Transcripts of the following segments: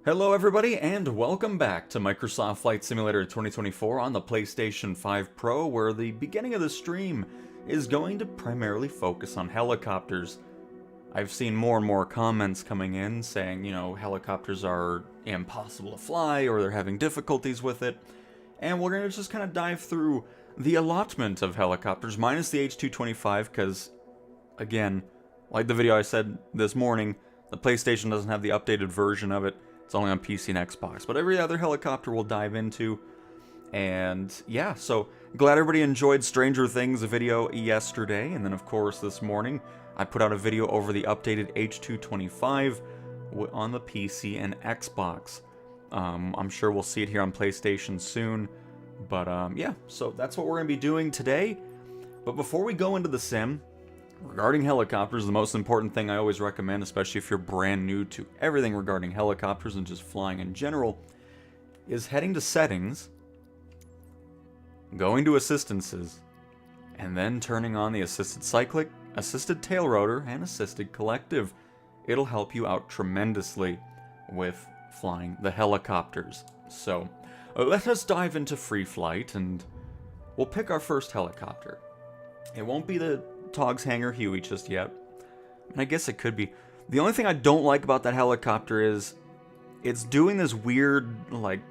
Hello everybody and welcome back to Microsoft Flight Simulator 2024 on the PlayStation 5 Pro, where the beginning of the stream is going to primarily focus on helicopters. I've seen more and more comments coming in saying, helicopters are impossible to fly or they're having difficulties with it. And we're going to just kind of dive through the allotment of helicopters, minus the H225, because, again, like the video I said this morning, the PlayStation doesn't have the updated version of it. It's only on PC and Xbox, but every other helicopter we'll dive into. And yeah, so glad everybody enjoyed Stranger Things video yesterday, and then of course this morning I put out a video over the updated H225 on the PC and Xbox. I'm sure we'll see it here on PlayStation soon, but yeah, so that's what we're going to be doing today. But before we go into the sim, regarding helicopters, the most important thing I always recommend, especially if you're brand new to everything regarding helicopters and just flying in general, is heading to settings, going to assistances, and then turning on the assisted cyclic, assisted tail rotor, and assisted collective. It'll help you out tremendously with flying the helicopters. So let us dive into free flight, and we'll pick our first helicopter. It won't be the Tog's Hangar Huey just yet. And I guess it could be. The only thing I don't like about that helicopter is it's doing this weird, like,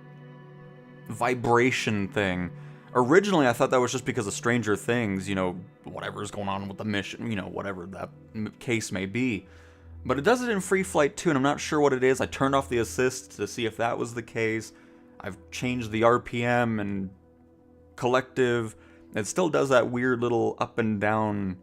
vibration thing. Originally, I thought that was just because of Stranger Things, whatever's going on with the mission, whatever that case may be. But it does it in free flight too, and I'm not sure what it is. I turned off the assist to see if that was the case. I've changed the RPM and collective. It still does that weird little up and down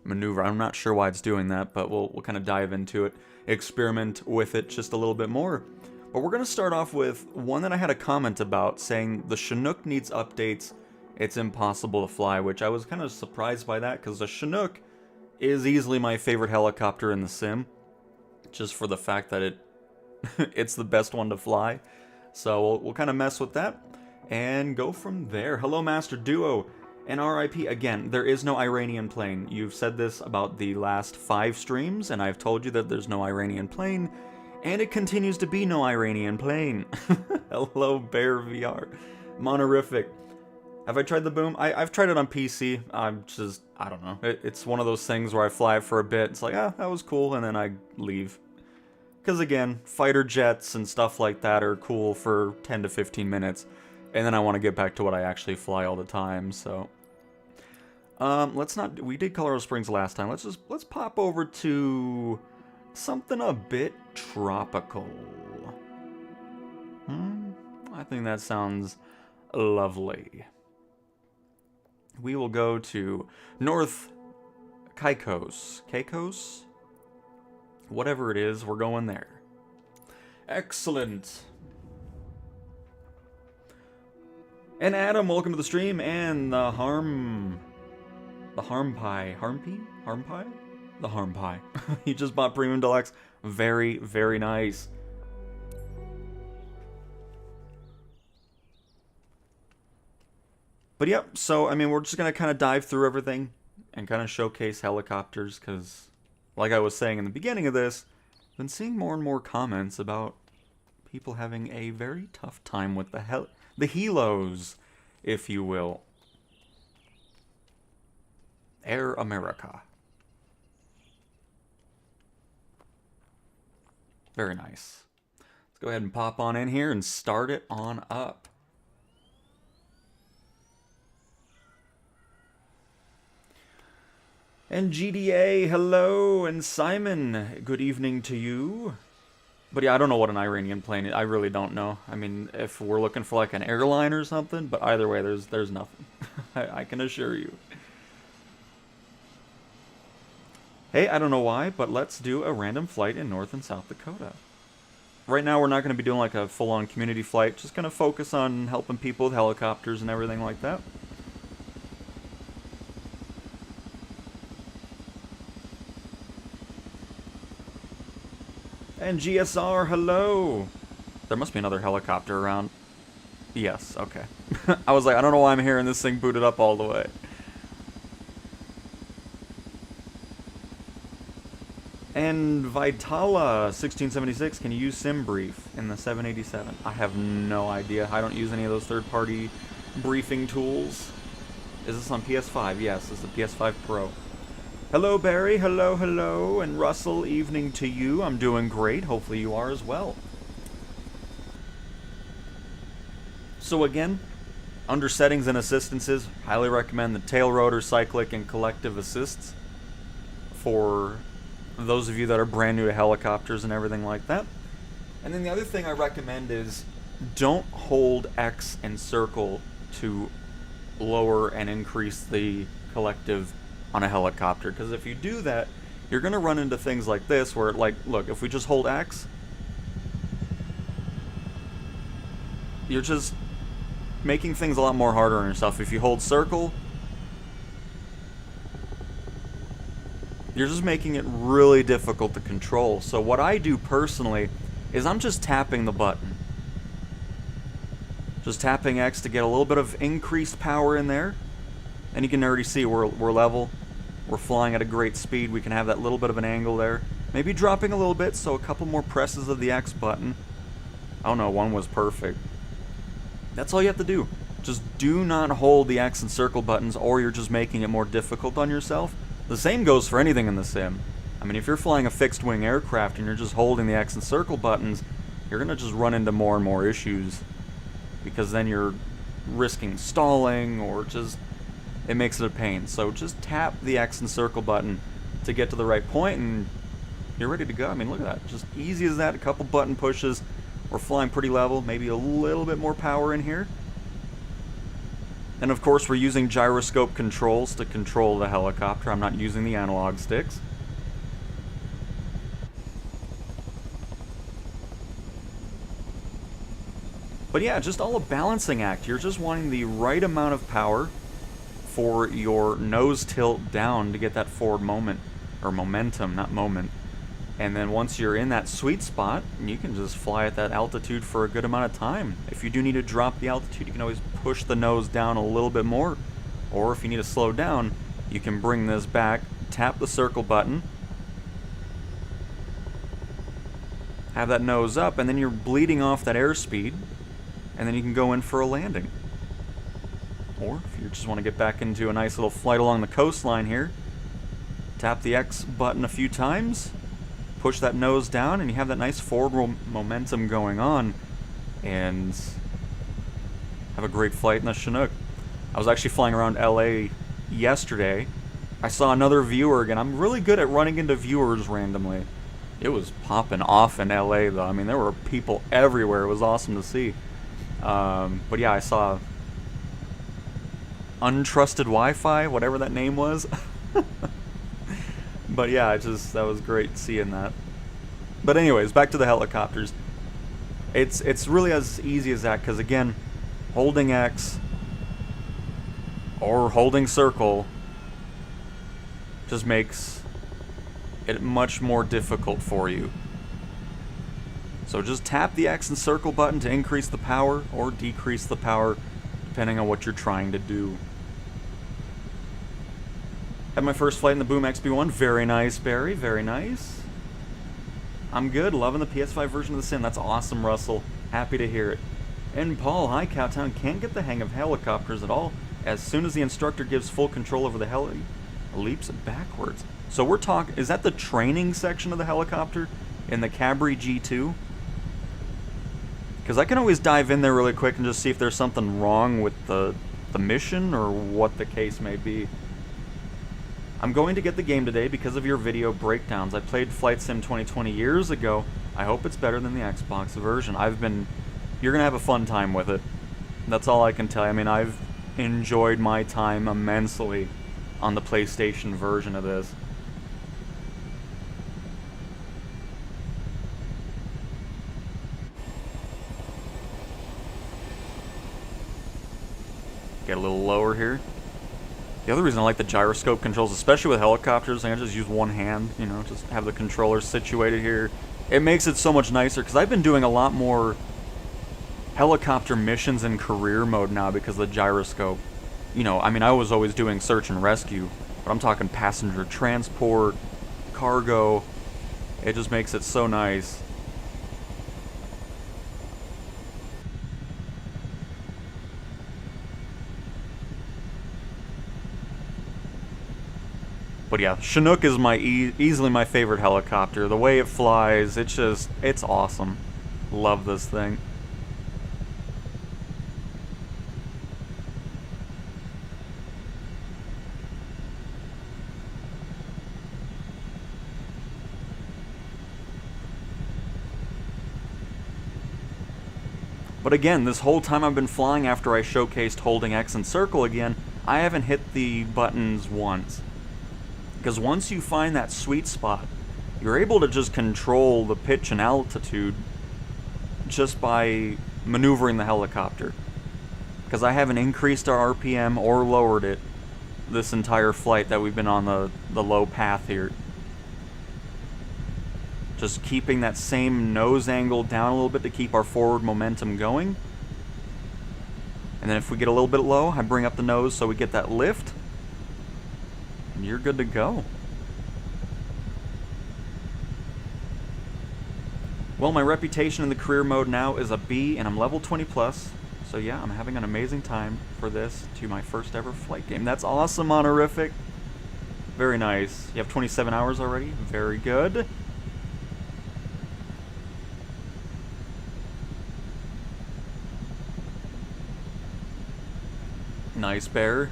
maneuver. I'm not sure why it's doing that, but we'll kind of dive into it, experiment with it just a little bit more. But we're going to start off with one that I had a comment about, saying the Chinook needs updates, it's impossible to fly, which I was kind of surprised by that, because the Chinook is easily my favorite helicopter in the sim, just for the fact that it's the best one to fly. So we'll kind of mess with that and go from there. Hello Master Duo. And RIP, again, there is no Iranian plane. You've said this about the last 5 streams, and I've told you that there's no Iranian plane, and it continues to be no Iranian plane. Hello, Bear VR. Monorific. Have I tried the boom? I've tried it on PC. I don't know. It's one of those things where I fly it for a bit. It's like, that was cool, and then I leave. Because again, fighter jets and stuff like that are cool for 10 to 15 minutes, and then I want to get back to what I actually fly all the time, so... let's not. We did Colorado Springs last time. Let's pop over to something a bit tropical. I think that sounds lovely. We will go to North Caicos, whatever it is. We're going there. Excellent. And Adam, welcome to the stream, and the Harm Pie. The Harm Pie. He just bought Premium Deluxe. Very, very nice. But yep, so, I mean, we're just going to kind of dive through everything and kind of showcase helicopters, because, like I was saying in the beginning of this, I've been seeing more and more comments about people having a very tough time with the helos, if you will. Air America. Very nice. Let's go ahead and pop on in here and start it on up. And GDA, hello, and Simon, good evening to you. But yeah, I don't know what an Iranian plane is. I really don't know. I mean, if we're looking for like an airliner or something, but either way, there's nothing. I can assure you. Hey, I don't know why, but let's do a random flight in North and South Dakota. Right now, we're not going to be doing like a full-on community flight. Just going to focus on helping people with helicopters and everything like that. And GSR, hello! There must be another helicopter around. Yes, okay. I was like, I don't know why I'm hearing this thing booted up all the way. And Vitala1676, can you use SimBrief in the 787? I have no idea. I don't use any of those third-party briefing tools. Is this on PS5? Yes, it's the PS5 Pro. Hello, Barry. Hello, hello. And Russell, evening to you. I'm doing great. Hopefully you are as well. So again, under settings and assistances, highly recommend the tail rotor, cyclic, and collective assists for those of you that are brand new to helicopters and everything like that. And then the other thing I recommend is don't hold X and circle to lower and increase the collective on a helicopter, because if you do that, you're going to run into things like this where, like, look, if we just hold X, you're just making things a lot more harder on yourself. If you hold circle, you're just making it really difficult to control. So what I do personally is I'm just tapping the button. Just tapping X to get a little bit of increased power in there. And you can already see we're level. We're flying at a great speed. We can have that little bit of an angle there. Maybe dropping a little bit, so a couple more presses of the X button. Oh no, one was perfect. That's all you have to do. Just do not hold the X and circle buttons, or you're just making it more difficult on yourself. The same goes for anything in the sim. I mean, if you're flying a fixed-wing aircraft and you're just holding the X and circle buttons, you're going to just run into more and more issues. Because then you're risking stalling, or just, it makes it a pain. So just tap the X and circle button to get to the right point, and you're ready to go. I mean, look at that. Just easy as that. A couple button pushes. We're flying pretty level. Maybe a little bit more power in here. And of course, we're using gyroscope controls to control the helicopter. I'm not using the analog sticks. But yeah, just all a balancing act. You're just wanting the right amount of power for your nose tilt down to get that forward moment, or momentum, not moment. And then once you're in that sweet spot, you can just fly at that altitude for a good amount of time. If you do need to drop the altitude, you can always push the nose down a little bit more. Or if you need to slow down, you can bring this back, tap the circle button, have that nose up, and then you're bleeding off that airspeed, and then you can go in for a landing. Or if you just want to get back into a nice little flight along the coastline here, tap the X button a few times, push that nose down, and you have that nice forward momentum going on, and have a great flight in the Chinook. I was actually flying around LA yesterday. I saw another viewer again. I'm really good at running into viewers randomly. It was popping off in LA though. I mean, there were people everywhere. It was awesome to see. But yeah, I saw Untrusted Wi-Fi, whatever that name was. But yeah, that was great seeing that. But anyways, back to the helicopters. It's really as easy as that, because again, holding X or holding circle just makes it much more difficult for you. So just tap the X and circle button to increase the power or decrease the power, depending on what you're trying to do. Had my first flight in the Boom XB1. Very nice, Barry. Very nice. I'm good. Loving the PS5 version of the sim. That's awesome, Russell. Happy to hear it. And Paul, hi, Cowtown. Can't get the hang of helicopters at all. As soon as the instructor gives full control over the heli, leaps backwards. So we're talking... Is that the training section of the helicopter in the Cabri G2? Because I can always dive in there really quick and just see if there's something wrong with the mission or what the case may be. I'm going to get the game today because of your video breakdowns. I played Flight Sim 2020 years ago. I hope it's better than the Xbox version. You're going to have a fun time with it. That's all I can tell you. I mean, I've enjoyed my time immensely on the PlayStation version of this. Get a little lower here. The other reason I like the gyroscope controls, especially with helicopters, I can just use one hand, you know, just have the controller situated here. It makes it so much nicer, because I've been doing a lot more helicopter missions in career mode now because of the gyroscope. You know, I mean, I was always doing search and rescue, but I'm talking passenger transport, cargo, It just makes it so nice. But yeah, Chinook is easily my favorite helicopter. The way it flies, it's awesome. Love this thing. But again, this whole time I've been flying after I showcased holding X and circle again, I haven't hit the buttons once. Because once you find that sweet spot, you're able to just control the pitch and altitude just by maneuvering the helicopter. Because I haven't increased our RPM or lowered it this entire flight that we've been on the low path here. Just keeping that same nose angle down a little bit to keep our forward momentum going. And then if we get a little bit low, I bring up the nose so we get that lift. And you're good to go. Well, my reputation in the career mode now is a B, and I'm level 20 plus. So yeah, I'm having an amazing time for this to my first ever flight game. That's awesome, Honorific. Very nice. You have 27 hours already. Very good. Nice, Bear.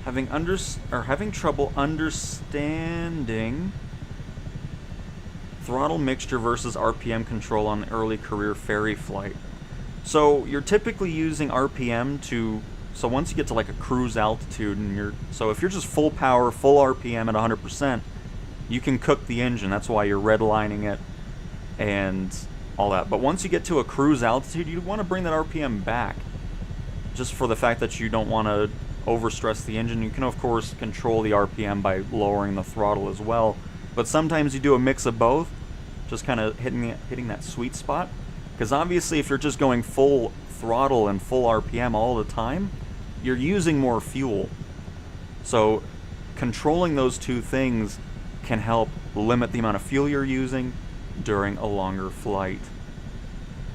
Having trouble understanding throttle mixture versus RPM control on early career ferry flight. So you're typically using RPM to, so once you get to like a cruise altitude and so if you're just full power, full RPM at 100%, you can cook the engine. That's why you're redlining it and all that. But once you get to a cruise altitude, you want to bring that RPM back, just for the fact that you don't want to overstress the engine. You can of course control the RPM by lowering the throttle as well, but sometimes you do a mix of both, just kind of hitting that sweet spot. Because obviously if you're just going full throttle and full RPM all the time, you're using more fuel. So controlling those two things can help limit the amount of fuel you're using during a longer flight.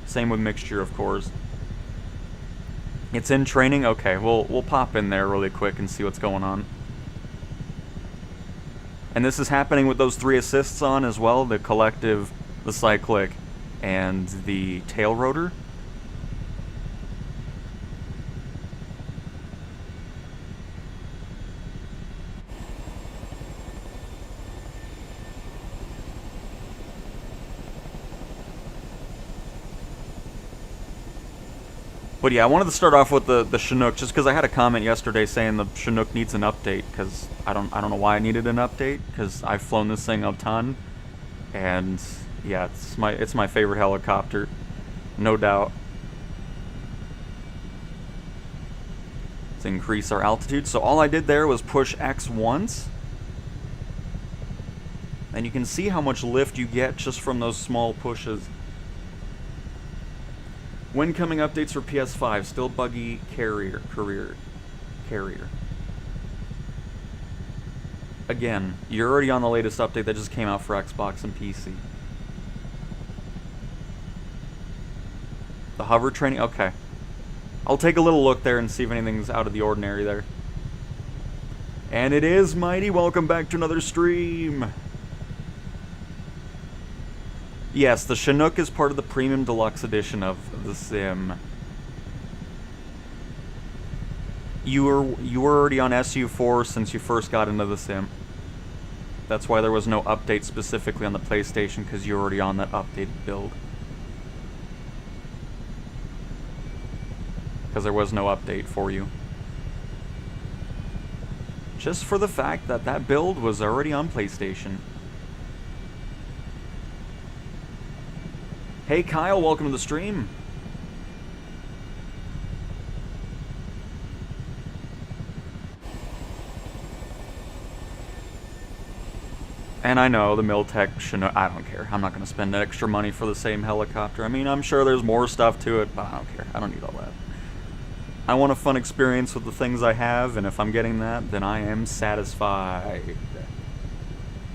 Same with mixture, of course. It's in training? Okay, we'll pop in there really quick and see what's going on. And this is happening with those 3 assists on as well, the collective, the cyclic, and the tail rotor. But yeah, I wanted to start off with the Chinook, just because I had a comment yesterday saying the Chinook needs an update, because I don't know why I needed an update, because I've flown this thing a ton, and yeah, it's my favorite helicopter, no doubt. Let's increase our altitude. So all I did there was push X once, and you can see how much lift you get just from those small pushes. When coming updates for PS5, still buggy carrier. Again, you're already on the latest update that just came out for Xbox and PC. The hover training, okay. I'll take a little look there and see if anything's out of the ordinary there. And it is, Mighty. Welcome back to another stream. Yes, the Chinook is part of the Premium Deluxe Edition of the Sim. You were already on SU4 since you first got into the Sim. That's why there was no update specifically on the PlayStation, because you're already on that updated build. Because there was no update for you. Just for the fact that that build was already on PlayStation. Hey Kyle, welcome to the stream. And I know the Miltech Chinook, I don't care. I'm not going to spend extra money for the same helicopter. I mean, I'm sure there's more stuff to it, but I don't care. I don't need all that. I want a fun experience with the things I have, and if I'm getting that, then I am satisfied.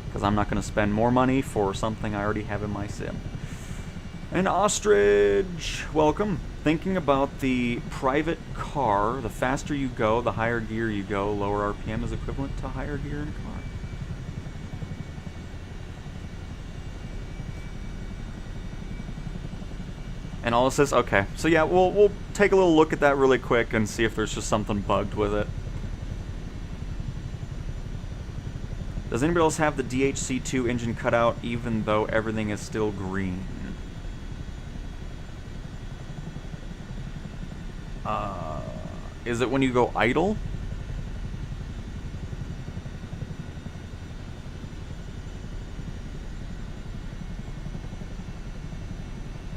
Because I'm not going to spend more money for something I already have in my sim. And Ostrich, welcome. Thinking about the private car, the faster you go, the higher gear you go, lower RPM is equivalent to higher gear in a car. And all this is, okay. So yeah, we'll take a little look at that really quick and see if there's just something bugged with it. Does anybody else have the DHC2 engine cut out even though everything is still green? Is it when you go idle?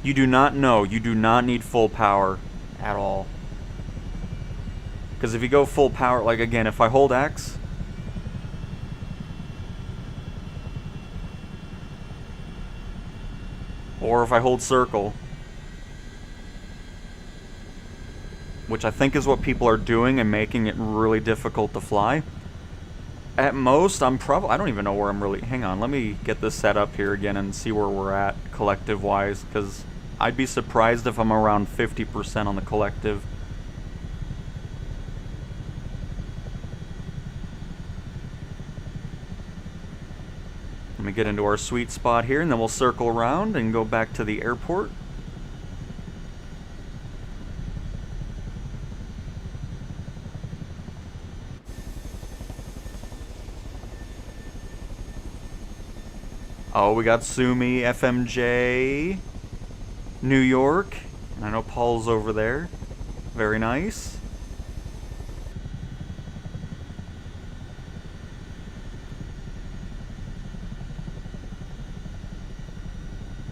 You do not know. You do not need full power at all. Because if you go full power, like again, if I hold X, or if I hold circle, which I think is what people are doing and making it really difficult to fly. At most, I don't even know where I'm really, hang on, let me get this set up here again and see where we're at collective-wise, because I'd be surprised if I'm around 50% on the collective. Let me get into our sweet spot here, and then we'll circle around and go back to the airport. Oh, we got Sumi, FMJ, New York, and I know Paul's over there. Very nice.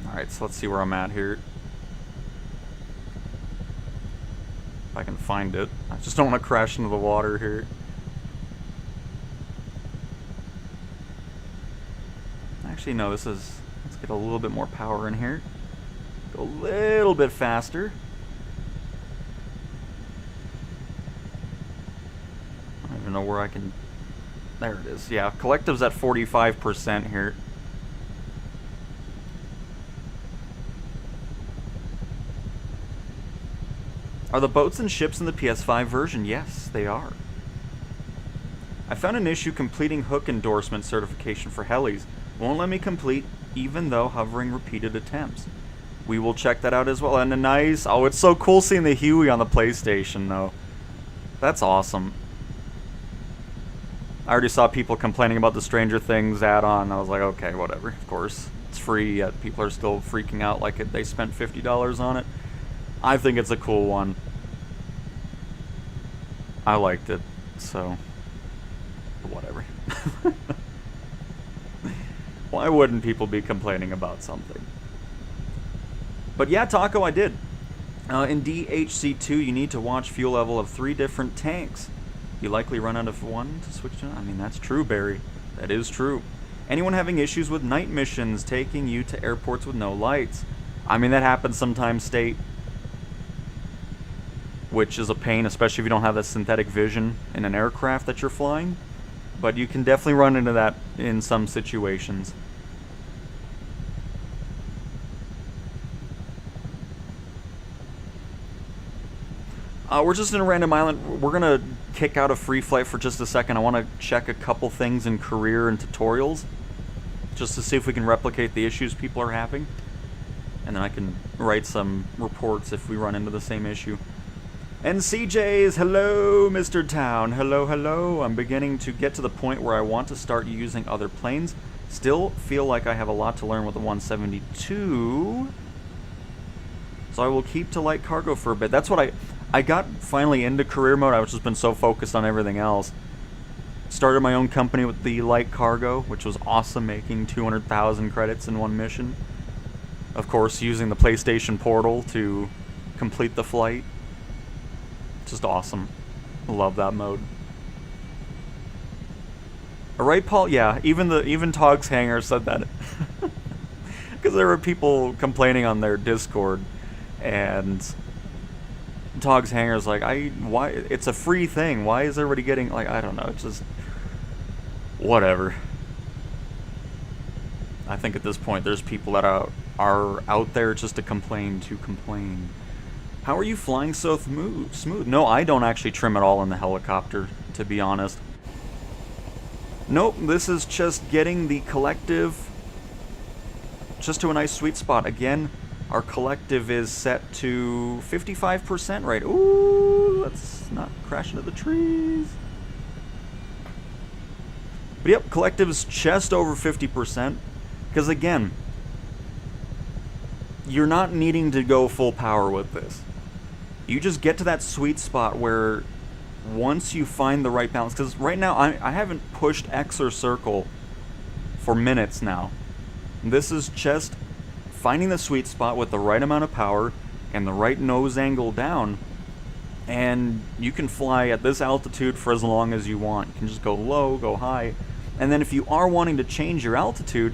Alright, so let's see where I'm at here. If I can find it. I just don't want to crash into the water here. Actually, no, let's get a little bit more power in here. Go a little bit faster. I don't even know where I can... There it is. Yeah, collective's at 45% here. Are the boats and ships in the PS5 version? Yes, they are. I found an issue completing hook endorsement certification for helis. Won't let me complete, even though hovering repeated attempts. We will check that out as well. And a nice... Oh, it's so cool seeing the Huey on the PlayStation, though. That's awesome. I already saw people complaining about the Stranger Things add-on. I was like, okay, whatever. Of course, it's free, yet people are still freaking out like they spent $50 on it. I think it's a cool one. I liked it, so... whatever. Why wouldn't people be complaining about something? But yeah, Taco, I did. In DHC2, you need to watch fuel level of 3 different tanks. You likely run out of one to switch to... I mean, that's true, Barry. That is true. Anyone having issues with night missions taking you to airports with no lights? I mean, that happens sometimes, State. Which is a pain, especially if you don't have that synthetic vision in an aircraft that you're flying. But you can definitely run into that in some situations. We're just in a random island. We're going to kick out a free flight for just a second. I want to check a couple things in career and tutorials. Just to see if we can replicate the issues people are having. And then I can write some reports if we run into the same issue. And CJ's, hello, Mr. Town. Hello, hello. I'm beginning to get to the point where I want to start using other planes. Still feel like I have a lot to learn with the 172. So I will keep to light cargo for a bit. That's what I got finally into career mode. I've just been so focused on everything else. Started my own company with the light cargo, which was awesome, making 200,000 credits in one mission. Of course, using the PlayStation Portal to complete the flight. Just awesome. Love that mode. Alright, Paul? Yeah, even Tog's Hangar said that. Because there were people complaining on their Discord, and Tog's Hangar's like, why? It's a free thing. Why is everybody getting, like, I don't know. It's just, whatever. I think at this point there's people that are out there just to complain to complain. How are you flying so smooth? No, I don't actually trim at all in the helicopter, to be honest. Nope, this is just getting the collective just to a nice sweet spot. Again, our collective is set to 55% right. Ooh, let's not crash into the trees. But yep, collective's just over 50%. Because again, you're not needing to go full power with this. You just get to that sweet spot where once you find the right balance, because right now I haven't pushed X or circle for minutes now. This is just finding the sweet spot with the right amount of power and the right nose angle down, and you can fly at this altitude for as long as you want. You can just go low, go high, and then if you are wanting to change your altitude,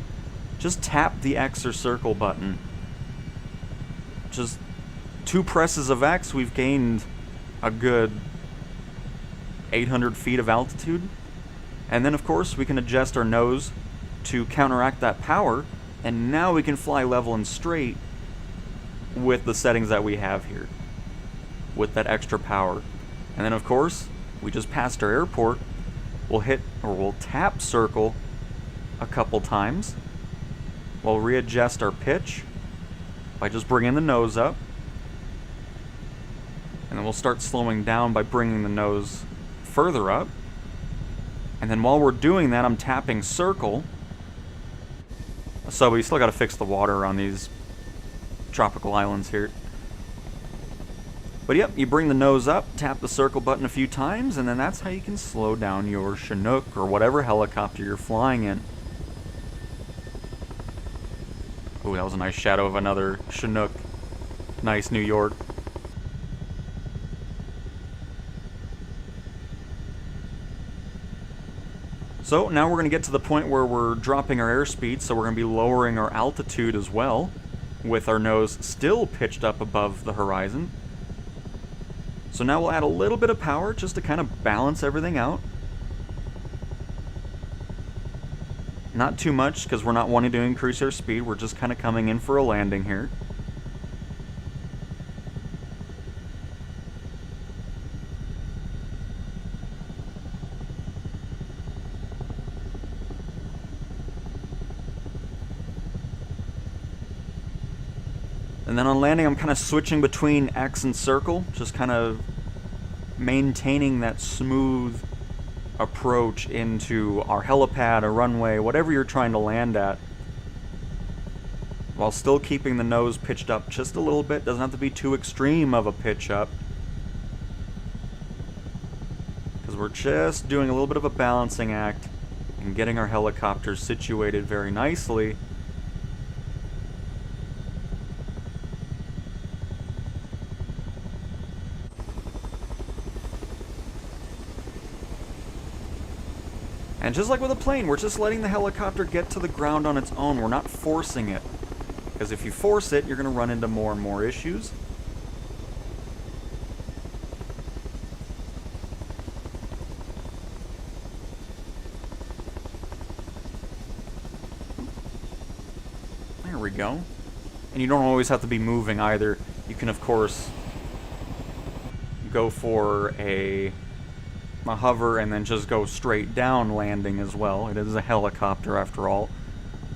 just tap the X or circle button. Just 2 presses of X, we've gained a good 800 feet of altitude. And then of course we can adjust our nose to counteract that power, and now we can fly level and straight with the settings that we have here with that extra power. And then of course we just passed our airport. We'll tap circle a couple times. We'll readjust our pitch by just bringing the nose up, and then we'll start slowing down by bringing the nose further up. And then while we're doing that, I'm tapping circle. So we still got to fix the water on these tropical islands here. But yep, you bring the nose up, tap the circle button a few times, and then that's how you can slow down your Chinook or whatever helicopter you're flying in. Ooh, that was a nice shadow of another Chinook. Nice, New York. So now we're going to get to the point where we're dropping our airspeed, so we're going to be lowering our altitude as well, with our nose still pitched up above the horizon. So now we'll add a little bit of power just to kind of balance everything out. Not too much, because we're not wanting to increase our speed. We're just kind of coming in for a landing here. And then on landing, I'm kind of switching between X and circle, just kind of maintaining that smooth approach into our helipad, a runway, whatever you're trying to land at, while still keeping the nose pitched up just a little bit. Doesn't have to be too extreme of a pitch up, because we're just doing a little bit of a balancing act and getting our helicopters situated very nicely. And just like with a plane, we're just letting the helicopter get to the ground on its own. We're not forcing it. Because if you force it, you're going to run into more and more issues. There we go. And you don't always have to be moving either. You can, of course, go for a hover and then just go straight down landing as well. It is a helicopter after all.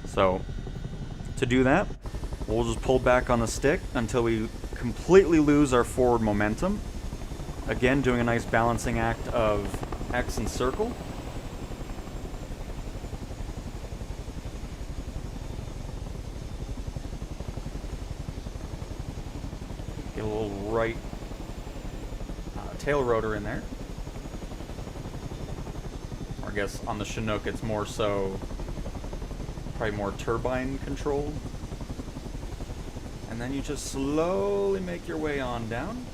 So to do that, we'll just pull back on the stick until we completely lose our forward momentum. Again, doing a nice balancing act of X and circle. Get a little right tail rotor in there. I guess on the Chinook it's more so probably more turbine controlled. And then you just slowly make your way on down.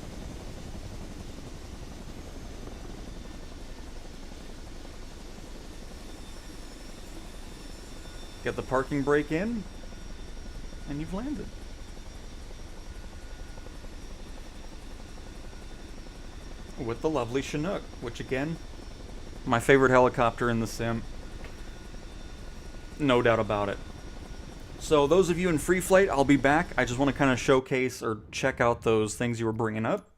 Get the parking brake in, and you've landed. with the lovely Chinook, which again, my favorite helicopter in the sim. No doubt about it. So those of you in free flight, I'll be back. I just want to kind of showcase or check out those things you were bringing up.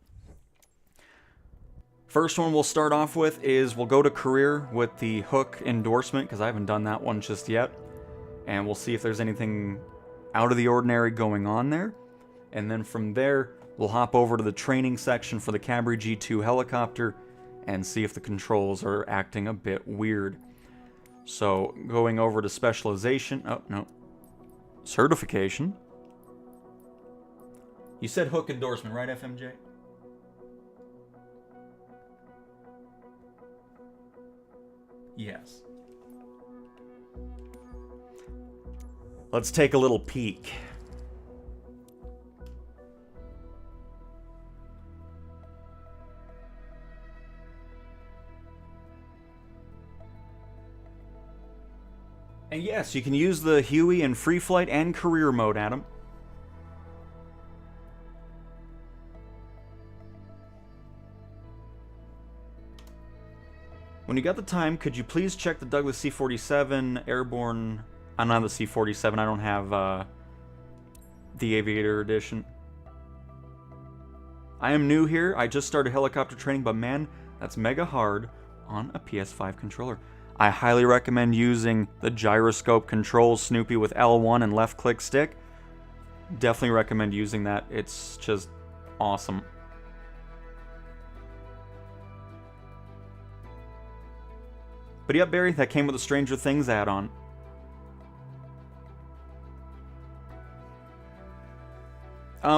First one we'll start off with is we'll go to career with the hook endorsement, because I haven't done that one just yet. And we'll see if there's anything out of the ordinary going on there. And then from there, we'll hop over to the training section for the Cabri G2 helicopter and see if the controls are acting a bit weird. So going over to specialization, oh no, certification. You said hook endorsement, right, FMJ? Yes. Let's take a little peek. And yes, you can use the Huey in free flight and career mode, Adam. When you got the time, could you please check the Douglas C-47 Airborne... I'm not the C-47, I don't have the Aviator Edition. I am new here, I just started helicopter training, but man, that's mega hard on a PS5 controller. I highly recommend using the gyroscope controls, Snoopy, with L1 and left click stick. Definitely recommend using that, it's just awesome. But yeah, Barry, that came with the Stranger Things add-on.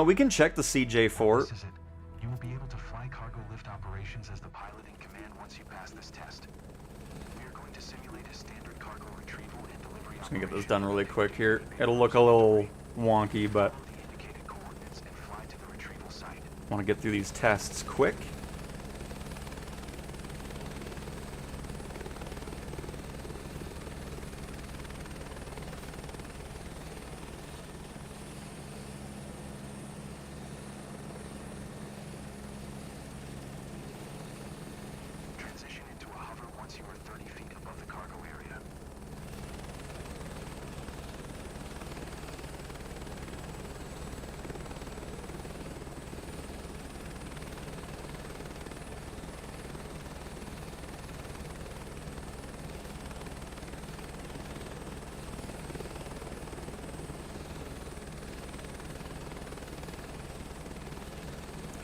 We can check the CJ4. This is it. You will be able to fly cargo lift operations as the pilot in command once you pass this test. We are going to simulate a standard cargo retrieval and delivery operation. Just gonna get this done really quick here. It'll look a little wonky, but want to get through these tests quick.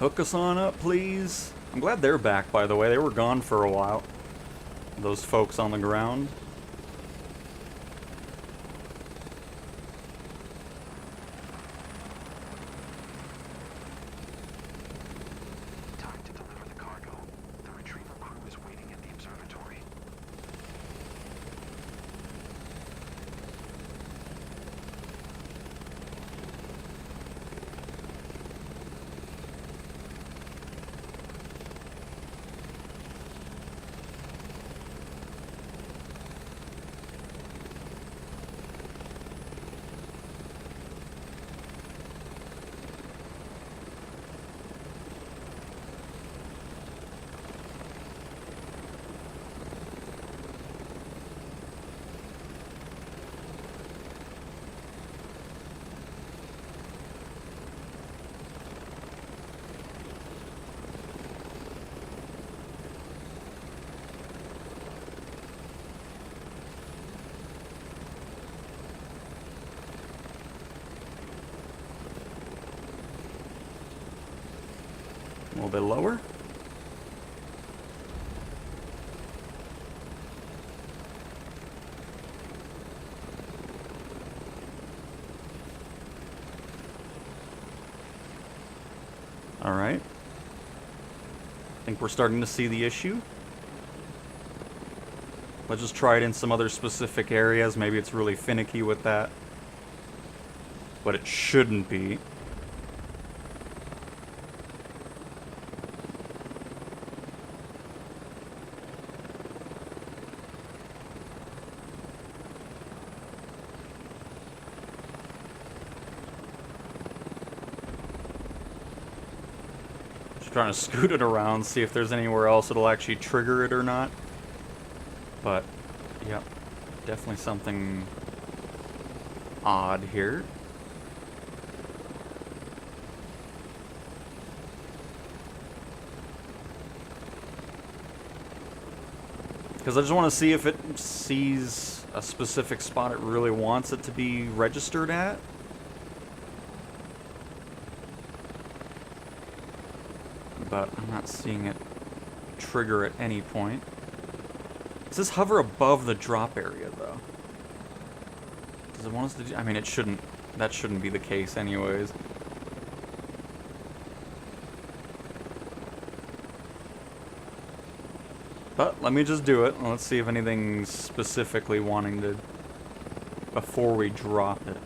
Hook us on up, please. I'm glad they're back, by the way. They were gone for a while. Those folks on the ground. Time to deliver the cargo. The retrieval crew is waiting at the observatory. A little bit lower. All right. I think we're starting to see the issue. Let's just try it in some other specific areas. Maybe it's really finicky with that. But it shouldn't be. trying to scoot it around, see if there's anywhere else it'll actually trigger it or not. But, yep, definitely something odd here. Because I just want to see if it sees a specific spot it really wants it to be registered at. But I'm not seeing it trigger at any point. It says hover above the drop area, though. Does it want us to do... I mean, it shouldn't... That shouldn't be the case anyways. But let me just do it. Let's see if anything's specifically wanting to... before we drop it.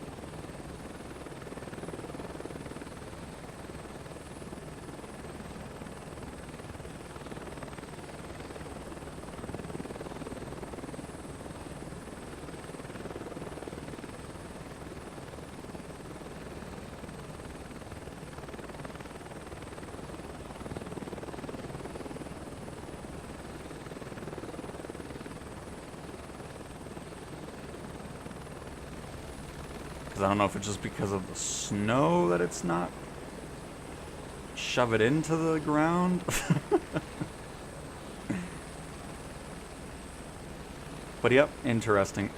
I don't know if it's just because of the snow that it's not shove it into the ground. But yep, interesting.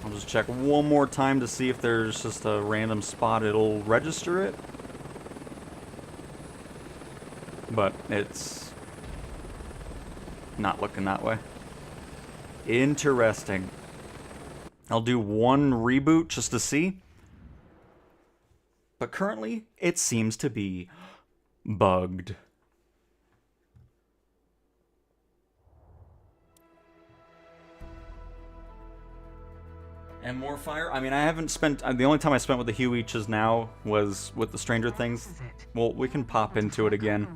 I'll just check one more time to see if there's just a random spot it'll register it. But it's not looking that way. Interesting. I'll do one reboot just to see. But currently, it seems to be bugged. And more fire? I mean, I haven't spent... the only time I spent with the Huey just now was with the Stranger Things. Well, we can pop into it again.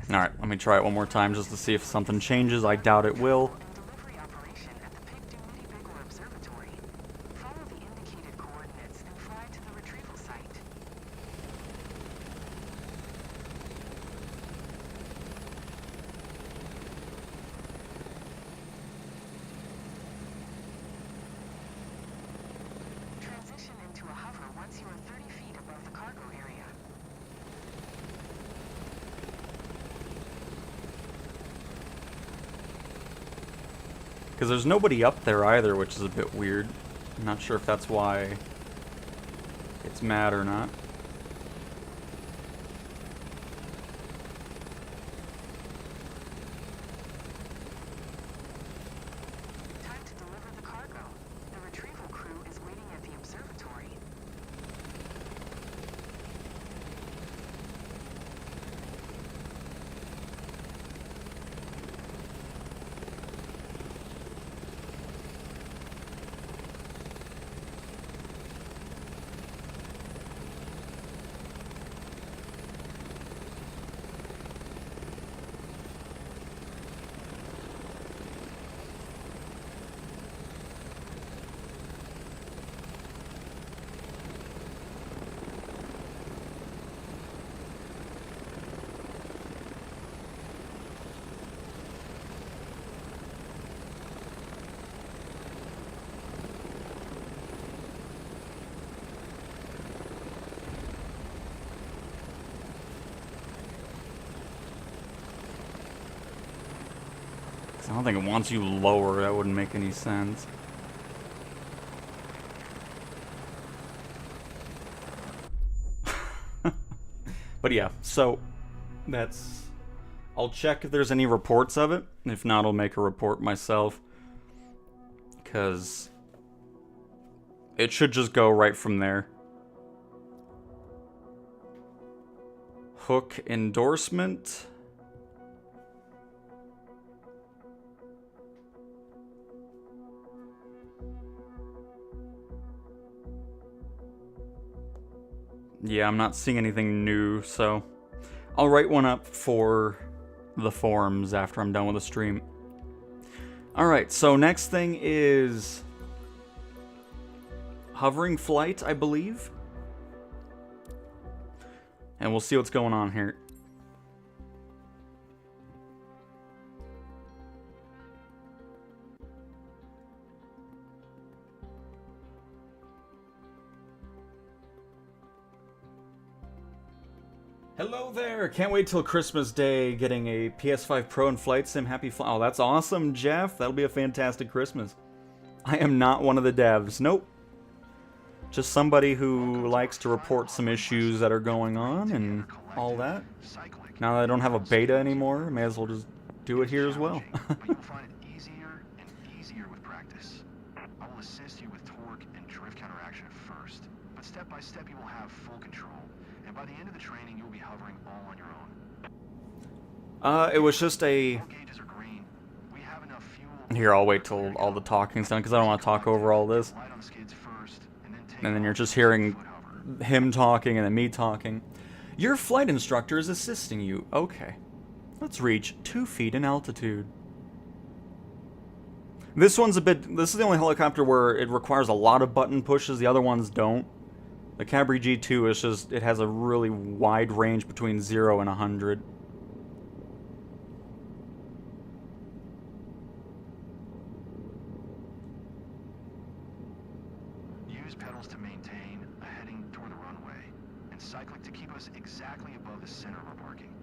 Alright, let me try it one more time just to see if something changes. I doubt it will. Because there's nobody up there either, which is a bit weird. I'm not sure if that's why it's mad or not. Time to deliver the cargo. The retrieval crew is waiting at the observatory. I don't think it wants you lower. That wouldn't make any sense. But yeah, so that's... I'll check if there's any reports of it. If not, I'll make a report myself. Because it should just go right from there. Hook endorsement. Yeah, I'm not seeing anything new, so I'll write one up for the forums after I'm done with the stream. Alright, so next thing is hovering flight, I believe. And we'll see what's going on here. Hello there! Can't wait till Christmas Day getting a PS5 Pro and Flight Sim. Happy flight. Oh, that's awesome, Jeff. That'll be a fantastic Christmas. I am not one of the devs. Nope. Just somebody who likes to report some issues that are going on and all that. Now that I don't have a beta anymore, I may as well just do it here as well. But you'll find it easier and easier with practice. I will assist you with torque and drift counteraction at first, but step by step you will have full control. And by the end of the training, you'll be hovering all on your own. It was just a... All gauges are green. We have enough fuel. Here, I'll wait till all the talking's done, because I don't want to talk over all this. Light on the skids first, and take And then you're off just with hearing foot hover. him talking and then me talking. Your flight instructor is assisting you. Okay. Let's reach 2 feet in altitude. This one's a bit... This is the only helicopter where it requires a lot of button pushes. The other ones don't. The Cabri G2 is just... It has a really wide range between 0 and 100. Use pedals to maintain a heading toward the runway, and Cyclic to keep us exactly above the center of our parking.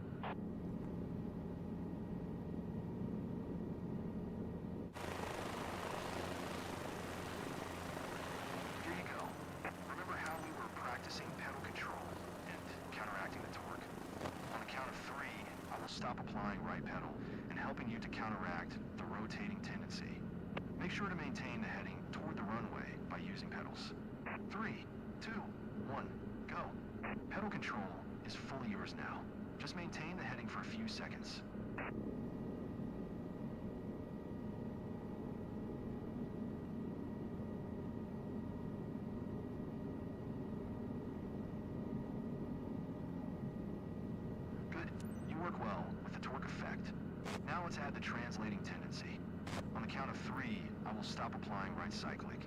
Here you go. Remember how we were practicing pedal control and counteracting the torque? On the count of 3, I will stop applying right pedal and helping you to counteract the rotating tendency. Make sure to maintain the heading toward the runway by using pedals. 3, 2, 1, go. Pedal control is fully yours now. Just maintain the heading for a few seconds. Good. You work well with the torque effect. Now let's add the translating tendency. On the count of 3, I will stop applying right cyclic,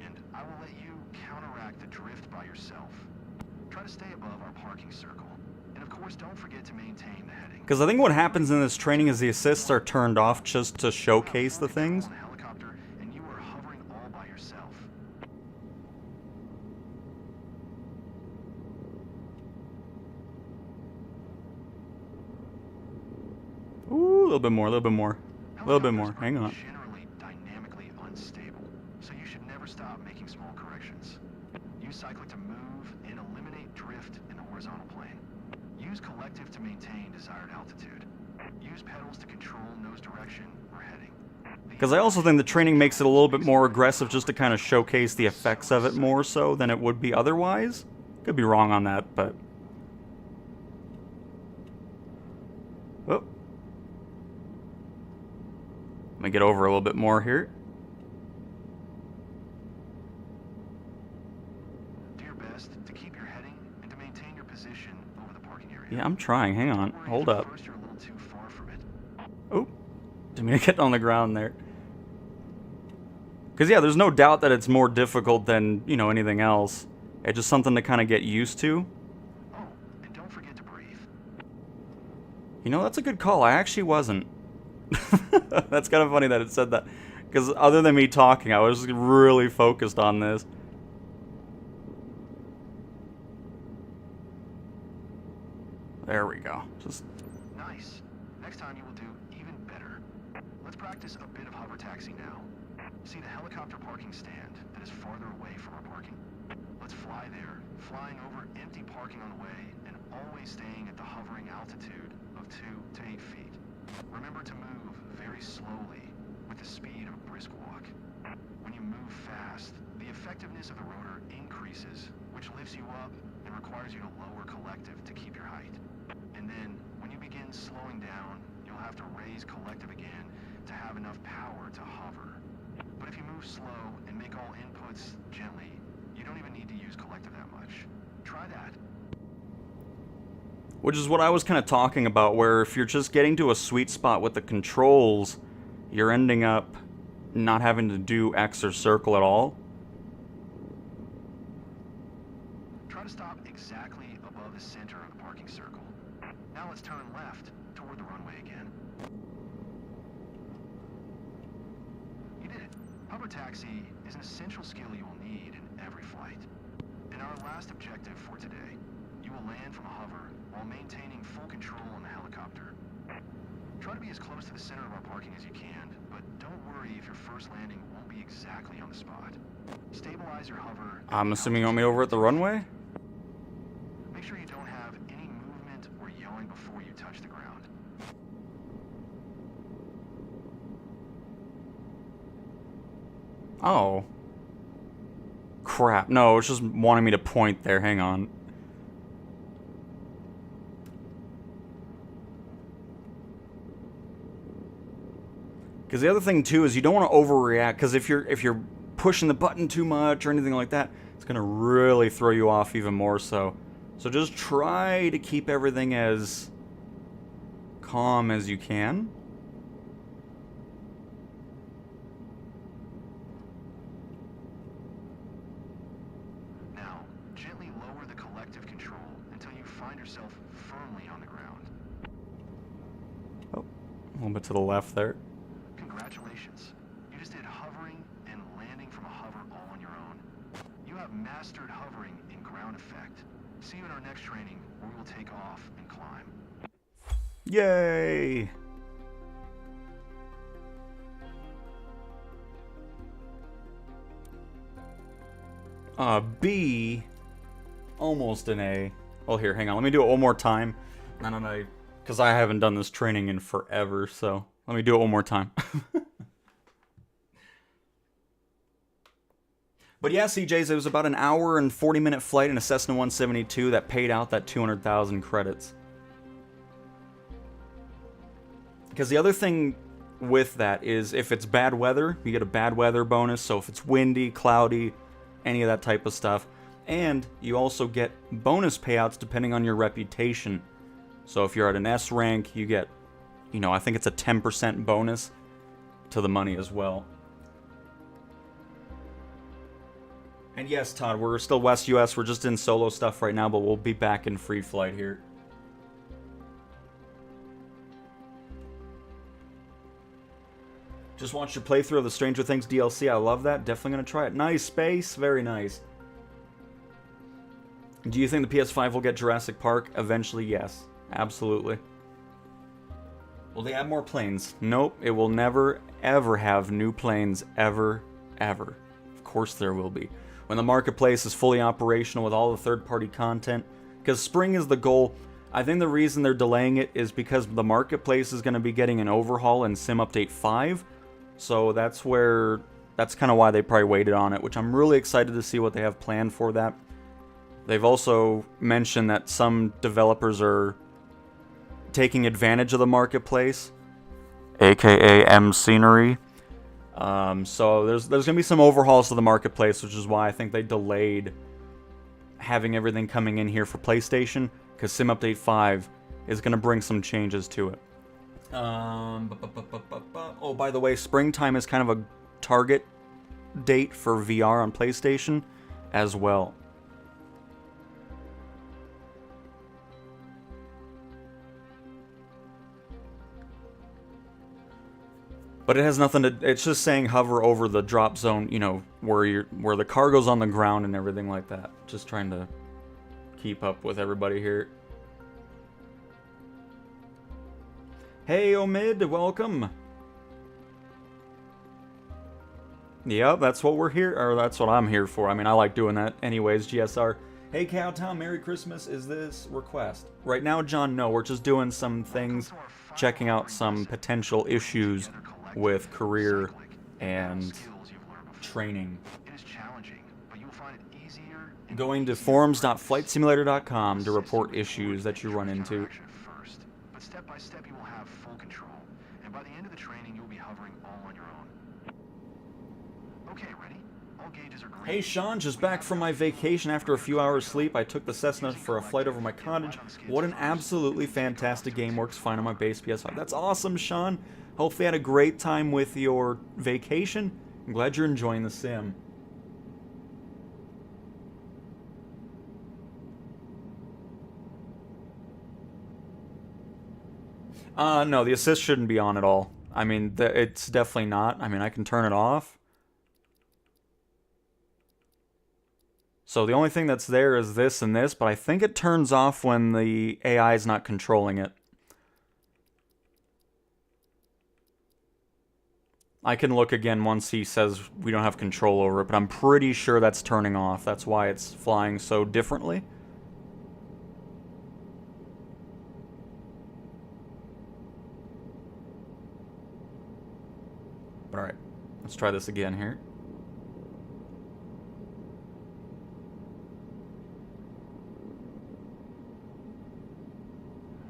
and I will let you counteract the drift by yourself. Try to stay above our parking circle, and of course don't forget to maintain the heading. Because I think what happens in this training is the assists are turned off just to showcase the things. On a helicopter, and you are hovering all by yourself. Ooh, a little bit more, a little bit more. A little bit more. Helicopters Hang are on. generally dynamically unstable, so you should never stop making small corrections. Use Cyclic to move and eliminate drift in the horizontal plane. Use Collective to maintain desired altitude. Use pedals to control nose direction or heading. Because I also think the training makes it a little bit more aggressive just to kind of showcase the effects of it more so than it would be otherwise. Could be wrong on that, but... Oh. Let me get over a little bit more here. Do your best to keep your heading and to maintain your position over the parking area. Yeah, I'm trying. Hang on. Don't worry Hold if at up. first you're a little too far from it. Oh. Didn't mean to get on the ground there. Because, yeah, there's no doubt that it's more difficult than, you know, anything else. It's just something to kind of get used to. Oh, and don't forget to breathe. You know, that's a good call. I actually wasn't. That's kind of funny that it said that. Because other than me talking, I was really focused on this. There we go. Just... Nice. Next time you will do even better. Let's practice a bit of hover taxi now. See the helicopter parking stand that is farther away from our parking? Let's fly there, flying over empty parking on the way, and always staying at the hovering altitude of 2 to 8 feet. Remember to move very slowly with the speed of a brisk walk. When you move fast, the effectiveness of the rotor increases, which lifts you up and requires you to lower collective to keep your height. And then, when you begin slowing down, you'll have to raise collective again to have enough power to hover. But if you move slow and make all inputs gently, you don't even need to use collective that much. Try that. Which is what I was kind of talking about, where if you're just getting to a sweet spot with the controls, you're ending up not having to do X or circle at all. Try to stop exactly above the center of the parking circle. Now let's turn left toward the runway again. You did it. Hover taxi is an essential skill you will need in every flight. And our last objective for today, you will land from a hover while maintaining full control on the helicopter. Try to be as close to the center of our parking as you can, but don't worry if your first landing won't be exactly on the spot. Stabilize your hover. I'm assuming you want me over at the runway? Make sure you don't have any movement or yelling before you touch the ground. Oh. Crap. No, it's just wanting me to point there. Hang on. Because the other thing too is you don't want to overreact. Because if you're pushing the button too much or anything like that, it's gonna really throw you off even more so. So just try to keep everything as calm as you can. Now, gently lower the collective control until you find yourself firmly on the ground. Oh, a little bit to the left there. Congratulations. You just did hovering and landing from a hover all on your own. You have mastered hovering in ground effect. See you in our next training where we will take off and climb. Yay! B, almost an A. Well, here, hang on. Let me do it one more time. No, because I haven't done this training in forever, so let me do it one more time. But yeah, CJs, it was about an hour and 40-minute flight in a Cessna 172 that paid out that 200,000 credits. Because the other thing with that is if it's bad weather, you get a bad weather bonus. So if it's windy, cloudy, any of that type of stuff. And you also get bonus payouts depending on your reputation. So if you're at an S rank, you get, I think it's a 10% bonus to the money as well. And yes, Todd, we're still West US. We're just in solo stuff right now, but we'll be back in free flight here. Just watched your playthrough of the Stranger Things DLC. I love that. Definitely going to try it. Nice space. Very nice. Do you think the PS5 will get Jurassic Park? Eventually, yes. Absolutely. Will they add more planes? Nope. It will never, ever have new planes. Ever, ever. Of course there will be. When the marketplace is fully operational with all the third-party content. Because spring is the goal. I think the reason they're delaying it is because the marketplace is going to be getting an overhaul in Sim Update 5. So that's kind of why they probably waited on it, which I'm really excited to see what they have planned for that. They've also mentioned that some developers are taking advantage of the marketplace, aka M Scenery. So there's going to be some overhauls to the marketplace, which is why I think they delayed having everything coming in here for PlayStation, because Sim Update 5 is going to bring some changes to it. Oh, by the way, springtime is kind of a target date for VR on PlayStation as well. But it has nothing to. It's just saying hover over the drop zone, where the cargo's on the ground and everything like that. Just trying to keep up with everybody here. Hey, Omid, welcome. Yep, that's what we're here, or that's what I'm here for. I mean, I like doing that anyways, GSR. Hey, Cowtown, Merry Christmas. Is this request? Right now, John, no. We're just doing some things, checking out some potential issues with career and training. Going to forums.flightsimulator.com to report issues that you run into. But step by step you will have full control, and by the end of the training you'll be hovering all on your own. Okay, ready? All gauges are green. Hey Sean, just back from my vacation after a few hours sleep. I took the Cessna for a flight over my cottage. What an absolutely fantastic game. Works fine on my base PS5. That's awesome, Sean. Hopefully you had a great time with your vacation. I'm glad you're enjoying the sim. No, the assist shouldn't be on at all. I mean, it's definitely not. I mean, I can turn it off. So the only thing that's there is this and this, but I think it turns off when the AI is not controlling it. I can look again once he says we don't have control over it, but I'm pretty sure that's turning off. That's why it's flying so differently. Alright, let's try this again here.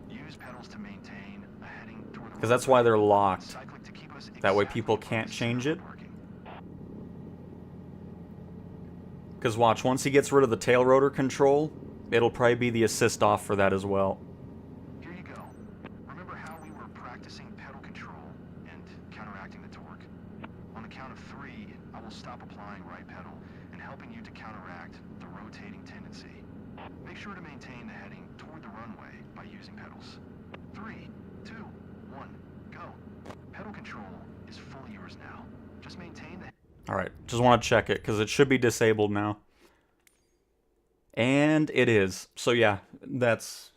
Use pedals to maintain a heading toward the Because that's why they're locked. Cyclic to keep us That way exactly people above can't the change center it. of parking. Because watch, once he gets rid of the tail rotor control, it'll probably be the assist off for that as well. Here you go. Remember how we were practicing pedal control and counteracting the torque? On the count of 3, I will stop applying right pedal and helping you to counteract the rotating tendency. Make sure to maintain the heading toward the runway by using pedals. 3, 2, 1, go. Pedal control is fully yours now. Just maintain the Alright, just want to check it, because it should be disabled now. And it is. So yeah,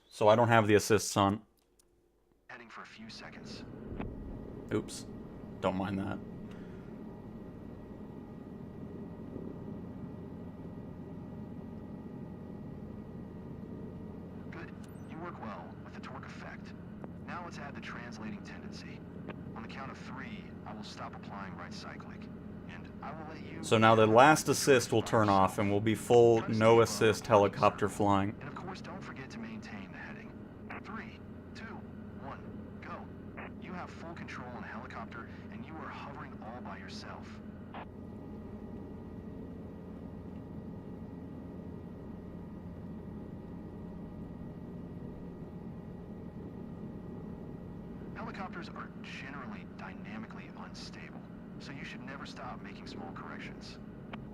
so I don't have the assists on. heading for a few seconds. Oops. Don't mind that. Good. You work well with the torque effect. Now let's add the translating tendency. On the count of 3, I will stop applying right cyclic. And I will let you... So now the last assist will turn off and we'll be full no assist helicopter flying. And of course, don't forget to maintain the heading. 3, 2, 1, go. You have full control on a helicopter, and you are hovering all by yourself. Helicopters are generally dynamically unstable, so you should never stop making small corrections.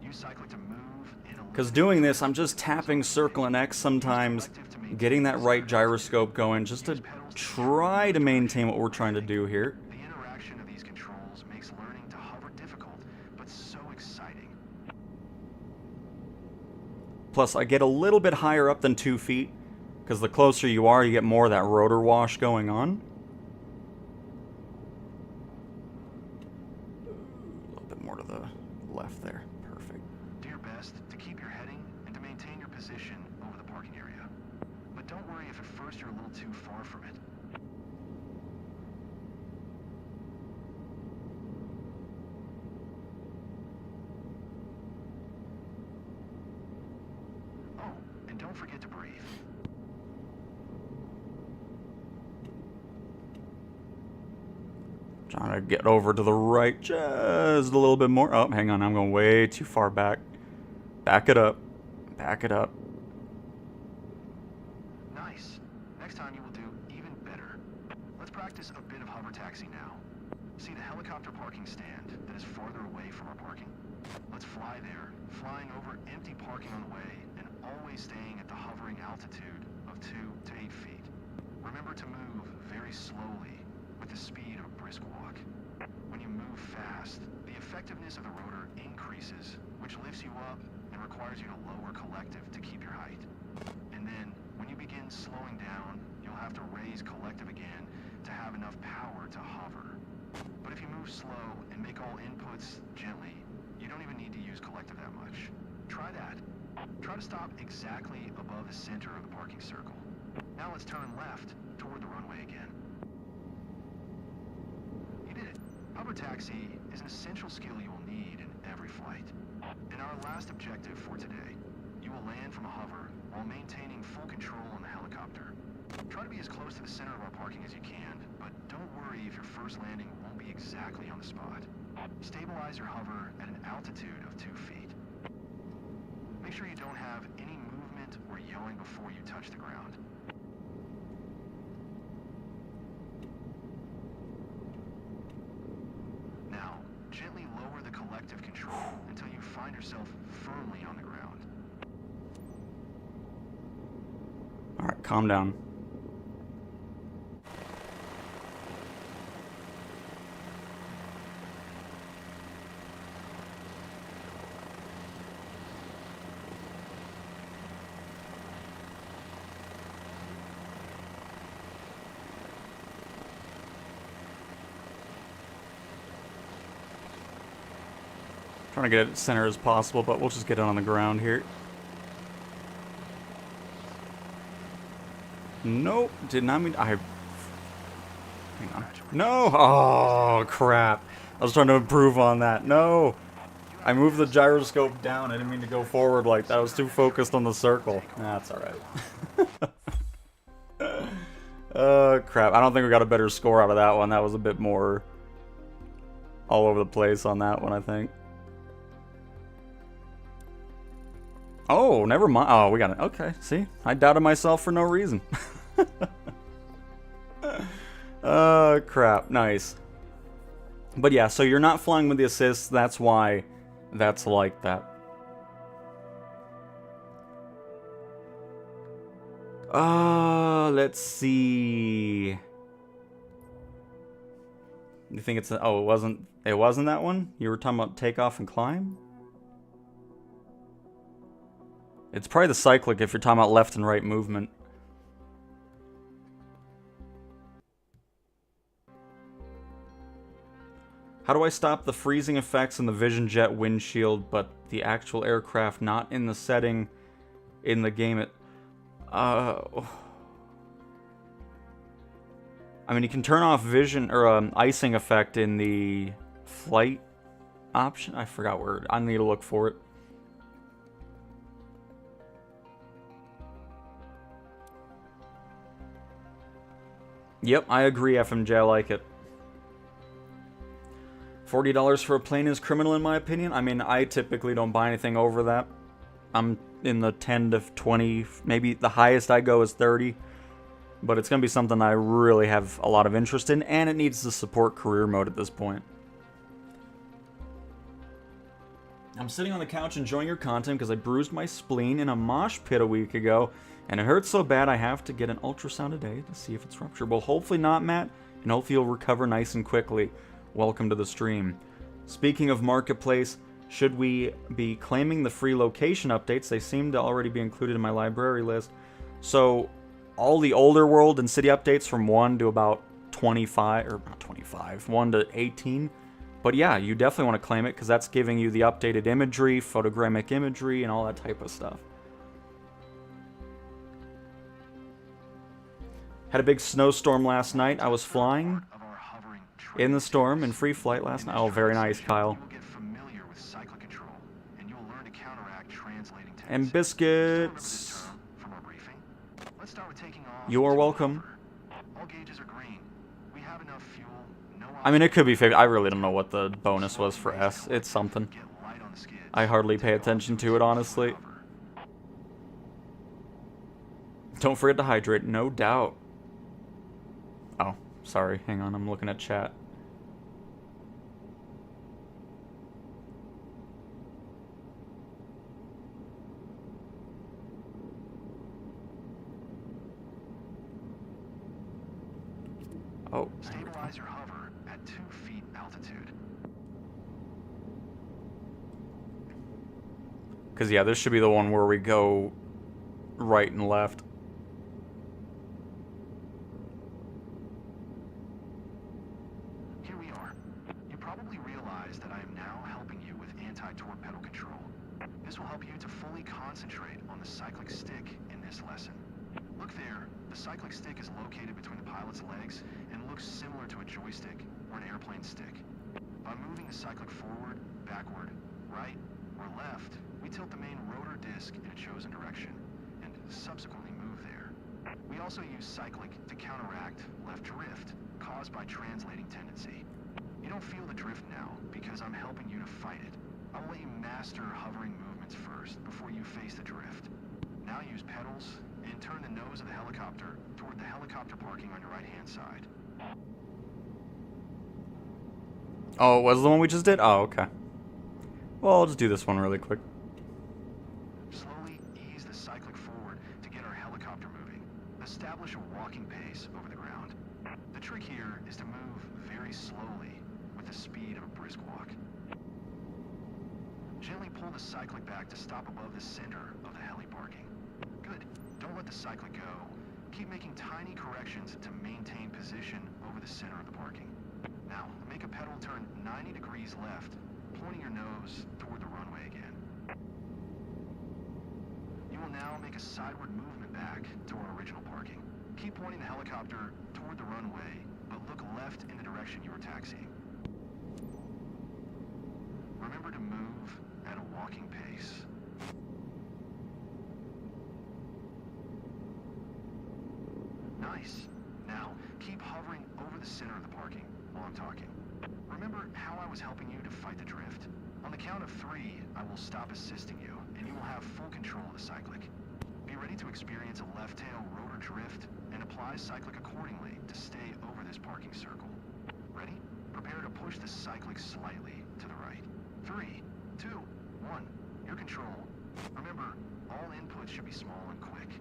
Use Cyclic to move and Because doing this, I'm just tapping circle and X sometimes, getting that right gyroscope going, just to try to maintain what we're trying to do here. the interaction of these controls makes learning to hover difficult, but so exciting. Plus, I get a little bit higher up than 2 feet, because the closer you are, you get more of that rotor wash going on. A little bit more to the left there. Perfect. Do your best to keep your heading and to maintain your position over the parking area. But don't worry if at first you're a little too far from it. Oh, and don't forget to breathe. Trying to get over to the right just a little bit more. Oh, hang on, I'm going way too far back. Back it up. Back it up. Nice. Next time you will do even better. Let's practice a bit of hover taxi now. See the helicopter parking stand that is farther away from our parking? Let's fly there, flying over empty parking on the way, and always staying at the hovering altitude of 2 to 8 feet. Remember to move very slowly with the speed of a brisk walk. When you move fast, the effectiveness of the rotor increases, which lifts you up and requires you to lower collective to keep your height. And then, when you begin slowing down, you'll have to raise collective again to have enough power to hover. But if you move slow and make all inputs gently, you don't even need to use collective that much. Try that. Try to stop exactly above the center of the parking circle. Now let's turn left toward the runway again. You did it. Hover taxi is an essential skill you will need in every flight. And our last objective for today, you will land from a hover while maintaining full control on the helicopter. Try to be as close to the center of our parking as you can, but don't worry if your first landing won't be exactly on the spot. Stabilize your hover at an altitude of 2 feet. Make sure you don't have any movement or yelling before you touch the ground. yourself firmly on the ground. Alright, calm down. Trying to get it as center as possible, but we'll just get it on the ground here. Nope, did not mean hang on. No! Oh, crap. I was trying to improve on that. No! I moved the gyroscope down. I didn't mean to go forward like that. I was too focused on the circle. That's alright. Crap. I don't think we got a better score out of that one. That was a bit more all over the place on that one, I think. Oh, never mind. Oh, we got it. Okay, see? I doubted myself for no reason. Oh, crap. Nice. But yeah, so you're not flying with the assists. That's why that's like that. Let's see. You think it's... Oh, it wasn't that one? You were talking about takeoff and climb? It's probably the Cyclic if you're talking about left and right movement. How do I stop the freezing effects in the Vision Jet windshield, but the actual aircraft not in the setting in the game? I mean, you can turn off vision or icing effect in the flight option. I forgot where. I need to look for it. Yep, I agree, FMJ. I like it. $40 for a plane is criminal in my opinion. I mean, I typically don't buy anything over that. I'm in the 10 to 20, maybe the highest I go is 30. But it's going to be something I really have a lot of interest in, and it needs to support career mode at this point. I'm sitting on the couch enjoying your content because I bruised my spleen in a mosh pit a week ago, and it hurts so bad I have to get an ultrasound today to see if it's rupturable. Hopefully not, Matt, and hopefully you'll recover nice and quickly. Welcome to the stream. Speaking of Marketplace, should we be claiming the free location updates? They seem to already be included in my library list. So, all the older world and city updates from 1 to about 25, or not 25, 1 to 18. But yeah, you definitely want to claim it because that's giving you the updated imagery, photogrammic imagery, and all that type of stuff. Had a big snowstorm last night. I was flying in the storm in free flight last night. Oh, very nice, Kyle. And biscuits. You are welcome. I mean, it could be 50. I really don't know what the bonus was for S. It's something. I hardly pay attention to it, honestly. Don't forget to hydrate. No doubt. Oh, sorry. Hang on. I'm looking at chat. Oh. Stabilize your hover at 2 feet altitude. Because, yeah, this should be the one where we go right and left. Here we are. You probably realize that I am now helping you with anti-torpedo control. This will help you to fully concentrate on the cyclic stick in this lesson. Look there. The cyclic stick is located between the pilot's legs and looks similar to a joystick or an airplane stick. By moving the cyclic forward, backward, right, or left, we tilt the main rotor disc in a chosen direction and subsequently move there. We also use cyclic to counteract left drift caused by translating tendency. You don't feel the drift now because I'm helping you to fight it. I'll let you master hovering movements first before you face the drift. Now use pedals and turn the nose of the helicopter toward the helicopter parking on your right-hand side. Oh, it was the one we just did? Oh, okay. Well, I'll just do this one really quick. Slowly ease the Cyclic forward to get our helicopter moving. Establish a walking pace over the ground. The trick here is to move very slowly with the speed of a brisk walk. Gently pull the Cyclic back to stop above the center of the heli parking. Good. Don't let the Cyclic go. Keep making tiny corrections to maintain position over the center of the parking. Now, make a pedal turn 90 degrees left, pointing your nose toward the runway again. You will now make a sideward movement back to our original parking. Keep pointing the helicopter toward the runway, but look left in the direction you were taxiing. Remember to move at a walking pace. Nice. Now, keep hovering over the center of the parking while I'm talking. Remember how I was helping you to fight the drift? On the count of 3, I will stop assisting you, and you will have full control of the Cyclic. Be ready to experience a left-tail rotor drift, and apply Cyclic accordingly to stay over this parking circle. Ready? Prepare to push the Cyclic slightly to the right. 3, 2, 1. Your control. Remember, all inputs should be small and quick.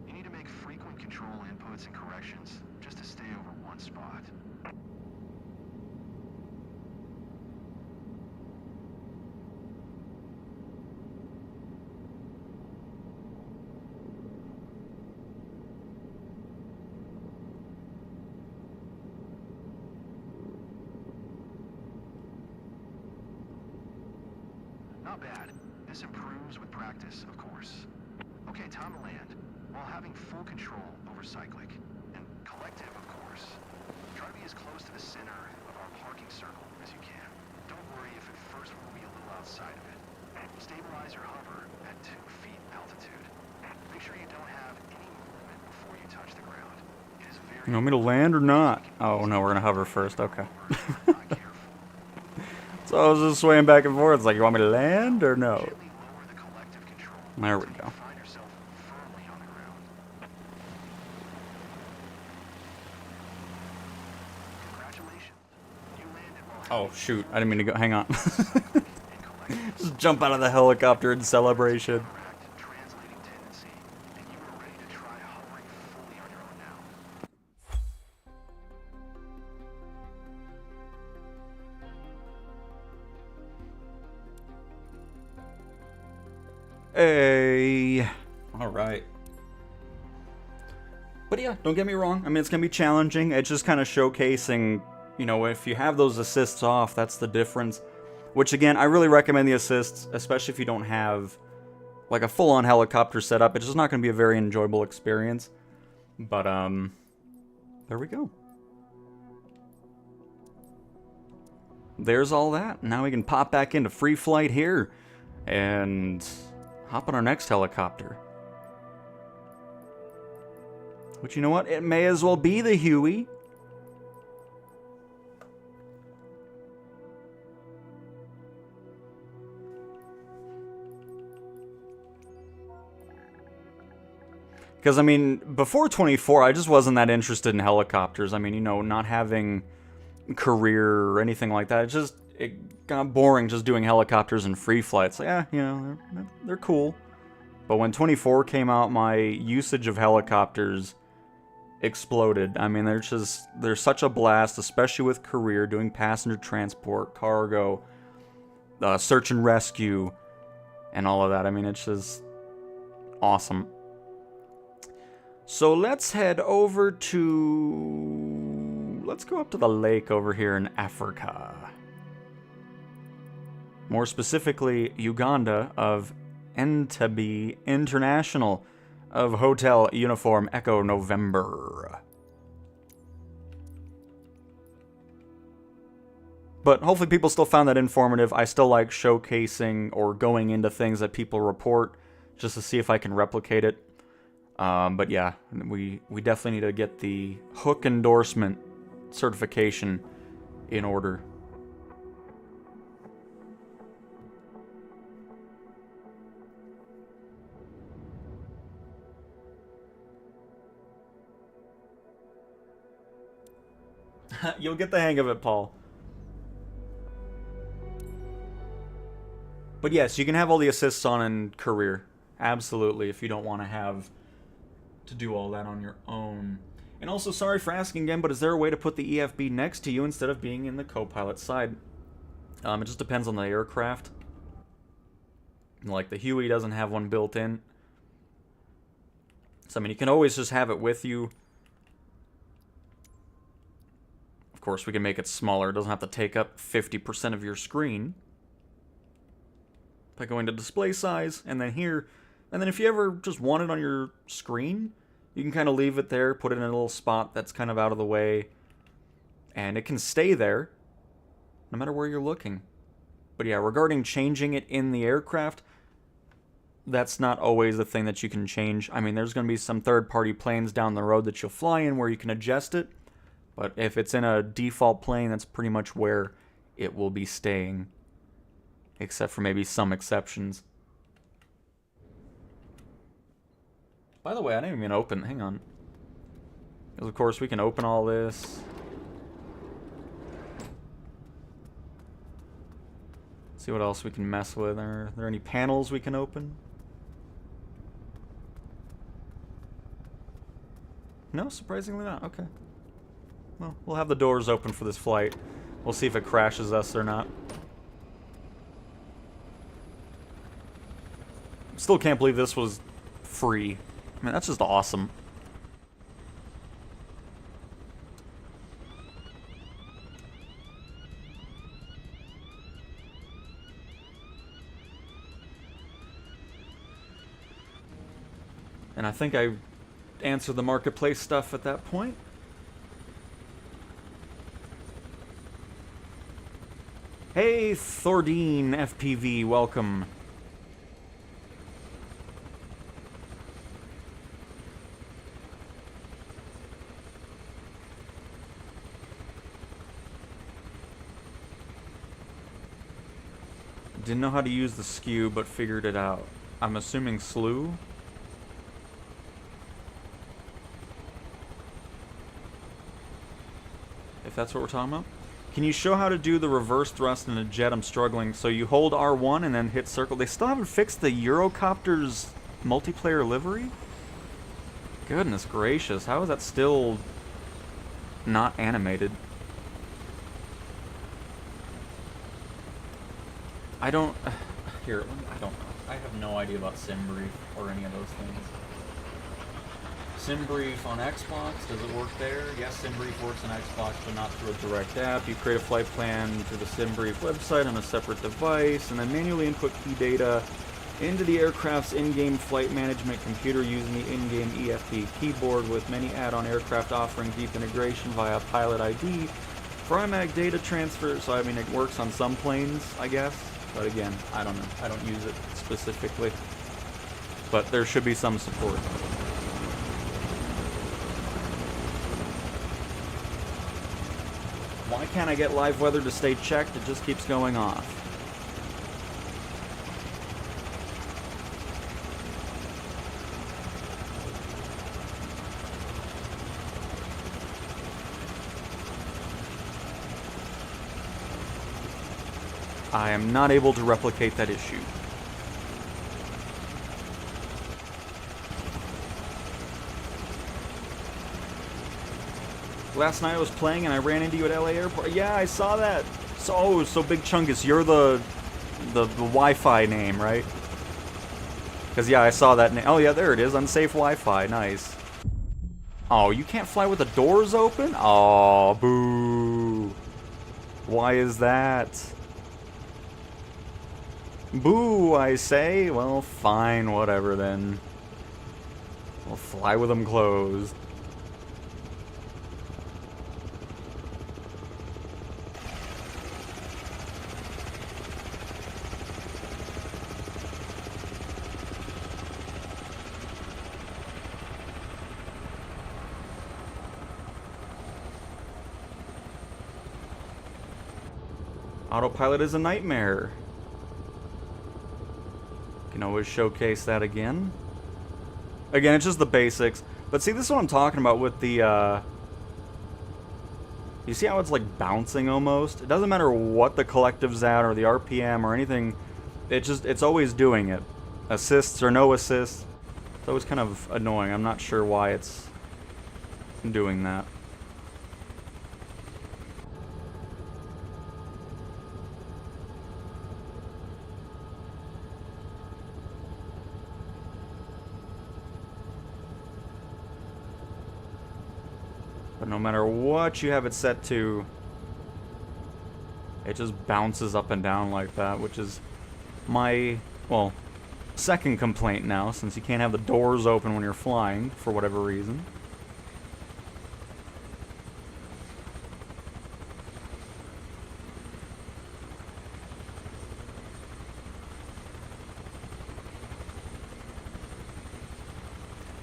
You need to make frequent control inputs and corrections just to stay over one spot. Not bad. This improves with practice, of course. Okay, time to land, while having full control over Cyclic. And collective, of course. Try to be as close to the center of our parking circle as you can. Don't worry if at first we'll be a little outside of it. Stabilize your hover at 2 feet altitude. Make sure you don't have any movement before you touch the ground. It is very You want me to land or not? Oh, no, we're going to hover first. Okay. not careful. So I was just swaying back and forth. It's like, you want me to land or no? Gently lower the collective control. There we until go. you find yourself firmly on the ground. Congratulations. You landed while Oh, shoot. I didn't mean to go. Hang on. and collective Just jump out of the helicopter in celebration. correct translating tendency, and you are ready to try hovering fully on your own now. Hey. All right. But yeah, don't get me wrong. I mean, it's going to be challenging. It's just kind of showcasing, you know, if you have those assists off, that's the difference. Which, again, I really recommend the assists, especially if you don't have, like, a full-on helicopter setup. It's just not going to be a very enjoyable experience. But, there we go. There's all that. Now we can pop back into free flight here and hop on our next helicopter. Which, you know what? It may as well be the Huey. Because, I mean, before 24, I just wasn't that interested in helicopters. I mean, you know, not having career or anything like that. It got boring just doing helicopters and free flights. Like, yeah, you know, they're cool. But when 24 came out, my usage of helicopters exploded. I mean, they're such a blast, especially with career, doing passenger transport, cargo, search and rescue, and all of that. I mean, it's just awesome. So let's head over to... Let's go up to the lake over here in Africa. More specifically, Uganda of Entebbe International of Hotel Uniform Echo November. But hopefully people still found that informative. I still like showcasing or going into things that people report just to see if I can replicate it. But yeah, we definitely need to get the hook endorsement certification in order. You'll get the hang of it, Paul. But yes, you can have all the assists on in career. Absolutely, if you don't want to have to do all that on your own. And also, sorry for asking again, but is there a way to put the EFB next to you instead of being in the co-pilot side? It just depends on the aircraft. Like, the Huey doesn't have one built in. So, I mean, you can always just have it with you. Of course, we can make it smaller. It doesn't have to take up 50% of your screen. By going to display size, and then here. And then if you ever just want it on your screen, you can kind of leave it there, put it in a little spot that's kind of out of the way. And it can stay there, no matter where you're looking. But yeah, regarding changing it in the aircraft, that's not always the thing that you can change. I mean, there's going to be some third-party planes down the road that you'll fly in where you can adjust it. But if it's in a default plane, that's pretty much where it will be staying. Except for maybe some exceptions. By the way, I didn't even open... Hang on. Because, of course, we can open all this. See what else we can mess with. Are there any panels we can open? No, surprisingly not. Okay. Well, we'll have the doors open for this flight. We'll see if it crashes us or not. Still can't believe this was free. I mean, that's just awesome. And I think I answered the marketplace stuff at that point. Hey, Thordine FPV, welcome. Didn't know how to use the skew, but figured it out. I'm assuming slew? If that's what we're talking about. Can you show how to do the reverse thrust in a jet? I'm struggling. So you hold R1 and then hit circle. They still haven't fixed the Eurocopter's multiplayer livery? Goodness gracious, how is that still not animated? I don't... Here, I don't know. I have no idea about SimBrief or any of those things. SimBrief on Xbox, does it work there? Yes, SimBrief works on Xbox, but not through a direct app. You create a flight plan through the SimBrief website on a separate device, and then manually input key data into the aircraft's in-game flight management computer using the in-game EFB keyboard, with many add-on aircraft offering deep integration via Pilot ID for IMAG data transfer. So, I mean, it works on some planes, I guess. But again, I don't know. I don't use it specifically. But there should be some support. Why can't I get live weather to stay checked? It just keeps going off. I am not able to replicate that issue. Last night I was playing and I ran into you at LA Airport. Yeah, I saw that. So Big Chungus, you're the Wi-Fi name, right? Because yeah, I saw that name. Oh yeah, there it is. Unsafe Wi-Fi. Nice. Oh, you can't fly with the doors open? Oh, boo. Why is that? Boo, I say. Well, fine, whatever then. We'll fly with them closed. Autopilot is a nightmare. Can always showcase that again. Again, it's just the basics. But see, this is what I'm talking about with the, you see how it's like bouncing almost? It doesn't matter what the collective's at or the RPM or anything. It's always doing it. Assists or no assists. It's always kind of annoying. I'm not sure why it's doing that. But no matter what you have it set to, it just bounces up and down like that, which is my, well, second complaint now, since you can't have the doors open when you're flying, for whatever reason.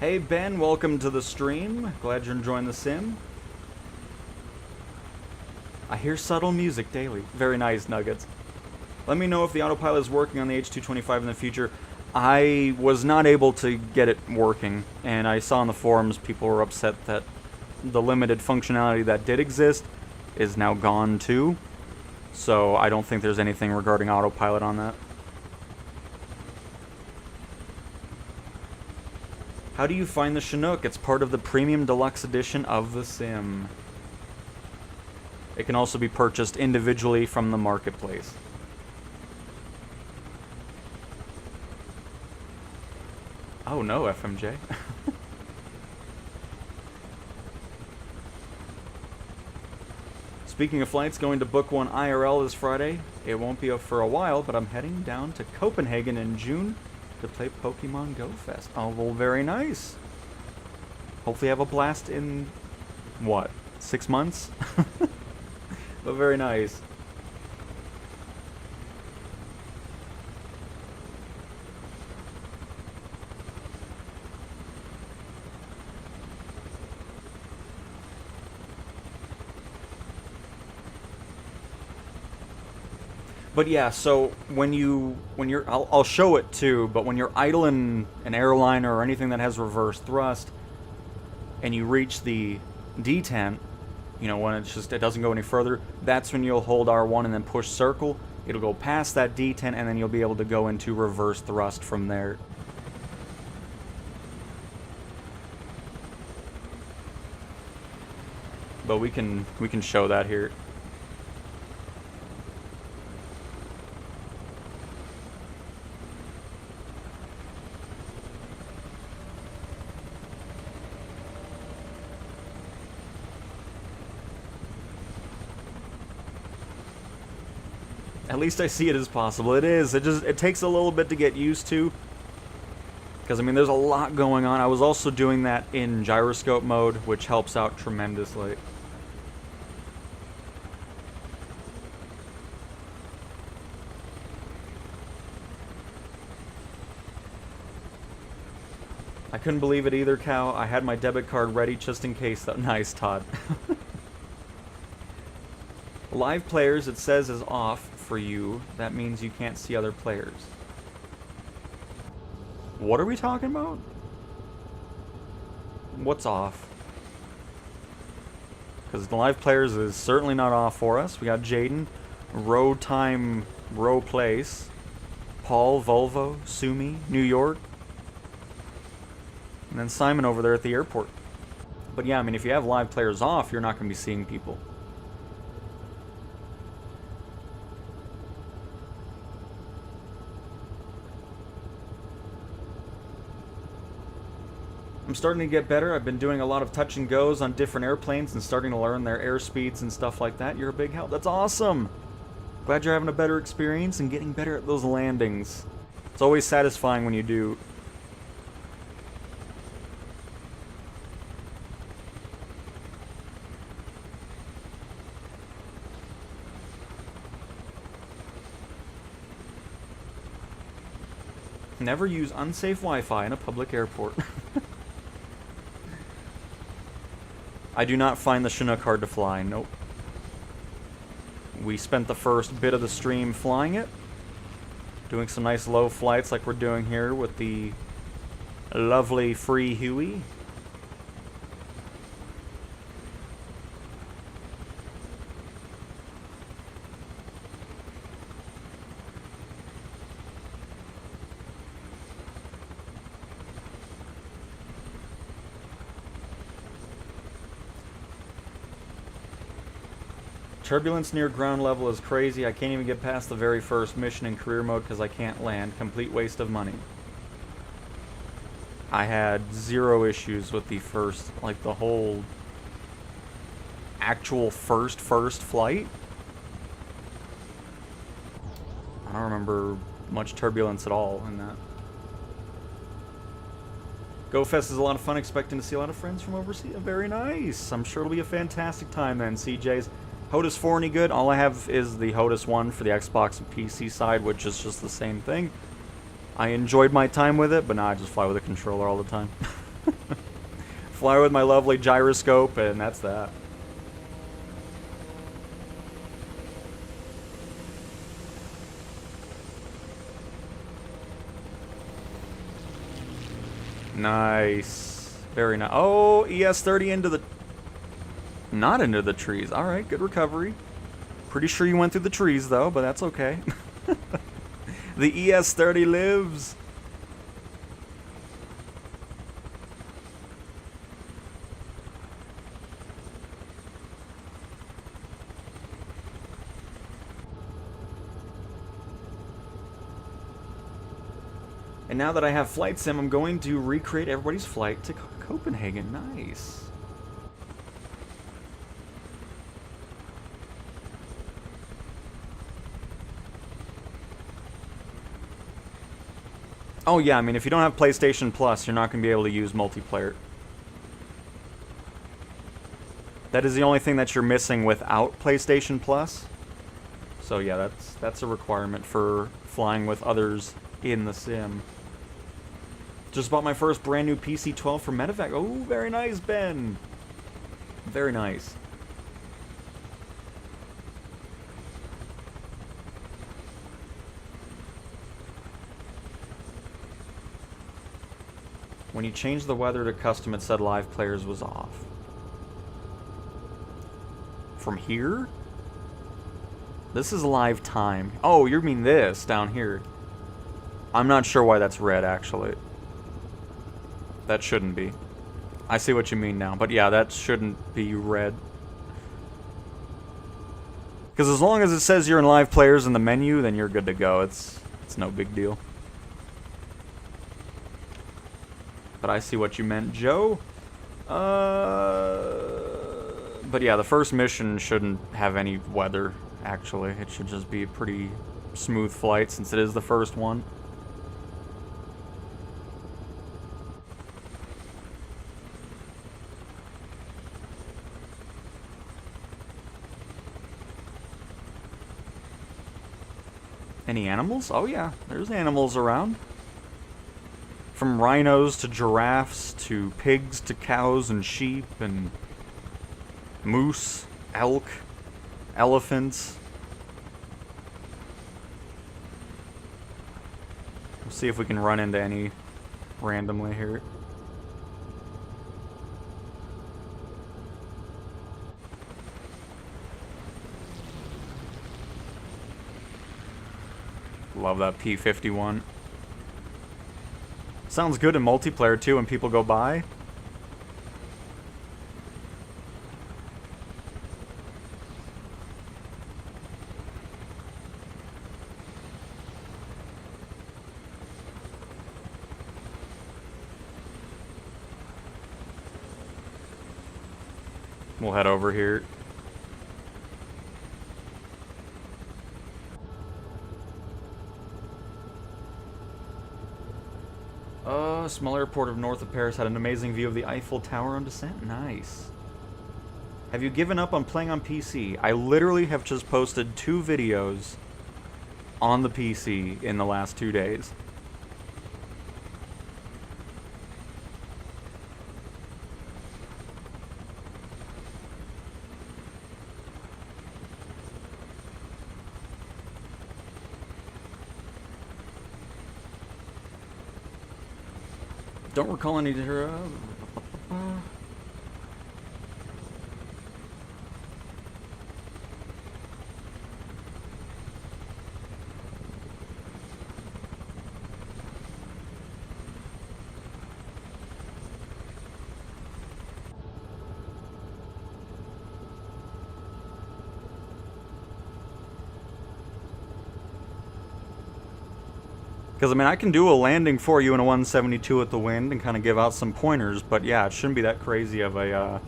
Hey Ben, welcome to the stream. Glad you're enjoying the sim. I hear subtle music daily. Very nice, Nuggets. Let me know if the autopilot is working on the H225 in the future. I was not able to get it working, and I saw in the forums people were upset that the limited functionality that did exist is now gone too. So I don't think there's anything regarding autopilot on that. How do you find the Chinook? It's part of the Premium Deluxe Edition of the sim. It can also be purchased individually from the marketplace. Oh no, FMJ. Speaking of flights, going to book one IRL this Friday. It won't be for a while, but I'm heading down to Copenhagen in June to play Pokemon Go Fest. Oh, well, very nice. Hopefully have a blast in, what, 6 months? But very nice. But yeah, so when you're, I'll show it too, but when you're idling an airliner or anything that has reverse thrust, and you reach the detent, you know, when it's just, it doesn't go any further, that's when you'll hold R1 and then push circle. It'll go past that detent, and then you'll be able to go into reverse thrust from there. But we can show that here. At least I see it as possible. It is. It takes a little bit to get used to. Because, I mean, there's a lot going on. I was also doing that in gyroscope mode, which helps out tremendously. I couldn't believe it either, Cal. I had my debit card ready just in case. Nice, Todd. Live players, it says, is off for you. That means you can't see other players. What are we talking about? What's off? Because the live players is certainly not off for us. We got Jaden, Row Time, Row Place, Paul, Volvo, Sumi, New York, and then Simon over there at the airport. But yeah, I mean, if you have live players off, you're not going to be seeing people. I'm starting to get better. I've been doing a lot of touch and goes on different airplanes and starting to learn their airspeeds and stuff like that. You're a big help. That's awesome. Glad you're having a better experience and getting better at those landings. It's always satisfying when you do. Never use unsafe Wi-Fi in a public airport. I do not find the Chinook hard to fly, nope. We spent the first bit of the stream flying it, doing some nice low flights like we're doing here with the lovely free Huey. Turbulence near ground level is crazy. I can't even get past the very first mission in career mode because I can't land. Complete waste of money. I had 0 issues with the first, like the whole actual first flight. I don't remember much turbulence at all in that. GoFest is a lot of fun, expecting to see a lot of friends from overseas. Very nice. I'm sure it'll be a fantastic time then, CJ's. HOTAS 4 any good? All I have is the HOTAS 1 for the Xbox and PC side, which is just the same thing. I enjoyed my time with it, but now I just fly with a controller all the time. Fly with my lovely gyroscope, and that's that. Nice. Very nice. Oh, ES30 into the... Not into the trees. Alright, good recovery. Pretty sure you went through the trees, though, but that's okay. The ES30 lives. And now that I have Flight Sim, I'm going to recreate everybody's flight to Copenhagen. Nice. Oh yeah, I mean, if you don't have PlayStation Plus, you're not going to be able to use multiplayer. That is the only thing that you're missing without PlayStation Plus. So yeah, that's a requirement for flying with others in the sim. Just bought my first brand new PC-12 from Medevac. Oh, very nice, Ben. Very nice. When you changed the weather to custom, it said live players was off. From here? This is live time. Oh, you mean this down here. I'm not sure why that's red, actually. That shouldn't be. I see what you mean now, but yeah, that shouldn't be red. Because as long as it says you're in live players in the menu, then you're good to go. It's no big deal. But I see what you meant, Joe. But yeah, the first mission shouldn't have any weather, actually. It should just be a pretty smooth flight since it is the first one. Any animals? Oh yeah, there's animals around. From rhinos to giraffes to pigs to cows and sheep and moose, elk, elephants. We'll see if we can run into any randomly here. Love that P-51. Sounds good in multiplayer too when people go by. We'll head over here. Small airport of north of Paris had an amazing view of the Eiffel Tower on descent. Nice. Have you given up on playing on PC? I literally have just posted 2 videos on the PC in the last 2 days. Don't recall any... Because, I mean, I can do a landing for you in a 172 at the wind and kind of give out some pointers, but yeah, it shouldn't be that crazy of a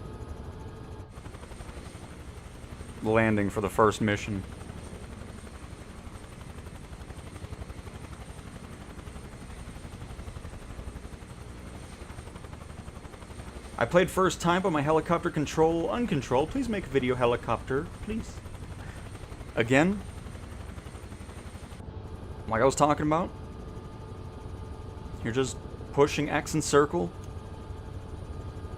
landing for the first mission. I played first time, but my helicopter control uncontrolled. Please make a video helicopter, please. Again, like I was talking about, you're just pushing X and circle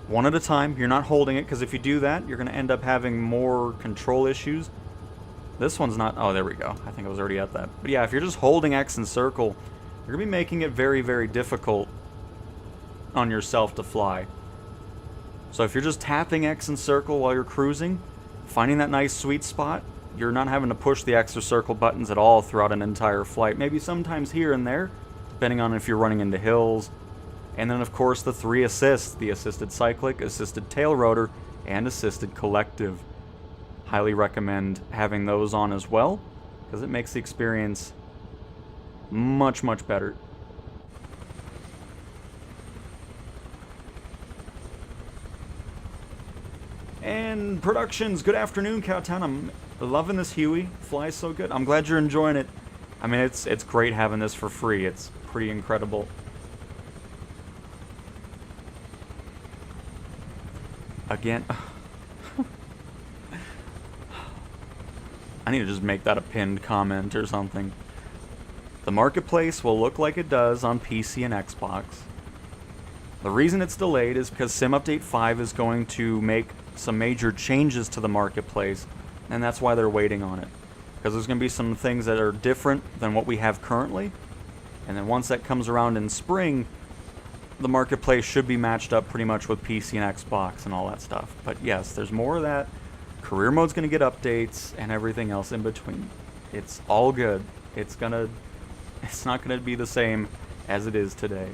one at a time. You're not holding it, because if you do that, you're going to end up having more control issues. This one's not... Oh, there we go. I think I was already at that. But yeah, if you're just holding X and circle, you're going to be making it very, very difficult on yourself to fly. So if you're just tapping X and circle while you're cruising, finding that nice sweet spot, you're not having to push the X or circle buttons at all throughout an entire flight. Maybe sometimes here and there, depending on if you're running into hills. And then, of course, the 3 assists. The assisted cyclic, assisted tail rotor, and assisted collective. Highly recommend having those on as well, because it makes the experience much, much better. And Productions, good afternoon, Cowtown. I'm loving this Huey. Flies so good. I'm glad you're enjoying it. I mean, it's great having this for free. It's pretty incredible. Again. I need to just make that a pinned comment or something. The marketplace will look like it does on PC and Xbox. The reason it's delayed is because Sim Update 5 is going to make some major changes to the marketplace, and that's why they're waiting on it. Because there's going to be some things that are different than what we have currently, and then once that comes around in spring, the marketplace should be matched up pretty much with PC and Xbox and all that stuff. But yes, there's more of that. Career mode's going to get updates and everything else in between. It's all good. It's not going to be the same as it is today.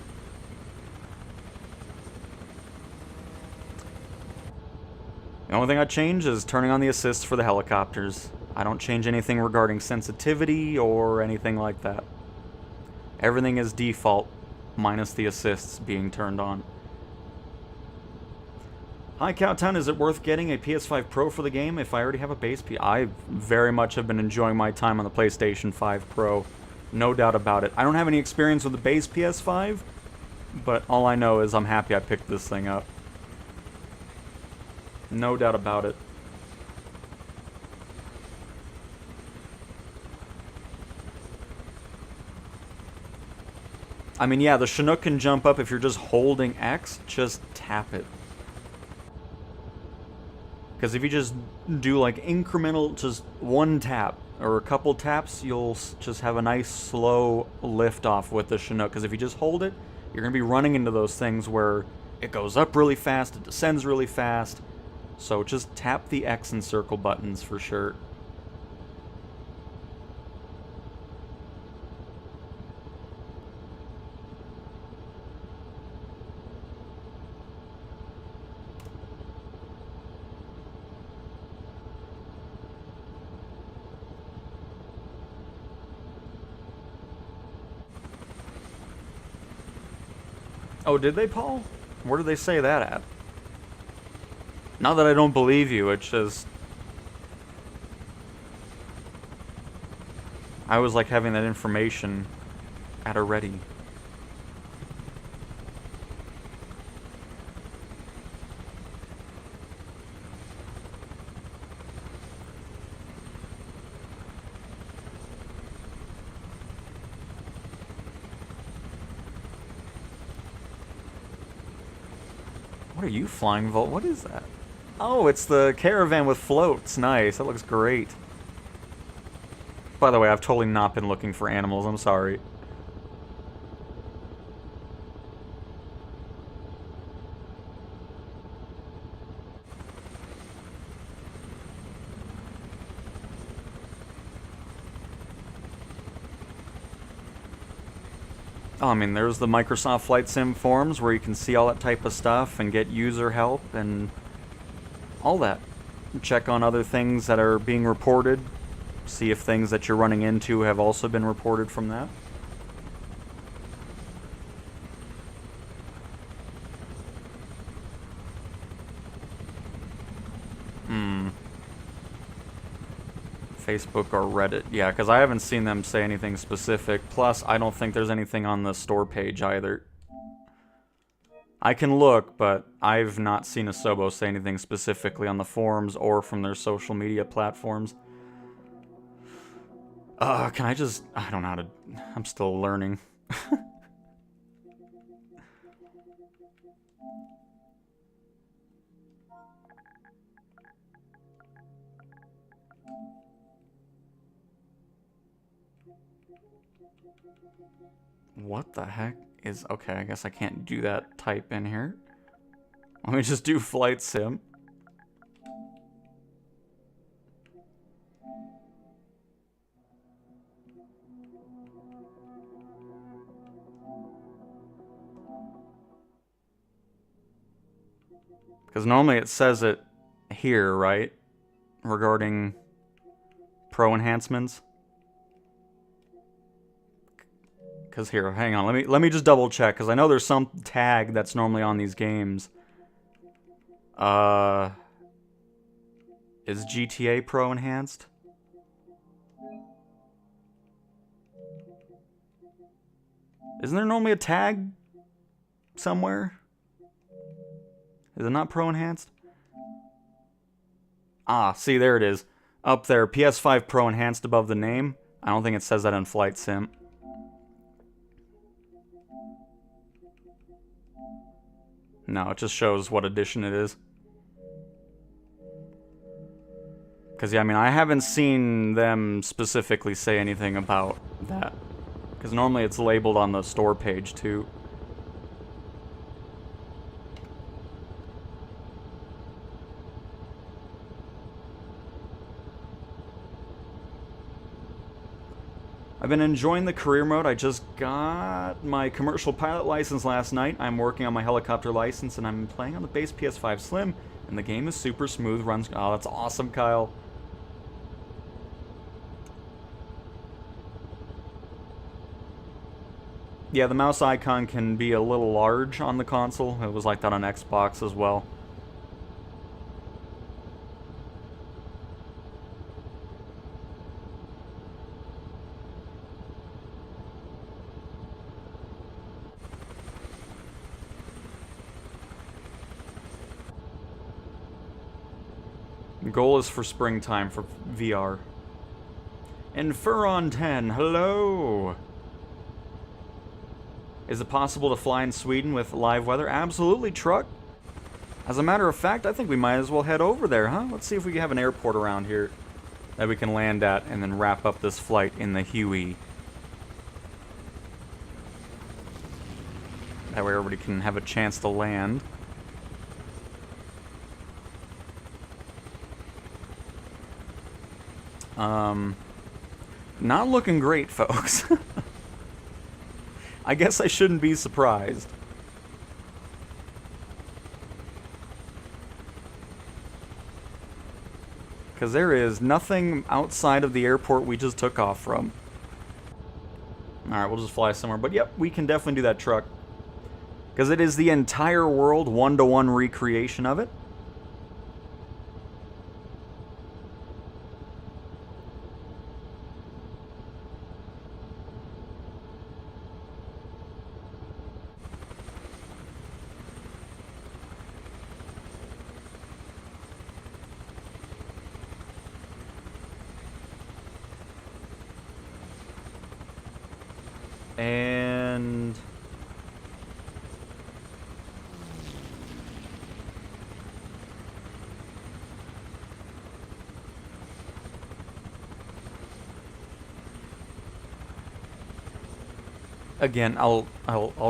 The only thing I change is turning on the assists for the helicopters. I don't change anything regarding sensitivity or anything like that. Everything is default, minus the assists being turned on. Hi Cowtown, is it worth getting a PS5 Pro for the game if I already have a base PS? I very much have been enjoying my time on the PlayStation 5 Pro. No doubt about it. I don't have any experience with the base PS5, but all I know is I'm happy I picked this thing up. No doubt about it. I mean, yeah, the Chinook can jump up if you're just holding X, just tap it. Because if you just do like incremental, just one tap or a couple taps, you'll just have a nice slow lift off with the Chinook. Because if you just hold it, you're going to be running into those things where it goes up really fast, it descends really fast. So just tap the X and circle buttons for sure. Oh, did they, Paul? Where did they say that at? Not that I don't believe you, it's just... I was like having that information at a ready. What are you flying, Volt? What is that? Oh, it's the caravan with floats. Nice. That looks great. By the way, I've totally not been looking for animals. I'm sorry. Oh, I mean, there's the Microsoft Flight Sim forums where you can see all that type of stuff and get user help and all that. Check on other things that are being reported. See if things that you're running into have also been reported from that. Facebook or Reddit. Yeah, because I haven't seen them say anything specific. Plus, I don't think there's anything on the store page either. I can look, but I've not seen Asobo say anything specifically on the forums or from their social media platforms. Can I just... I don't know how to... I'm still learning. What the heck is... Okay, I guess I can't do that type in here. Let me just do flight sim. Because normally it says it here, right? Regarding pro enhancements. Because here, hang on, let me just double check, because I know there's some tag that's normally on these games. Is GTA Pro enhanced? Isn't there normally a tag somewhere? Is it not Pro enhanced? Ah, see, there it is. Up there, PS5 Pro enhanced above the name. I don't think it says that in Flight Sim. No, it just shows what edition it is. Because, yeah, I mean, I haven't seen them specifically say anything about that. Because normally it's labeled on the store page, too. I've been enjoying the career mode. I just got my commercial pilot license last night. I'm working on my helicopter license, and I'm playing on the base PS5 Slim, and the game is super smooth. Runs... Oh, that's awesome, Kyle. Yeah, the mouse icon can be a little large on the console. It was like that on Xbox as well. The goal is for springtime for VR. And Furon 10, hello! Is it possible to fly in Sweden with live weather? Absolutely, Truck. As a matter of fact, I think we might as well head over there, huh? Let's see if we can have an airport around here that we can land at and then wrap up this flight in the Huey. That way everybody can have a chance to land. Not looking great, folks. I guess I shouldn't be surprised. Because there is nothing outside of the airport we just took off from. Alright, we'll just fly somewhere. But yep, we can definitely do that, Truck. Because it is the entire world, one-to-one recreation of it. And again, I'll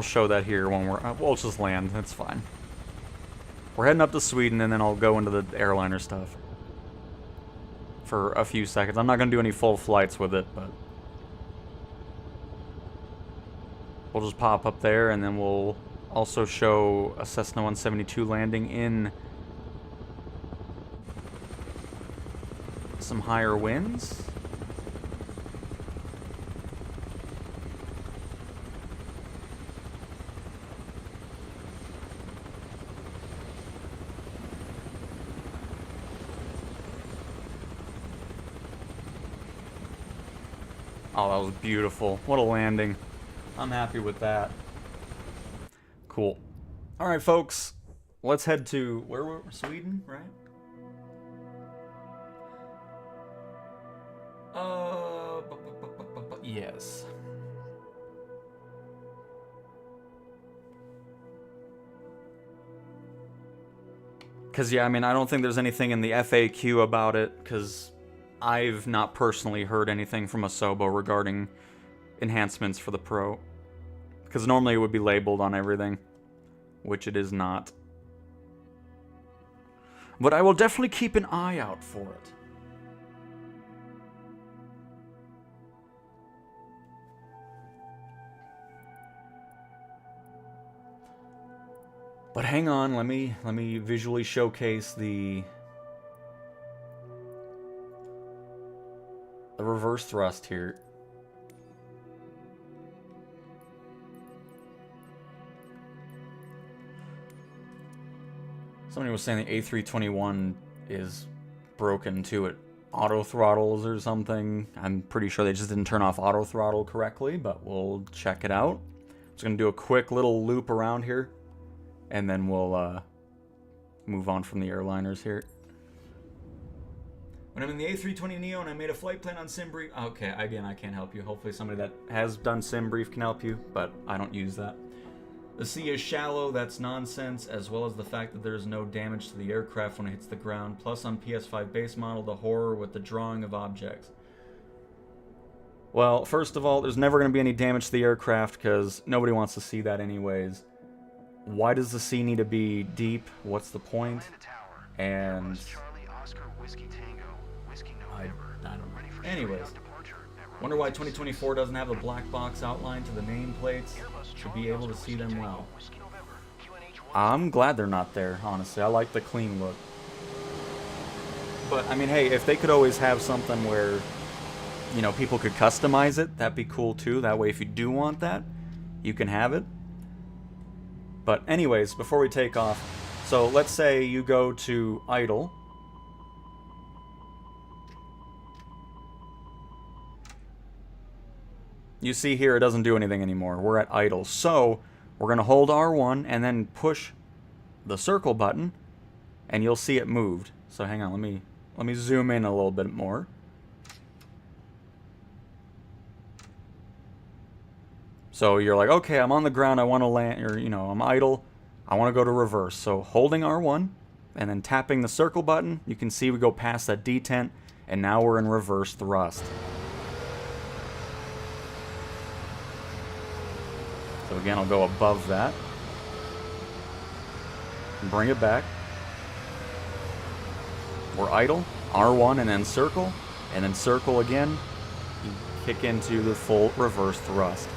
show that here when we'll just land. That's fine. We're heading up to Sweden, and then I'll go into the airliner stuff for a few seconds. I'm not gonna do any full flights with it, but we'll just pop up there, and then we'll also show a Cessna 172 landing in some higher winds. Oh, that was beautiful. What a landing. I'm happy with that. Cool. Alright, folks. Let's head to... where were we? Sweden, right? Yes. Because, yeah, I mean, I don't think there's anything in the FAQ about it, because I've not personally heard anything from Asobo regarding enhancements for the Pro. Because normally it would be labeled on everything, which it is not. But I will definitely keep an eye out for it. But hang on, let me visually showcase the reverse thrust here. Somebody was saying the A321 is broken too. It auto throttles or something. I'm pretty sure they just didn't turn off auto throttle correctly, but we'll check it out. Just gonna do a quick little loop around here, and then we'll move on from the airliners here. When I'm in the A320neo and I made a flight plan on SimBrief... okay, again, I can't help you. Hopefully somebody that has done SimBrief can help you, but I don't use that. The sea is shallow, that's nonsense, as well as the fact that there is no damage to the aircraft when it hits the ground. Plus on PS5 base model, the horror with the drawing of objects. Well, first of all, there's never going to be any damage to the aircraft because nobody wants to see that anyways. Why does the sea need to be deep? What's the point? And I don't know. Anyways, wonder why 2024 doesn't have a black box outline to the nameplates to be able to see them well. I'm glad they're not there, honestly. I like the clean look. But, I mean, hey, if they could always have something where, you know, people could customize it, that'd be cool too. That way, if you do want that, you can have it. But anyways, before we take off, so let's say you go to idle. You see here it doesn't do anything anymore. We're at idle. So we're going to hold R1 and then push the circle button and you'll see it moved. So hang on, let me zoom in a little bit more. So you're like, okay, I'm on the ground, I want to land, or, you know, I'm idle, I want to go to reverse. So holding R1 and then tapping the circle button, you can see we go past that detent, and now we're in reverse thrust. So again, I'll go above that. Bring it back. We're idle, R1 and then circle again. You kick into the full reverse thrust.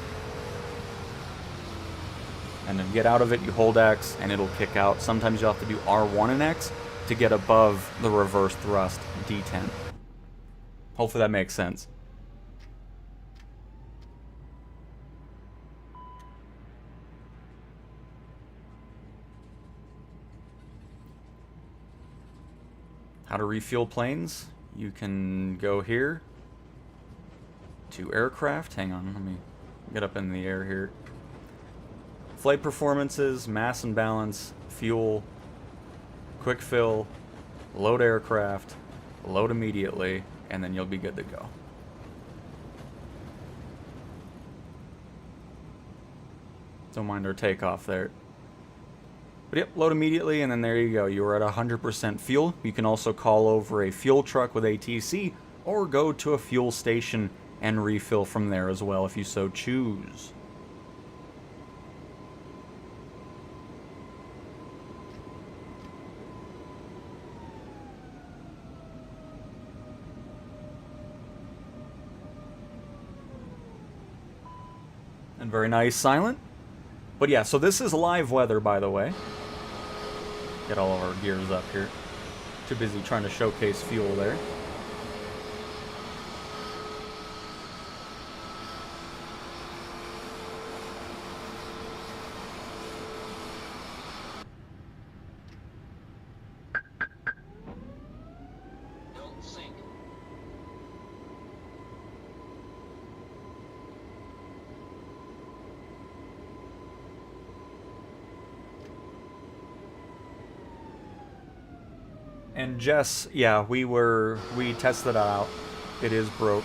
And then get out of it, you hold X, and it'll kick out. Sometimes you'll have to do R1 and X to get above the reverse thrust detent. Hopefully that makes sense. How to refuel planes? You can go here to aircraft. Hang on, let me get up in the air here. Flight performances, mass and balance, fuel, quick fill, load aircraft, load immediately, and then you'll be good to go. Don't mind our takeoff there. But yep, load immediately, and then there you go. You're at 100% fuel. You can also call over a fuel truck with ATC, or go to a fuel station and refill from there as well if you so choose. And very nice silent. But yeah, so this is live weather, by the way. Get all of our gears up here. Too busy trying to showcase fuel there. And Jess, yeah, we tested it out. It is broke.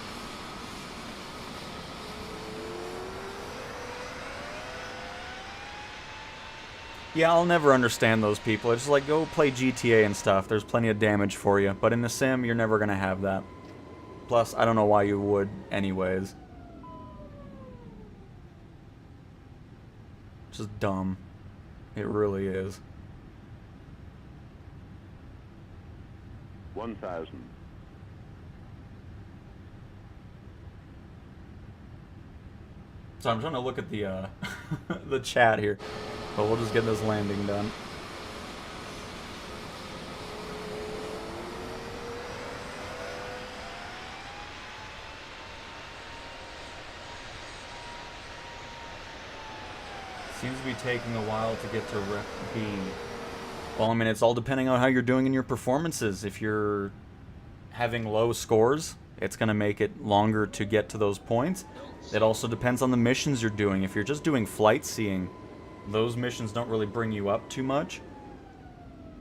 Yeah, I'll never understand those people. It's like, go play GTA and stuff. There's plenty of damage for you. But in a sim, you're never going to have that. Plus, I don't know why you would anyways. It's just dumb. It really is. 1,000. So I'm trying to look at the the chat here, but we'll just get this landing done. Seems to be taking a while to get to Rep B. Well, I mean, it's all depending on how you're doing in your performances. If you're having low scores, it's going to make it longer to get to those points. It also depends on the missions you're doing. If you're just doing flight seeing, those missions don't really bring you up too much.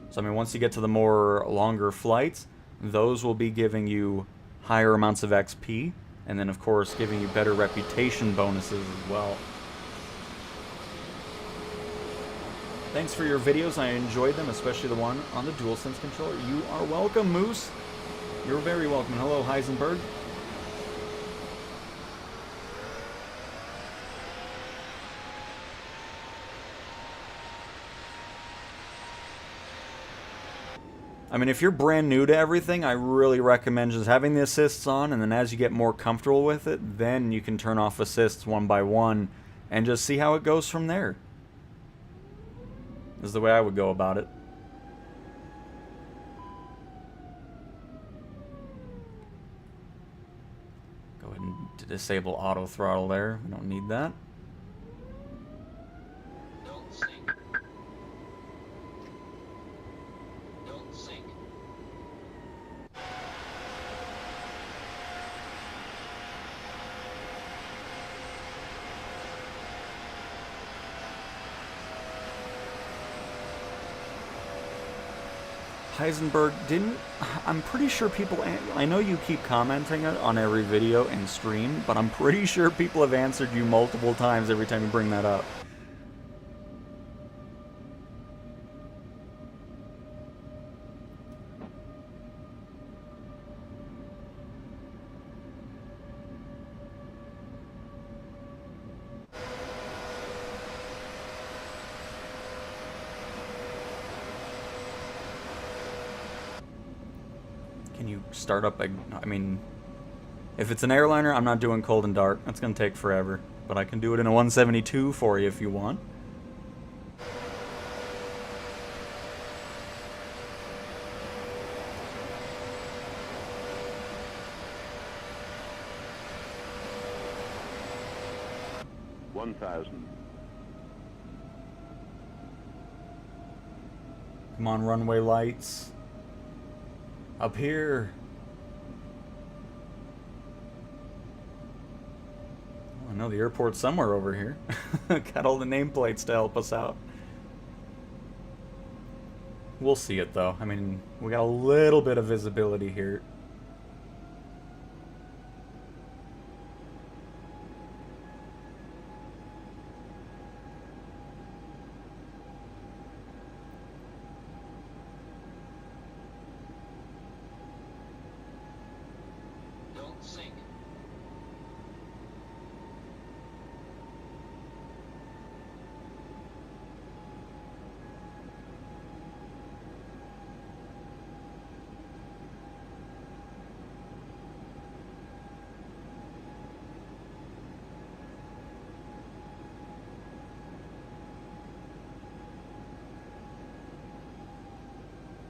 So, I mean, once you get to the more longer flights, those will be giving you higher amounts of XP, and then, of course, giving you better reputation bonuses as well. Thanks for your videos. I enjoyed them, especially the one on the DualSense controller. You are welcome, Moose. You're very welcome. Hello, Heisenberg. I mean, if you're brand new to everything, I really recommend just having the assists on, and then as you get more comfortable with it, then you can turn off assists one by one and just see how it goes from there. This is the way I would go about it. Go ahead and disable auto throttle there. We don't need that. Don't sink. Don't sink. Heisenberg, I'm pretty sure people, I know you keep commenting it on every video and stream, but I'm pretty sure people have answered you multiple times every time you bring that up. Can you start up, I mean, if it's an airliner, I'm not doing cold and dark. That's going to take forever. But I can do it in a 172 for you if you want. $1,000. Come on, runway lights. Up here. Oh, I know the airport's somewhere over here. Got all the nameplates to help us out. We'll see it though. I mean, we got a little bit of visibility here. Don't sink.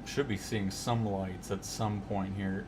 Should be seeing some lights at some point here.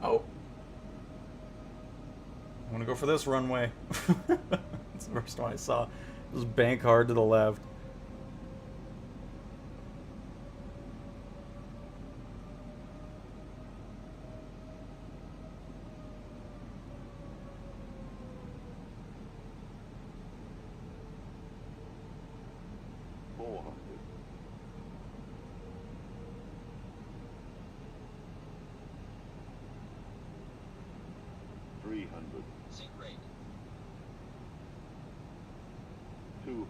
Oh. I'm gonna go for this runway. That's the first one I saw. Just bank hard to the left. Sink rate. 200.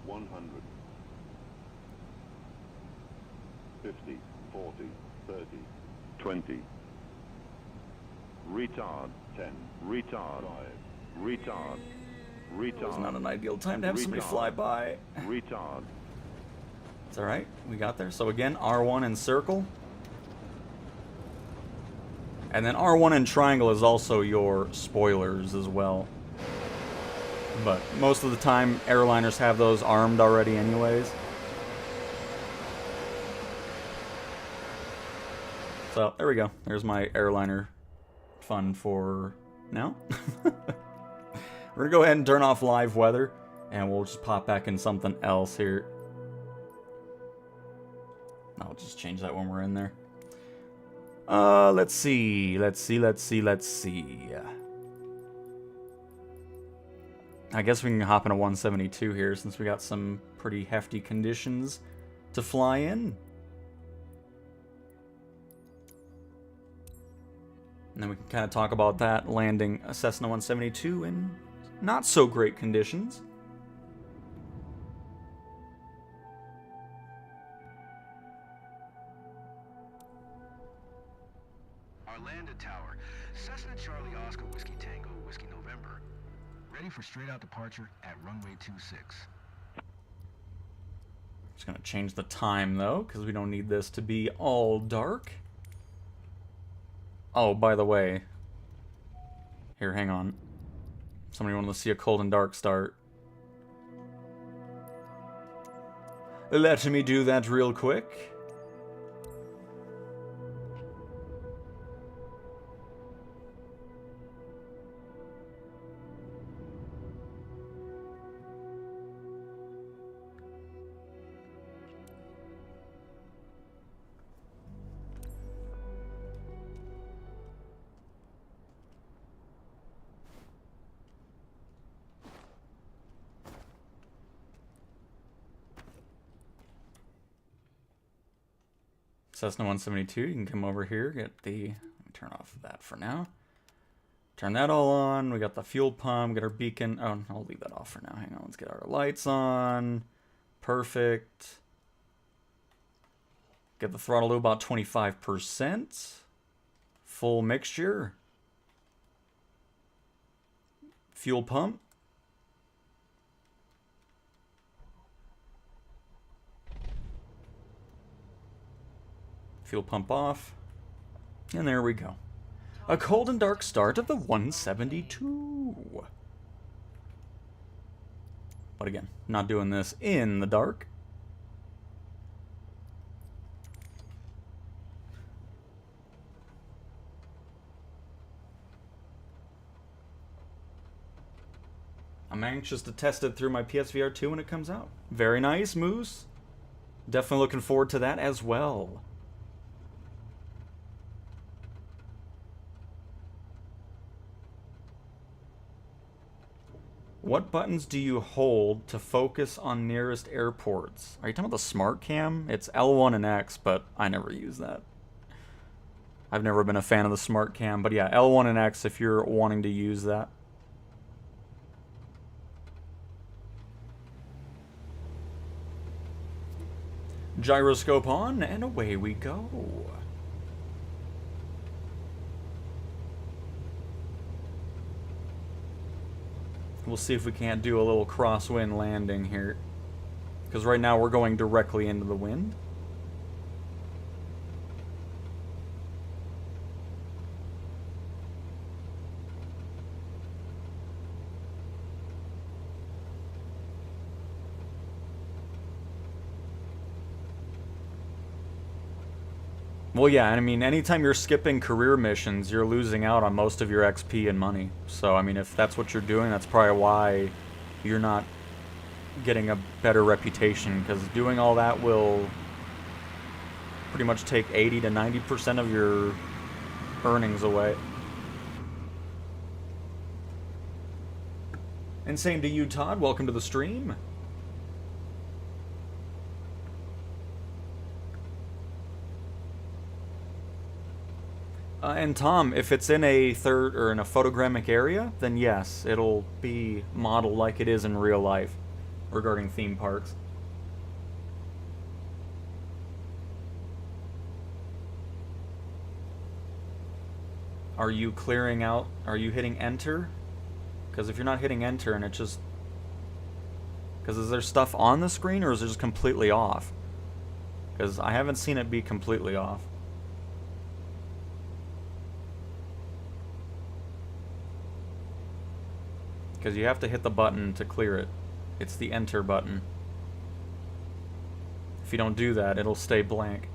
100. 50, 40, 30, 20. Retard. 10. Retard. 5. Retard. Retard. It's not an ideal time to have somebody fly by. Retard. It's alright, we got there. So again, R1 and circle. And then R1 and triangle is also your spoilers as well. But most of the time, airliners have those armed already anyways. So, there we go. There's my airliner fun for now. We're gonna go ahead and turn off live weather, and we'll just pop back in something else here. I'll just change that when we're in there. Let's see. I guess we can hop into 172 here since we got some pretty hefty conditions to fly in. And then we can kind of talk about that, landing a Cessna 172 in not so great conditions. Our landed tower. Cessna Charlie Oscar Whiskey Tango Whiskey November. Ready for straight out departure at runway 26. Just gonna change the time though, because we don't need this to be all dark. Oh, by the way. Here, hang on. Somebody wanted to see a cold and dark start. Let me do that real quick. Cessna 172, you can come over here, get the, let me turn off that for now. Turn that all on, we got the fuel pump, get our beacon, oh, I'll leave that off for now, hang on, let's get our lights on, perfect. Get the throttle to about 25%, full mixture. Fuel pump. Fuel pump off. And there we go. A cold and dark start of the 172. But again, not doing this in the dark. I'm anxious to test it through my PSVR 2 when it comes out. Very nice, Moose. Definitely looking forward to that as well. What buttons do you hold to focus on nearest airports? Are you talking about the smart cam? It's L1 and X, but I never use that. I've never been a fan of the smart cam, but yeah, L1 and X if you're wanting to use that. Gyroscope on, and away we go. We'll see if we can't do a little crosswind landing here. Because right now we're going directly into the wind. Well, yeah, I mean, anytime you're skipping career missions, you're losing out on most of your XP and money. So, I mean, if that's what you're doing, that's probably why you're not getting a better reputation, because doing all that will pretty much take 80 to 90% of your earnings away. And same to you, Todd. Welcome to the stream. And Tom, if it's in a third or in a photogrammic area, then yes, it'll be modeled like it is in real life regarding theme parks. Are you clearing out? Are you hitting enter? Because if you're not hitting enter and it just... Because is there stuff on the screen or is it just completely off? Because I haven't seen it be completely off. Because you have to hit the button to clear it. It's the enter button. If you don't do that, it'll stay blank.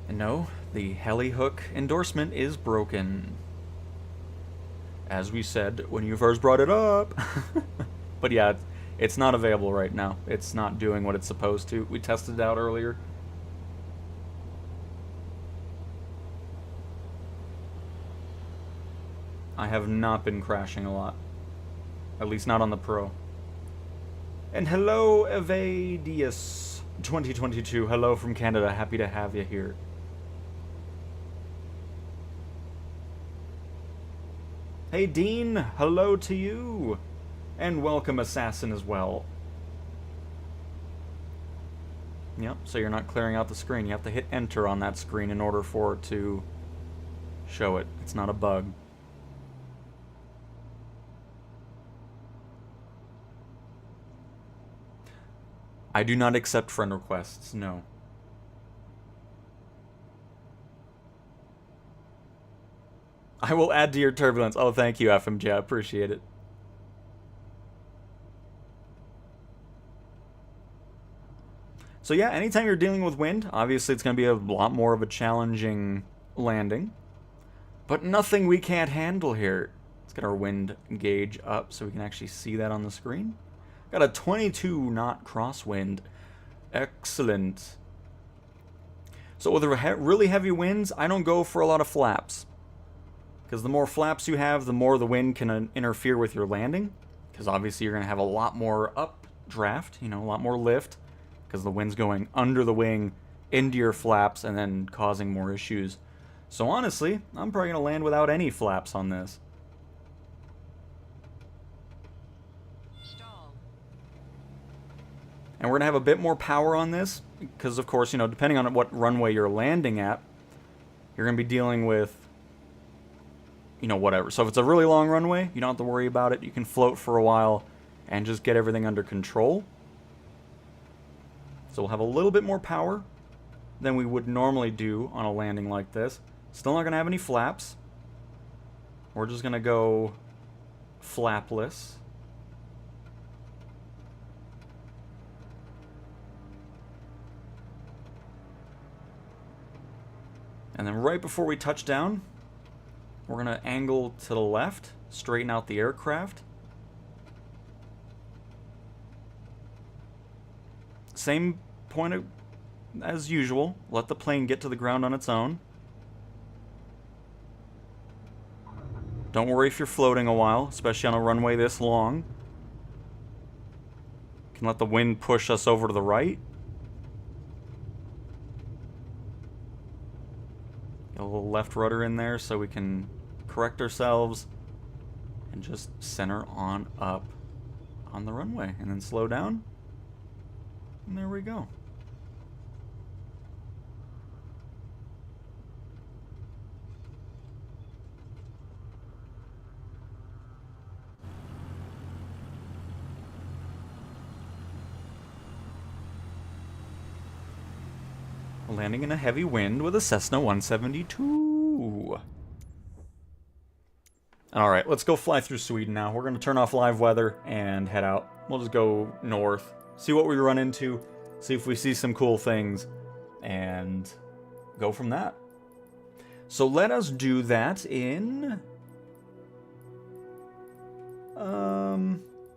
And no, the heli hook endorsement is broken. As we said when you first brought it up. But yeah, it's not available right now. It's not doing what it's supposed to. We tested it out earlier. I have not been crashing a lot. At least not on the Pro. And hello, Evadius 2022. Hello from Canada. Happy to have you here. Hey, Dean. Hello to you. And welcome, Assassin, as well. Yep, so you're not clearing out the screen. You have to hit enter on that screen in order for it to show it. It's not a bug. I do not accept friend requests, no. I will add to your turbulence. Oh, thank you, FMJ. I appreciate it. So yeah, anytime you're dealing with wind, obviously it's going to be a lot more of a challenging landing. But nothing we can't handle here. Let's get our wind gauge up so we can actually see that on the screen. Got a 22 knot crosswind. Excellent. So with really heavy winds, I don't go for a lot of flaps. Because the more flaps you have, the more the wind can interfere with your landing. Because obviously you're going to have a lot more updraft, you know, a lot more lift. Because the wind's going under the wing into your flaps and then causing more issues. So honestly, I'm probably going to land without any flaps on this. Stall. And we're going to have a bit more power on this. Because of course, you know, depending on what runway you're landing at, you're going to be dealing with, you know, whatever. So if it's a really long runway, you don't have to worry about it. You can float for a while and just get everything under control. So we'll have a little bit more power than we would normally do on a landing like this. Still not going to have any flaps. We're just going to go flapless. And then right before we touch down, we're going to angle to the left, straighten out the aircraft. Same point as usual. Let the plane get to the ground on its own. Don't worry if you're floating a while, especially on a runway this long. You can let the wind push us over to the right. Get a little left rudder in there so we can correct ourselves and just center on up on the runway and then slow down. And there we go. Landing in a heavy wind with a Cessna 172. Alright, let's go fly through Sweden now. We're going to turn off live weather and head out. We'll just go north, see what we run into, see if we see some cool things, and go from that. So let us do that in...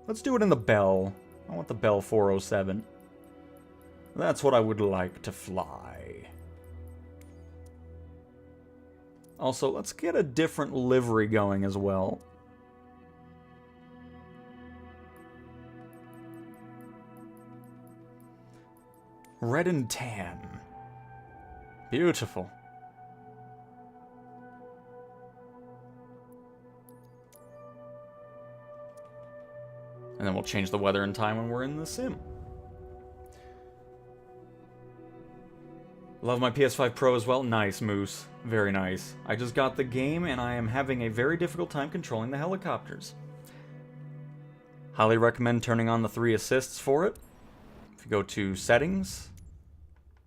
let's do it in the Bell. I want the Bell 407. That's what I would like to fly. Also, let's get a different livery going as well. Red and tan. Beautiful. And then we'll change the weather and time when we're in the sim. Love my PS5 Pro as well. Nice, Moose. Very nice. I just got the game and I am having a very difficult time controlling the helicopters. Highly recommend turning on the 3 assists for it. If you go to Settings,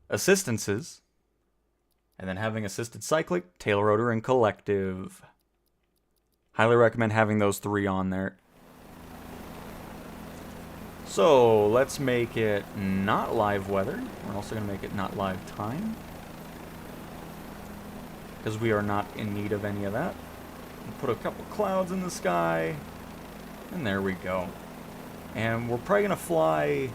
Assistances, and then having Assisted Cyclic, Tail Rotor, and Collective. Highly recommend having those 3 on there. So, let's make it not live weather. We're also going to make it not live time, because we are not in need of any of that. We'll put a couple clouds in the sky, and there we go. And we're probably going to fly...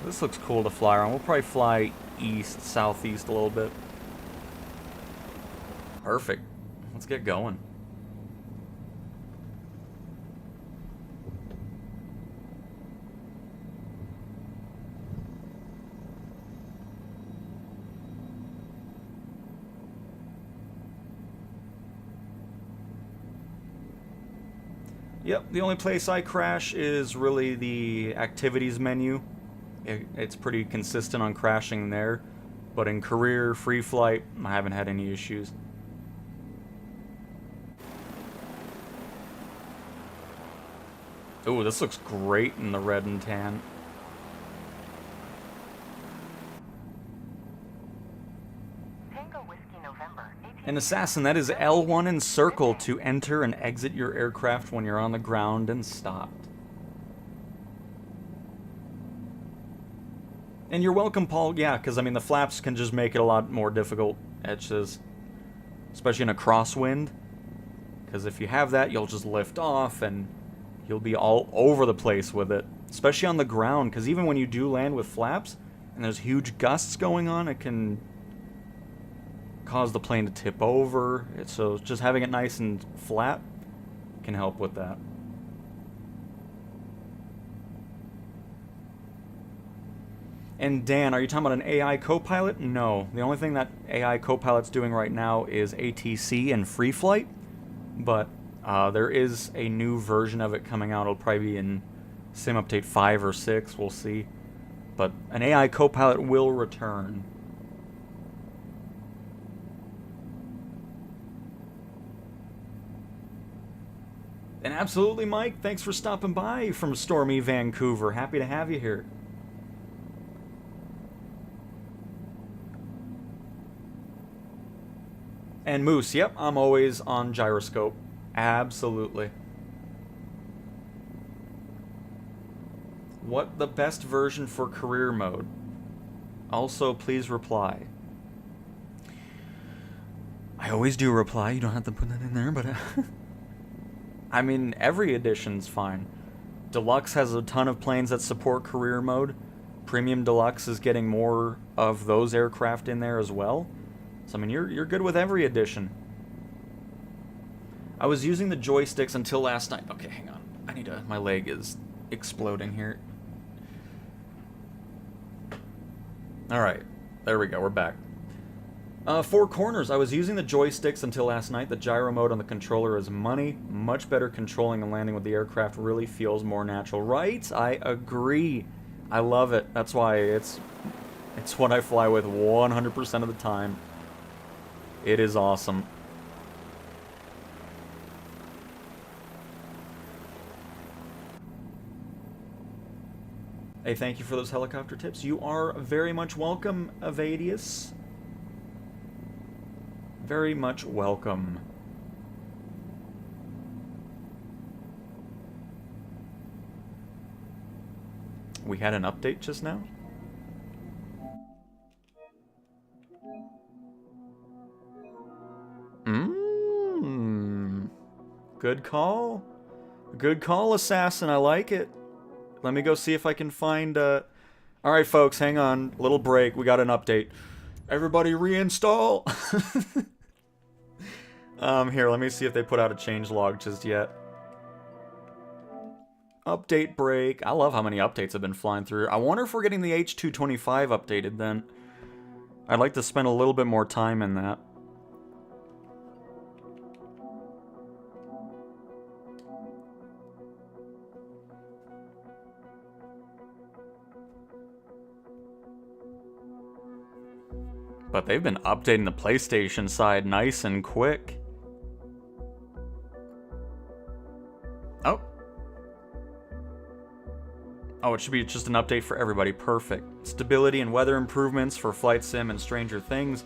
This looks cool to fly around. We'll probably fly east, southeast a little bit. Perfect. Let's get going. Yep, the only place I crash is really the activities menu. It's pretty consistent on crashing there, but in career, free flight, I haven't had any issues. Ooh, this looks great in the red and tan. Tango Whiskey November. An assassin, that is L1 and circle to enter and exit your aircraft when you're on the ground and stopped. And you're welcome, Paul. Yeah, because, I mean, the flaps can just make it a lot more difficult. Edges, especially in a crosswind. Because if you have that, you'll just lift off and you'll be all over the place with it. Especially on the ground, because even when you do land with flaps and there's huge gusts going on, it can cause the plane to tip over. So just having it nice and flat can help with that. And Dan, are you talking about an AI Copilot? No. The only thing that AI Copilot's doing right now is ATC and free flight. But there is a new version of it coming out. It'll probably be in Sim Update 5 or 6. We'll see. But an AI Copilot will return. And absolutely, Mike, thanks for stopping by from stormy Vancouver. Happy to have you here. And Moose, yep, I'm always on gyroscope. Absolutely. What the best version for career mode? Also, please reply. I always do reply. You don't have to put that in there, but... I mean, every edition's fine. Deluxe has a ton of planes that support career mode. Premium Deluxe is getting more of those aircraft in there as well. So, I mean, you're good with every edition. I was using the joysticks until last night. Okay, hang on. I need to... My leg is exploding here. Alright. There we go. We're back. Four corners. I was using the joysticks until last night. The gyro mode on the controller is money. Much better controlling and landing with the aircraft really feels more natural. Right? I agree. I love it. That's why it's what I fly with 100% of the time. It is awesome. Hey, thank you for those helicopter tips. You are very much welcome, Evadius. Very much welcome. We had an update just now? Good call. Good call, Assassin. I like it. Let me go see if I can find, Alright, folks, hang on. Little break. We got an update. Everybody reinstall! Here, let me see if they put out a change log just yet. Update break. I love how many updates have been flying through. I wonder if we're getting the H225 updated then. I'd like to spend a little bit more time in that. But they've been updating the PlayStation side nice and quick. Oh. Oh, it should be just an update for everybody. Perfect. Stability and weather improvements for Flight Sim and Stranger Things.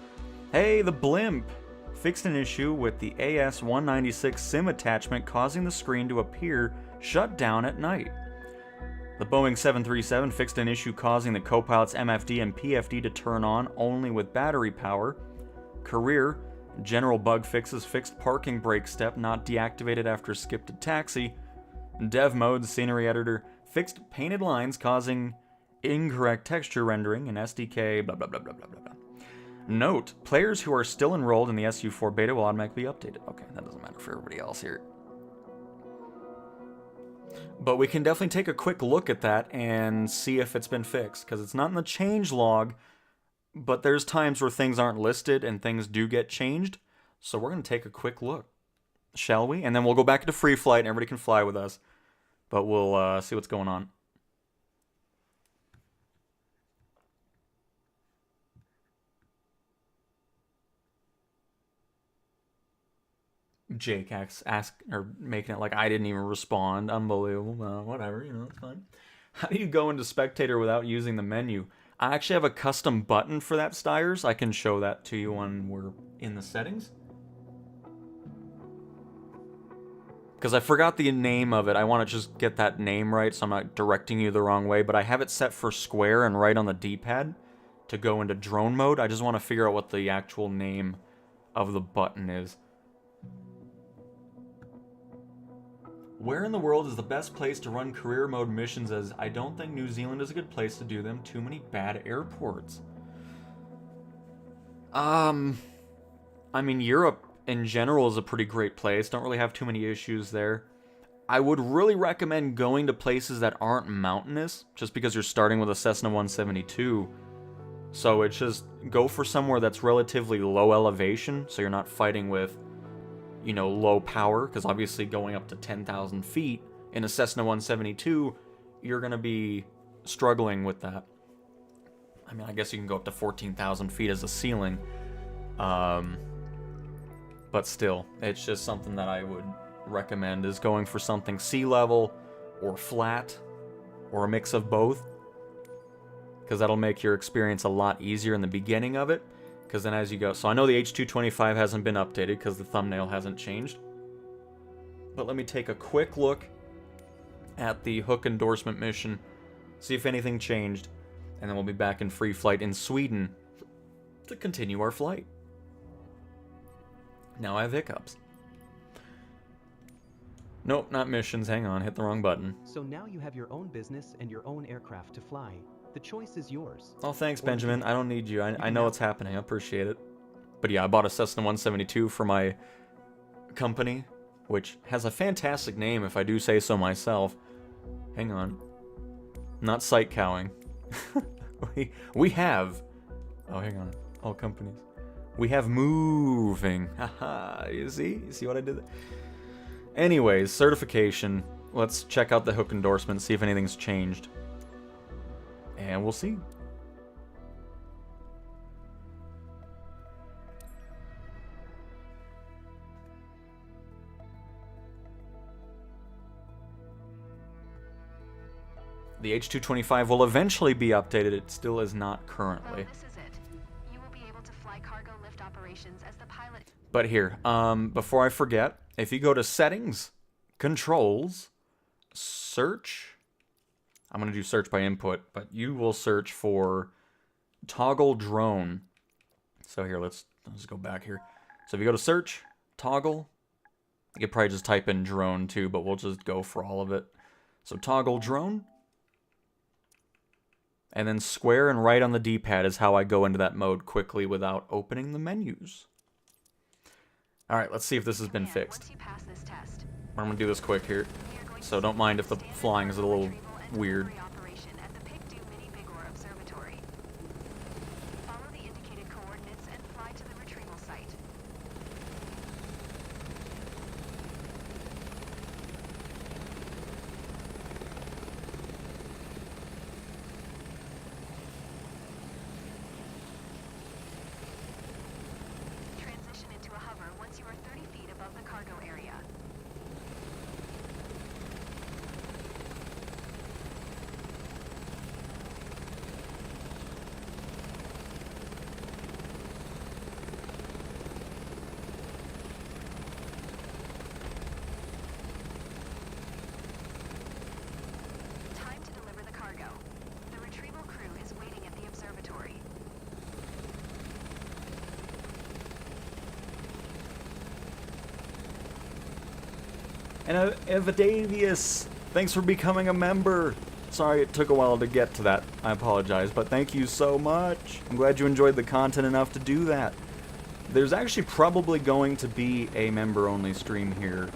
Hey, the blimp fixed an issue with the AS-196 sim attachment causing the screen to appear shut down at night. The Boeing 737 fixed an issue causing the co-pilot's MFD and PFD to turn on only with battery power. Career, general bug fixes fixed parking brake step not deactivated after skip to taxi. Dev mode, scenery editor, fixed painted lines causing incorrect texture rendering in SDK, blah blah blah blah blah blah blah. Note, players who are still enrolled in the SU4 beta will automatically be updated. Okay, that doesn't matter for everybody else here. But we can definitely take a quick look at that and see if it's been fixed, because it's not in the change log, but there's times where things aren't listed and things do get changed. So we're going to take a quick look, shall we? And then we'll go back into free flight and everybody can fly with us. But we'll see what's going on. Jake making it like I didn't even respond. Unbelievable. Well, whatever, it's fine. How do you go into spectator without using the menu? I actually have a custom button for that, Styers. I can show that to you when we're in the settings. Because I forgot the name of it. I want to just get that name right so I'm not directing you the wrong way. But I have it set for square and right on the D-pad to go into drone mode. I just want to figure out what the actual name of the button is. Where in the world is the best place to run career mode missions, as I don't think New Zealand is a good place to do them. Too many bad airports. I mean, Europe in general is a pretty great place. Don't really have too many issues there. I would really recommend going to places that aren't mountainous, just because you're starting with a Cessna 172. So it's just go for somewhere that's relatively low elevation, so you're not fighting with low power, because obviously going up to 10,000 feet in a Cessna 172, you're going to be struggling with that. I mean, I guess you can go up to 14,000 feet as a ceiling. But still, it's just something that I would recommend is going for something sea level or flat or a mix of both, because that'll make your experience a lot easier in the beginning of it. Because then as you go... So I know the H225 hasn't been updated because the thumbnail hasn't changed. But let me take a quick look at the hook endorsement mission. See if anything changed. And then we'll be back in free flight in Sweden to continue our flight. Now I have hiccups. Nope, not missions. Hang on, hit the wrong button. So now you have your own business and your own aircraft to fly. The choice is yours. Oh, thanks, Benjamin. I don't need you. I know it's happening. I appreciate it. But yeah, I bought a Cessna 172 for my company, which has a fantastic name, if I do say so myself. Hang on. Not sight cowing. we have... Oh, hang on. All companies. We have moving. Haha. You see? You see what I did there? Anyways, certification. Let's check out the hook endorsement, see if anything's changed. And we'll see. The H225 will eventually be updated. It still is not currently. Well, this is it. You will be able to fly cargo lift operations as the pilot. But here, before I forget, if you go to Settings, Controls, Search, I'm going to do search by input, but you will search for Toggle Drone. So here, let's go back here. So if you go to Search, Toggle, you could probably just type in Drone too, but we'll just go for all of it. So Toggle Drone. And then square and right on the D-pad is how I go into that mode quickly without opening the menus. Alright, let's see if this has been fixed. Once you pass this test, I'm going to do this quick here, so don't mind if the flying is a little weird. operation at the Pictou Mini Bigor Observatory. Follow the indicated coordinates and fly to the retrieval site. Transition into a hover once you are 30 feet above the cargo area. Time to deliver the cargo. The retrieval crew is waiting at the observatory. And Evadavius, thanks for becoming a member. Sorry it took a while to get to that. I apologize, but thank you so much. I'm glad you enjoyed the content enough to do that. There's actually probably going to be a member-only stream here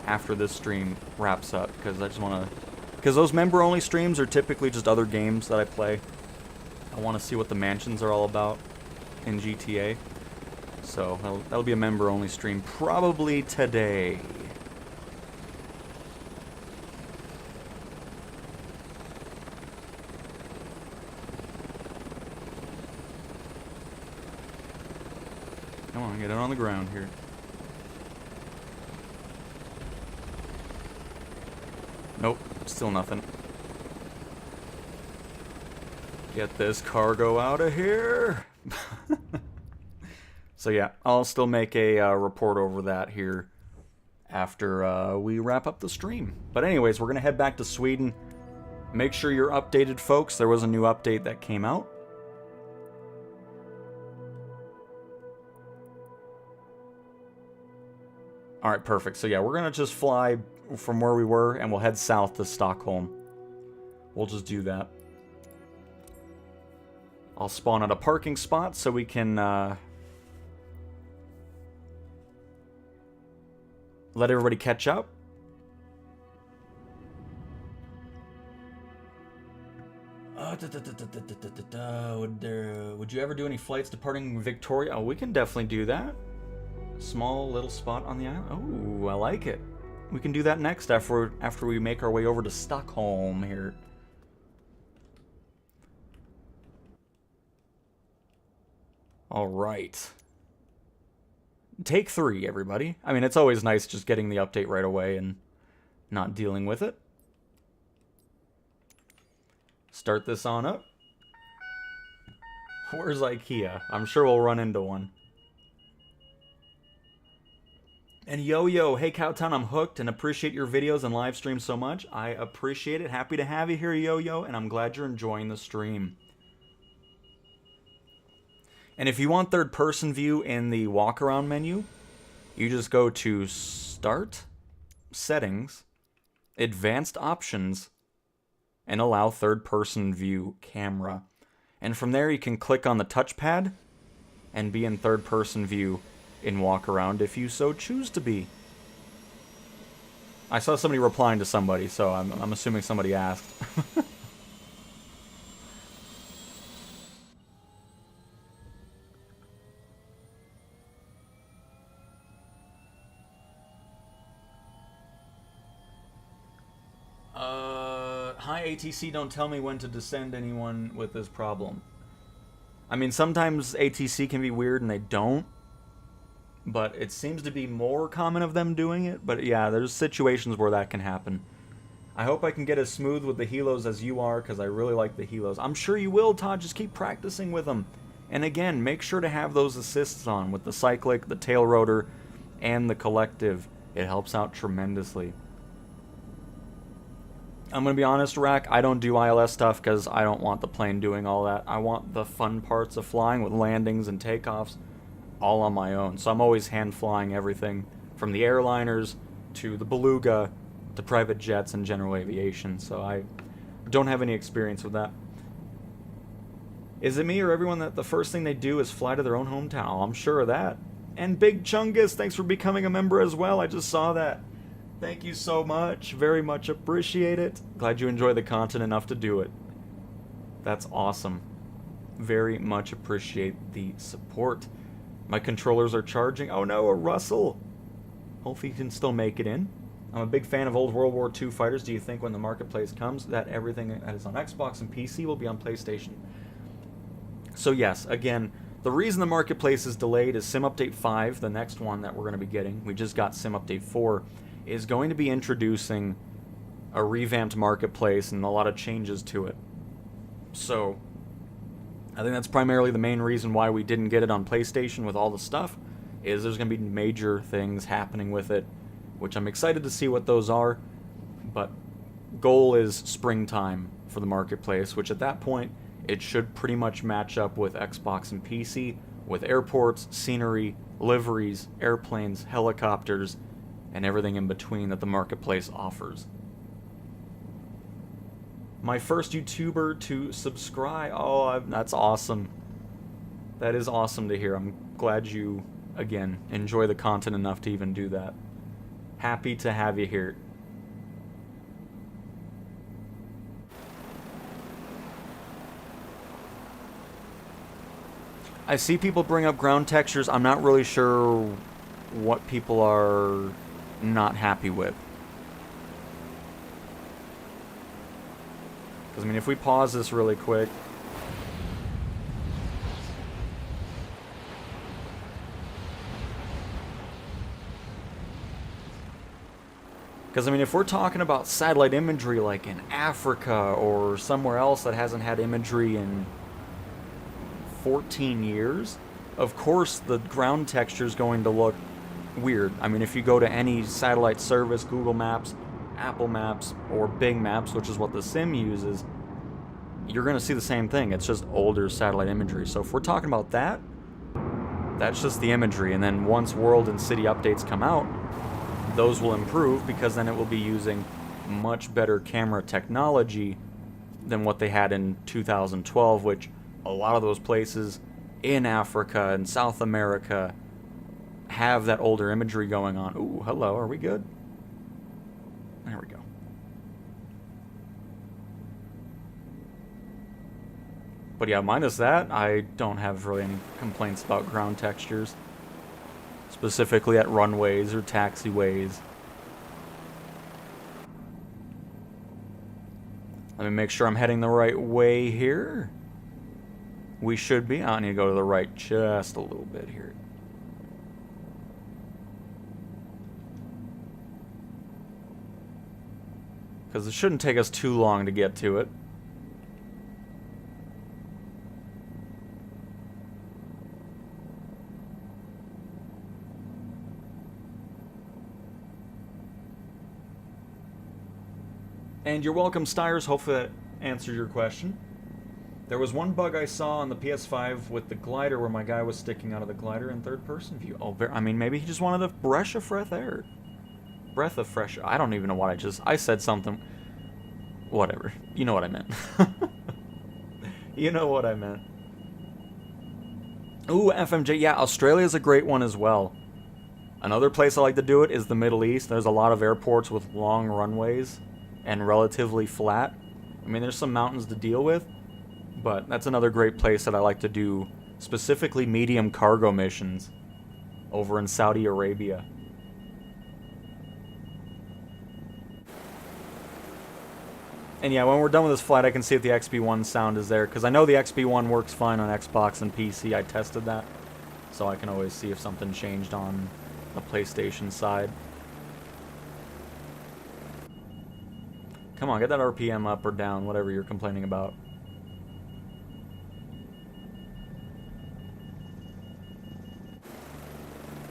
after this stream wraps up, because I just want to... Because those member-only streams are typically just other games that I play. I want to see what the mansions are all about in GTA. So that'll be a member-only stream probably today. Come on, get it on the ground here. Nope, still nothing. Get this cargo out of here. So yeah, I'll still make a report over that here after we wrap up the stream. But anyways, we're going to head back to Sweden. Make sure you're updated, folks. There was a new update that came out. Alright, perfect. So yeah, we're going to just fly from where we were, and we'll head south to Stockholm. We'll just do that. I'll spawn at a parking spot so we can let everybody catch up. Would you ever do any flights departing Victoria? Oh, we can definitely do that. Small little spot on the island. Oh, I like it. We can do that next after we make our way over to Stockholm here. All right. Take 3, everybody. I mean, it's always nice just getting the update right away and not dealing with it. Start this on up. Where's IKEA? I'm sure we'll run into one. And Yo-Yo, hey Cowtown, I'm hooked and appreciate your videos and live streams so much. I appreciate it. Happy to have you here, Yo-Yo, and I'm glad you're enjoying the stream. And if you want third-person view in the walk-around menu, you just go to Start, Settings, Advanced Options, and allow third-person view camera. And from there, you can click on the touchpad and be in third-person view in walk-around if you so choose to be. I saw somebody replying to somebody, so I'm assuming somebody asked. Hi ATC, don't tell me when to descend anyone with this problem. I mean, sometimes ATC can be weird and they don't, but it seems to be more common of them doing it. But yeah, there's situations where that can happen. I hope I can get as smooth with the helos as you are, because I really like the helos. I'm sure you will, Todd. Just keep practicing with them. And again, make sure to have those assists on with the Cyclic, the tail rotor, and the collective. It helps out tremendously. I'm going to be honest, Rack, I don't do ILS stuff because I don't want the plane doing all that. I want the fun parts of flying with landings and takeoffs all on my own. So I'm always hand flying everything from the airliners to the beluga to private jets and general aviation. So I don't have any experience with that. Is it me or everyone that the first thing they do is fly to their own hometown? Oh, I'm sure of that. And Big Chungus, thanks for becoming a member as well. I just saw that. Thank you so much. Very much appreciate it. Glad you enjoy the content enough to do it. That's awesome. Very much appreciate the support. My controllers are charging. Oh no, a Russell. Hopefully you can still make it in. I'm a big fan of old World War II fighters. Do you think when the marketplace comes that everything that is on Xbox and PC will be on PlayStation? So yes, again, the reason the marketplace is delayed is Sim Update 5, the next one that we're going to be getting. We just got Sim Update 4. Is going to be introducing a revamped marketplace and a lot of changes to it. So, I think that's primarily the main reason why we didn't get it on PlayStation with all the stuff, is there's going to be major things happening with it, which I'm excited to see what those are, but goal is springtime for the marketplace, which at that point, it should pretty much match up with Xbox and PC, with airports, scenery, liveries, airplanes, helicopters, and everything in between that the marketplace offers. My first YouTuber to subscribe. Oh, that's awesome. That is awesome to hear. I'm glad you, again, enjoy the content enough to even do that. Happy to have you here. I see people bring up ground textures. I'm not really sure what people are not happy with. Because, I mean, if we pause this really quick. Because, I mean, if we're talking about satellite imagery like in Africa or somewhere else that hasn't had imagery in 14 years, of course the ground texture is going to look weird. I mean, if you go to any satellite service, Google Maps, Apple Maps, or Bing Maps, which is what the Sim uses, you're going to see the same thing. It's just older satellite imagery. So if we're talking about that, that's just the imagery. And then once world and city updates come out, those will improve, because then it will be using much better camera technology than what they had in 2012, which a lot of those places in Africa and South America have that older imagery going on. Ooh, hello, are we good? There we go. But yeah, minus that, I don't have really any complaints about ground textures, specifically at runways or taxiways. Let me make sure I'm heading the right way here. We should be. I need to go to the right just a little bit here. Because it shouldn't take us too long to get to it. And you're welcome, Styres. Hopefully that answered your question. There was one bug I saw on the PS5 with the glider where my guy was sticking out of the glider in third-person view. Oh, I mean, maybe he just wanted a breath of fresh air. Breath of fresh air. I don't even know what I said something. Whatever. You know what I meant. You know what I meant. Ooh, FMJ. Yeah, Australia's a great one as well. Another place I like to do it is the Middle East. There's a lot of airports with long runways and relatively flat. I mean, there's some mountains to deal with, but that's another great place that I like to do, specifically medium cargo missions over in Saudi Arabia. And yeah, when we're done with this flight, I can see if the XB1 sound is there, because I know the XB1 works fine on Xbox and PC. I tested that, so I can always see if something changed on the PlayStation side. Come on, get that RPM up or down, whatever you're complaining about.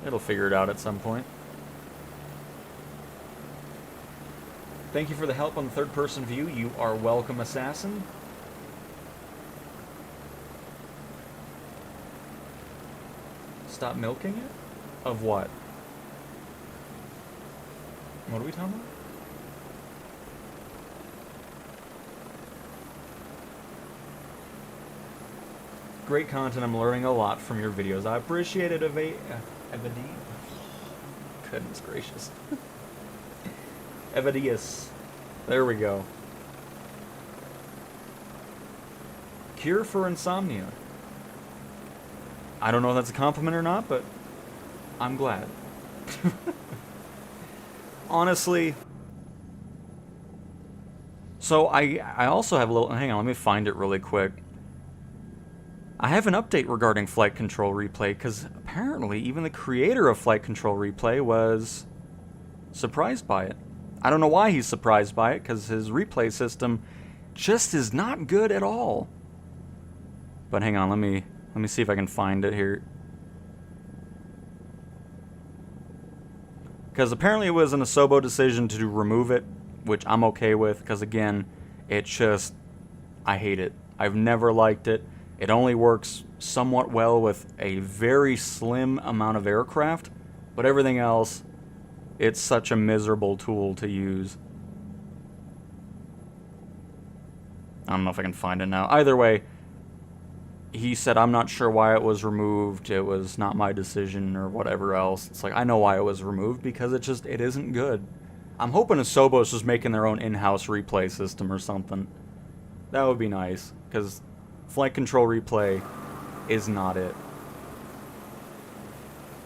It'll figure it out at some point. Thank you for the help on the third-person view. You are welcome, Assassin. Stop milking it? Of what? What are we talking about? Great content. I'm learning a lot from your videos. I appreciate it, Evadi. Goodness gracious. Evadius. There we go. Cure for insomnia. I don't know if that's a compliment or not, but I'm glad. Honestly. So I also have a little... Hang on, let me find it really quick. I have an update regarding Flight Control Replay, because apparently even the creator of Flight Control Replay was surprised by it. I don't know why he's surprised by it, because his replay system just is not good at all. But hang on, let me see if I can find it here. Because apparently it was an Asobo decision to remove it, which I'm okay with, because again, it just... I hate it. I've never liked it. It only works somewhat well with a very slim amount of aircraft, but everything else, it's such a miserable tool to use. I don't know if I can find it now. Either way, he said, I'm not sure why it was removed. It was not my decision or whatever else. It's like, I know why it was removed, because it isn't good. I'm hoping Asobo's just making their own in-house replay system or something. That would be nice, because Flight Control Replay is not it.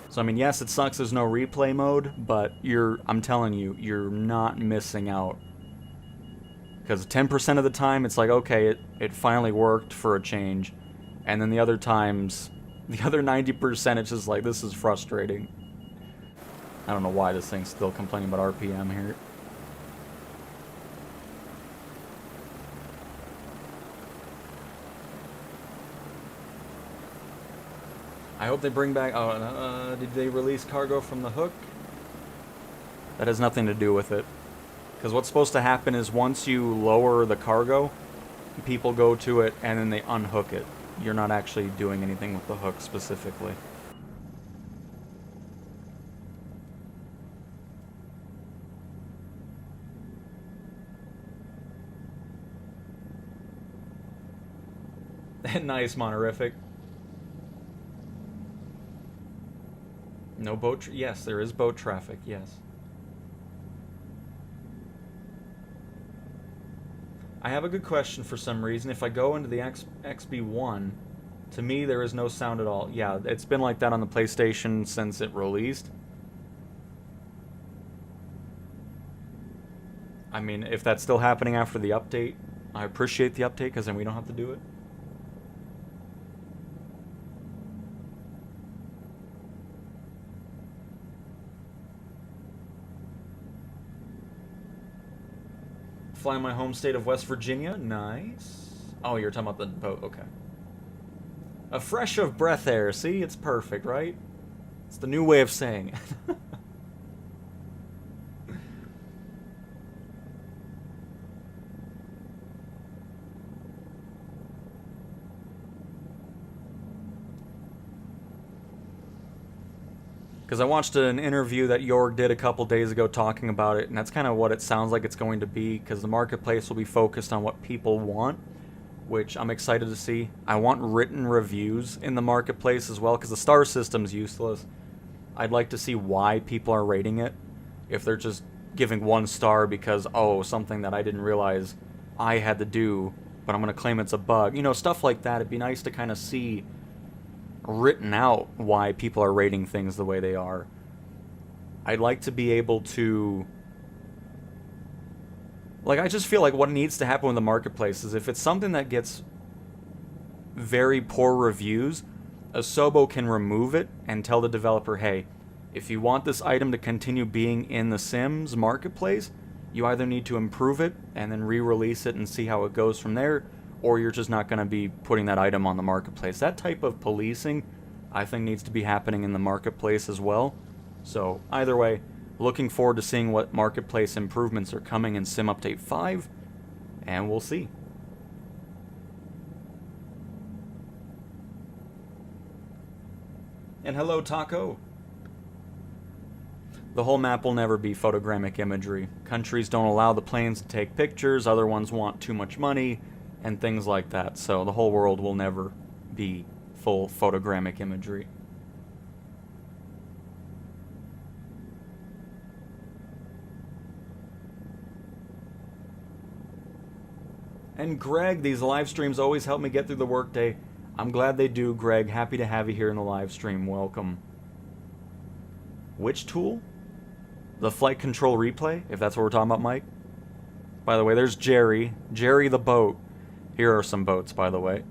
So, I mean, yes, it sucks there's no replay mode, but I'm telling you, you're not missing out. Because 10% of the time, it's like, okay, it finally worked for a change. And then the other times, the other 90%, it's just like, this is frustrating. I don't know why this thing's still complaining about RPM here. I hope they bring back... did they release cargo from the hook? That has nothing to do with it. Because what's supposed to happen is once you lower the cargo, people go to it and then they unhook it. You're not actually doing anything with the hook specifically. Nice, Monorific. No boat... Yes, there is boat traffic, yes. I have a good question for some reason. If I go into the XB1, to me there is no sound at all. Yeah, it's been like that on the PlayStation since it released. I mean, if that's still happening after the update, I appreciate the update, because then we don't have to do it. Fly in my home state of West Virginia. Nice. Oh, you're talking about the boat. Okay. A fresh of breath air. See? It's perfect, right? It's the new way of saying it. Because I watched an interview that Jorg did a couple days ago talking about it, and that's kind of what it sounds like it's going to be, because the marketplace will be focused on what people want, which I'm excited to see. I want written reviews in the marketplace as well, because the star system's useless. I'd like to see why people are rating it. If they're just giving 1 star because, oh, something that I didn't realize I had to do, but I'm going to claim it's a bug. You know, stuff like that. It'd be nice to kind of see written out why people are rating things the way they are. I'd like to be able to... Like, I just feel like what needs to happen with the marketplace is if it's something that gets very poor reviews, Asobo can remove it and tell the developer, hey, if you want this item to continue being in the Sims marketplace, you either need to improve it and then re-release it and see how it goes from there, or you're just not going to be putting that item on the marketplace. That type of policing, I think, needs to be happening in the marketplace as well. So, either way, looking forward to seeing what marketplace improvements are coming in Sim Update 5, and we'll see. And hello, Taco. The whole map will never be photogrammic imagery. Countries don't allow the planes to take pictures, other ones want too much money, and things like that. So the whole world will never be full photogrammic imagery. And Greg, these live streams always help me get through the workday. I'm glad they do, Greg. Happy to have you here in the live stream. Welcome. Which tool? The flight control replay, if that's what we're talking about, Mike. By the way, there's Jerry. Jerry the boat. Here are some boats, by the way.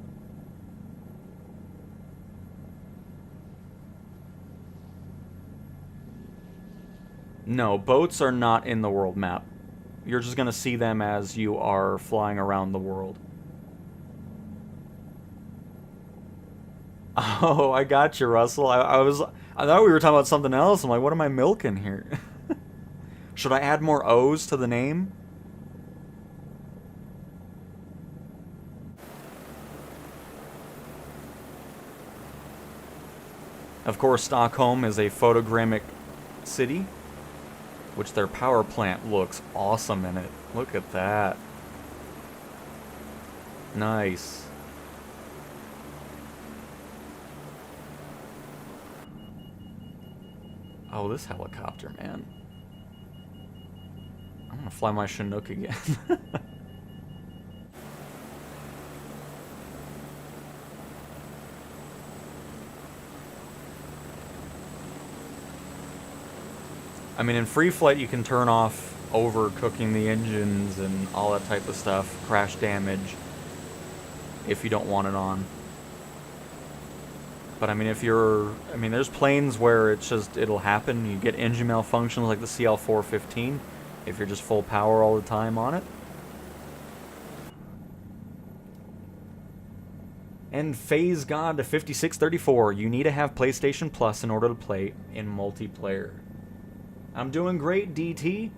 No, boats are not in the world map. You're just going to see them as you are flying around the world. Oh, I got you, Russell. I thought we were talking about something else. I'm like, what am I milking here? Should I add more O's to the name? Of course, Stockholm is a photogrammic city, which their power plant looks awesome in it. Look at that. Nice. Oh, this helicopter, man. I'm gonna fly my Chinook again. I mean, in free flight, you can turn off overcooking the engines and all that type of stuff, crash damage, if you don't want it on. But I mean, there's planes where it's just, it'll happen. You get engine malfunctions like the CL415 if you're just full power all the time on it. And Phase God to 5634, you need to have PlayStation Plus in order to play in multiplayer. I'm doing great, DT.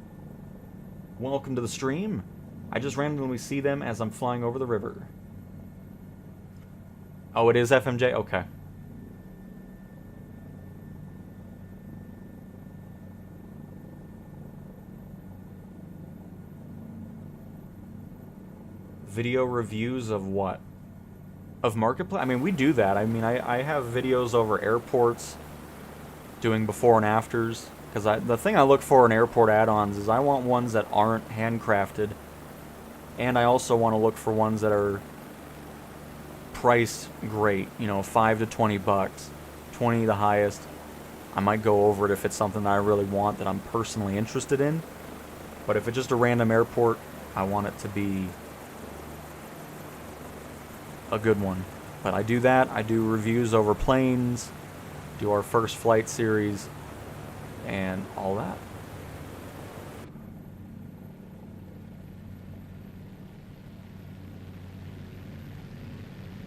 Welcome to the stream. I just randomly see them as I'm flying over the river. Oh, it is FMJ? Okay. Video reviews of what? Of Marketplace? I mean, we do that. I mean, I have videos over airports doing before and afters. Because the thing I look for in airport add-ons is I want ones that aren't handcrafted. And I also want to look for ones that are priced great. You know, 5 to 20 bucks. 20 the highest. I might go over it if it's something that I really want that I'm personally interested in. But if it's just a random airport, I want it to be a good one. But I do that. I do reviews over planes, do our first flight series, and all that.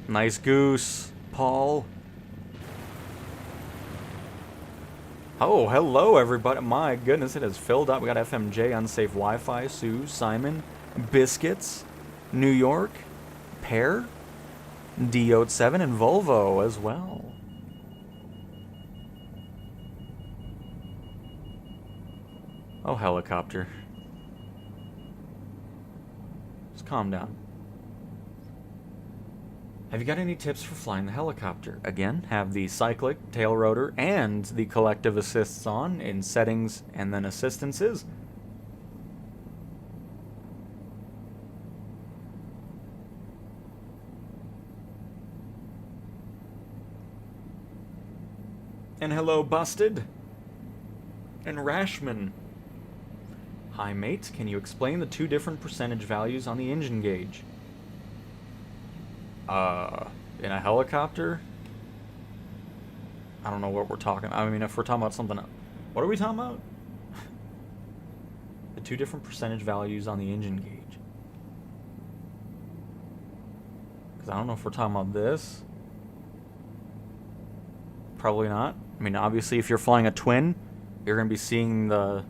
Nice goose, Paul. Oh, hello everybody. My goodness, it has filled up. We got FMJ, Unsafe Wi-Fi, Sue, Simon, Biscuits, New York, Pear, D07, and Volvo as well. Oh, helicopter. Just calm down. Have you got any tips for flying the helicopter? Again, have the cyclic, tail rotor, and the collective assists on in settings and then assistances. And hello, Busted. And Rashman. Hi, mate. Can you explain the two different percentage values on the engine gauge? In a helicopter? I don't know what we're talking. I mean, if we're talking about something else. What are we talking about? two different percentage values on the engine gauge. Because I don't know if we're talking about this. Probably not. I mean, obviously, if you're flying a twin, you're going to be seeing the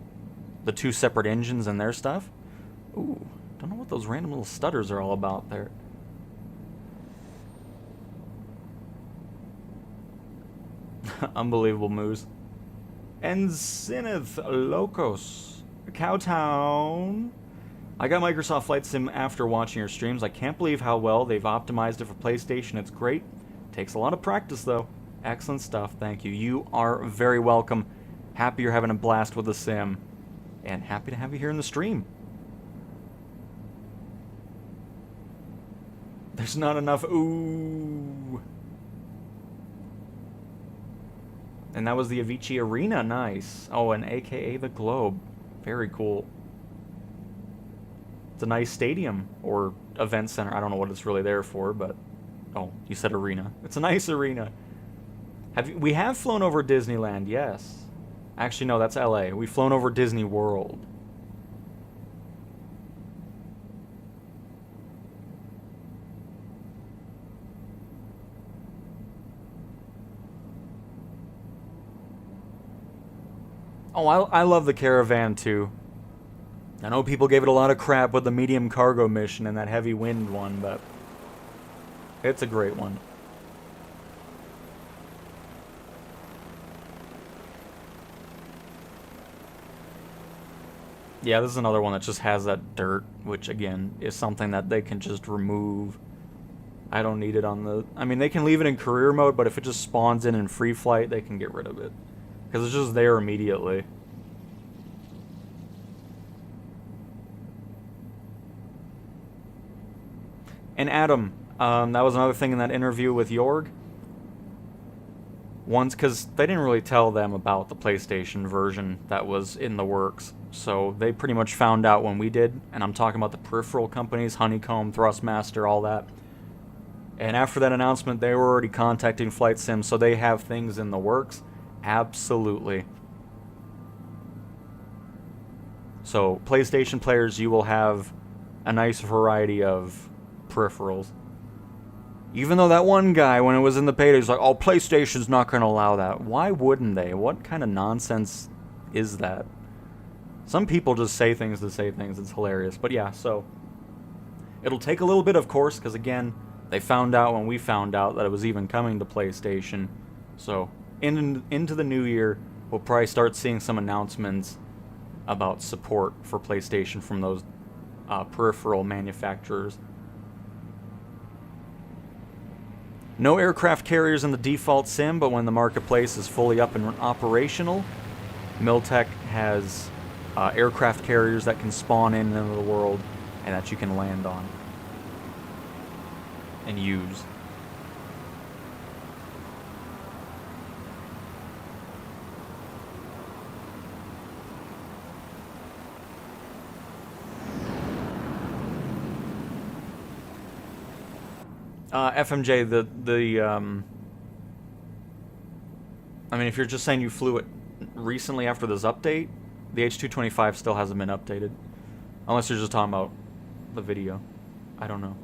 two separate engines and their stuff. Ooh, don't know what those random little stutters are all about there. Unbelievable moves. And Zenith Locos. Cowtown. I got Microsoft Flight Sim after watching your streams. I can't believe how well they've optimized it for PlayStation. It's great. Takes a lot of practice, though. Excellent stuff. Thank you. You are very welcome. Happy you're having a blast with the sim. And happy to have you here in the stream. There's not enough. Ooh. And that was the Avicii Arena. Nice. Oh, and AKA the Globe. Very cool. It's a nice stadium or event center. I don't know what it's really there for, but... Oh, you said arena. It's a nice arena. We have flown over Disneyland, yes. Actually, no, that's LA. We've flown over Disney World. Oh, I love the Caravan, too. I know people gave it a lot of crap with the medium cargo mission and that heavy wind one, but it's a great one. Yeah, this is another one that just has that dirt, which again is something that they can just remove. I don't need it on the... I mean, they can leave it in career mode, but if it just spawns in free flight, they can get rid of it. Because it's just there immediately. And Adam, that was another thing in that interview with Jorg. Once, because they didn't really tell them about the PlayStation version that was in the works. So they pretty much found out when we did. And I'm talking about the peripheral companies, Honeycomb, Thrustmaster, all that. And after that announcement, they were already contacting Flight Sim, so they have things in the works. Absolutely. So, PlayStation players, you will have a nice variety of peripherals. Even though that one guy, when it was in the beta, he's like, oh, PlayStation's not going to allow that. Why wouldn't they? What kind of nonsense is that? Some people just say things to say things. It's hilarious. But yeah, so it'll take a little bit, of course, because again, they found out when we found out that it was even coming to PlayStation. So into the new year, we'll probably start seeing some announcements about support for PlayStation from those peripheral manufacturers. No aircraft carriers in the default sim, but when the marketplace is fully up and operational, Miltech has aircraft carriers that can spawn in and into the world and that you can land on and use. FMJ, I mean, if you're just saying you flew it recently after this update, the H225 still hasn't been updated. Unless you're just talking about the video. I don't know.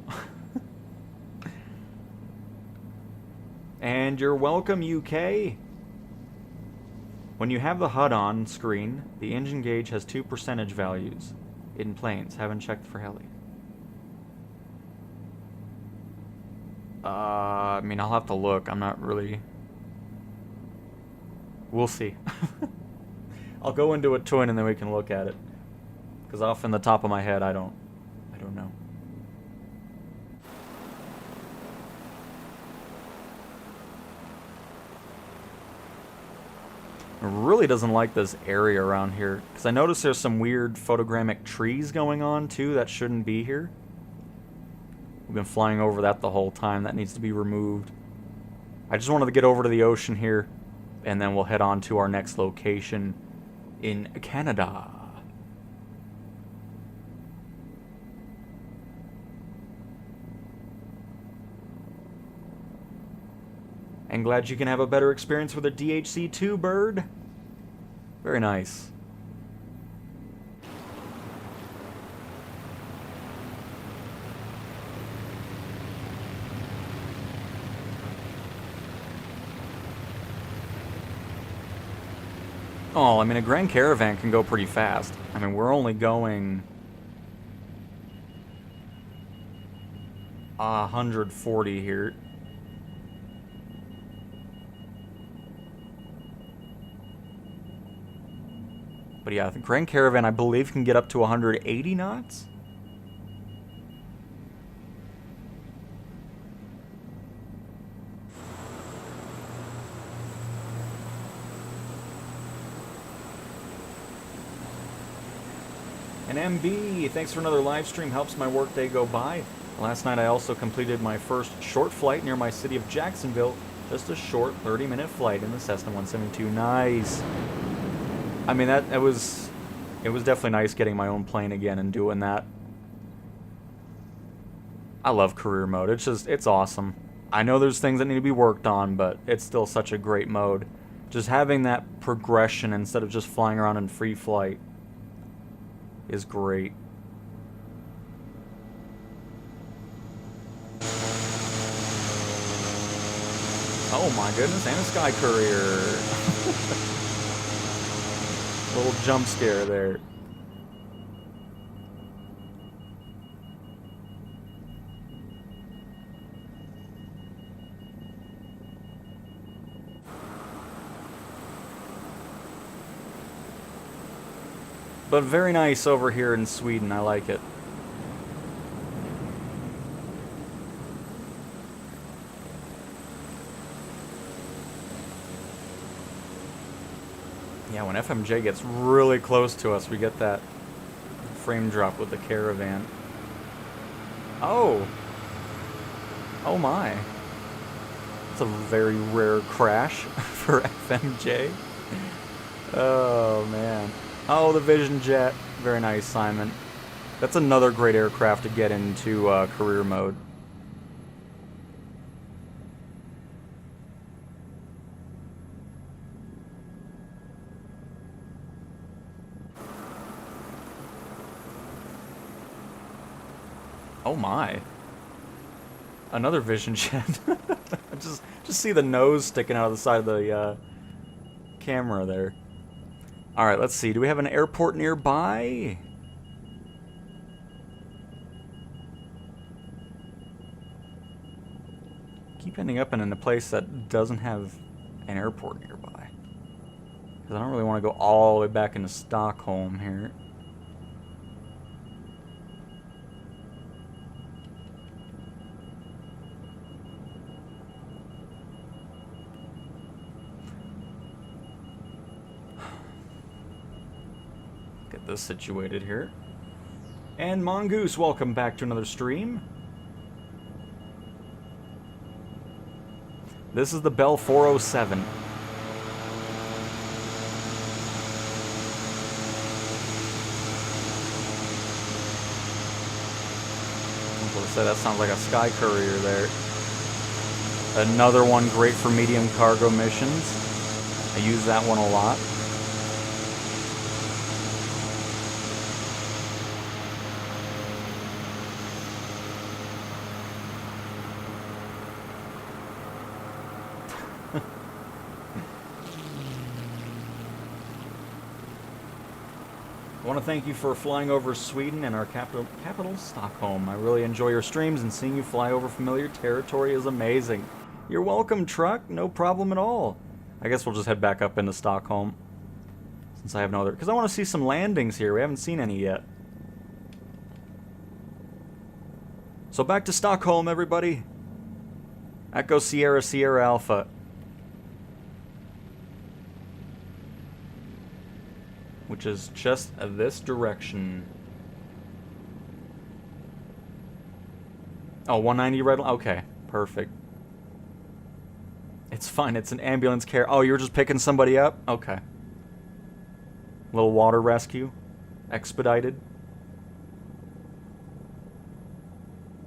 And you're welcome, UK. When you have the HUD on screen, the engine gauge has 2 percentage values. In planes. Haven't checked for heli. I mean, I'll have to look. I'm not really... We'll see. I'll go into a twin and then we can look at it. Because off in the top of my head, I don't know. I really doesn't like this area around here. Because I noticed there's some weird photogrammic trees going on, too, that shouldn't be here. We've been flying over that the whole time. That needs to be removed. I just wanted to get over to the ocean here, and then we'll head on to our next location in Canada. And glad you can have a better experience with a DHC2, bird. Very nice. Oh, I mean, a Grand Caravan can go pretty fast. I mean, we're only going 140 here. But yeah, the Grand Caravan, I believe, can get up to 180 knots. And MB, thanks for another live stream. Helps my workday go by. Last night I also completed my first short flight near my city of Jacksonville. Just a short 30-minute flight in the Cessna 172. Nice. I mean, it was definitely nice getting my own plane again and doing that. I love career mode. It's awesome. I know there's things that need to be worked on, but it's still such a great mode. Just having that progression instead of just flying around in free flight is great. Oh my goodness, and a Sky Courier. Little jump scare there. But very nice over here in Sweden, I like it. Yeah, when FMJ gets really close to us, we get that frame drop with the Caravan. Oh! Oh my. That's a very rare crash for FMJ. Oh man. Oh, the Vision Jet. Very nice, Simon. That's another great aircraft to get into career mode. Oh my. Another Vision Jet. just see the nose sticking out of the side of the camera there. Alright, let's see. Do we have an airport nearby? Keep ending up in a place that doesn't have an airport nearby. Because I don't really want to go all the way back into Stockholm here. Get this situated here. And Mongoose, welcome back to another stream. This is the Bell 407. Like I said, that sounds like a Sky Courier there. Another one great for medium cargo missions. I use that one a lot. I want to thank you for flying over Sweden and our capital, Stockholm. I really enjoy your streams, and seeing you fly over familiar territory is amazing. You're welcome, Truck. No problem at all. I guess we'll just head back up into Stockholm, since I have no other... Because I want to see some landings here. We haven't seen any yet. So back to Stockholm, everybody. Echo Sierra Sierra Alpha. Which is just this direction. Oh, 190 red line? Okay, perfect. It's fine, it's an ambulance care. Oh, you were just picking somebody up? Okay. Little water rescue. Expedited.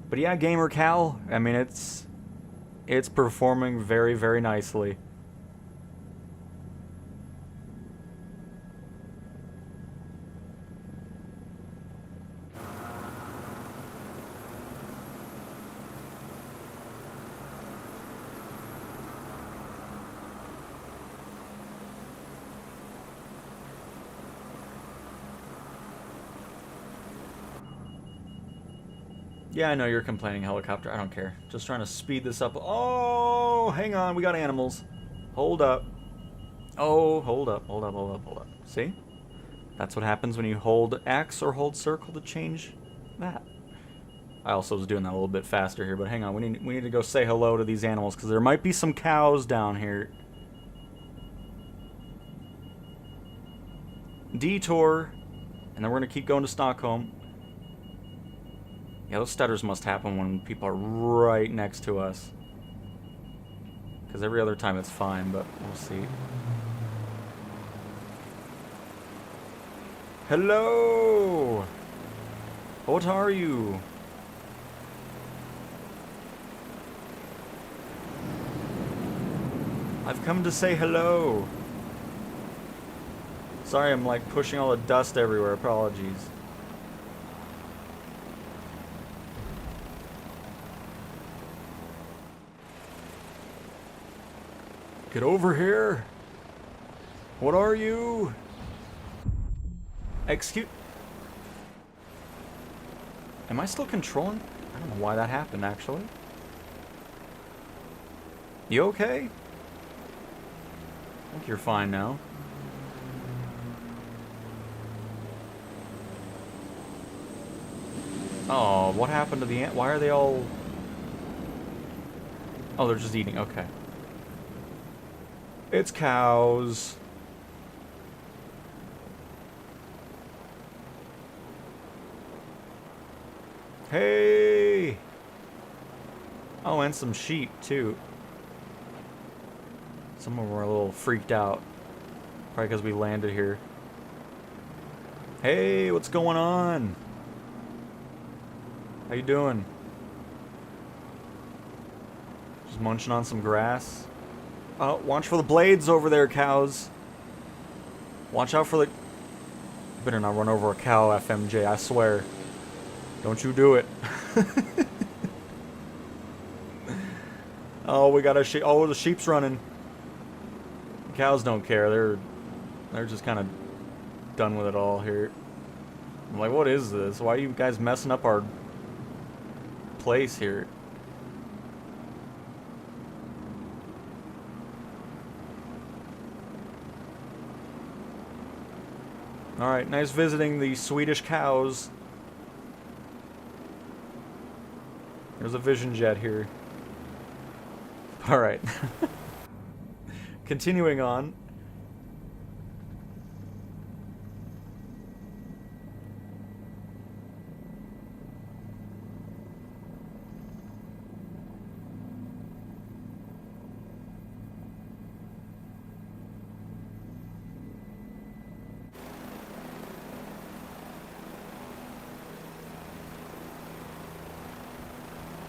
But yeah, Gamer Cal, I mean, it's performing very, very nicely. Yeah, I know you're complaining, helicopter. I don't care. Just trying to speed this up. Oh, hang on. We got animals. Hold up. Oh, hold up, hold up, hold up, hold up. See? That's what happens when you hold X or hold circle to change that. I also was doing that a little bit faster here, but hang on. We need to go say hello to these animals because there might be some cows down here. Detour. And then we're going to keep going to Stockholm. Yeah, those stutters must happen when people are right next to us. Because every other time it's fine, but we'll see. Hello! What are you? I've come to say hello. Sorry, I'm like pushing all the dust everywhere. Apologies. Get over here. What are you? Excuse... Am I still controlling? I don't know why that happened, actually. You okay? I think you're fine now. Oh, what happened to the ant? Why are they all... Oh, they're just eating. Okay. It's cows. Hey! Oh, and some sheep, too. Some of them were a little freaked out. Probably because we landed here. Hey, what's going on? How you doing? Just munching on some grass. Oh, watch for the blades over there, cows. Watch out for the... Better not run over a cow, FMJ, I swear. Don't you do it. Oh, we got a sheep. Oh, the sheep's running. Cows don't care. They're just kind of done with it all here. I'm like, what is this? Why are you guys messing up our place here? Alright, nice visiting the Swedish cows. There's a vision jet here. Alright. Continuing on.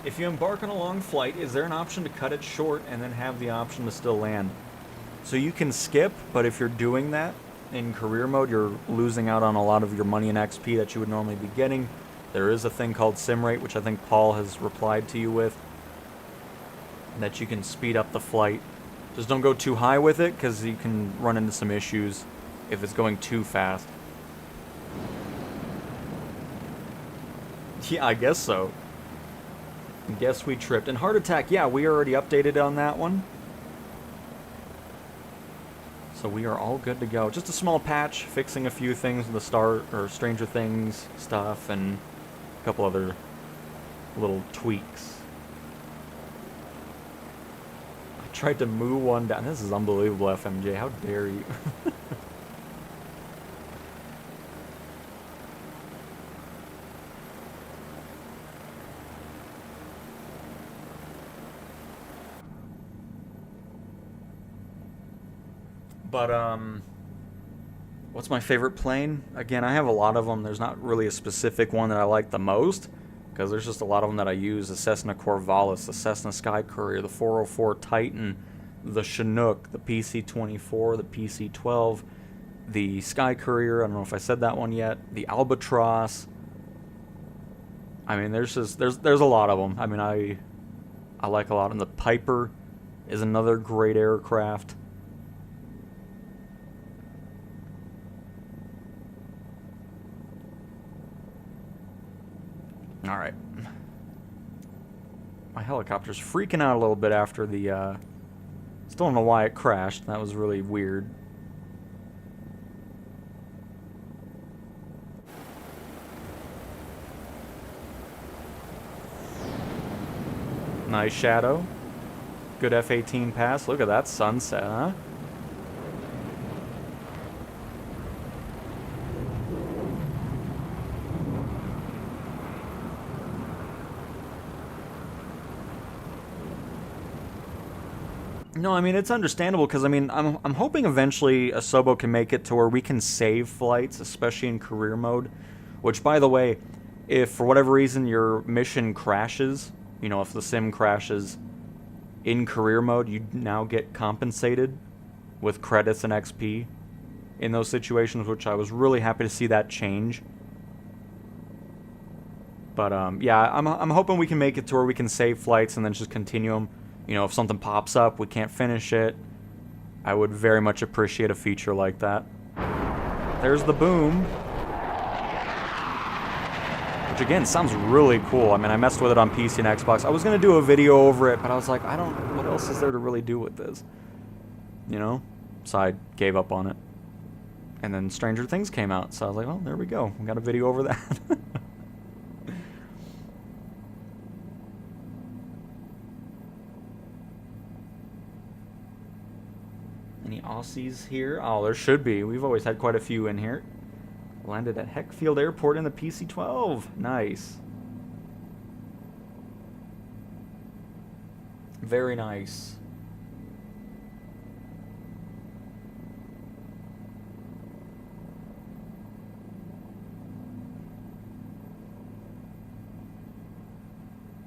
If you embark on a long flight, is there an option to cut it short and then have the option to still land? So you can skip, but if you're doing that in career mode, you're losing out on a lot of your money and XP that you would normally be getting. There is a thing called sim rate, which I think Paul has replied to you with, that you can speed up the flight. Just don't go too high with it, because you can run into some issues if it's going too fast. Yeah, I guess so. Guess we tripped. And heart attack, yeah, we already updated on that one. So we are all good to go. Just a small patch, fixing a few things in the Stranger Things stuff, and a couple other little tweaks. I tried to move one down. This is unbelievable, FMJ. How dare you? But, what's my favorite plane? Again, I have a lot of them. There's not really a specific one that I like the most, because there's just a lot of them that I use. The Cessna Corvallis, the Cessna Sky Courier, the 404 Titan, the Chinook, the PC-24, the PC-12, the Sky Courier, I don't know if I said that one yet, the Albatross. I mean, there's a lot of them. I mean, I like a lot. And the Piper is another great aircraft. Alright. My helicopter's freaking out a little bit after the, still don't know why it crashed. That was really weird. Nice shadow. Good F-18 pass. Look at that sunset, huh? No, I mean, it's understandable because, I mean, I'm hoping eventually Asobo can make it to where we can save flights, especially in career mode. Which, by the way, if for whatever reason your mission crashes, you know, if the sim crashes in career mode, you now get compensated with credits and XP in those situations, which I was really happy to see that change. But, yeah, I'm hoping we can make it to where we can save flights and then just continue them. You know, if something pops up, we can't finish it. I would very much appreciate a feature like that. There's the boom. Which, again, sounds really cool. I mean, I messed with it on PC and Xbox. I was going to do a video over it, but I was like, what else is there to really do with this? You know? So I gave up on it. And then Stranger Things came out, so I was like, well, there we go. We got a video over that. Any Aussies here? Oh, there should be. We've always had quite a few in here. Landed at Heckfield Airport in the PC-12. Nice. Very nice.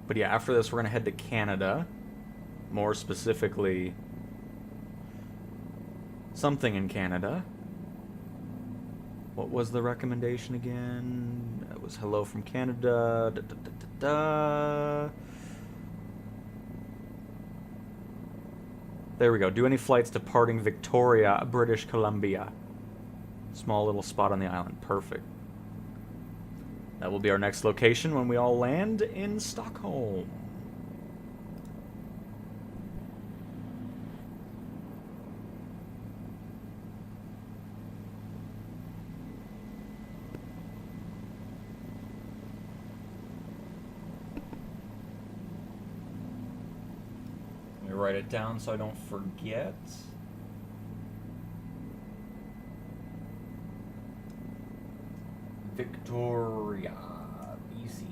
But yeah, after this, we're going to head to Canada. More specifically, something in Canada. What was the recommendation again? It was hello from Canada. Da, da, da, da, da. There we go. Do any flights departing Victoria, British Columbia? Small little spot on the island. Perfect. That will be our next location when we all land in Stockholm. Let me write it down so I don't forget. Victoria, BC.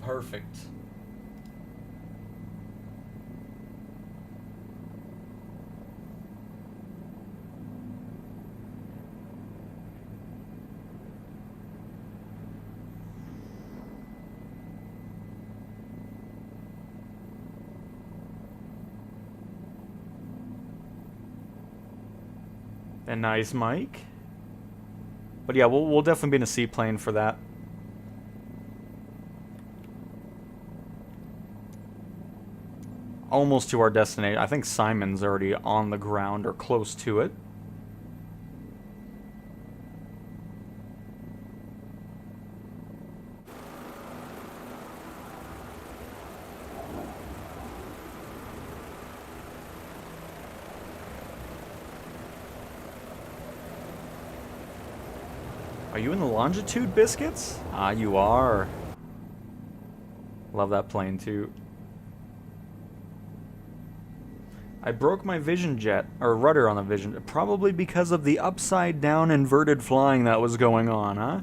Perfect. A nice mic. But yeah, we'll definitely be in a seaplane for that. Almost to our destination. I think Simon's already on the ground or close to it. Are you in the longitude, Biscuits? Ah, you are. Love that plane, too. I broke my Vision Jet, or rudder on the Vision, probably because of the upside-down inverted flying that was going on, huh?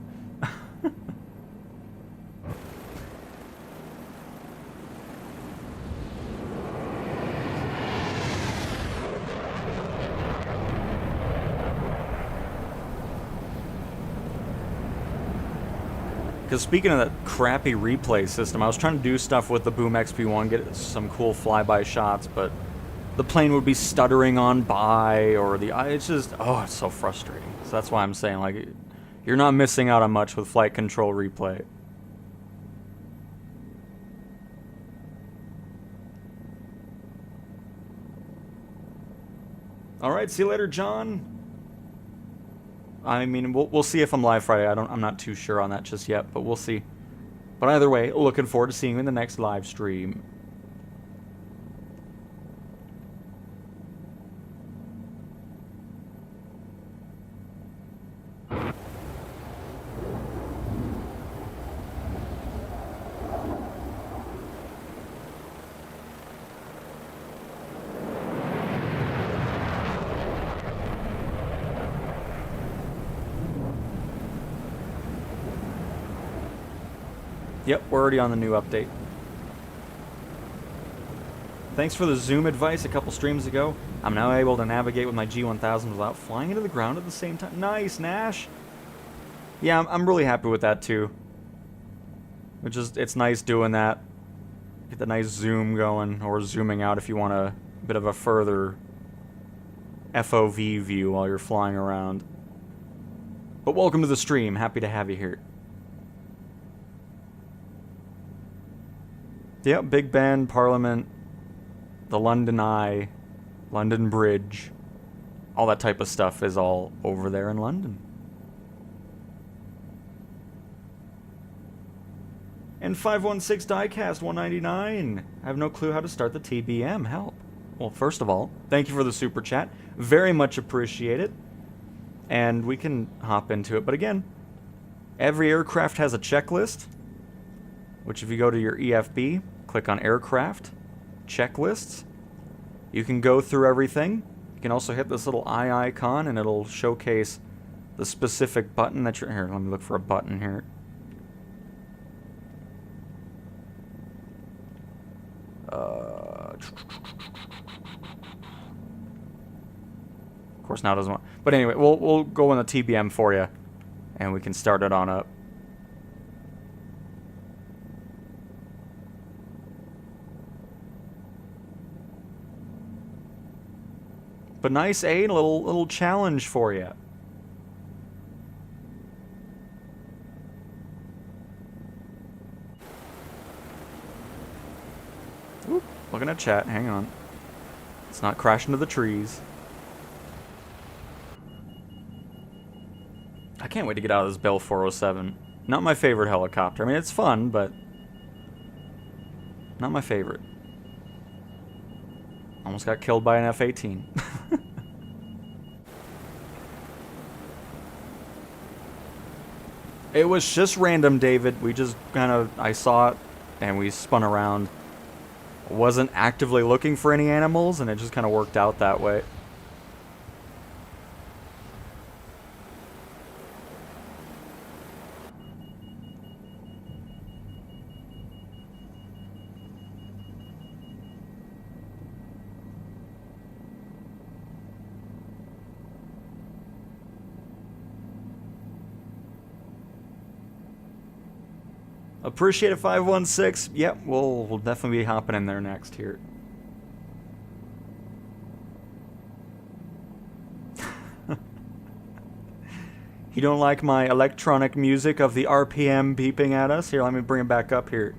Because speaking of that crappy replay system, I was trying to do stuff with the Boom XP1, get some cool flyby shots, but the plane would be stuttering on by, or it's just, oh, it's so frustrating. So that's why I'm saying, like, you're not missing out on much with flight control replay. Alright, see you later, John. I mean, we'll see if I'm live Friday. I'm not too sure on that just yet, but we'll see. But either way, looking forward to seeing you in the next live stream. Yep, we're already on the new update. Thanks for the zoom advice a couple streams ago. I'm now able to navigate with my G1000 without flying into the ground at the same time. Nice, Nash! Yeah, I'm really happy with that too. It's nice doing that. Get the nice zoom going, or zooming out if you want a bit of a further FOV view while you're flying around. But welcome to the stream, happy to have you here. Yep, Big Ben, Parliament, the London Eye, London Bridge, all that type of stuff is all over there in London. And 516 Diecast 199. I have no clue how to start the TBM. Help. Well, first of all, thank you for the super chat. Very much appreciate it. And we can hop into it. But again, every aircraft has a checklist, which if you go to your EFB, click on aircraft, checklists, you can go through everything. You can also hit this little eye icon and it'll showcase the specific button that you're... Here, let me look for a button here. Of course now it doesn't want... But anyway, we'll go in the TBM for you, and we can start it on up. But nice, a little challenge for you. Oop, looking at chat. Hang on. Let's not crash into the trees. I can't wait to get out of this Bell 407. Not my favorite helicopter. I mean, it's fun, but not my favorite. Almost got killed by an F-18. It was just random, David. We just I saw it, and we spun around. Wasn't actively looking for any animals, and it just kind of worked out that way. Appreciate it, 516. Yep, we'll definitely be hopping in there next here. You don't like my electronic music of the RPM beeping at us? Here, let me bring it back up here.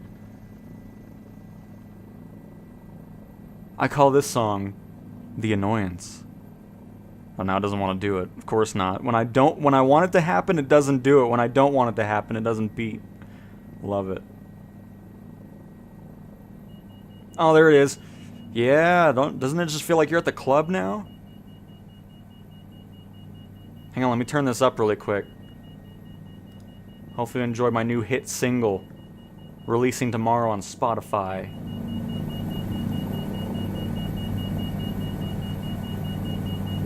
I call this song The Annoyance. Oh, now it doesn't want to do it. Of course not. When I want it to happen, it doesn't do it. When I don't want it to happen, it doesn't beep. Love it. Oh, there it is. Yeah, doesn't it just feel like you're at the club now? Hang on, let me turn this up really quick. Hopefully you enjoyed my new hit single, releasing tomorrow on Spotify.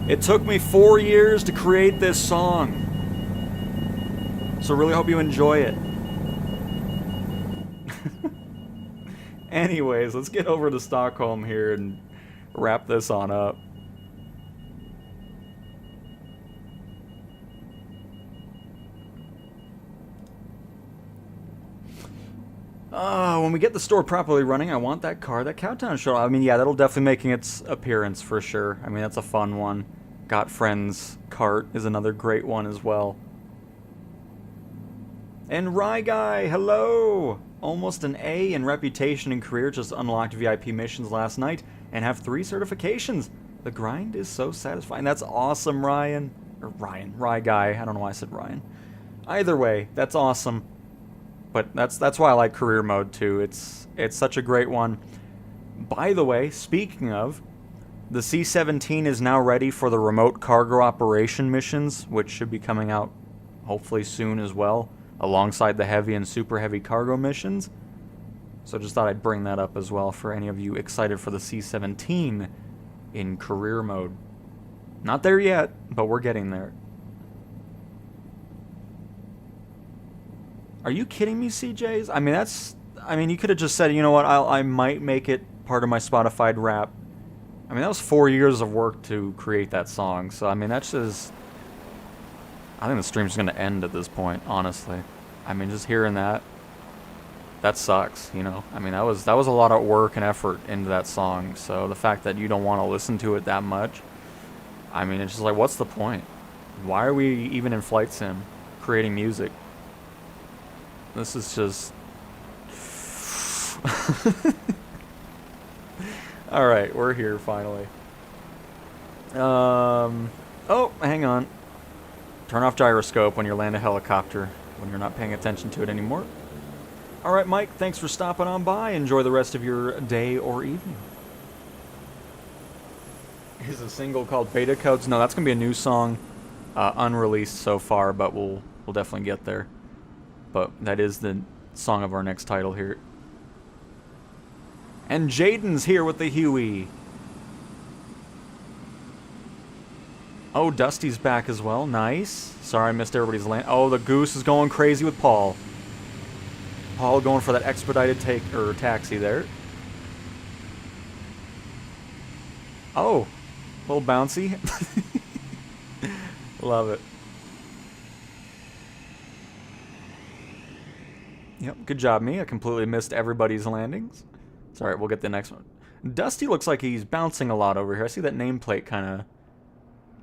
It took me 4 years to create this song, so really hope you enjoy it. Anyways, let's get over to Stockholm here and wrap this on up. When we get the store properly running, I want that car, that Cowtown shuttle. I mean, yeah, that'll definitely make its appearance for sure. I mean, that's a fun one. Got Friends cart is another great one as well. And Rye Guy, hello! Almost an A in reputation and career, just unlocked VIP missions last night, and have 3 certifications. The grind is so satisfying. That's awesome, Ryan. Or Ryan. Rye Guy. I don't know why I said Ryan. Either way, that's awesome. But that's why I like career mode too. It's such a great one. By the way, speaking of, the C-17 is now ready for the remote cargo operation missions, which should be coming out hopefully soon as well, alongside the heavy and super heavy cargo missions. So just thought I'd bring that up as well for any of you excited for the C-17 in career mode. Not there yet, but we're getting there. Are you kidding me, CJs? I mean, you could have just said, you know what, I might make it part of my Spotify rap. I mean, that was 4 years of work to create that song, so I mean, that's just... I think the stream's gonna end at this point, honestly. I mean, just hearing that sucks, you know? I mean, that was a lot of work and effort into that song, so the fact that you don't want to listen to it that much, I mean, it's just like, what's the point? Why are we even in Flight Sim creating music? This is just... Alright, we're here finally. Oh, hang on. Turn off gyroscope when you land a helicopter, when you're not paying attention to it anymore. Alright, Mike, thanks for stopping on by. Enjoy the rest of your day or evening. Here's a single called Beta Codes. No, that's going to be a new song. Unreleased so far, but we'll definitely get there. But that is the song of our next title here. And Jaden's here with the Huey. Oh, Dusty's back as well. Nice. Sorry I missed everybody's land. Oh, the Goose is going crazy with Paul. Paul going for that expedited taxi there. Oh, a little bouncy. Love it. Yep, good job, me. I completely missed everybody's landings. It's alright, we'll get the next one. Dusty looks like he's bouncing a lot over here. I see that nameplate kind of...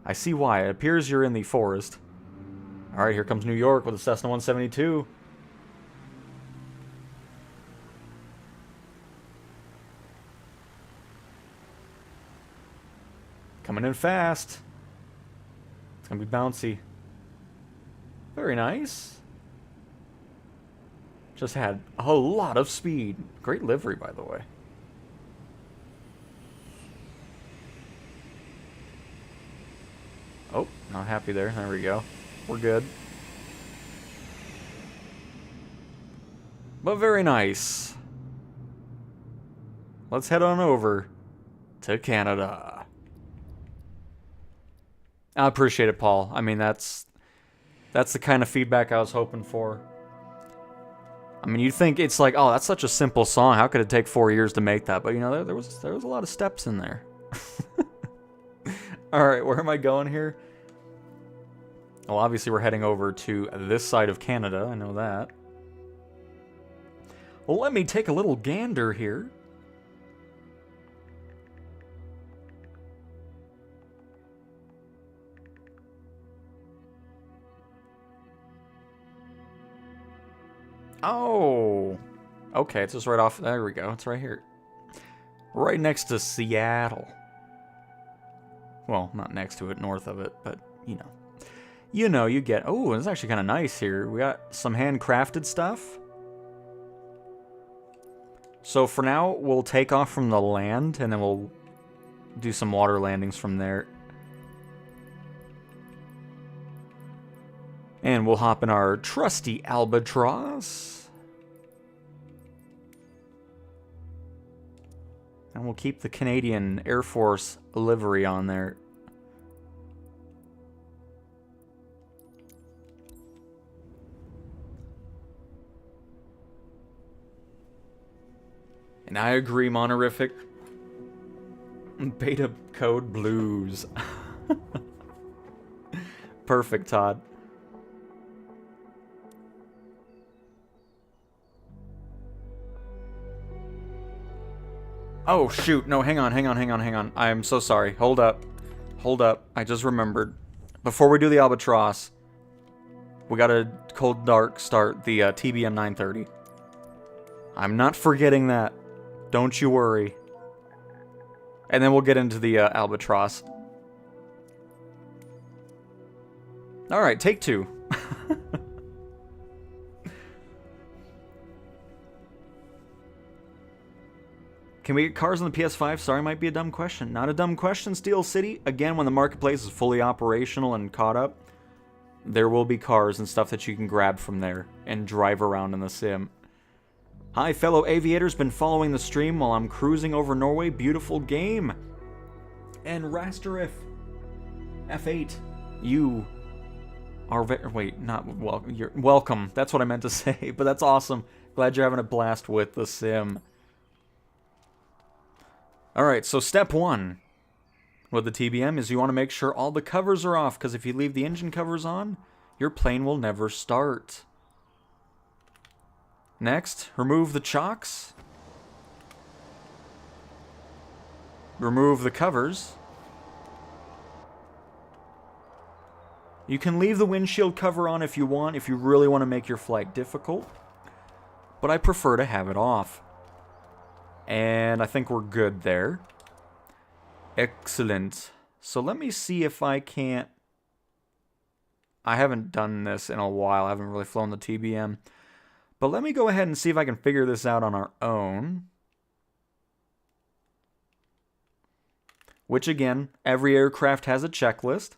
I see why. It appears you're in the forest. Alright, here comes New York with a Cessna 172. Coming in fast. It's going to be bouncy. Very nice. Just had a lot of speed. Great livery, by the way. Oh, not happy there. There we go. We're good. But very nice. Let's head on over to Canada. I appreciate it, Paul. I mean, that's the kind of feedback I was hoping for. I mean, you'd think it's like, oh, that's such a simple song. How could it take 4 years to make that? But, you know, there was a lot of steps in there. Alright, where am I going here? Well, obviously we're heading over to this side of Canada. I know that. Well, let me take a little gander here. Oh, okay, it's just right off, there we go, it's right here. Right next to Seattle. Well, not next to it, north of it, but, you know. You get, oh, it's actually kind of nice here. We got some handcrafted stuff. So for now, we'll take off from the land, and then we'll do some water landings from there. And we'll hop in our trusty Albatross. And we'll keep the Canadian Air Force livery on there. And I agree, Monorific. Beta code blues. Perfect, Todd. Oh, shoot. No, hang on. I am so sorry. Hold up. I just remembered. Before we do the Albatross, we gotta cold dark start the TBM 930. I'm not forgetting that. Don't you worry. And then we'll get into the Albatross. Alright, take two. Can we get cars on the PS5? Sorry, might be a dumb question. Not a dumb question, Steel City. Again, when the marketplace is fully operational and caught up, there will be cars and stuff that you can grab from there and drive around in the sim. Hi, fellow aviators. Been following the stream while I'm cruising over Norway. Beautiful game. And Rasterif F8, you are wait, not welcome. You're welcome. That's what I meant to say. But that's awesome. Glad you're having a blast with the sim. Alright, so step one with the TBM is you want to make sure all the covers are off, because if you leave the engine covers on, your plane will never start. Next, remove the chocks. Remove the covers. You can leave the windshield cover on if you want, if you really want to make your flight difficult. But I prefer to have it off. And I think we're good there. Excellent. So let me see if I can't... I haven't done this in a while. I haven't really flown the TBM. But let me go ahead and see if I can figure this out on our own. Which again, every aircraft has a checklist.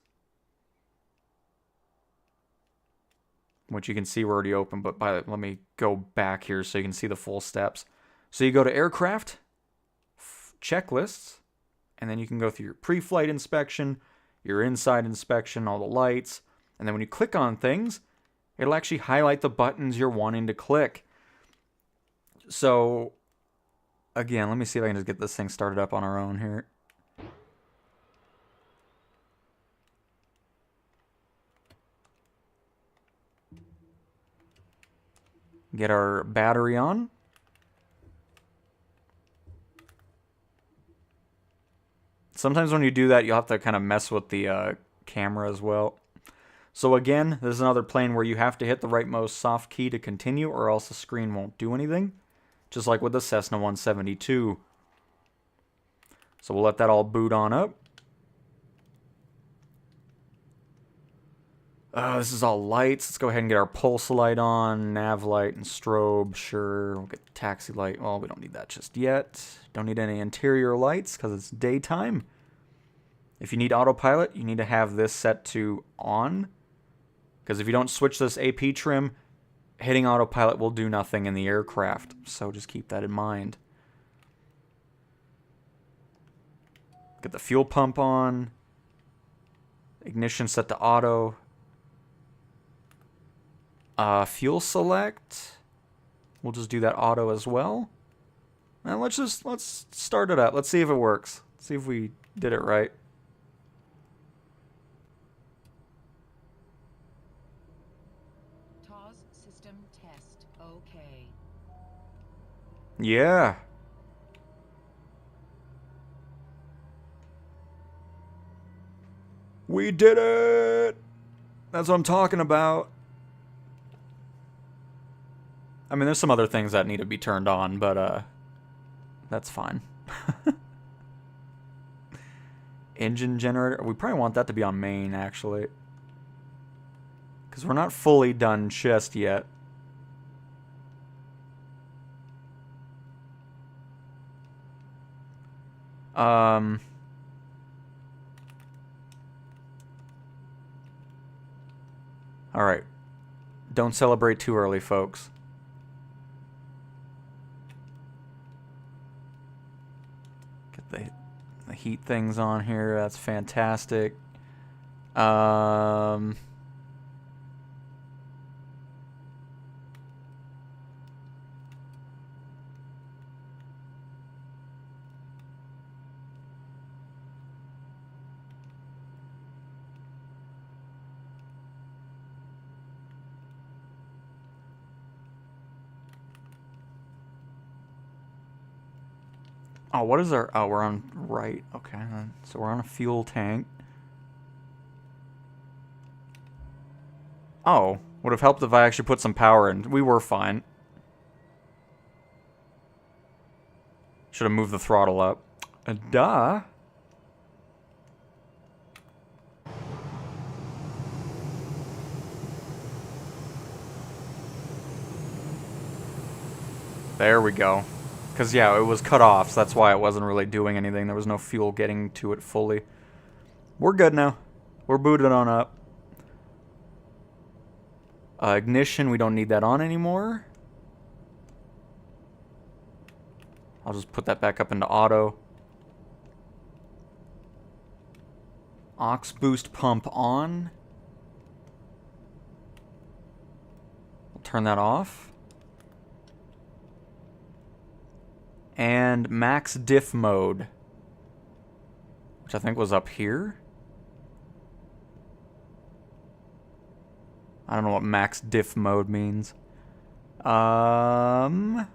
Which you can see we're already open, but let me go back here so you can see the full steps. So you go to aircraft, checklists, and then you can go through your pre-flight inspection, your inside inspection, all the lights, and then when you click on things, it'll actually highlight the buttons you're wanting to click. So, again, let me see if I can just get this thing started up on our own here. Get our battery on. Sometimes when you do that, you'll have to kind of mess with the camera as well. So again, this is another plane where you have to hit the rightmost soft key to continue, or else the screen won't do anything. Just like with the Cessna 172. So we'll let that all boot on up. This is all lights. Let's go ahead and get our pulse light on, nav light, and strobe. Sure, we'll get the taxi light. Well, we don't need that just yet. Don't need any interior lights because it's daytime. If you need autopilot, you need to have this set to on. Because if you don't switch this AP trim, hitting autopilot will do nothing in the aircraft. So just keep that in mind. Get the fuel pump on. Ignition set to auto. Fuel select. We'll just do that auto as well. And let's start it up. Let's see if it works. Let's see if we did it right. TOS system test. Okay. Yeah. We did it! That's what I'm talking about. I mean, there's some other things that need to be turned on, but, that's fine. Engine generator. We probably want that to be on main, actually. Because we're not fully done just yet. Alright. Don't celebrate too early, folks. Get the heat things on here. That's fantastic. Oh, what is our... Oh, we're on right. Okay, so we're on a fuel tank. Oh, would have helped if I actually put some power in. We were fine. Should have moved the throttle up. There we go. Because, yeah, it was cut off, so that's why it wasn't really doing anything. There was no fuel getting to it fully. We're good now. We're booted on up. Ignition, we don't need that on anymore. I'll just put that back up into auto. Aux boost pump on. We'll turn that off. And max diff mode, which I think was up here. I don't know what max diff mode means. Oh.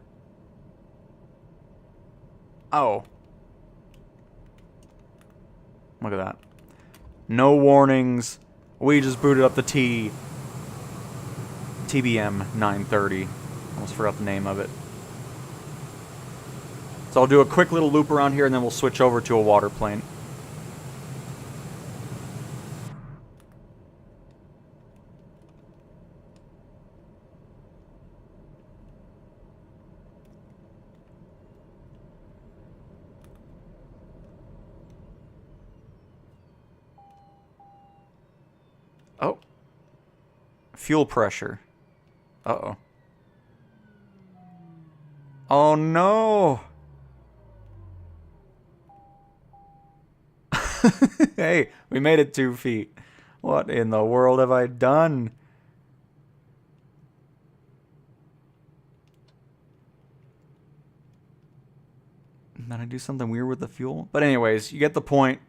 Look at that. No warnings. We just booted up the TBM 930. Almost forgot the name of it. So I'll do a quick little loop around here and then we'll switch over to a water plane. Oh. Fuel pressure. Uh-oh. Oh no! Hey, we made it 2 feet. What in the world have I done? Did I do something weird with the fuel? But anyways, you get the point.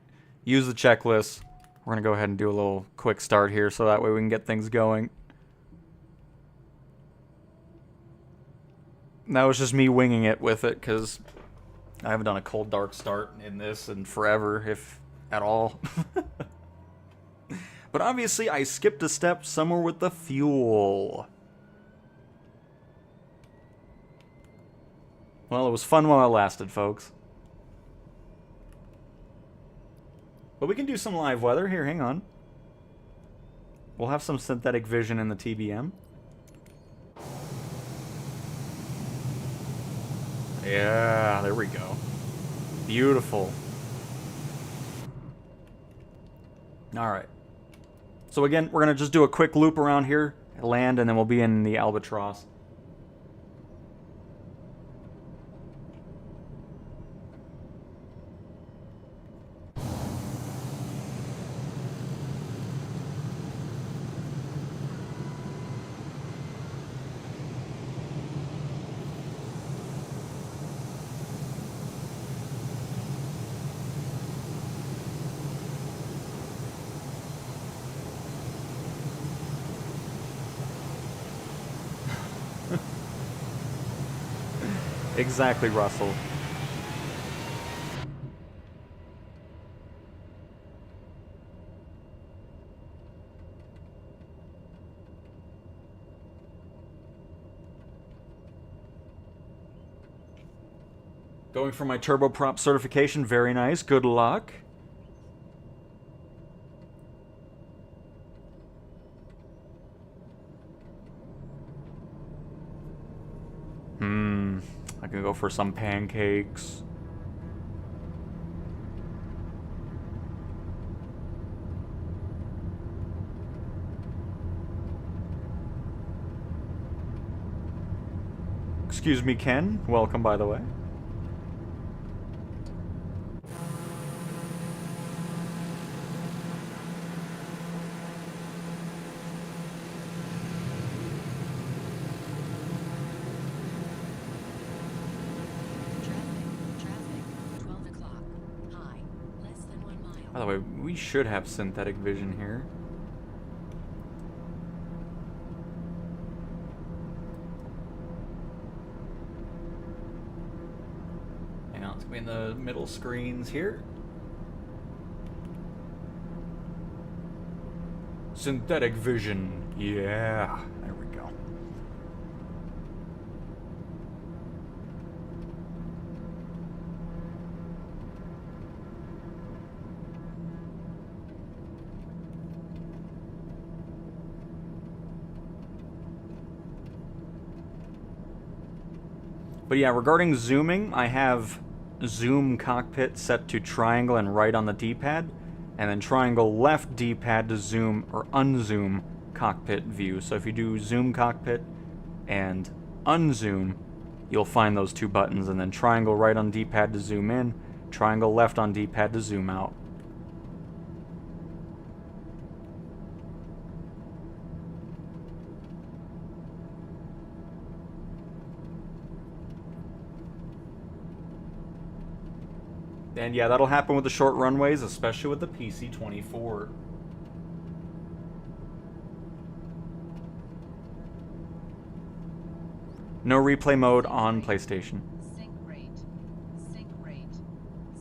Use the checklist. We're going to go ahead and do a little quick start here so that way we can get things going. That was just me winging it with it because I haven't done a cold dark start in this in forever, if at all. But obviously I skipped a step somewhere with the fuel. Well, it was fun while it lasted, folks. But we can do some live weather. Here, hang on. We'll have some synthetic vision in the TBM. Yeah, there we go. Beautiful. Alright. So again, we're going to just do a quick loop around here, land, and then we'll be in the Albatross. Exactly, Russell. Going for my turboprop certification, very nice. Good luck. I can go for some pancakes. Excuse me, Ken. Welcome, by the way. By the way, we should have synthetic vision here. Hang on, it's gonna be in the middle screens here. Synthetic vision, yeah. There we go. But yeah, regarding zooming, I have zoom cockpit set to triangle and right on the D-pad, and then triangle left D-pad to zoom or unzoom cockpit view. So if you do zoom cockpit and unzoom, you'll find those two buttons, and then triangle right on D-pad to zoom in, triangle left on D-pad to zoom out. And yeah, that'll happen with the short runways, especially with the PC-24. No replay mode on PlayStation. Sync rate. Sync rate.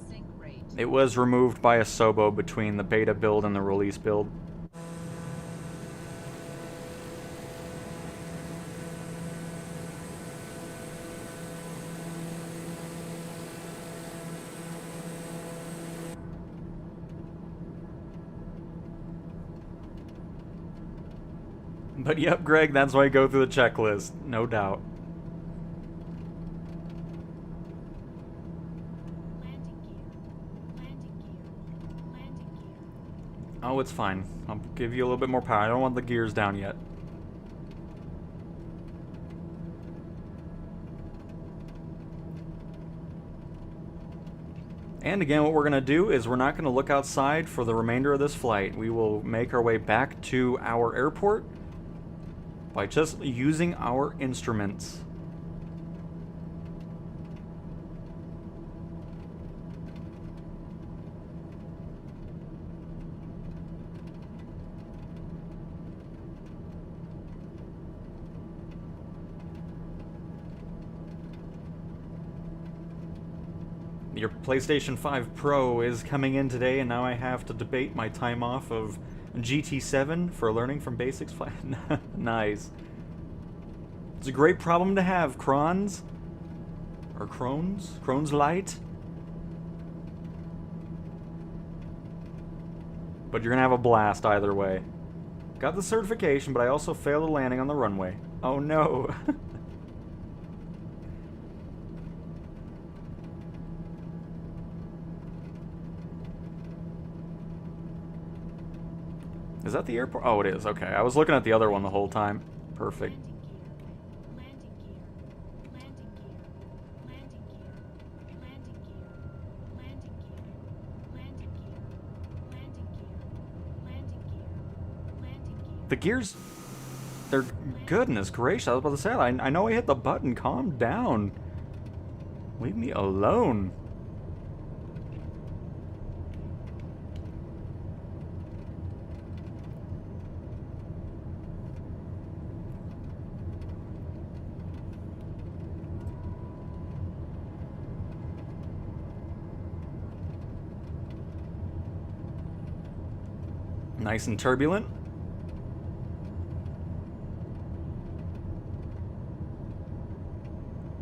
Sync rate. It was removed by Asobo between the beta build and the release build. But yep, Greg, that's why I go through the checklist, no doubt. Landing gear. Landing gear. Landing gear. Oh, it's fine. I'll give you a little bit more power. I don't want the gears down yet. And again, what we're going to do is we're not going to look outside for the remainder of this flight. We will make our way back to our airport by just using our instruments. Your PlayStation 5 Pro is coming in today, and now I have to debate my time off of GT7 for learning from basics. Nice. It's a great problem to have, Crons. Or Crones? Crones Light? But you're gonna have a blast either way. Got the certification, but I also failed a landing on the runway. Oh no. Is that the airport? Oh, it is. Okay. I was looking at the other one the whole time. Perfect. Landing gear. Landing gear. Landing gear. Landing gear. Landing gear. Landing gear. Landing gear. Landing gear. Landing gear. The gears, they're goodness gracious. I was about to say, I know I hit the button. Calm down. Leave me alone. Nice and turbulent.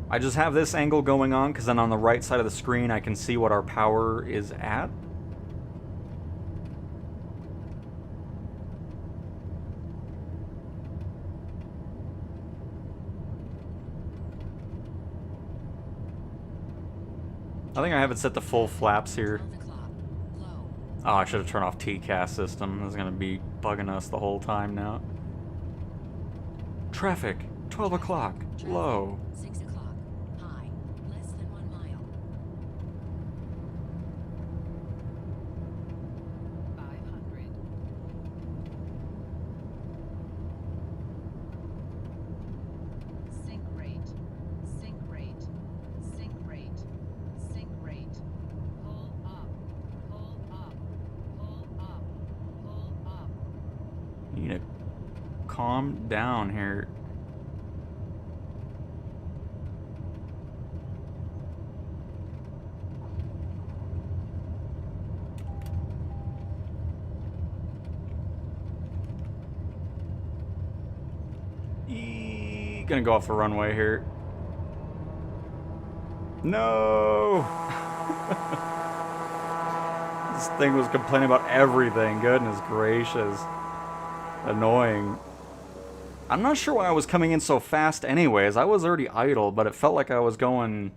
I just have this angle going on because then on the right side of the screen I can see what our power is at. I think I have it set to full flaps here. 12 o'clock. Low. Oh, I should have turned off TCAS system. This is going to be bugging us the whole time now. Traffic, 12 o'clock, low. 6 o'clock. High. Less than 1 mile. 500. Sync rate. Sync rate. Sync rate. Sync rate. Pull up. Pull up. Pull up. Pull up. You need to calm down here. Gonna go off the runway here. No! This thing was complaining about everything. Goodness gracious. Annoying. I'm not sure why I was coming in so fast anyways. I was already idle, but it felt like I was going...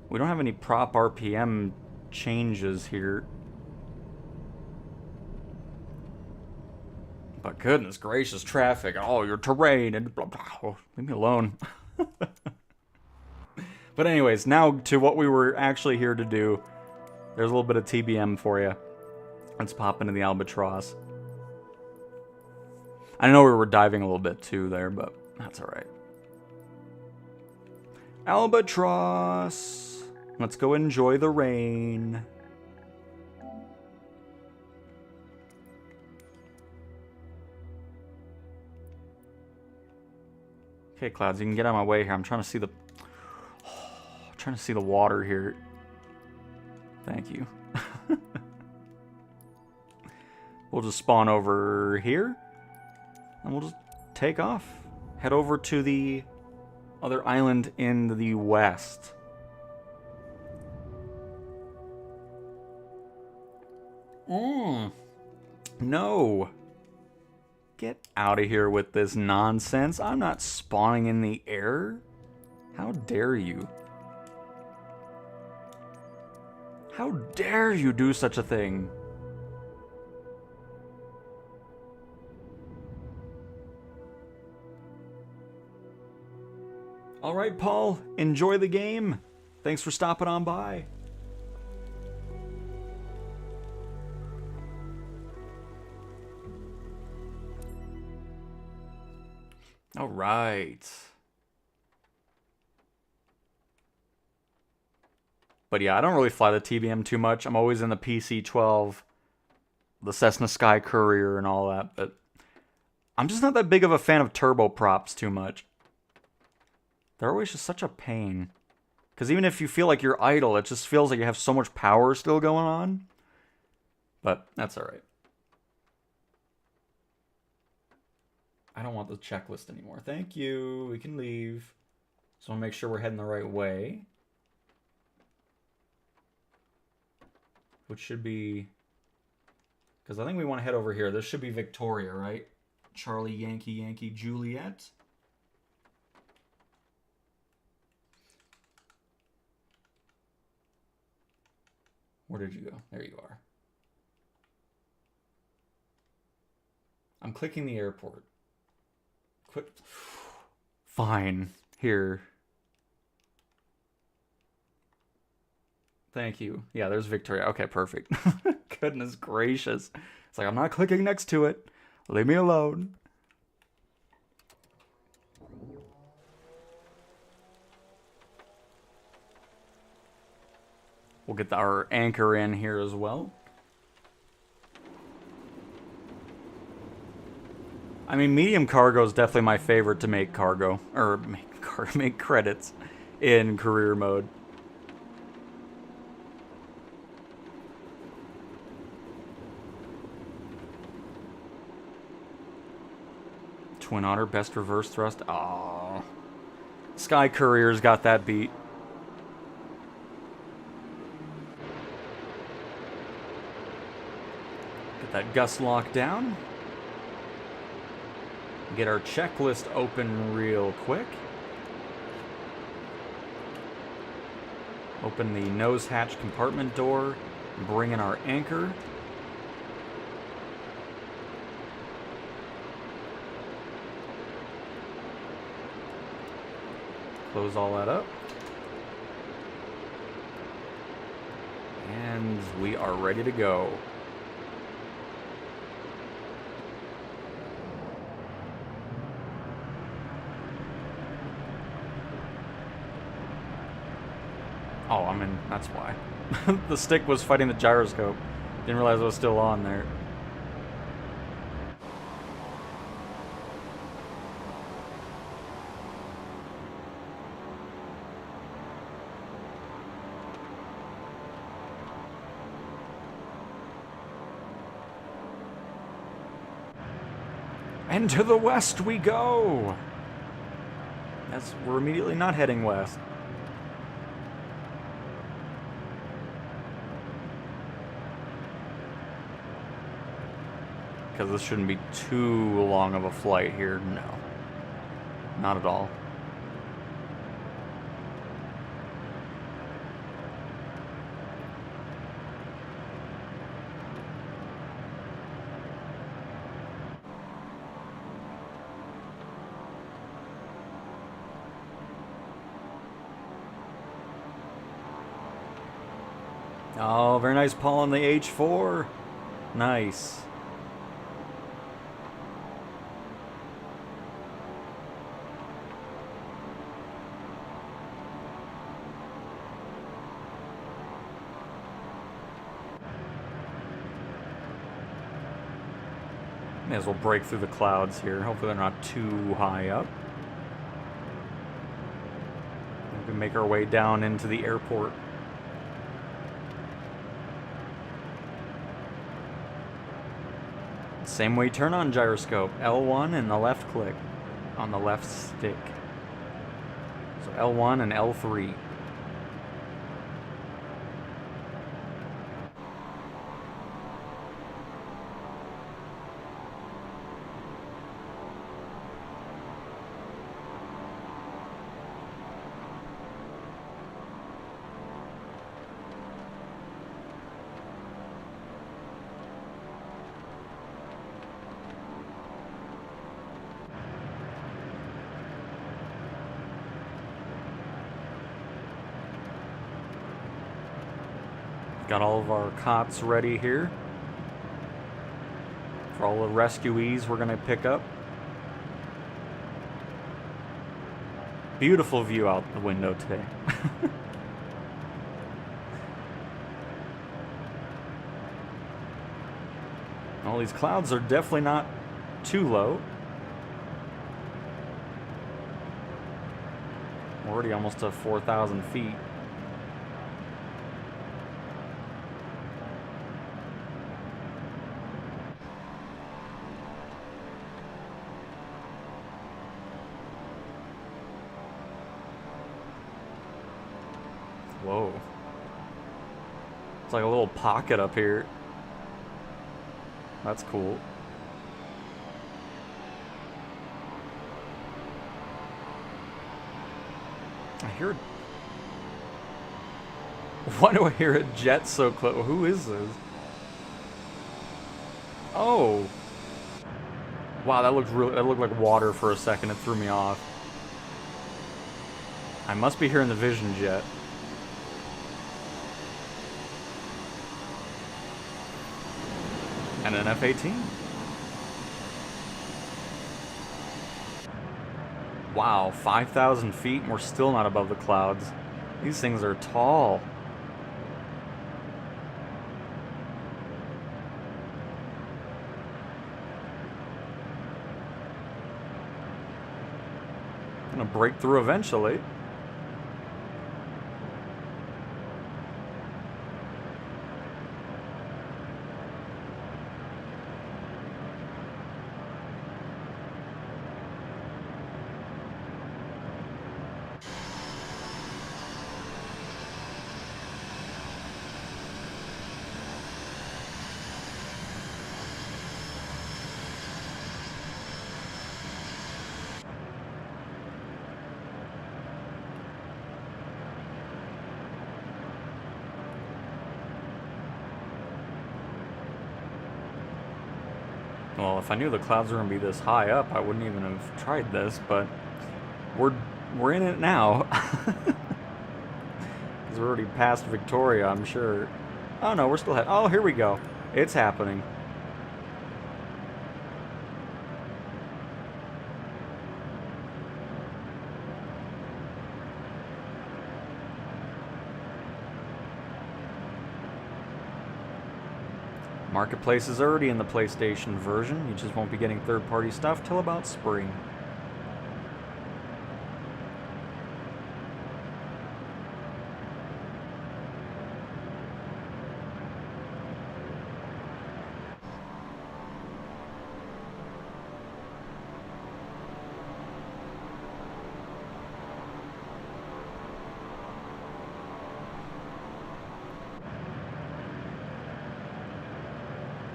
We don't have any prop RPM changes here. But goodness gracious, traffic, oh, your terrain, and blah, blah. Oh, leave me alone. But anyways, now to what we were actually here to do. There's a little bit of TBM for you. Let's pop into the Albatross. I know we were diving a little bit too there, but that's alright. Albatross! Let's go enjoy the rain. Okay, Clouds, you can get out of my way here. I'm trying to see the... trying to see the water here. Thank you. We'll just spawn over here. And we'll just take off. Head over to the other island in the west. No. Get out of here with this nonsense. I'm not spawning in the air. How dare you? How dare you do such a thing? Alright, Paul. Enjoy the game. Thanks for stopping on by. Alright. But yeah, I don't really fly the TBM too much. I'm always in the PC-12, the Cessna Sky Courier and all that, but I'm just not that big of a fan of turboprops too much. They're always just such a pain. Because even if you feel like you're idle, it just feels like you have so much power still going on. But that's alright. I don't want the checklist anymore. Thank you. We can leave. So I'll make sure we're heading the right way. Which should be... Because I think we want to head over here. This should be Victoria, right? Charlie, Yankee, Yankee, Juliet. Where did you go? There you are. I'm clicking the airport. Quit. Fine. Here. Thank you. Yeah, there's Victoria. Okay, perfect. Goodness gracious. It's like, I'm not clicking next to it. Leave me alone. We'll get our anchor in here as well. I mean, medium cargo is definitely my favorite to make cargo. Or make credits in career mode. Twin Otter, best reverse thrust. Aww. Sky Courier's got that beat. Get that gust lock down. Get our checklist open real quick. Open the nose hatch compartment door. Bring in our anchor. Close all that up. And we are ready to go. Oh, I mean, that's why. The stick was fighting the gyroscope. Didn't realize it was still on there. And to the west we go! We're immediately not heading west. because this shouldn't be too long of a flight here. No, not at all. Oh, very nice, Paul, on the H4. Nice. May as well break through the clouds here. Hopefully they're not too high up. We can make our way down into the airport. Same way, turn on gyroscope. L1 and the left click on the left stick. So L1 and L3. Got all of our cots ready here for all the rescuees we're gonna pick up. Beautiful view out the window today. All these clouds are definitely not too low. We're already almost to 4,000 feet. Whoa. It's like a little pocket up here. That's cool. I hear... Why do I hear a jet so close? Who is this? Oh. Wow, that looked like water for a second. It threw me off. I must be hearing the Vision jet. And an F-18. Wow, 5,000 feet and we're still not above the clouds. These things are tall. Gonna break through eventually. Well, if I knew the clouds were going to be this high up, I wouldn't even have tried this, but we're in it now. Because we're already past Victoria, I'm sure. Oh no, we're still oh, here we go. It's happening. Marketplace is already in the PlayStation version. You just won't be getting third-party stuff till about spring.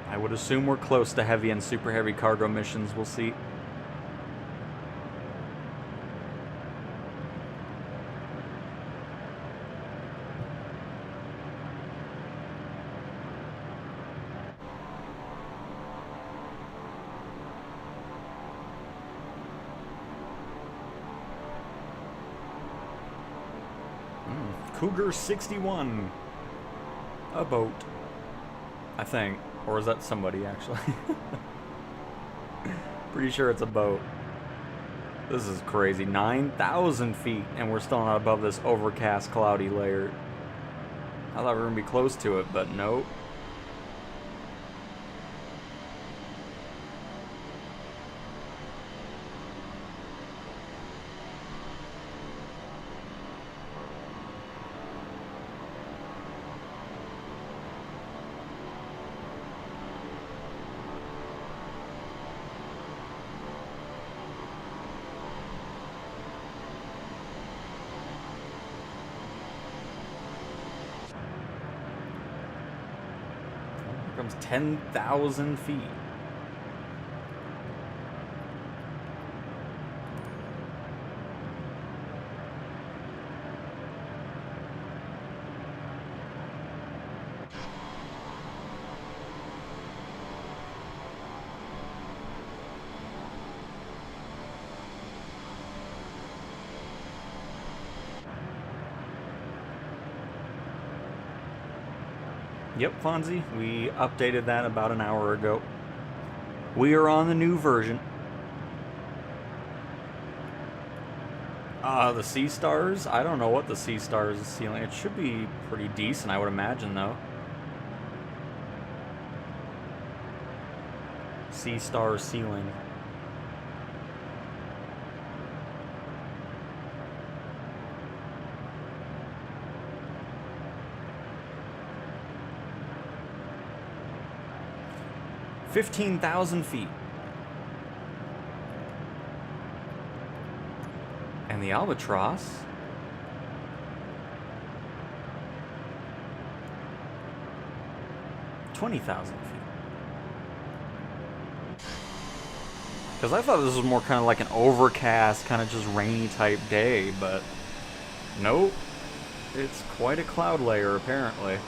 I would assume we're close to heavy and super heavy cargo missions. We'll see. Cougar 61. A boat. I think. Or is that somebody, actually? Pretty sure it's a boat. This is crazy. 9,000 feet, and we're still not above this overcast, cloudy layer. I thought we were going to be close to it, but nope. Comes 10,000 feet. Yep, Fonzie, we updated that about an hour ago. We are on the new version. The Sea Stars? I don't know what the Sea Stars is ceiling. It should be pretty decent, I would imagine, though. Sea Star ceiling. $15,000 feet. And the Albatross. $20,000 feet. Because I thought this was more kind of like an overcast, kind of just rainy type day, but nope. It's quite a cloud layer, apparently.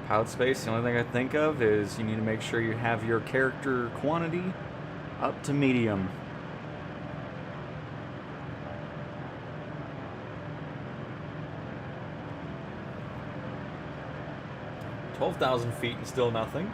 Pilot space, the only thing I think of is you need to make sure you have your character quantity up to medium. $12,000 feet and still nothing.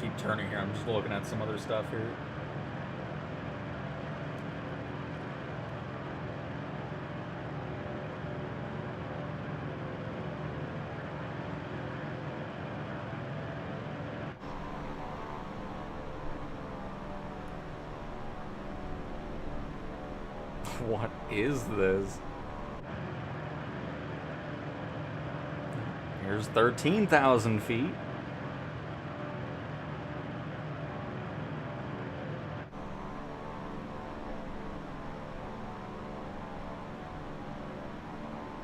Keep turning here. I'm just looking at some other stuff here. What is this? Here's 13,000 feet.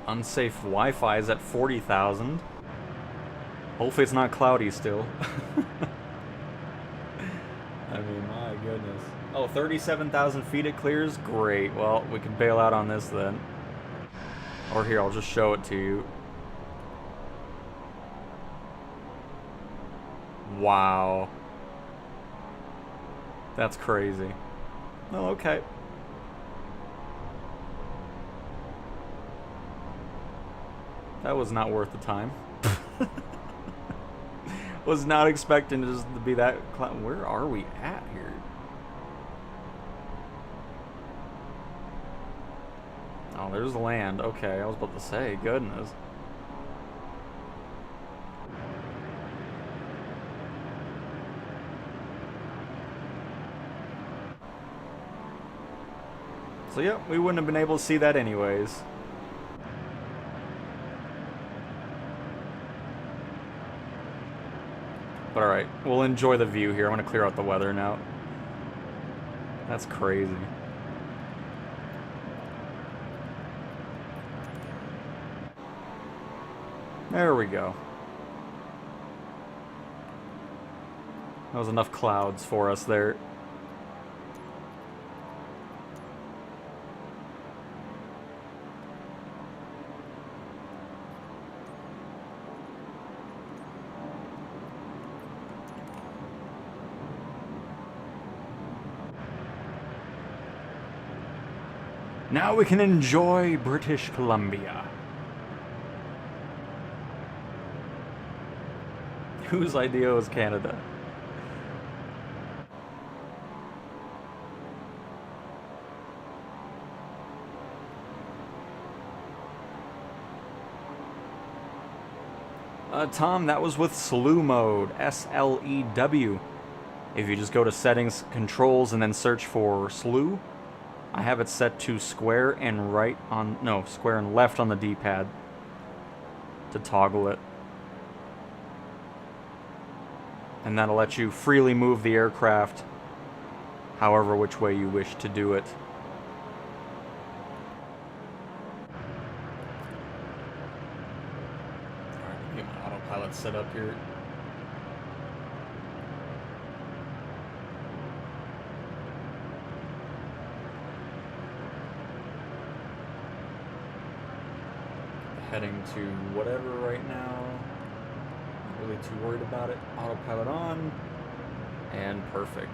Unsafe Wi-Fi is at 40,000. Hopefully it's not cloudy still. I mean, my goodness. Oh, 37,000 feet it clears? Great. Well, we can bail out on this then. Or here, I'll just show it to you. Wow. That's crazy. Oh, okay. That was not worth the time. Was not expecting it just to be that cloud. Where are we at here? Oh, there's the land. Okay, I was about to say, goodness. So yeah, we wouldn't have been able to see that anyways. But alright, we'll enjoy the view here. I'm going to clear out the weather now. That's crazy. There we go. That was enough clouds for us there. Now we can enjoy British Columbia. Whose idea was Canada? Tom, that was with slew mode, S-L-E-W. If you just go to settings, controls, and then search for slew, I have it set to square and right on, no, square and left on the D-pad to toggle it. And that'll let you freely move the aircraft however which way you wish to do it. Alright, let me get my autopilot set up here. Heading to whatever right now. Not really too worried about it. Autopilot on. And perfect.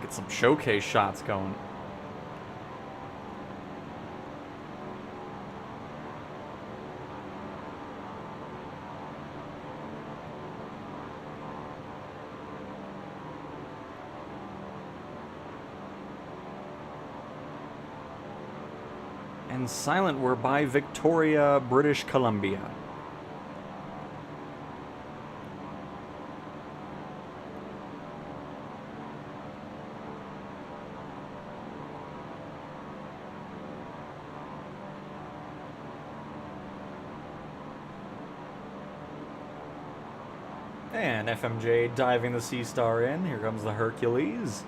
Get some showcase shots going. And silent, we're by Victoria, British Columbia. And FMJ diving the Sea Star in. Here comes the Hercules.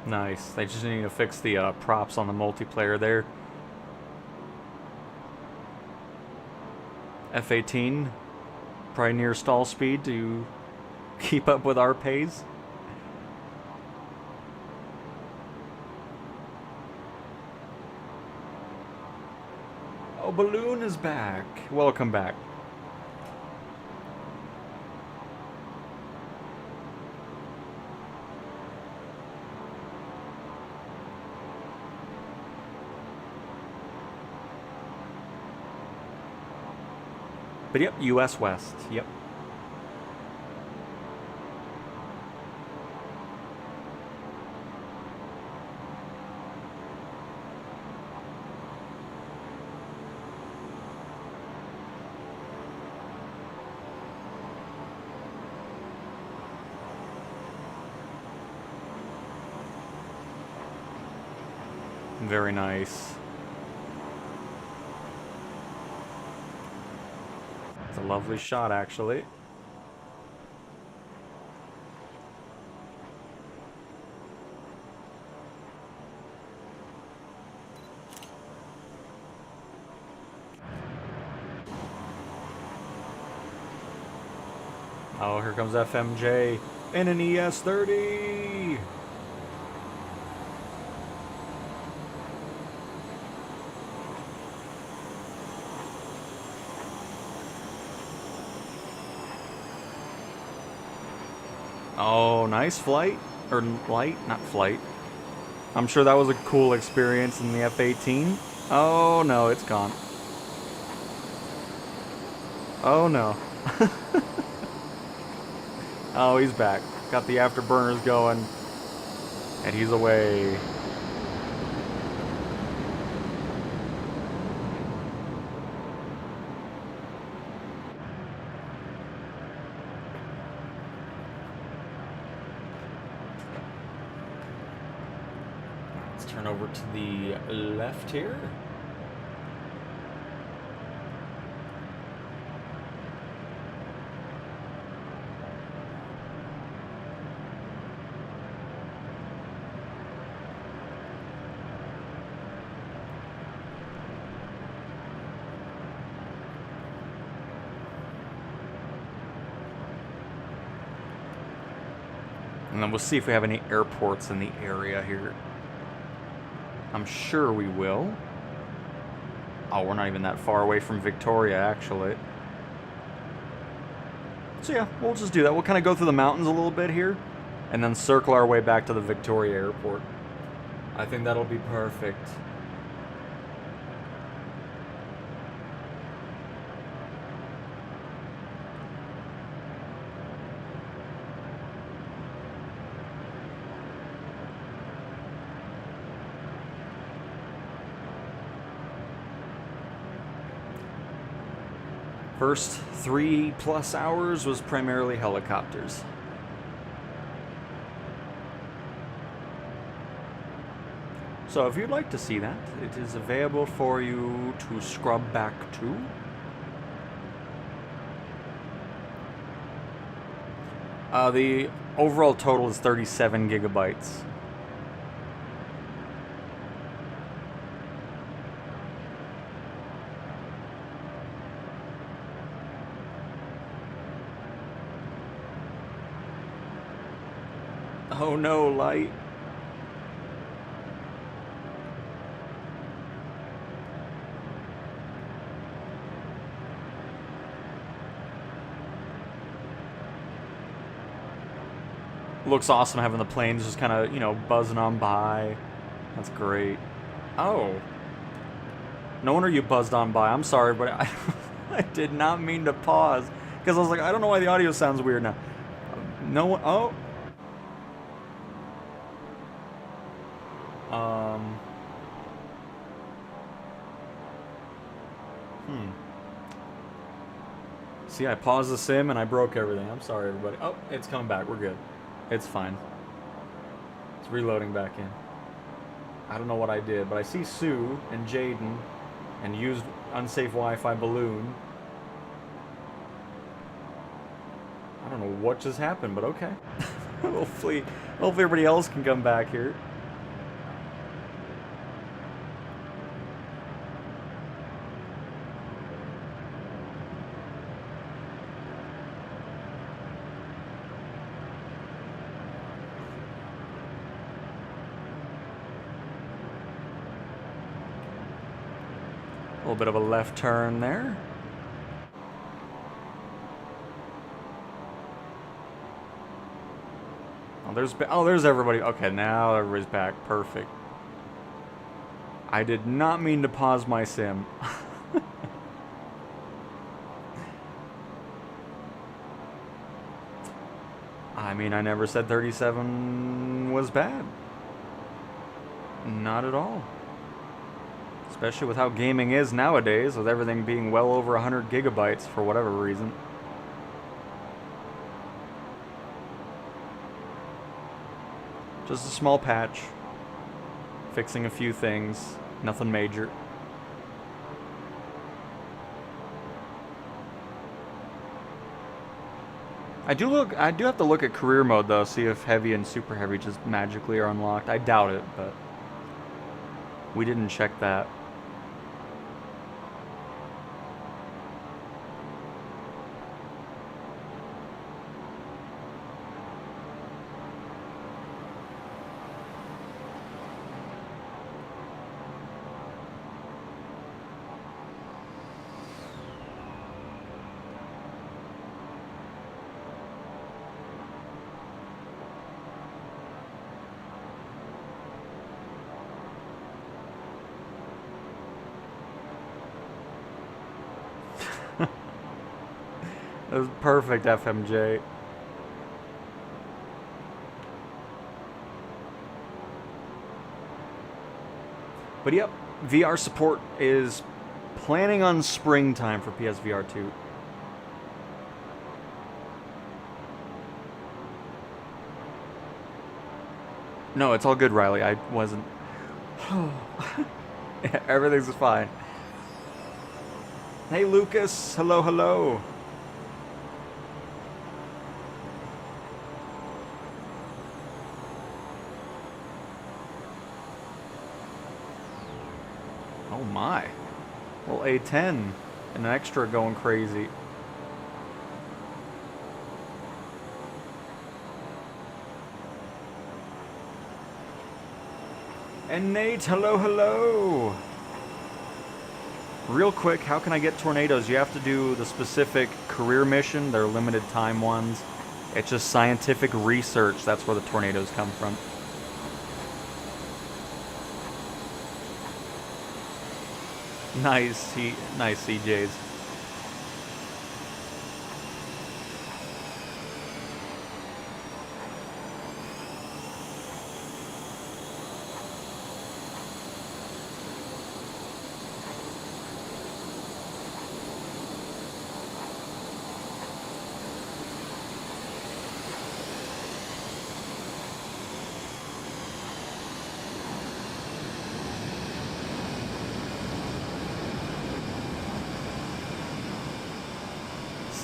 Nice. They just need to fix the props on the multiplayer there. F-18, probably near stall speed to keep up with our pace. Oh, Balloon is back. Welcome back. But yep, US West, yep. Very nice. It's a lovely shot, actually. Oh, here comes FMJ in an ES-30. Oh, nice flight. Or light, not flight. I'm sure that was a cool experience in the F-18. Oh no, it's gone. Oh no. Oh, he's back. Got the afterburners going. And he's away. Let's turn over to the left here. And then we'll see if we have any airports in the area here. I'm sure we will. Oh, we're not even that far away from Victoria, actually. So yeah, we'll just do that. We'll kind of go through the mountains a little bit here, and then circle our way back to the Victoria airport. I think that'll be perfect. First 3+ hours was primarily helicopters. So if you'd like to see that, it is available for you to scrub back to. The overall total is 37 gigabytes. Oh no, light. Looks awesome having the planes just kind of, you know, buzzing on by. That's great. Oh. No wonder you buzzed on by. I'm sorry, but I did not mean to pause. Because I was like, I don't know why the audio sounds weird now. No one... Oh. See, I paused the sim and I broke everything. I'm sorry, everybody. Oh, it's coming back. We're good. It's fine. It's reloading back in. I don't know what I did, but I see Sue and Jaden and used unsafe Wi-Fi balloon. I don't know what just happened, but okay. Hopefully everybody else can come back here. A little bit of a left turn there. Oh, there's everybody. Okay, now everybody's back. Perfect. I did not mean to pause my sim. I mean, I never said 37 was bad. Not at all. Especially with how gaming is nowadays, with everything being well over 100 gigabytes for whatever reason. Just a small patch. Fixing a few things. Nothing major. I do have to look at career mode though, see if heavy and super heavy just magically are unlocked. I doubt it, but we didn't check that. That was perfect, FMJ. But yep, VR support is planning on springtime for PSVR 2. No, it's all good, Riley. I wasn't... Everything's fine. Hey, Lucas. Hello, hello. Oh my. Well, A10 and an extra going crazy. And Nate, hello, hello. Real quick, how can I get tornadoes? You have to do the specific career mission. They're limited time ones. It's just scientific research. That's where the tornadoes come from. Nice, nice CJs.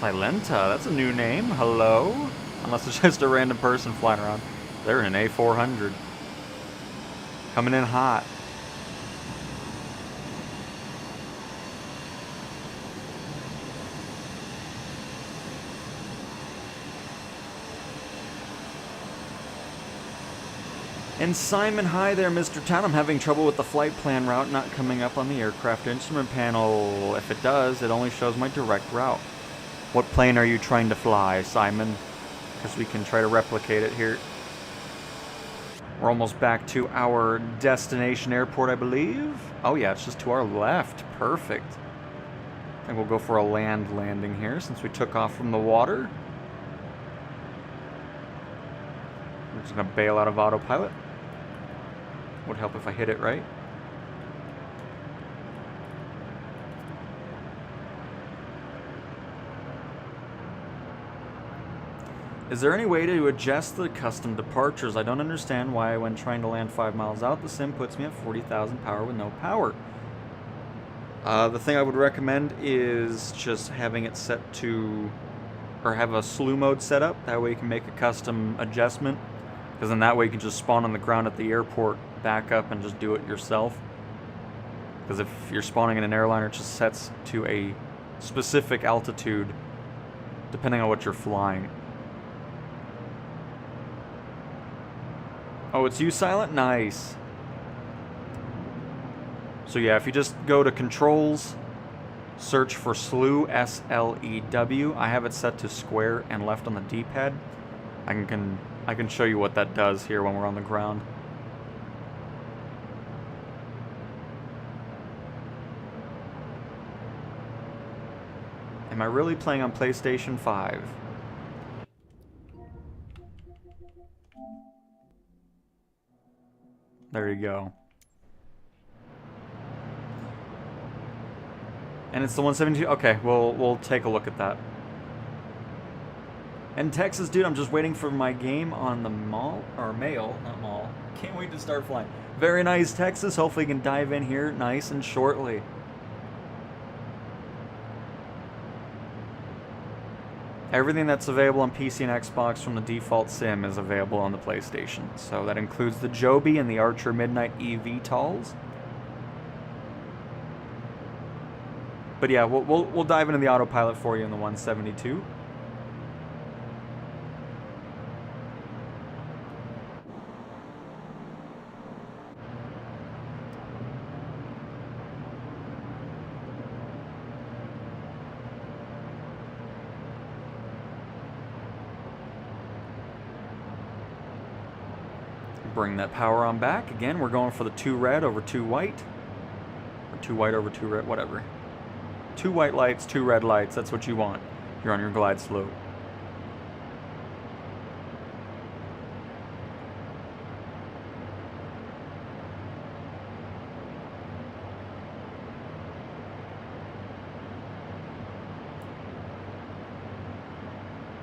Silenta, that's a new name. Hello? Unless it's just a random person flying around. They're in an A400. Coming in hot. And Simon, hi there, Mr. Town. I'm having trouble with the flight plan route not coming up on the aircraft instrument panel. If it does, it only shows my direct route. What plane are you trying to fly, Simon? Because we can try to replicate it here. We're almost back to our destination airport, I believe. Oh yeah, it's just to our left. Perfect. I think we'll go for a land landing here since we took off from the water. We're just gonna bail out of autopilot. Would help if I hit it right. Is there any way to adjust the custom departures? I don't understand why when trying to land 5 miles out, the sim puts me at 40,000 power with no power. The thing I would recommend is just having it set to, or have a slew mode set up. That way you can make a custom adjustment. Because then that way you can just spawn on the ground at the airport, back up and just do it yourself. Because if you're spawning in an airliner, it just sets to a specific altitude depending on what you're flying. Oh, it's you, Silent? Nice. So yeah, if you just go to controls, search for slew, S-L-E-W. I have it set to square and left on the D-pad. I can show you what that does here when we're on the ground. Am I really playing on PlayStation 5? There you go. And it's the 172? Okay, we'll take a look at that. And Texas, dude, I'm just waiting for my game on the mail, not mall. Can't wait to start flying. Very nice, Texas. Hopefully we can dive in here nice and shortly. Everything that's available on PC and Xbox from the default sim is available on the PlayStation. So that includes the Joby and the Archer Midnight eVTOLs. But yeah, we'll dive into the autopilot for you in the 172. Bring that power on back. Again, we're going for the 2 red over 2 white. Or 2 white over 2 red, whatever. 2 white lights, 2 red lights, that's what you want. You're on your glide slope.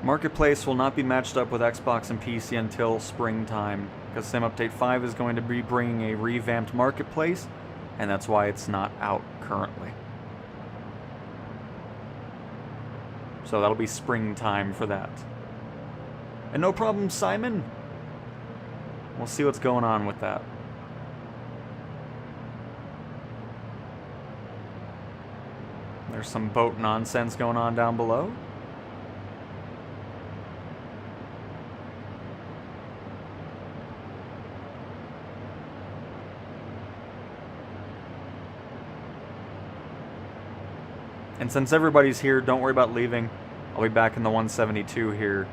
Marketplace will not be matched up with Xbox and PC until springtime, because Sim Update 5 is going to be bringing a revamped Marketplace, and that's why it's not out currently. So that'll be springtime for that. And no problem, Simon. We'll see what's going on with that. There's some boat nonsense going on down below. And since everybody's here, don't worry about leaving. I'll be back in the 172 here.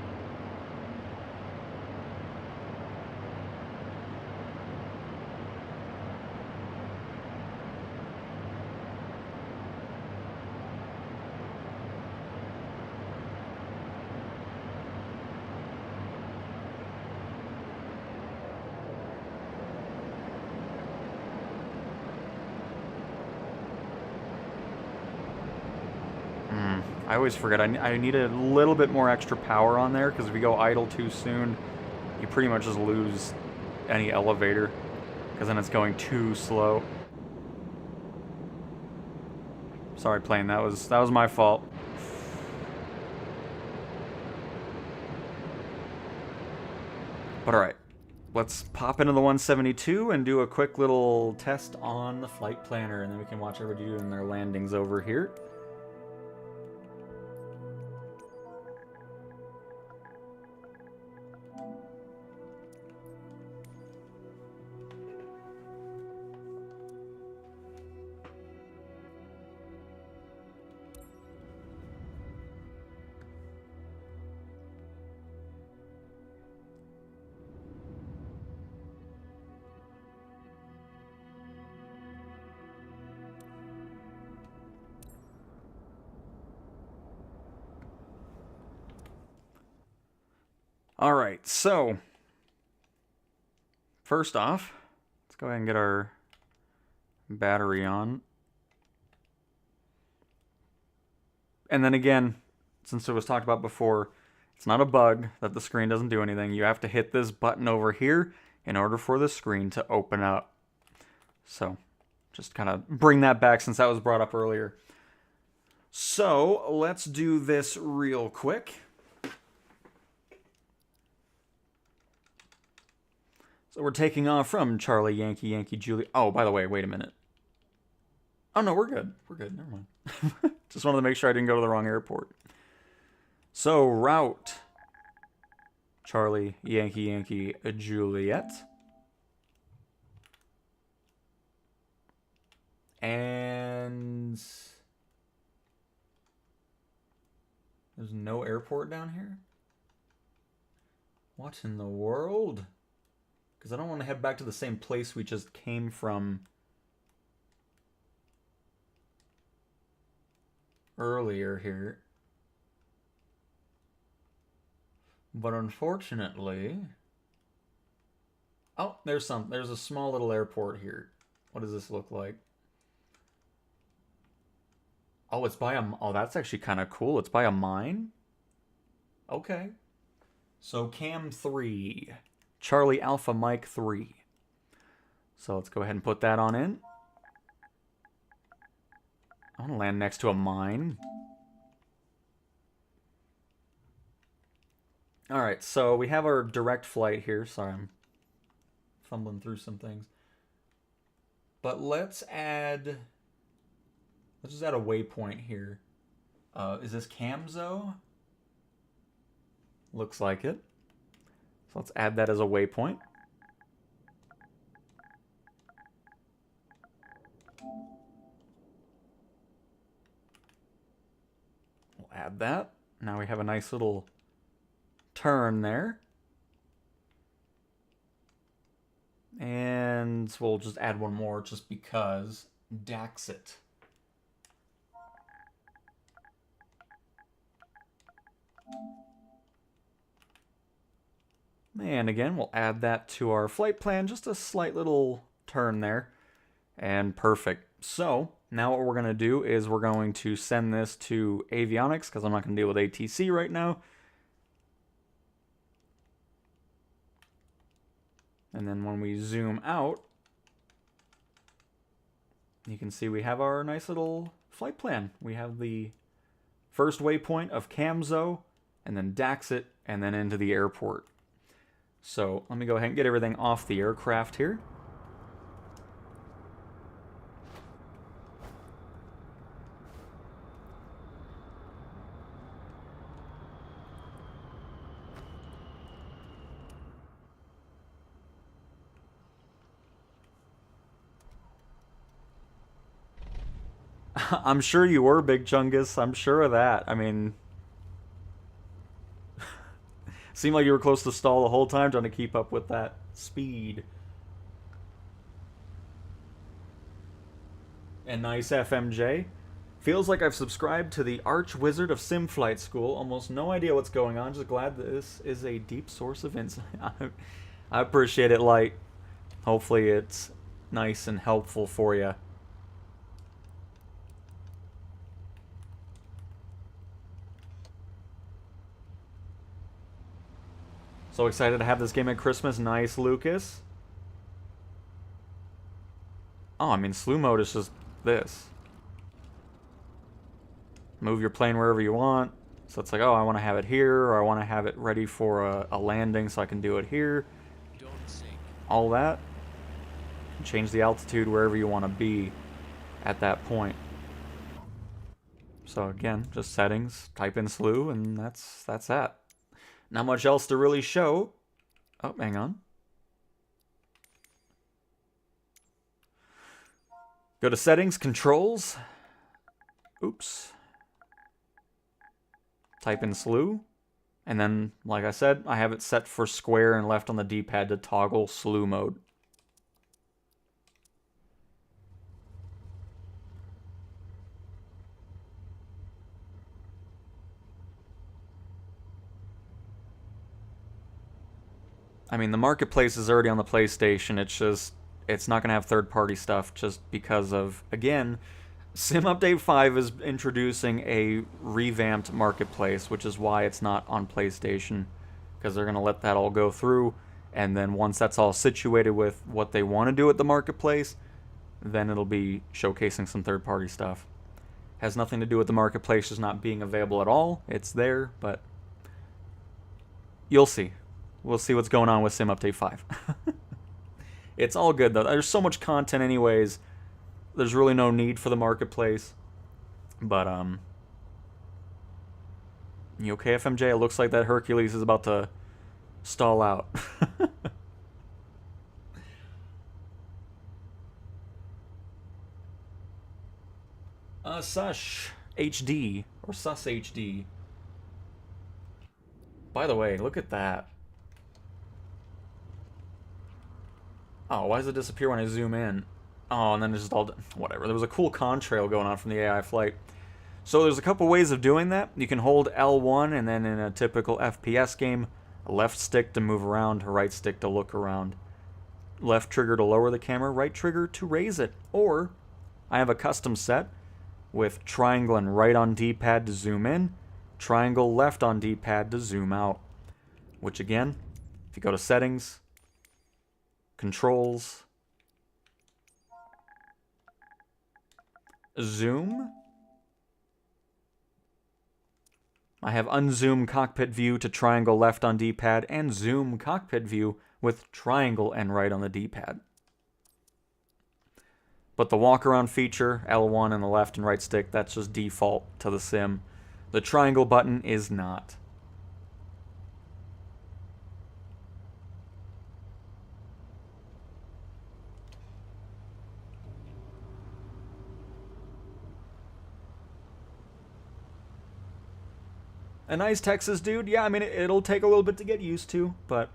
I always forget. I need a little bit more extra power on there, because if you go idle too soon, you pretty much just lose any elevator, because then it's going too slow. Sorry, plane. That was my fault. But all right, let's pop into the 172 and do a quick little test on the flight planner, and then we can watch everybody doing their landings over here. All right, so first off, let's go ahead and get our battery on. And then again, since it was talked about before, it's not a bug that the screen doesn't do anything. You have to hit this button over here in order for the screen to open up. So just kind of bring that back since that was brought up earlier. So let's do this real quick. So we're taking off from Charlie, Yankee, Yankee, Julie. Oh, by the way, wait a minute. Oh, no, we're good. We're good. Never mind. Just wanted to make sure I didn't go to the wrong airport. So, route. Charlie, Yankee, Yankee, Juliet. And there's no airport down here? What in the world? Because I don't want to head back to the same place we just came from earlier here. But unfortunately... Oh, there's a small little airport here. What does this look like? Oh, it's by a... Oh, that's actually kind of cool. It's by a mine? Okay. So, Cam 3... Charlie Alpha Mike 3. So let's go ahead and put that on in. I want to land next to a mine. Alright, so we have our direct flight here. Sorry, I'm fumbling through some things. But let's just add a waypoint here. Is this Camzo? Looks like it. So let's add that as a waypoint. We'll add that. Now we have a nice little turn there. And we'll just add one more just because. Daxit. And again, we'll add that to our flight plan, just a slight little turn there. And perfect. So, now what we're going to do is we're going to send this to avionics, because I'm not going to deal with ATC right now. And then when we zoom out, you can see we have our nice little flight plan. We have the first waypoint of Camzo, and then Daxit, and then into the airport. So let me go ahead and get everything off the aircraft here. I'm sure you were, Big Chungus. I'm sure of that. I mean, seemed like you were close to stall the whole time trying to keep up with that speed. And nice FMJ. Feels like I've subscribed to the Arch Wizard of Sim Flight School. Almost no idea what's going on. Just glad this is a deep source of insight. I appreciate it, Light. Hopefully it's nice and helpful for you. So excited to have this game at Christmas. Nice, Lucas. Oh, I mean, slew mode is just this. Move your plane wherever you want. So it's like, oh, I want to have it here, or I want to have it ready for a landing so I can do it here. Don't sink. All that. Change the altitude wherever you want to be at that point. So again, just settings, type in slew, and that's that. Not much else to really show. Oh, hang on. Go to settings, controls. Oops. Type in slew. And then, like I said, I have it set for square and left on the D-pad to toggle slew mode. I mean, the marketplace is already on the PlayStation. It's not going to have third-party stuff just because of, again, Sim Update 5 is introducing a revamped marketplace, which is why it's not on PlayStation, because they're going to let that all go through, and then once that's all situated with what they want to do at the marketplace, then it'll be showcasing some third-party stuff. Has nothing to do with the marketplace just not being available at all. It's there, but you'll see. We'll see what's going on with Sim Update 5. It's all good, though. There's so much content anyways. There's really no need for the marketplace. But, you okay, FMJ? It looks like that Hercules is about to stall out. Sush HD, or Sus HD. By the way, look at that. Oh, why does it disappear when I zoom in? Oh, and then it's just all... whatever. There was a cool contrail going on from the AI flight. So there's a couple ways of doing that. You can hold L1, and then in a typical FPS game, left stick to move around, right stick to look around. Left trigger to lower the camera, right trigger to raise it. Or, I have a custom set with triangle and right on D-pad to zoom in, triangle left on D-pad to zoom out. Which again, if you go to settings... controls, zoom. I have unzoom cockpit view to triangle left on D-pad and zoom cockpit view with triangle and right on the D-pad. But the walk around feature, L1 and the left and right stick, that's just default to the sim. The triangle button is not. A nice Texas dude, yeah, I mean, it'll take a little bit to get used to, but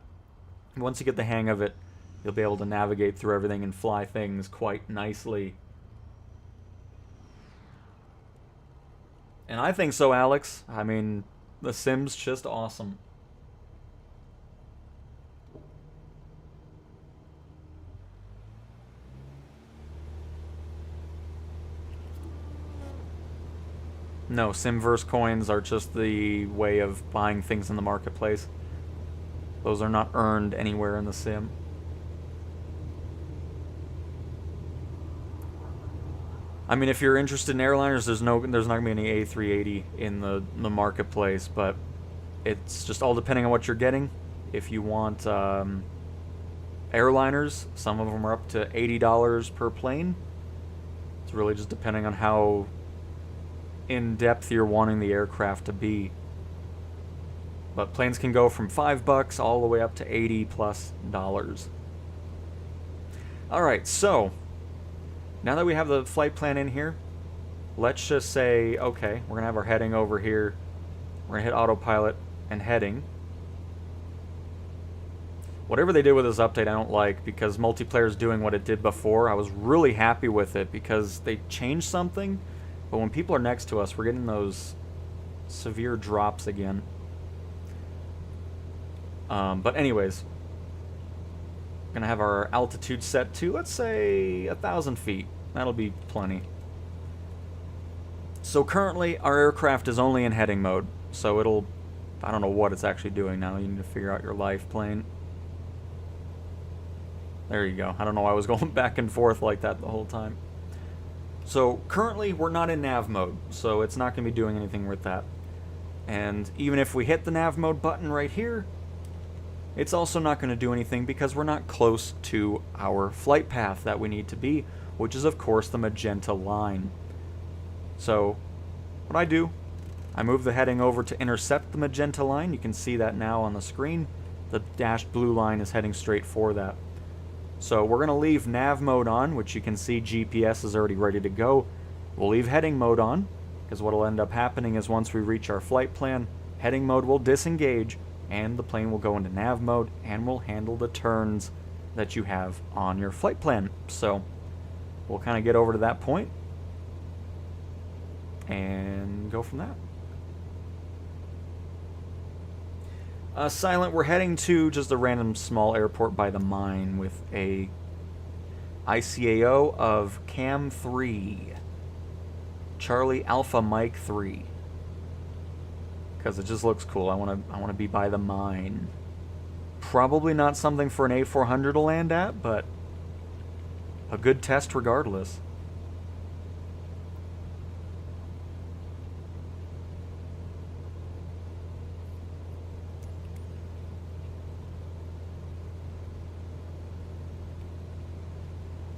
once you get the hang of it, you'll be able to navigate through everything and fly things quite nicely. And I think so, Alex. I mean, The sim's just awesome. No, Simverse coins are just the way of buying things in the marketplace. Those are not earned anywhere in the sim. I mean, if you're interested in airliners, there's not gonna be any A380 in the marketplace, but it's just all depending on what you're getting. If you want airliners, some of them are up to $80 per plane. It's really just depending on how in depth you're wanting the aircraft to be. But planes can go from $5 all the way up to $80+. Alright, so now that we have the flight plan in here, let's just say, okay, we're gonna have our heading over here. We're gonna hit autopilot and heading. Whatever they did with this update I don't like, because multiplayer is doing what it did before. I was really happy with it because they changed something. But when people are next to us, we're getting those severe drops again. But anyways, gonna have our altitude set to, let's say, 1,000 feet. That'll be plenty. So currently, our aircraft is only in heading mode. So it'll, I don't know what it's actually doing now. You need to figure out your life plane. There you go. I don't know why I was going back and forth like that the whole time. So currently we're not in nav mode, so it's not going to be doing anything with that. And even if we hit the nav mode button right here, it's also not going to do anything because we're not close to our flight path that we need to be, which is of course the magenta line. So what I do, I move the heading over to intercept the magenta line. You can see that now on the screen. The dashed blue line is heading straight for that. So we're going to leave nav mode on, which you can see GPS is already ready to go. We'll leave heading mode on, because what will end up happening is once we reach our flight plan, heading mode will disengage, and the plane will go into nav mode, and will handle the turns that you have on your flight plan. So we'll kind of get over to that point, and go from that. Silent, we're heading to just a random small airport by the mine with a ICAO of Cam 3. Charlie Alpha Mike 3. Because it just looks cool. I want to be by the mine. Probably not something for an A400 to land at, but a good test regardless.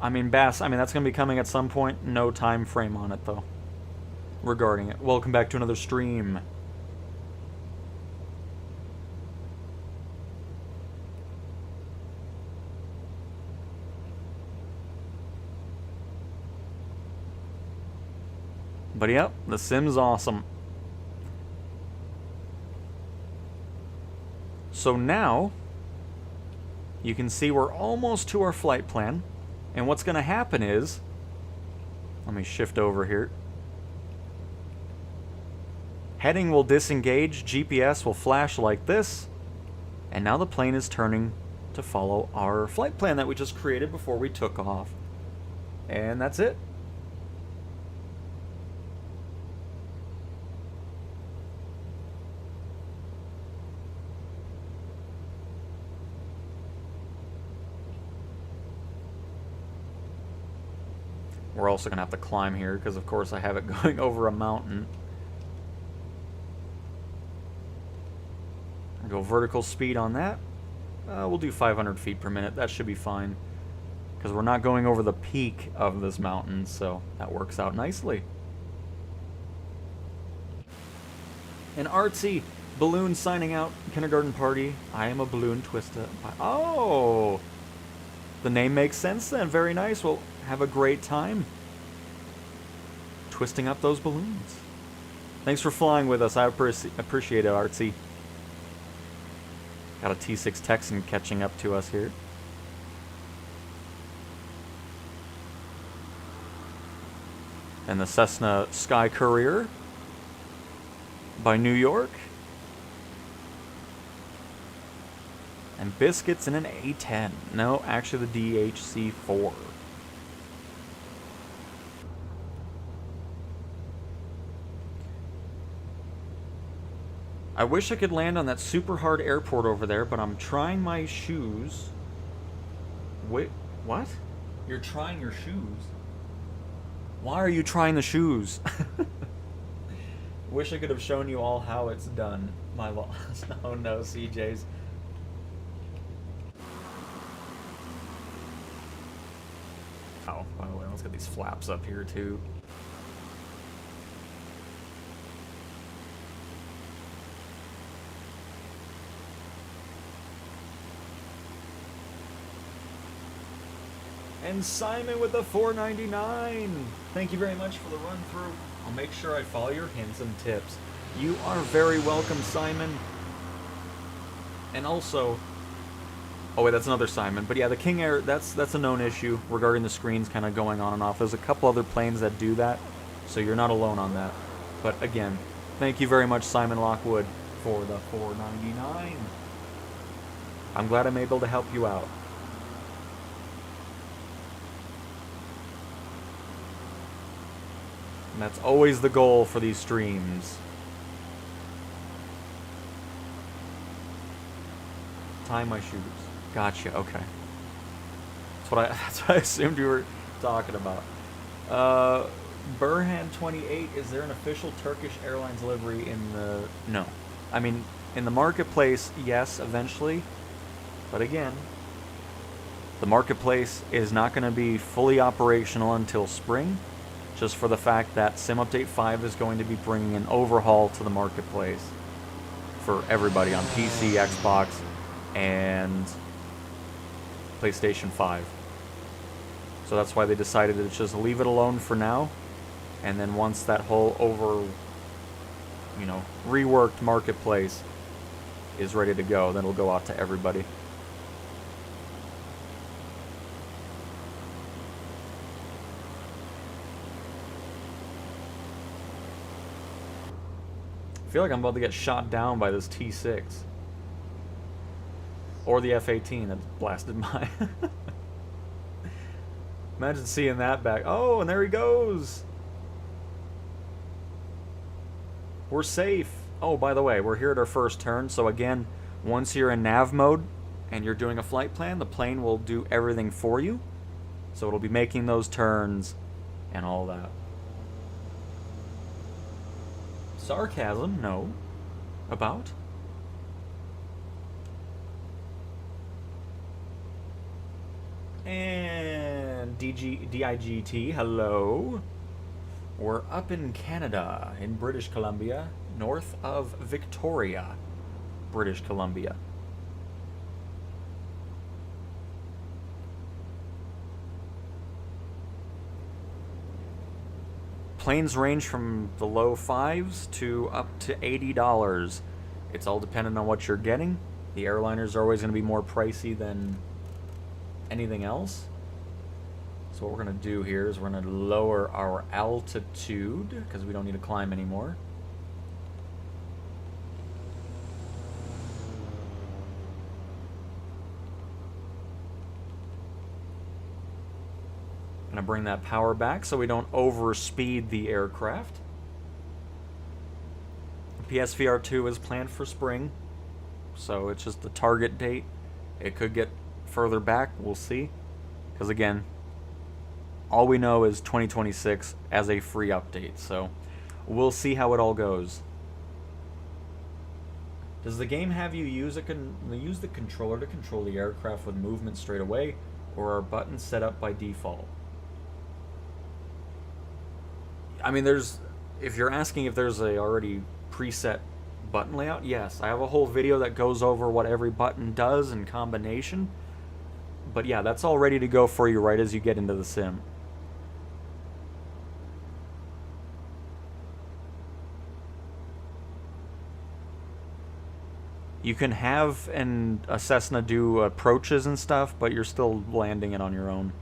I mean, Bass, that's going to be coming at some point. No time frame on it, though. Regarding it. Welcome back to another stream. But yep, the sim's awesome. So now, you can see we're almost to our flight plan. And what's going to happen is, let me shift over here. Heading will disengage, GPS will flash like this, and now the plane is turning to follow our flight plan that we just created before we took off. And that's it. We're also going to have to climb here because, of course, I have it going over a mountain. I'll go vertical speed on that. We'll do 500 feet per minute. That should be fine because we're not going over the peak of this mountain, so that works out nicely. An artsy balloon signing out. Kindergarten party. I am a balloon twister. Oh! The name makes sense then. Very nice. Well, have a great time twisting up those balloons. Thanks for flying with us. I appreciate it, Artsy. Got a T6 Texan catching up to us here. And the Cessna Sky Courier by New York. And biscuits in an A10. No, actually the DHC4. I wish I could land on that super hard airport over there, but I'm trying my shoes. Wait, what? You're trying your shoes? Why are you trying the shoes? Wish I could have shown you all how it's done. My loss. Oh no, CJ's. Oh, by the way, let's get these flaps up here too. And Simon with the $4.99. Thank you very much for the run through. I'll make sure I follow your hints and tips. You are very welcome, Simon. And also, oh wait, that's another Simon. But yeah, the King Air, that's a known issue regarding the screens kind of going on and off. There's a couple other planes that do that, so you're not alone on that. But again, thank you very much, Simon Lockwood, for the $4.99. I'm glad I'm able to help you out. And that's always the goal for these streams. Tie my shoes. Gotcha, okay. That's what I assumed you were talking about. Burhan 28, is there an official Turkish Airlines livery in the... No. I mean, in the marketplace, yes, eventually. But again, the marketplace is not going to be fully operational until spring. Just for the fact that Sim Update 5 is going to be bringing an overhaul to the marketplace for everybody on PC, Xbox, and PlayStation 5. So that's why they decided to just leave it alone for now, and then once that whole reworked marketplace is ready to go, then it'll go out to everybody. I feel like I'm about to get shot down by this T6. Or the F-18 that blasted by. Imagine seeing that back. Oh, and there he goes. We're safe. Oh, by the way, we're here at our first turn. So again, once you're in nav mode and you're doing a flight plan, the plane will do everything for you. So it'll be making those turns and all that. Sarcasm? No. About? And DIGT, hello. We're up in Canada, in British Columbia, north of Victoria, British Columbia. Planes range from the low $5s to up to $80. It's all dependent on what you're getting. The airliners are always going to be more pricey than anything else. So what we're going to do here is we're going to lower our altitude because we don't need to climb anymore. Going to bring that power back so we don't overspeed the aircraft. PSVR 2 is planned for spring, so it's just the target date. It could get further back, we'll see. Because again, all we know is 2026 as a free update, so we'll see how it all goes. Does the game have you use the controller to control the aircraft with movement straight away, or are buttons set up by default? I mean, if you're asking if there's a already preset button layout, yes. I have a whole video that goes over what every button does in combination. But yeah, that's all ready to go for you right as you get into the sim. You can have a Cessna do approaches and stuff, but you're still landing it on your own.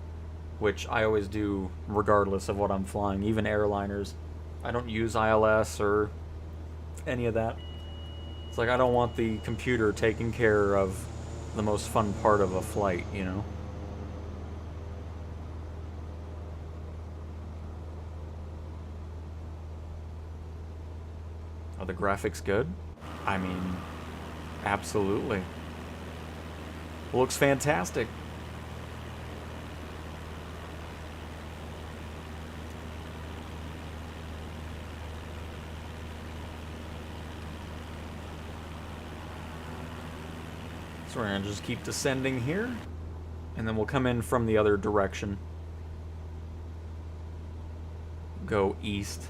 Which I always do regardless of what I'm flying, even airliners. I don't use ILS or any of that. It's like I don't want the computer taking care of the most fun part of a flight, you know? Are the graphics good? I mean, absolutely. Looks fantastic. So we're gonna just keep descending here, and then we'll come in from the other direction. Go east.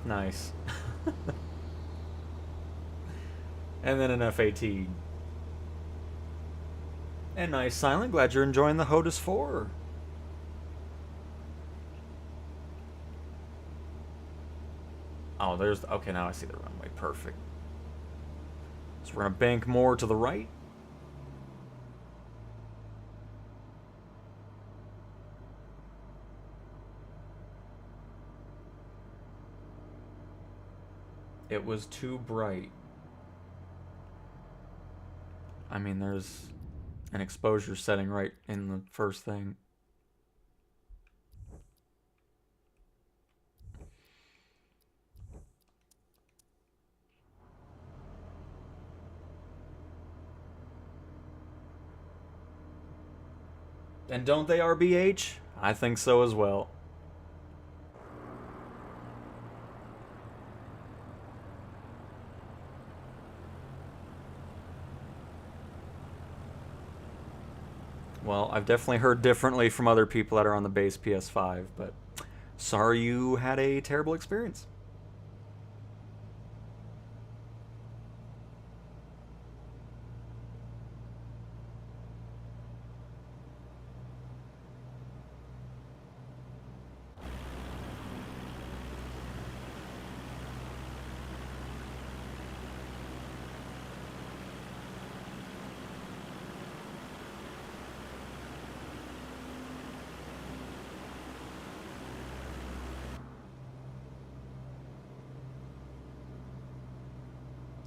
Nice. And then an F-18. And nice, Silent. Glad you're enjoying the HOTUS 4. Oh, there's... Okay, now I see the runway. Perfect. So we're going to bank more to the right. It was too bright. I mean, there's an exposure setting right in the first thing. And don't they, RBH? I think so as well. Well, I've definitely heard differently from other people that are on the base PS5, but sorry you had a terrible experience.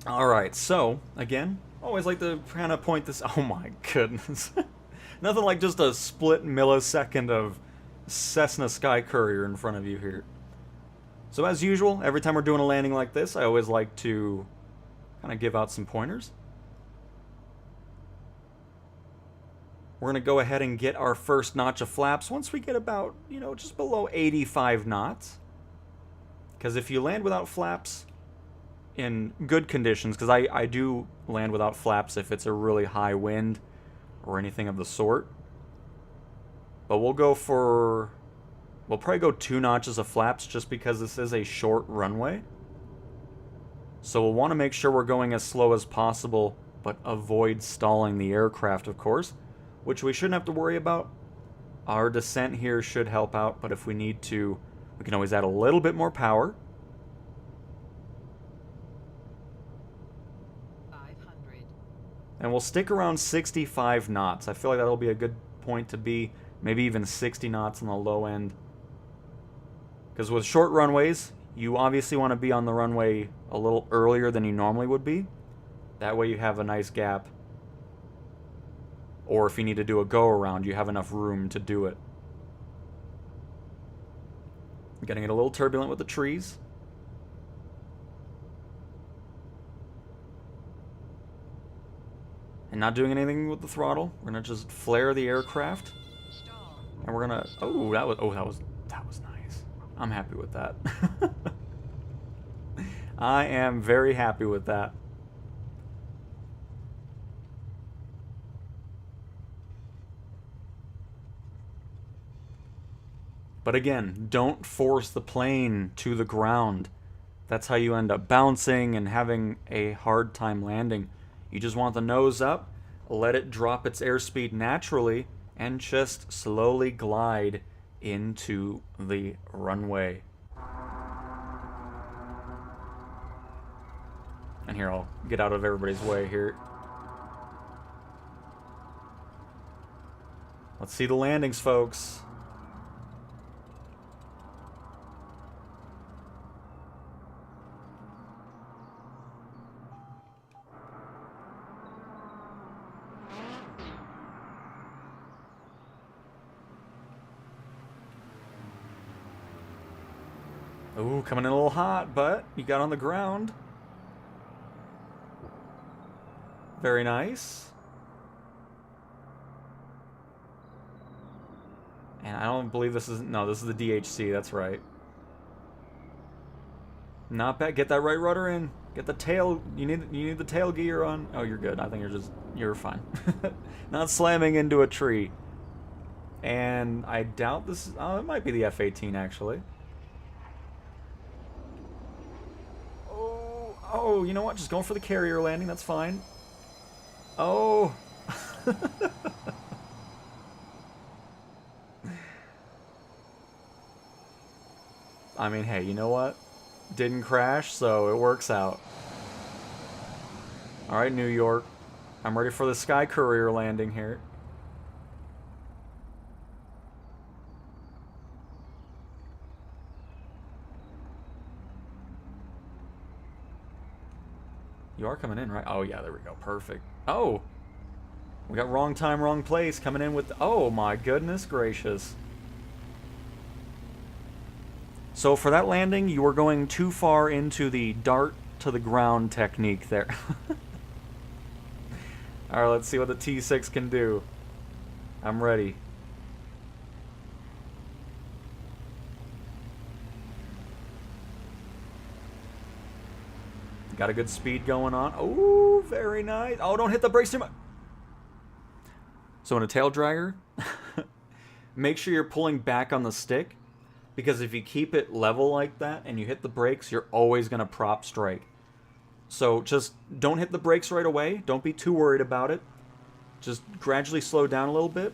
Alright, so, again, always like to kind of point this... Oh my goodness. Nothing like just a split millisecond of Cessna Sky Courier in front of you here. So as usual, every time we're doing a landing like this, I always like to kind of give out some pointers. We're going to go ahead and get our first notch of flaps once we get about, you know, just below 85 knots. Because if you land without flaps... in good conditions, because I do land without flaps if it's a really high wind or anything of the sort. But we'll probably go 2 notches of flaps just because this is a short runway. So we'll want to make sure we're going as slow as possible, but avoid stalling the aircraft, of course, which we shouldn't have to worry about. Our descent here should help out, but if we need to, we can always add a little bit more power. And we'll stick around 65 knots. I feel like that'll be a good point to be. Maybe even 60 knots on the low end. Because with short runways, you obviously want to be on the runway a little earlier than you normally would be. That way you have a nice gap. Or if you need to do a go-around, you have enough room to do it. I'm getting it a little turbulent with the trees. And not doing anything with the throttle. We're gonna just flare the aircraft, and we're gonna. Oh, that was nice. I'm happy with that. I am very happy with that. But again, don't force the plane to the ground. That's how you end up bouncing and having a hard time landing. You just want the nose up, let it drop its airspeed naturally, and just slowly glide into the runway. And here, I'll get out of everybody's way here. Let's see the landings, folks. Ooh, coming in a little hot, but you got on the ground. Very nice. And I don't believe this is... No, this is the DHC, that's right. Not bad. Get that right rudder in. Get the tail. You need the tail gear on. Oh, you're good. I think you're fine. Not slamming into a tree. And I doubt this is... Oh, it might be the F-18, actually. Oh, you know what? Just going for the carrier landing. That's fine. Oh. I mean, hey, you know what? Didn't crash, so it works out. Alright, New York. I'm ready for the Sky Courier landing here. You are coming in, right? Oh, yeah, there we go. Perfect. Oh! We got wrong time, wrong place coming in with... Oh, my goodness gracious. So for that landing, you were going too far into the dart to the ground technique there. Alright, let's see what the T6 can do. I'm ready. Got a good speed going on. Oh, very nice. Oh, don't hit the brakes too much. So in a tail dragger, make sure you're pulling back on the stick, because if you keep it level like that and you hit the brakes, you're always going to prop strike. So just don't hit the brakes right away. Don't be too worried about it. Just gradually slow down a little bit.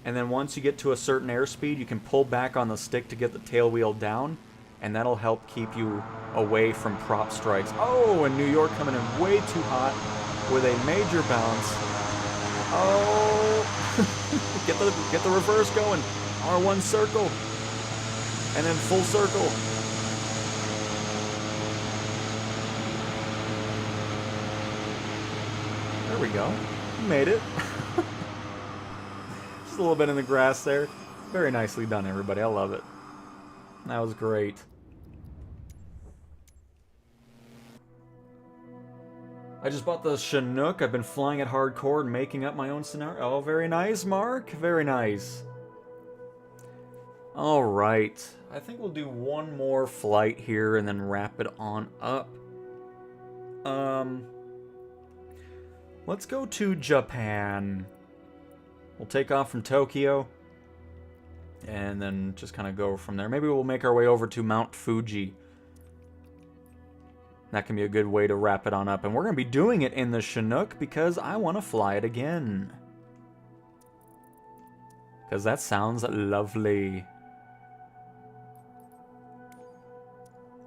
And then once you get to a certain airspeed, you can pull back on the stick to get the tail wheel down. And that'll help keep you away from prop strikes. Oh, and New York coming in way too hot with a major bounce. Oh, get the reverse going. R1 circle. And then full circle. There we go. You made it. Just a little bit in the grass there. Very nicely done, everybody. I love it. That was great. I just bought the Chinook. I've been flying it hardcore and making up my own scenario. Oh, very nice, Mark. Very nice. Alright. I think we'll do one more flight here and then wrap it on up. Let's go to Japan. We'll take off from Tokyo. And then just kind of go from there. Maybe we'll make our way over to Mount Fuji. That can be a good way to wrap it on up. And we're going to be doing it in the Chinook because I want to fly it again. Because that sounds lovely.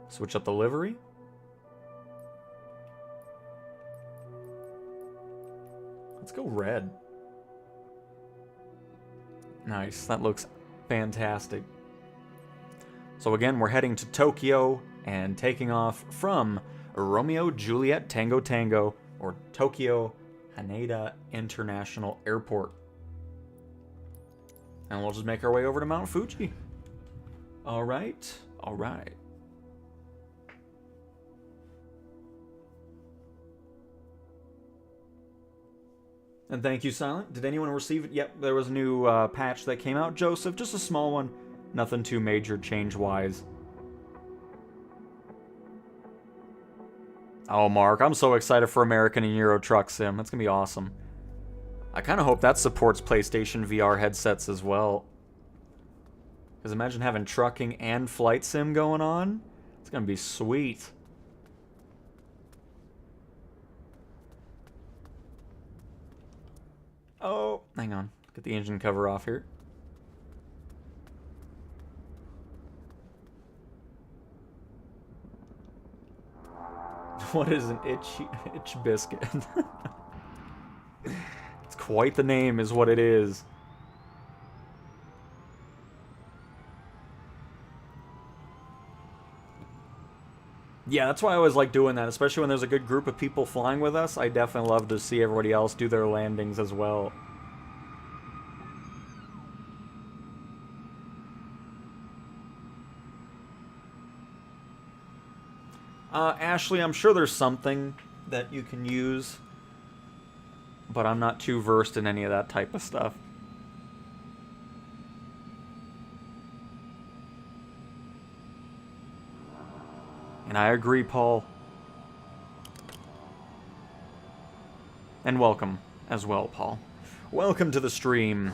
Switch up the livery. Let's go red. Nice. That looks fantastic. So again, we're heading to Tokyo and taking off from Romeo Juliet Tango Tango, or Tokyo Haneda International Airport. And we'll just make our way over to Mount Fuji. Alright, alright. And thank you, Silent. Did anyone receive it? Yep, there was a new patch that came out. Joseph, just a small one. Nothing too major change-wise. Oh, Mark, I'm so excited for American and Euro Truck Sim. That's going to be awesome. I kind of hope that supports PlayStation VR headsets as well. Because imagine having trucking and flight sim going on. It's going to be sweet. Oh, hang on. Get the engine cover off here. What is an itch biscuit? It's quite the name is what it is. Yeah, that's why I always like doing that, especially when there's a good group of people flying with us. I definitely love to see everybody else do their landings as well. Ashley, I'm sure there's something that you can use, but I'm not too versed in any of that type of stuff. And I agree, Paul. And welcome as well, Paul. Welcome to the stream.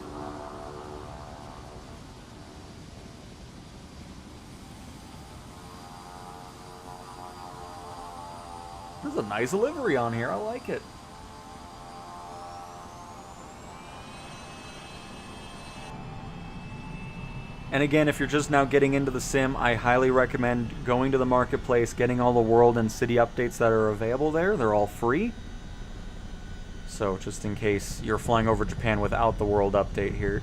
There's a nice livery on here. I like it. And again, if you're just now getting into the sim, I highly recommend going to the marketplace, getting all the world and city updates that are available there. They're all free. So, just in case you're flying over Japan without the world update here.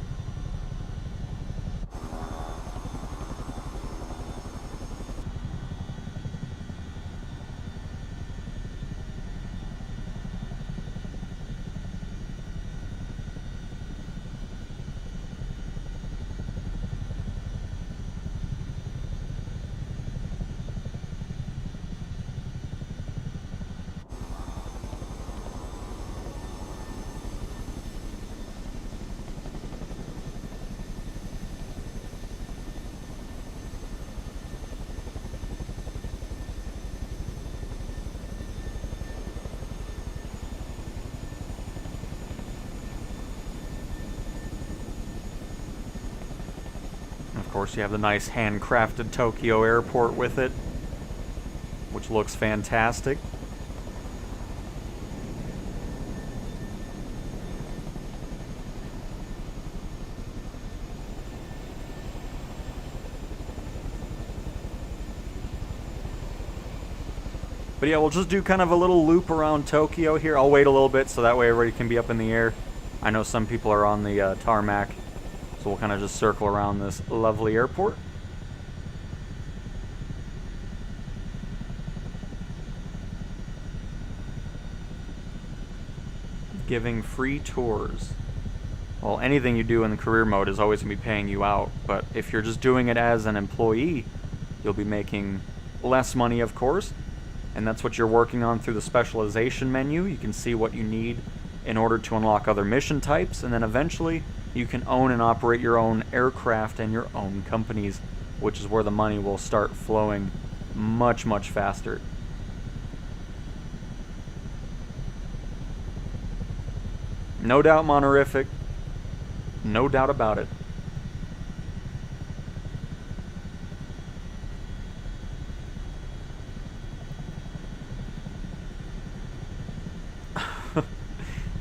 Of course, you have the nice handcrafted Tokyo airport with it, which looks fantastic. But yeah, we'll just do kind of a little loop around Tokyo here. I'll wait a little bit so that way everybody can be up in the air. I know some people are on the tarmac. So we'll kind of just circle around this lovely airport. Giving free tours. Well, anything you do in the career mode is always going to be paying you out, but if you're just doing it as an employee, you'll be making less money, of course, and that's what you're working on through the specialization menu. You can see what you need in order to unlock other mission types, and then eventually you can own and operate your own aircraft and your own companies, which is where the money will start flowing much, much faster. No doubt, Monorific. No doubt about it.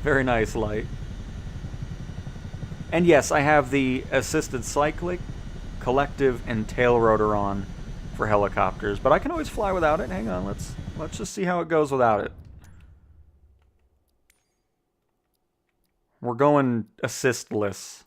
Very nice, Light. And yes, I have the assisted cyclic, collective, and tail rotor on for helicopters, but I can always fly without it. Hang on, let's just see how it goes without it. We're going assistless.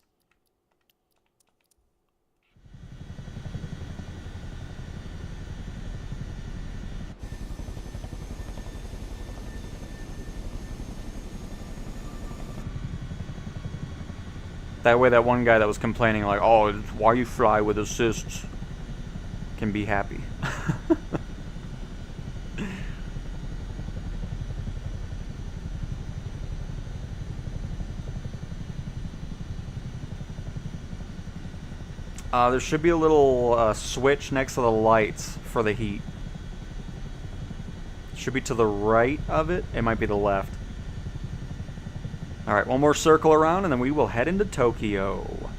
That way that one guy that was complaining like, oh, why you fly with assists, can be happy. There should be a little switch next to the lights for the heat. Should be to the right of it. It might be the left. Alright, one more circle around and then we will head into Tokyo.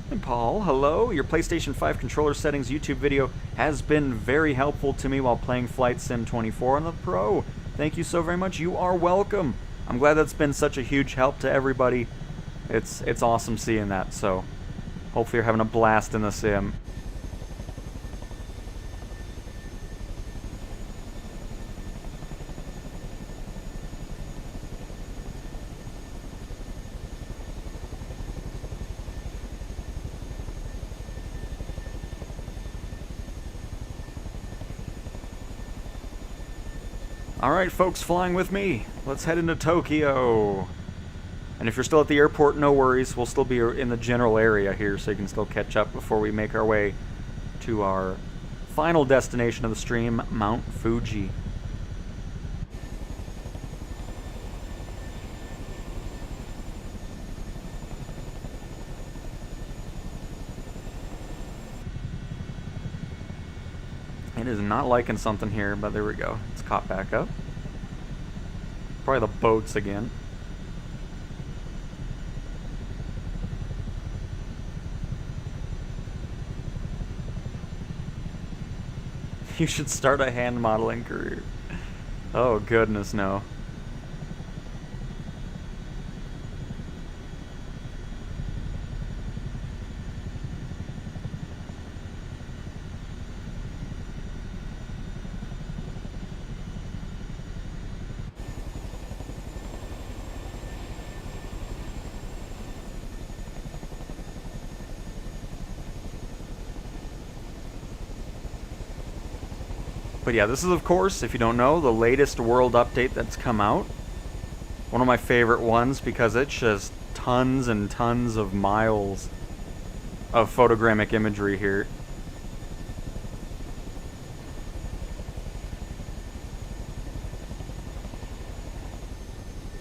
Hey Paul, hello. Your PlayStation 5 controller settings YouTube video has been very helpful to me while playing Flight Sim 24 on the Pro. Thank you so very much. You are welcome. I'm glad that's been such a huge help to everybody. It's awesome seeing that, so hopefully you're having a blast in the sim. Alright folks, flying with me. Let's head into Tokyo. And if you're still at the airport, no worries. We'll still be in the general area here, so you can still catch up before we make our way to our final destination of the stream, Mount Fuji. It is not liking something here, but there we go. It's caught back up. Probably the boats again. You should start a hand modeling career. Oh goodness, no. But yeah, this is, of course, if you don't know, the latest world update that's come out. One of my favorite ones because it's just tons and tons of miles of photogrammic imagery here.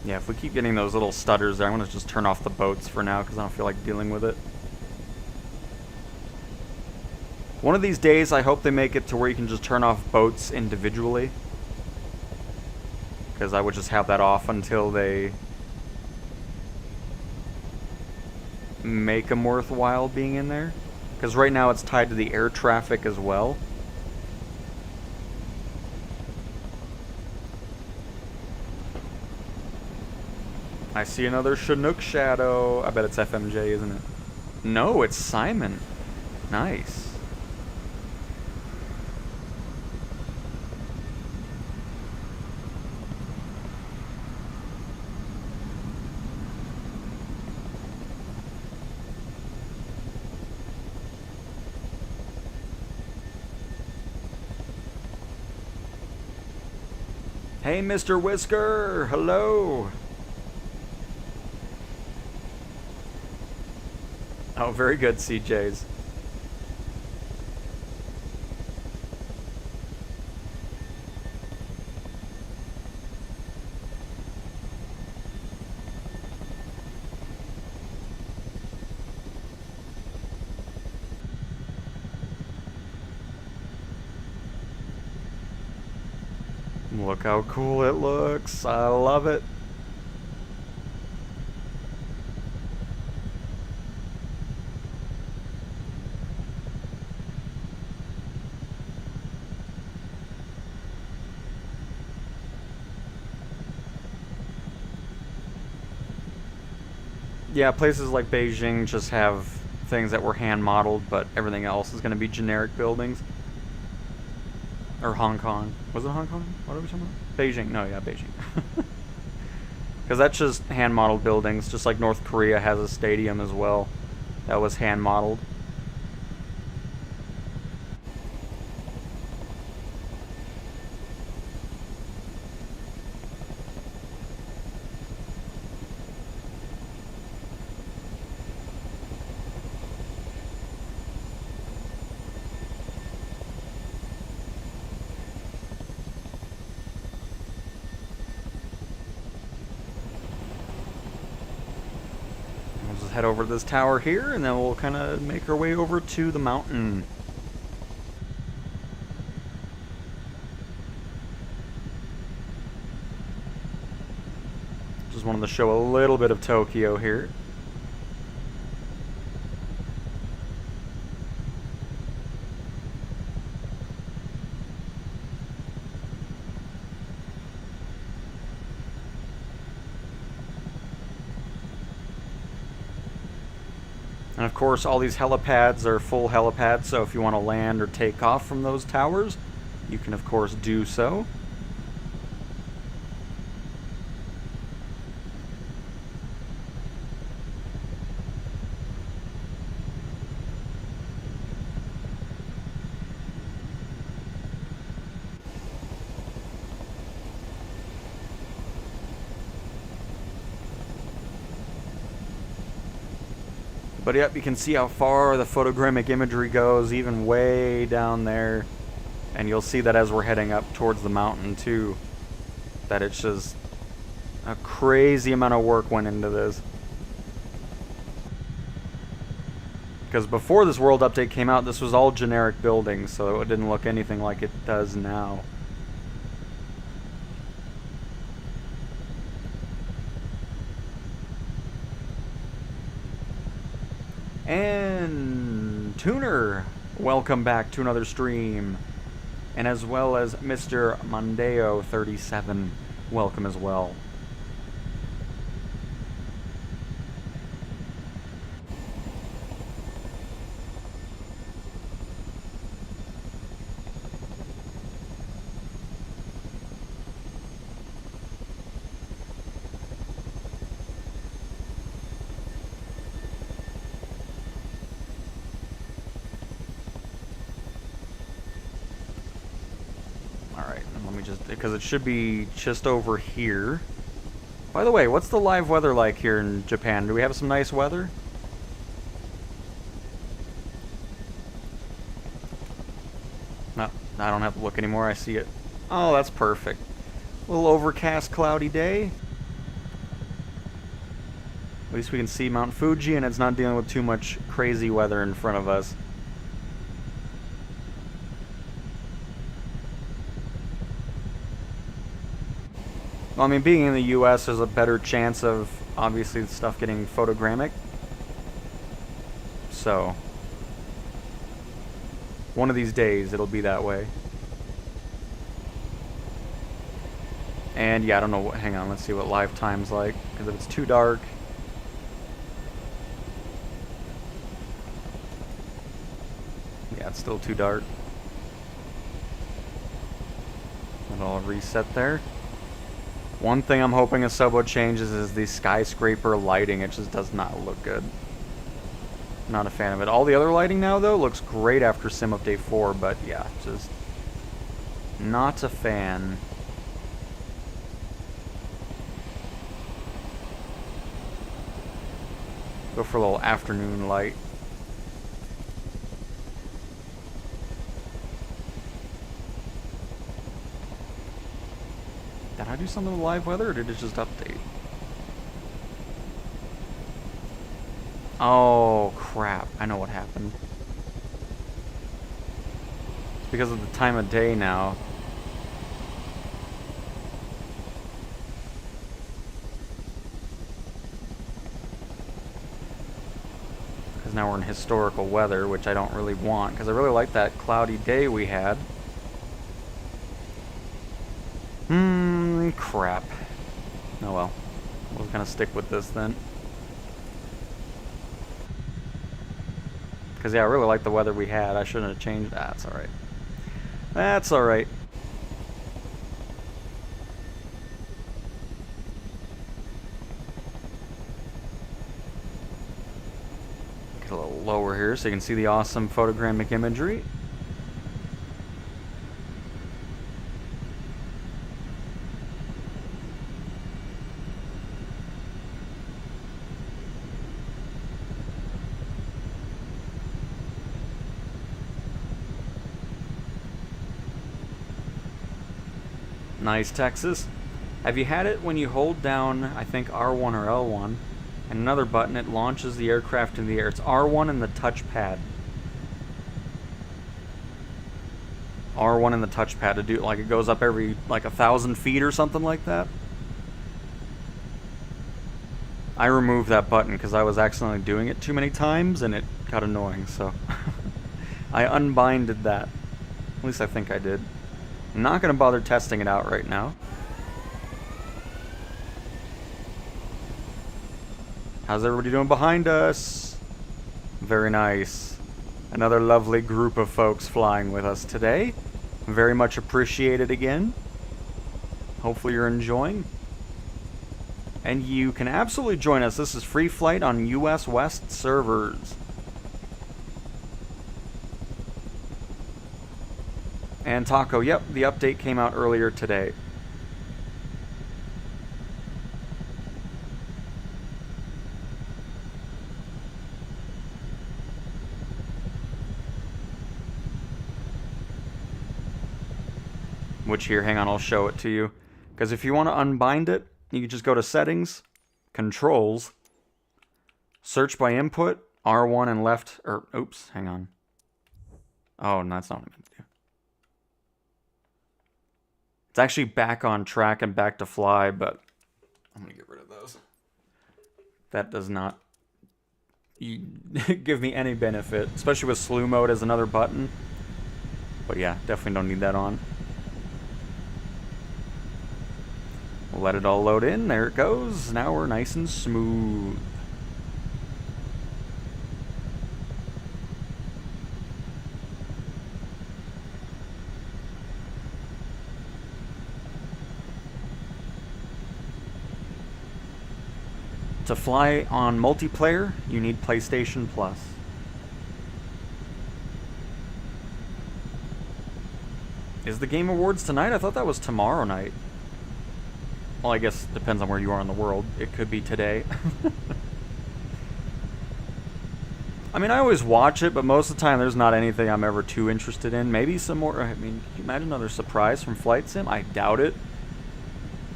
Yeah, if we keep getting those little stutters there, I'm going to just turn off the boats for now because I don't feel like dealing with it. One of these days, I hope they make it to where you can just turn off boats individually. Because I would just have that off until they make them worthwhile being in there. Because right now it's tied to the air traffic as well. I see another Chinook shadow. I bet it's FMJ, isn't it? No, it's Simon. Nice. Hey, Mr. Whisker! Hello! Oh, very good, CJs. Look how cool it looks. I love it. Yeah, places like Beijing just have things that were hand modeled, but everything else is going to be generic buildings. Or Hong Kong. Was it Hong Kong? What are we talking about? Beijing. No, yeah, Beijing. Because that's just hand modeled buildings, just like North Korea has a stadium as well. That was hand modeled. Head over to this tower here, and then we'll kind of make our way over to the mountain. Just wanted to show a little bit of Tokyo here. And of course, all these helipads are full helipads, so if you want to land or take off from those towers, you can of course do so. But yep, you can see how far the photogrammic imagery goes, even way down there. And you'll see that as we're heading up towards the mountain too, that it's just a crazy amount of work went into this. Because before this world update came out, this was all generic buildings, so it didn't look anything like it does now. And Tuner, welcome back to another stream. And as well as Mr. Mondeo37, welcome as well. Because it should be just over here. By the way, what's the live weather like here in Japan? Do we have some nice weather? No, I don't have to look anymore. I see it. Oh, that's perfect. A little overcast, cloudy day. At least we can see Mount Fuji, and it's not dealing with too much crazy weather in front of us. Well, I mean, being in the US, there's a better chance of, obviously, stuff getting photogrammic. So, one of these days, it'll be that way. And, yeah, I don't know what, hang on, let's see what live time's like. Because if it's too dark... Yeah, it's still too dark. It'll reset there. One thing I'm hoping a Subway changes is the skyscraper lighting. It just does not look good. Not a fan of it. All the other lighting now, though, looks great after Sim Update 4, but yeah, just not a fan. Go for a little afternoon light. Did I do something with live weather, or did it just update? Oh, crap. I know what happened. It's because of the time of day now. Because now we're in historical weather, which I don't really want, because I really like that cloudy day we had. Crap. Oh well. We're gonna stick with this then. Because, yeah, I really like the weather we had. I shouldn't have changed that. That's alright. That's alright. Get a little lower here so you can see the awesome photogrammic imagery. Nice, Texas. Have you had it when you hold down, I think, R1 or L1, and another button, it launches the aircraft in the air? It's R1 and the touchpad. R1 and the touchpad to do, like, it goes up every, like, 1,000 feet or something like that. I removed that button because I was accidentally doing it too many times, and it got annoying, so I unbinded that. At least I think I did. I'm not going to bother testing it out right now. How's everybody doing behind us? Very nice. Another lovely group of folks flying with us today. Very much appreciated again. Hopefully you're enjoying. And you can absolutely join us. This is free flight on US West servers. And Taco, yep, the update came out earlier today. Which here, hang on, I'll show it to you. Because if you want to unbind it, you can just go to Settings, Controls, Search by Input, R1 and left, or, oops, hang on. Oh, no, that's not what I meant to do. It's actually back on track and back to fly, but I'm going to get rid of those. That does not give me any benefit, especially with slew mode as another button. But yeah, definitely don't need that on. We'll let it all load in. There it goes. Now we're nice and smooth. To fly on multiplayer, you need PlayStation Plus. Is the Game Awards tonight? I thought that was tomorrow night. Well, I guess it depends on where you are in the world. It could be today. I mean, I always watch it, but most of the time there's not anything I'm ever too interested in. Maybe some more... I mean, can you imagine another surprise from Flight Sim? I doubt it.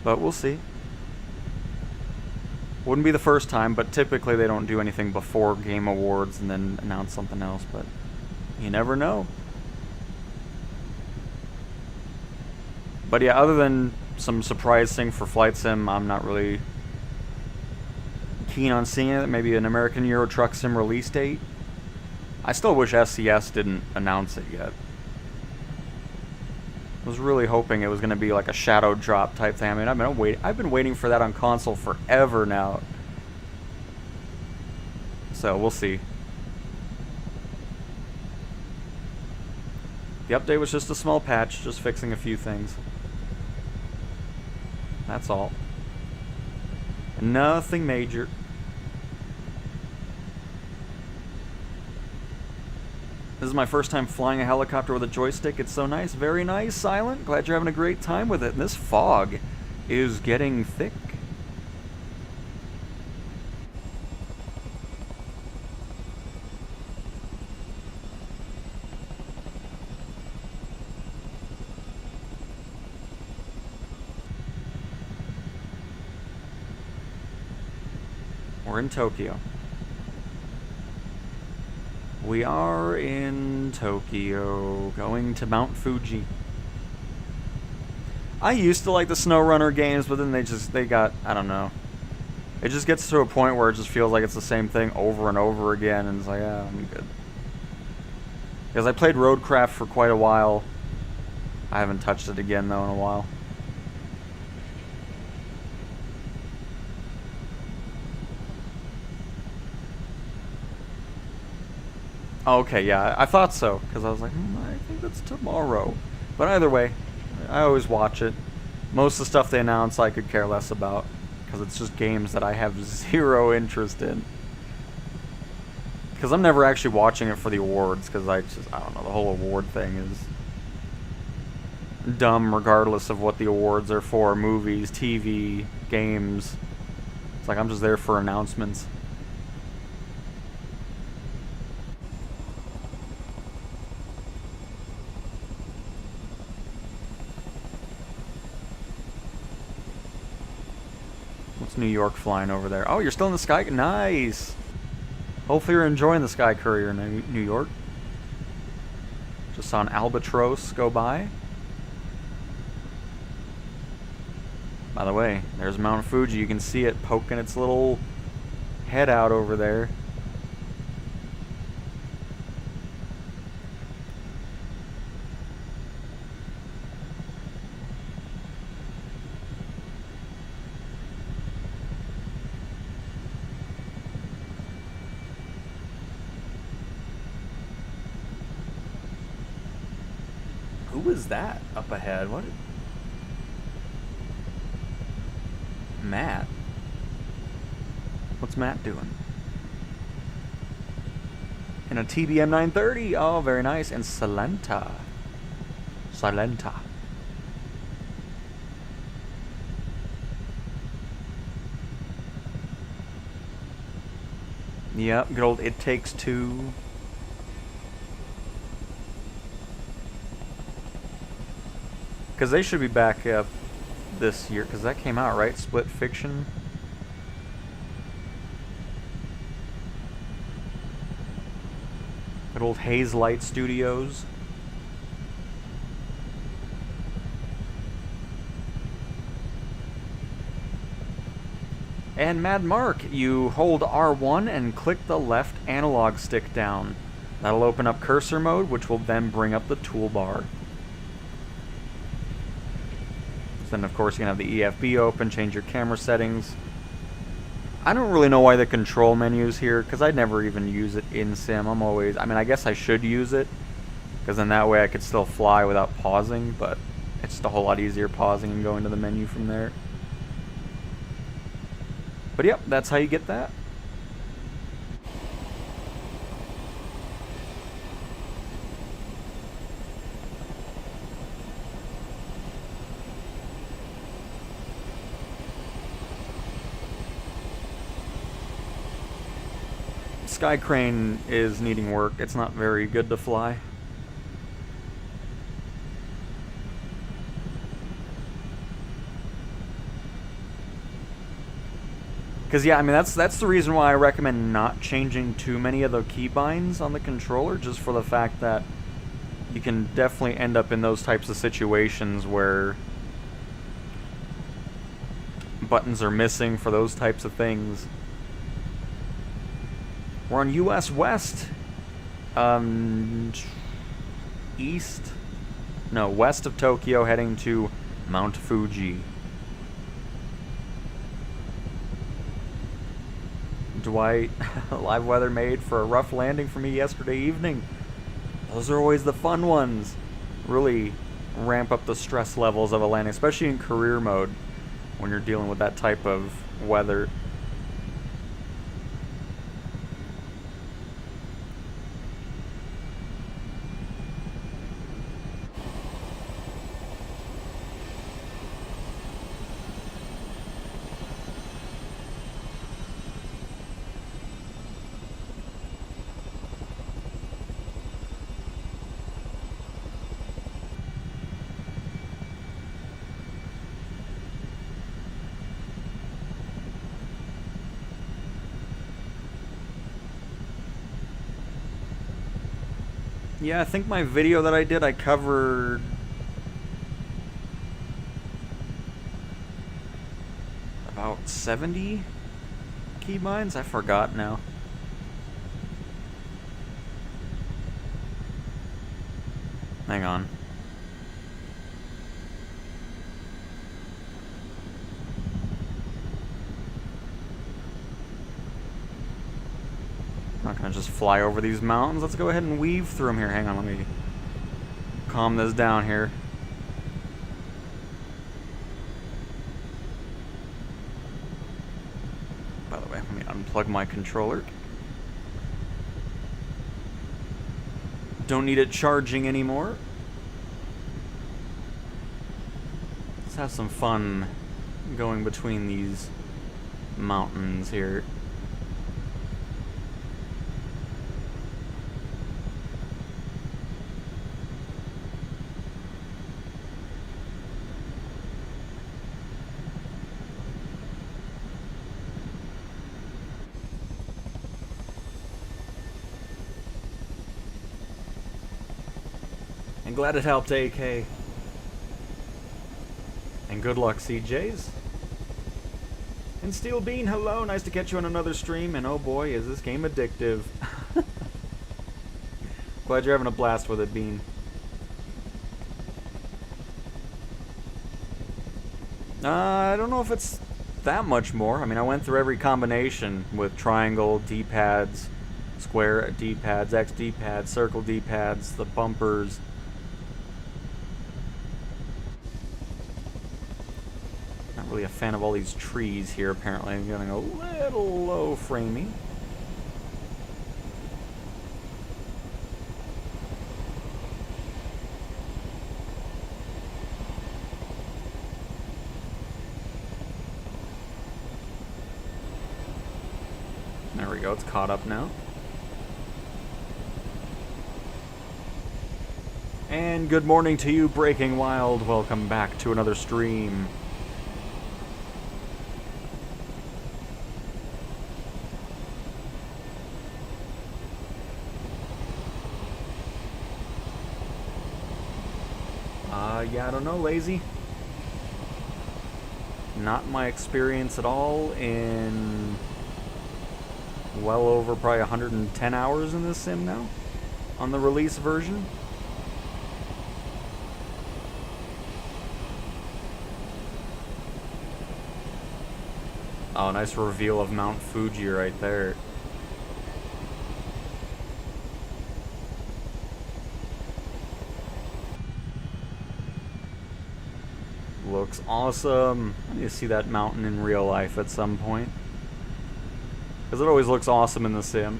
But we'll see. Wouldn't be the first time, but typically they don't do anything before Game Awards and then announce something else, but you never know. But yeah, other than some surprise thing for Flight Sim, I'm not really keen on seeing it. Maybe an American Euro Truck Sim release date. I still wish SCS didn't announce it yet. I was really hoping it was going to be like a shadow drop type thing. I mean, I've been waiting for that on console forever now. So, we'll see. The update was just a small patch, just fixing a few things. That's all. Nothing major. This is my first time flying a helicopter with a joystick. It's so nice. Very nice, Silent. Glad you're having a great time with it. And this fog is getting thick. We're in Tokyo. We are in Tokyo, going to Mount Fuji. I used to like the SnowRunner games, but then they got, I don't know. It just gets to a point where it just feels like it's the same thing over and over again, and it's like, ah, I'm good. Because I played Roadcraft for quite a while. I haven't touched it again, though, in a while. Okay, yeah, I thought so, because I was like, I think that's tomorrow. But either way, I always watch it. Most of the stuff they announce I could care less about, because it's just games that I have zero interest in. Because I'm never actually watching it for the awards, because I don't know, the whole award thing is dumb regardless of what the awards are for. Movies, TV, games. It's like I'm just there for announcements. New York flying over there. Oh, you're still in the sky? Nice! Hopefully you're enjoying the Sky Courier in New York. Just saw an albatross go by. By the way, there's Mount Fuji. You can see it poking its little head out over there. Who is that up ahead? What? Matt? What's Matt doing? In a TBM 930. Oh, very nice. And Salenta. Yep, good old It Takes Two. Because they should be back up this year, because that came out, right? Split Fiction. Good old Haze Light Studios. And Mad Mark, you hold R1 and click the left analog stick down. That'll open up cursor mode, which will then bring up the toolbar. Then of course you can have the EFB open, change your camera settings. I don't really know why the control menu's here, because I'd never even use it in sim. I mean, I guess I should use it, because then that way I could still fly without pausing, but it's just a whole lot easier pausing and going to the menu from there. But yep, that's how you get that. Sky Crane is needing work. It's not very good to fly. Because yeah, I mean that's the reason why I recommend not changing too many of the keybinds on the controller, just for the fact that you can definitely end up in those types of situations where buttons are missing for those types of things. We're on US West, west of Tokyo, heading to Mount Fuji. Dwight, live weather made for a rough landing for me yesterday evening. Those are always the fun ones. Really ramp up the stress levels of a landing, especially in career mode when you're dealing with that type of weather. Yeah, I think my video that I did, I covered about 70 keybinds. I forgot now. Hang on. I'm not gonna just fly over these mountains. Let's go ahead and weave through them here. Hang on, let me calm this down here. By the way, let me unplug my controller. Don't need it charging anymore. Let's have some fun going between these mountains here. And glad it helped, AK. And good luck, CJs. And Steel Bean, hello. Nice to catch you on another stream. And oh boy, is this game addictive. Glad you're having a blast with it, Bean. I don't know if it's that much more. I mean, I went through every combination with triangle, D-pads, square D-pads, X D-pads, circle D-pads, the bumpers. Not really a fan of all these trees here, apparently. I'm getting a little low framey. There we go, it's caught up now. And good morning to you, Breaking Wild. Welcome back to another stream. Yeah, I don't know, lazy. Not my experience at all in well over probably 110 hours in this sim now on the release version. Oh, nice reveal of Mount Fuji right there. Looks awesome. I need to see that mountain in real life at some point, because it always looks awesome in the sim.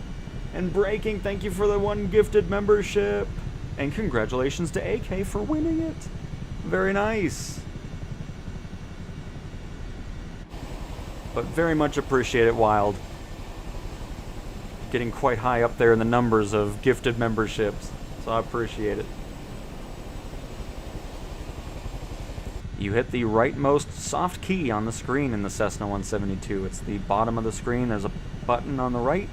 And Breaking, thank you for the 1 gifted membership. And congratulations to AK for winning it. Very nice. But very much appreciate it, Wild. Getting quite high up there in the numbers of gifted memberships, so I appreciate it. You hit the rightmost soft key on the screen in the Cessna 172. It's the bottom of the screen. There's a button on the right.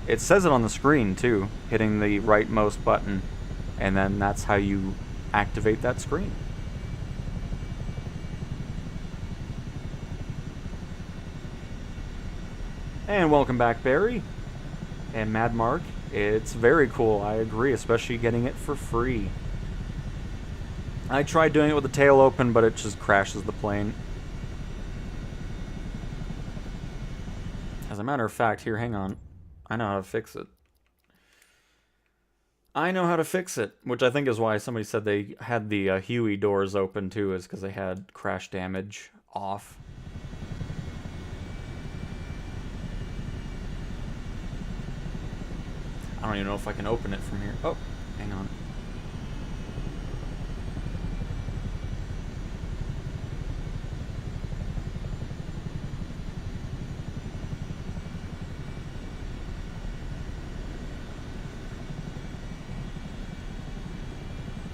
It says it on the screen, too, hitting the rightmost button. And then that's how you activate that screen. And welcome back, Barry. And Mad Mark. It's very cool, I agree, especially getting it for free. I tried doing it with the tail open, but it just crashes the plane. As a matter of fact, here, hang on. I know how to fix it. I know how to fix it, which I think is why somebody said they had the Huey doors open too, is because they had crash damage off. I don't even know if I can open it from here. Oh, hang on.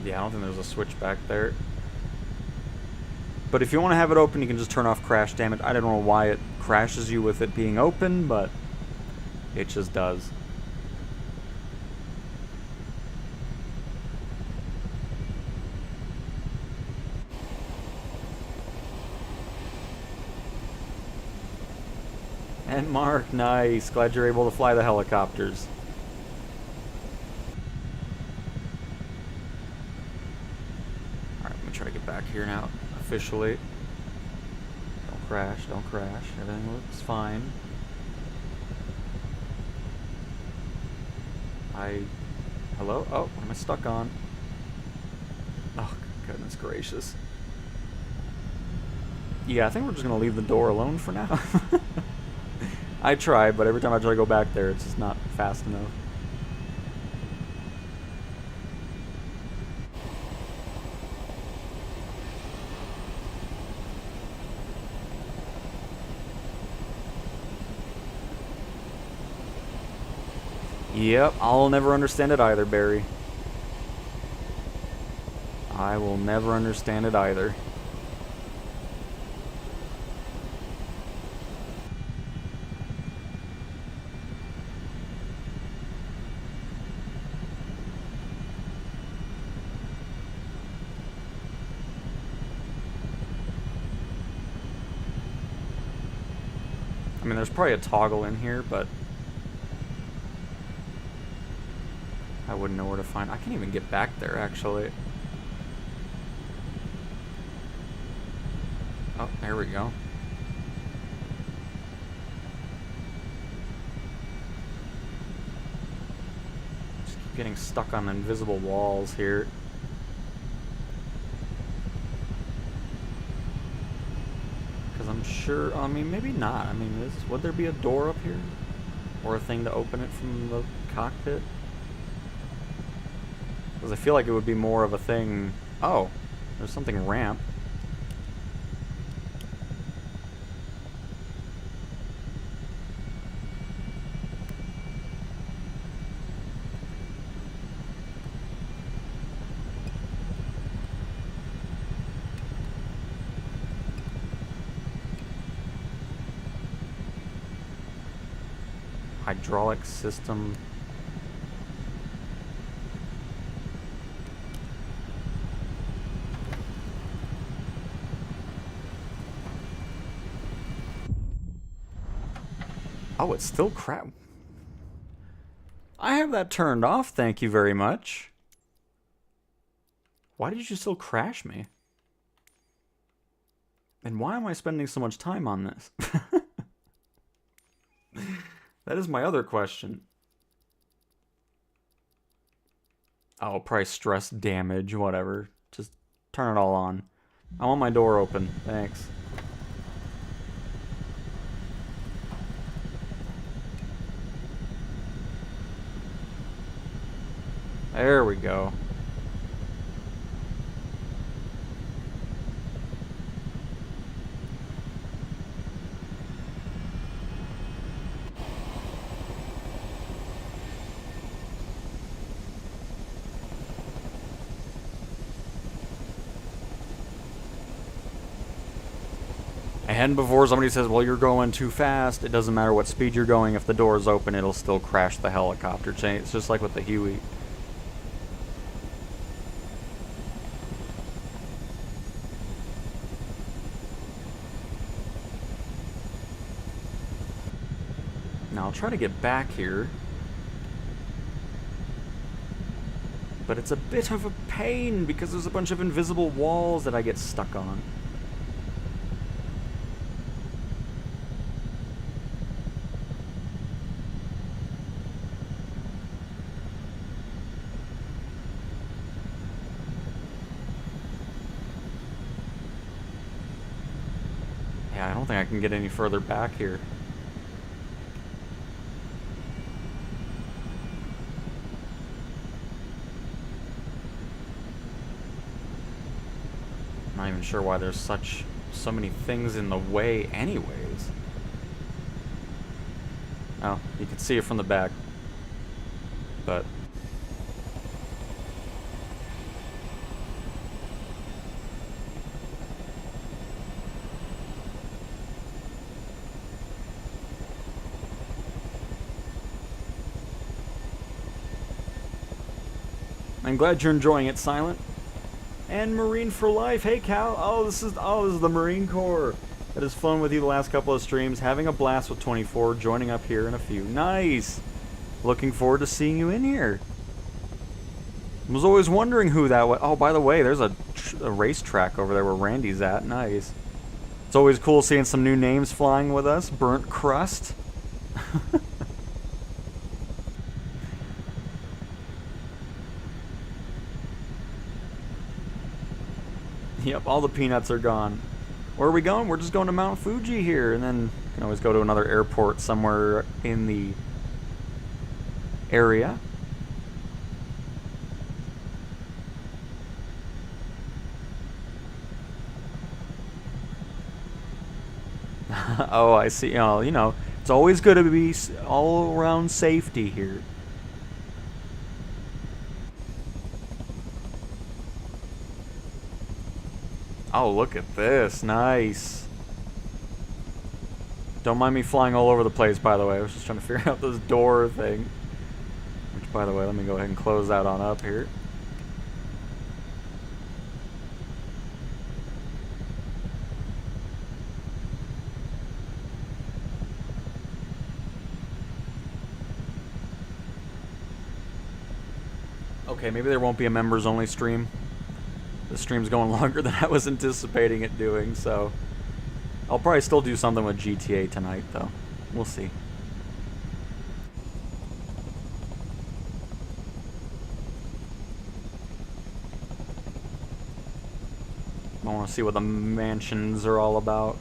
Yeah, I don't think there's a switch back there. But if you want to have it open, you can just turn off crash damage. I don't know why it crashes you with it being open, but it just does. And Mark, nice. Glad you're able to fly the helicopters. Try to get back here now, officially. Don't crash, don't crash. Everything looks fine. Hello? Oh, what am I stuck on? Oh, goodness gracious. Yeah, I think we're just gonna leave the door alone for now. I try, but every time I try to go back there, it's just not fast enough. Yep, I'll never understand it either, Barry. I will never understand it either. I mean, there's probably a toggle in here, but I wouldn't know where to find. I can't even get back there, actually. Oh, there we go. Just keep getting stuck on invisible walls here. Because I'm sure, I mean, maybe not. I mean, would there be a door up here? Or a thing to open it from the cockpit? Because I feel like it would be more of a thing. Oh, there's something ramp. Hydraulic system. Oh, it's still crap. I have that turned off, thank you very much. Why did you still crash me? And why am I spending so much time on this? That is my other question. Oh, probably stress damage, whatever. Just turn it all on. I want my door open, thanks. There we go. And before somebody says, well, you're going too fast, it doesn't matter what speed you're going. If the door is open, it'll still crash the helicopter. It's just like with the Huey. Now I'll try to get back here. But it's a bit of a pain because there's a bunch of invisible walls that I get stuck on. Yeah, I don't think I can get any further back here. I'm not even sure why there's so many things in the way anyways. Oh, you can see it from the back. But I'm glad you're enjoying it, Silent. And Marine for Life. Hey, Cal. Oh, this is the Marine Corps that has flown with you the last couple of streams. Having a blast with 24. Joining up here in a few. Nice. Looking forward to seeing you in here. I was always wondering who that was. Oh, by the way, there's a racetrack over there where Randy's at. Nice. It's always cool seeing some new names flying with us. Burnt Crust. Yep, all the peanuts are gone. Where are we going? We're just going to Mount Fuji here, and then you can always go to another airport somewhere in the area. Oh, I see. Oh, you know, it's always good to be all around safety here. Oh, look at this. Nice. Don't mind me flying all over the place, by the way. I was just trying to figure out this door thing. Which, by the way, let me go ahead and close that on up here. Okay, maybe there won't be a members-only stream. The stream's going longer than I was anticipating it doing, so I'll probably still do something with GTA tonight, though. We'll see. I want to see what the mansions are all about.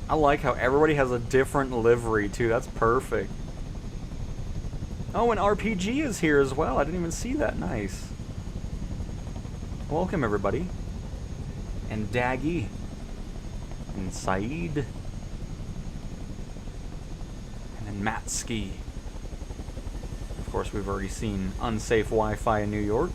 I like how everybody has a different livery, too. That's perfect. Oh, and RPG is here as well. I didn't even see that. Nice. Welcome, everybody. And Daggy. And Saeed. And then Matsky. Of course, we've already seen unsafe Wi-Fi in New York.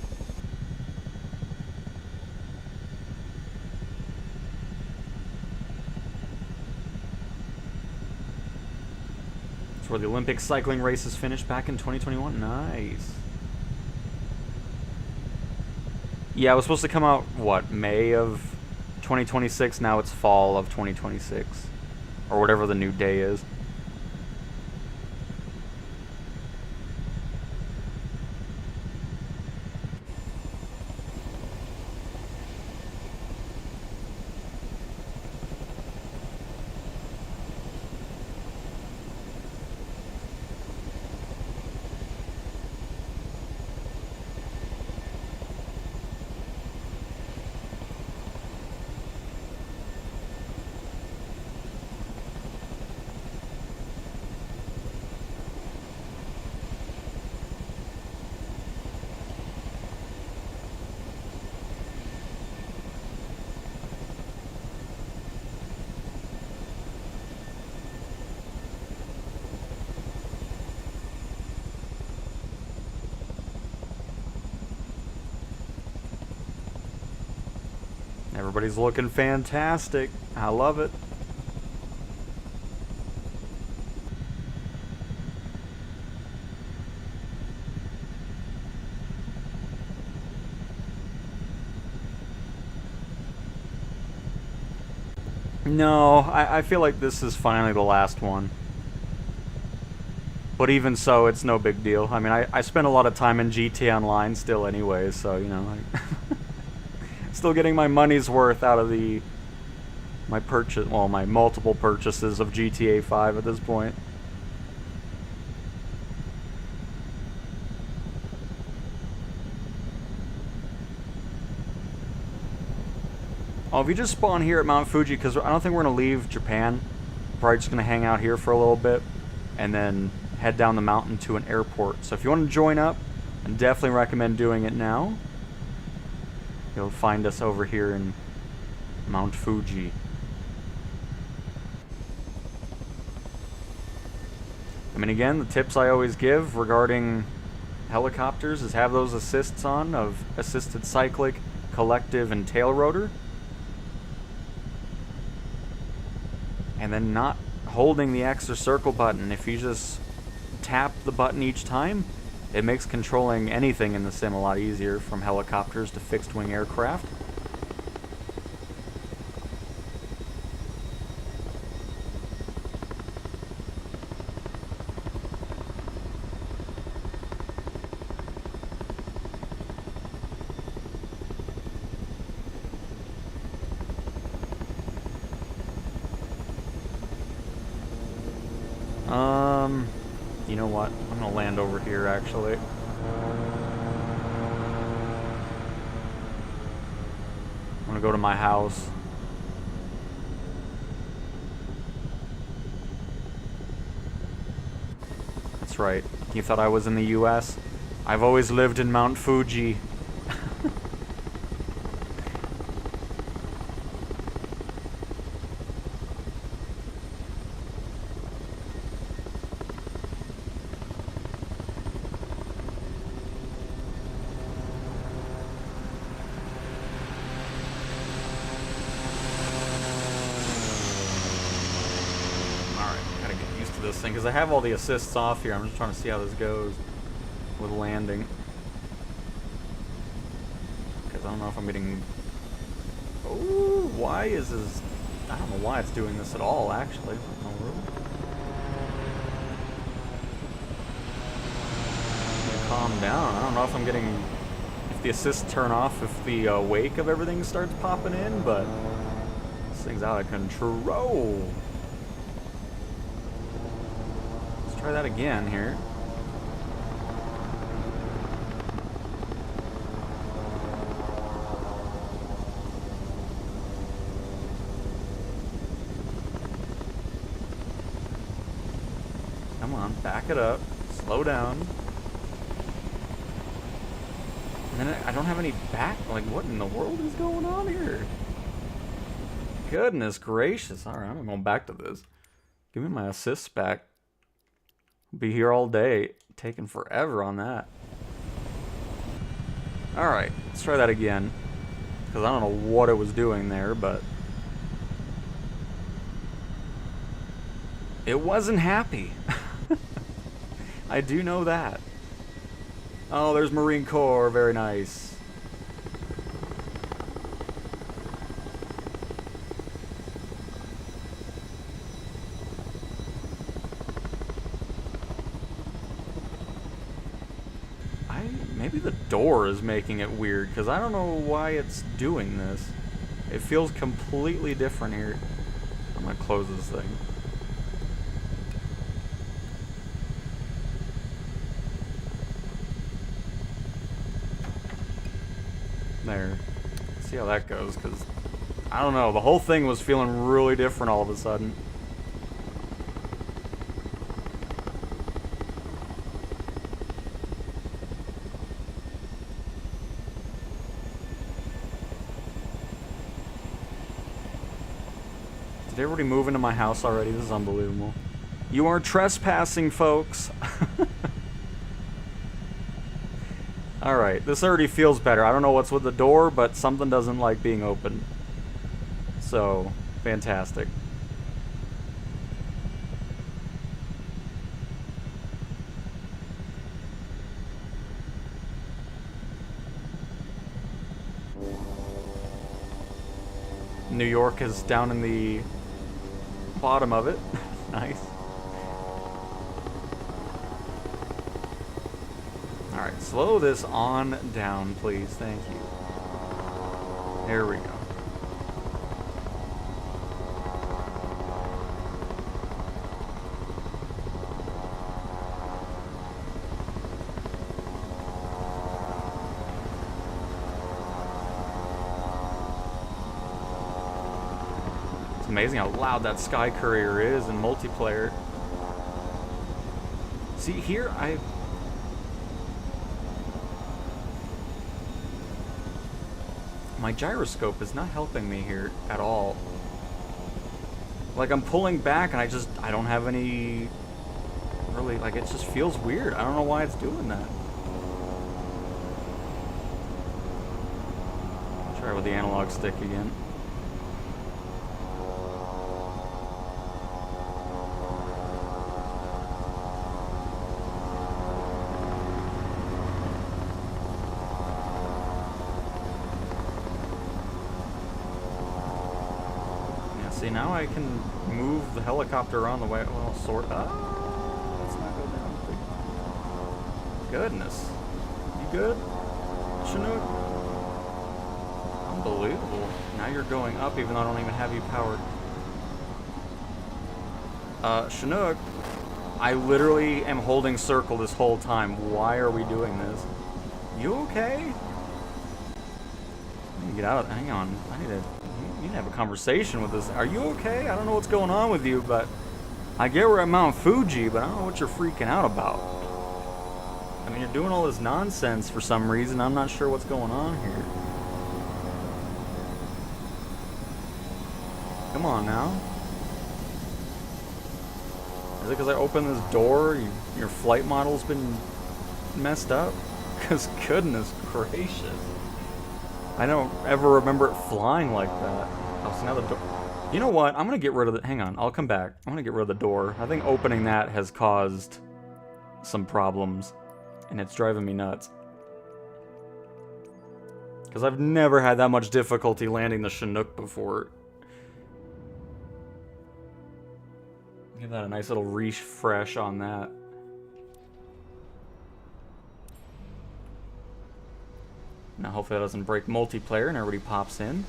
That's where the Olympic cycling races finished back in 2021. Nice. Yeah, it was supposed to come out, what, May of 2026? Now it's fall of 2026. Or whatever the new day is. Everybody's looking fantastic. I love it. No, I feel like this is finally the last one. But even so, it's no big deal. I mean, I spend a lot of time in GTA Online still anyway, so, you know, still getting my money's worth out of my multiple purchases of GTA 5 at this point. Oh, if you just spawn here at Mount Fuji, because I don't think we're going to leave Japan. Probably just going to hang out here for a little bit, and then head down the mountain to an airport. So if you want to join up, I definitely recommend doing it now. You'll find us over here in Mount Fuji. I mean, again, the tips I always give regarding helicopters is have those assists on of assisted cyclic, collective, and tail rotor. And then not holding the X or circle button. If you just tap the button each time, it makes controlling anything in the sim a lot easier, from helicopters to fixed-wing aircraft. You know what? I'm gonna land over here, actually. I'm gonna go to my house. That's right. You thought I was in the US? I've always lived in Mount Fuji. This thing, because I have all the assists off here. I'm just trying to see how this goes with landing, because I don't know if I'm getting... Oh, why is this... I don't know why it's doing this at all, actually. Calm down. I don't know if I'm getting... If the assists turn off, if the wake of everything starts popping in, but this thing's out of control. Try that again here. Come on, back it up. Slow down. And then I don't have any back. Like, what in the world is going on here? Goodness gracious. Alright, I'm going back to this. Give me my assists back. Be here all day. Taking forever on that. Alright, let's try that again. Because I don't know what it was doing there, but... It wasn't happy. I do know that. Oh, there's Marine Corps. Very nice. Maybe the door is making it weird, because I don't know why it's doing this. It feels completely different here. I'm gonna close this thing. There. See how that goes, because I don't know, the whole thing was feeling really different all of a sudden. Did everybody move into my house already? This is unbelievable. You are trespassing, folks. Alright, this already feels better. I don't know what's with the door, but something doesn't like being open. So, fantastic. New York is down in the bottom of it. Nice. Alright, slow this on down, please. Thank you. There we go. It's amazing how loud that Sky Courier is in multiplayer. See, here my gyroscope is not helping me here at all. Like, I'm pulling back and I don't have any really, like, it just feels weird. I don't know why it's doing that. Try with the analog stick again. See, now I can move the helicopter around the way. Well, sort of. Let's not go down. Goodness. You good, Chinook? Unbelievable. Now you're going up even though I don't even have you powered. Chinook, I literally am holding circle this whole time. Why are we doing this? You okay? I need to get out of. Hang on. I need to. You need to have a conversation with this. Are you okay? I don't know what's going on with you, but I get we're at Mount Fuji, but I don't know what you're freaking out about. I mean, you're doing all this nonsense for some reason. I'm not sure what's going on here. Come on now. Is it because I opened this door? Your flight model's been messed up? Because goodness gracious. I don't ever remember it flying like that. Oh, so now the door. You know what? I'm going to get rid of it. Hang on. I'll come back. I'm going to get rid of the door. I think opening that has caused some problems. And it's driving me nuts. Because I've never had that much difficulty landing the Chinook before. Give that a nice little refresh on that. Now hopefully that doesn't break multiplayer and everybody pops in.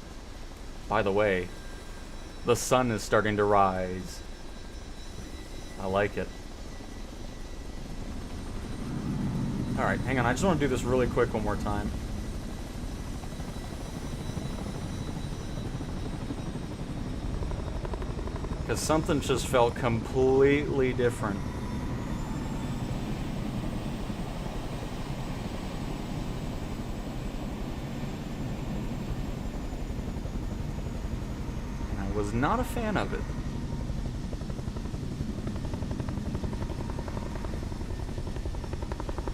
By the way, the sun is starting to rise. I like it. Alright, hang on, I just want to do this really quick one more time. Because something just felt completely different. Was not a fan of it.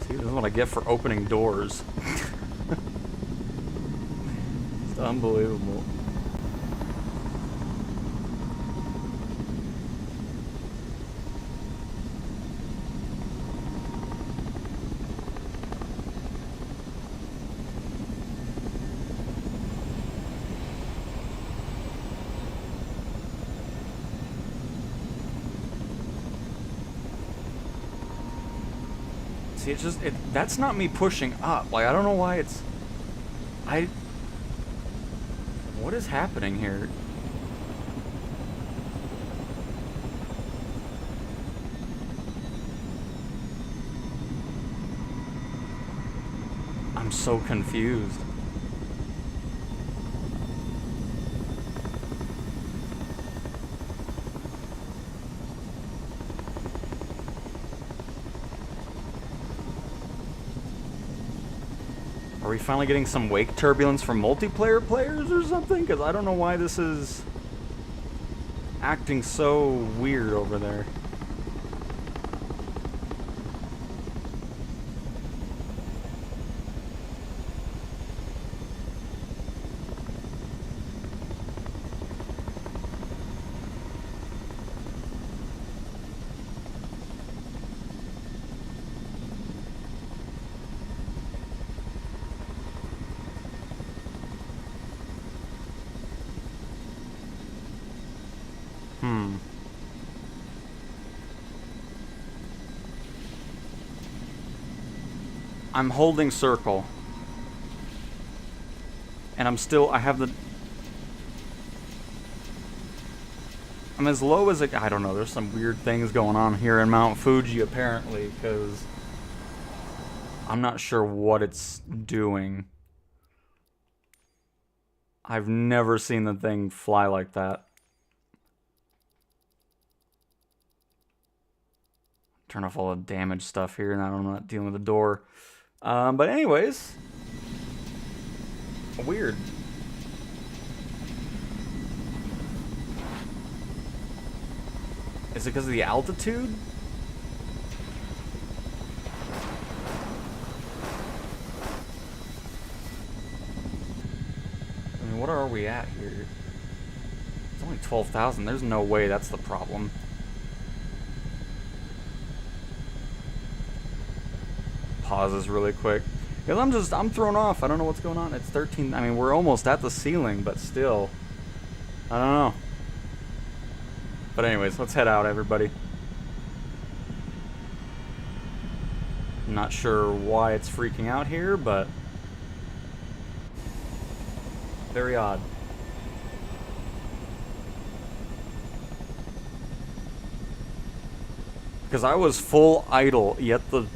See, this is what I get for opening doors. It's unbelievable. See, it's just, that's not me pushing up. Like, I don't know why it's... What is happening here? I'm so confused. Are we finally getting some wake turbulence from multiplayer players or something? Because I don't know why this is acting so weird over there. I'm holding circle. And I have the... I'm as low as I don't know, there's some weird things going on here in Mount Fuji apparently, because I'm not sure what it's doing. I've never seen the thing fly like that. Turn off all the damage stuff here, and I'm not dealing with the door. But anyways, weird. Is it because of the altitude? I mean, what are we at here? It's only 12,000. There's no way that's the problem. Pauses really quick. Because I'm thrown off. I don't know what's going on. It's 13. I mean, we're almost at the ceiling, but still. I don't know. But anyways, let's head out, everybody. I'm not sure why it's freaking out here, but very odd. Because I was full idle, yet the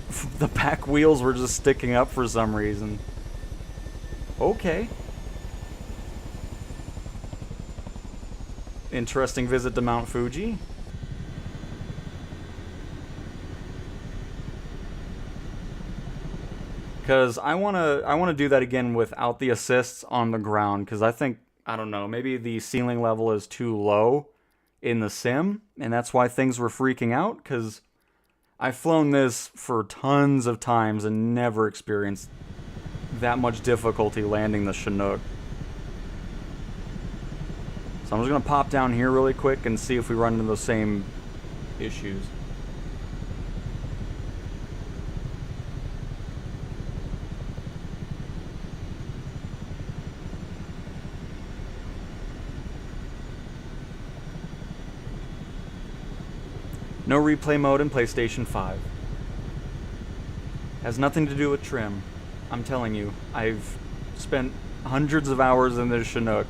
back wheels were just sticking up for some reason. Okay. Interesting visit to Mount Fuji. Because I wanna do that again without the assists on the ground. Because I think, I don't know, maybe the ceiling level is too low in the sim, and that's why things were freaking out, because I've flown this for tons of times and never experienced that much difficulty landing the Chinook. So I'm just going to pop down here really quick and see if we run into those same issues. No replay mode in PlayStation 5. Has nothing to do with trim. I'm telling you, I've spent hundreds of hours in this Chinook.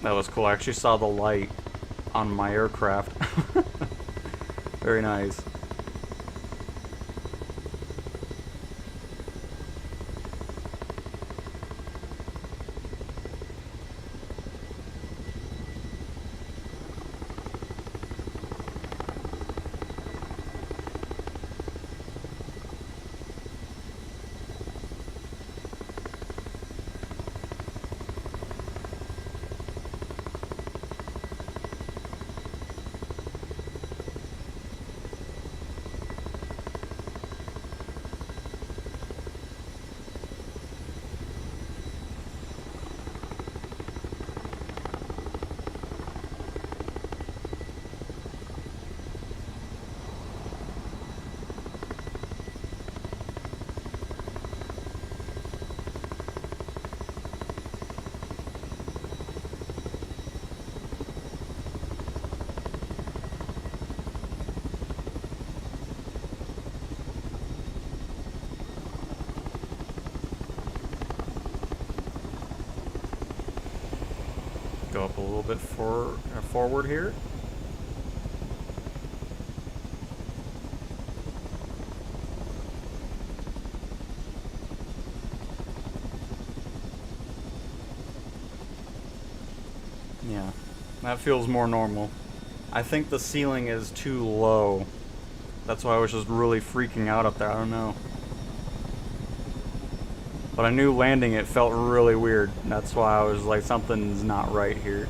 That was cool. I actually saw the light on my aircraft. Very nice. go up a little bit forward here. Yeah, that feels more normal. I think the ceiling is too low. That's why I was just really freaking out up there. I don't know. But I knew landing it felt really weird. That's why I was like, something's not right here.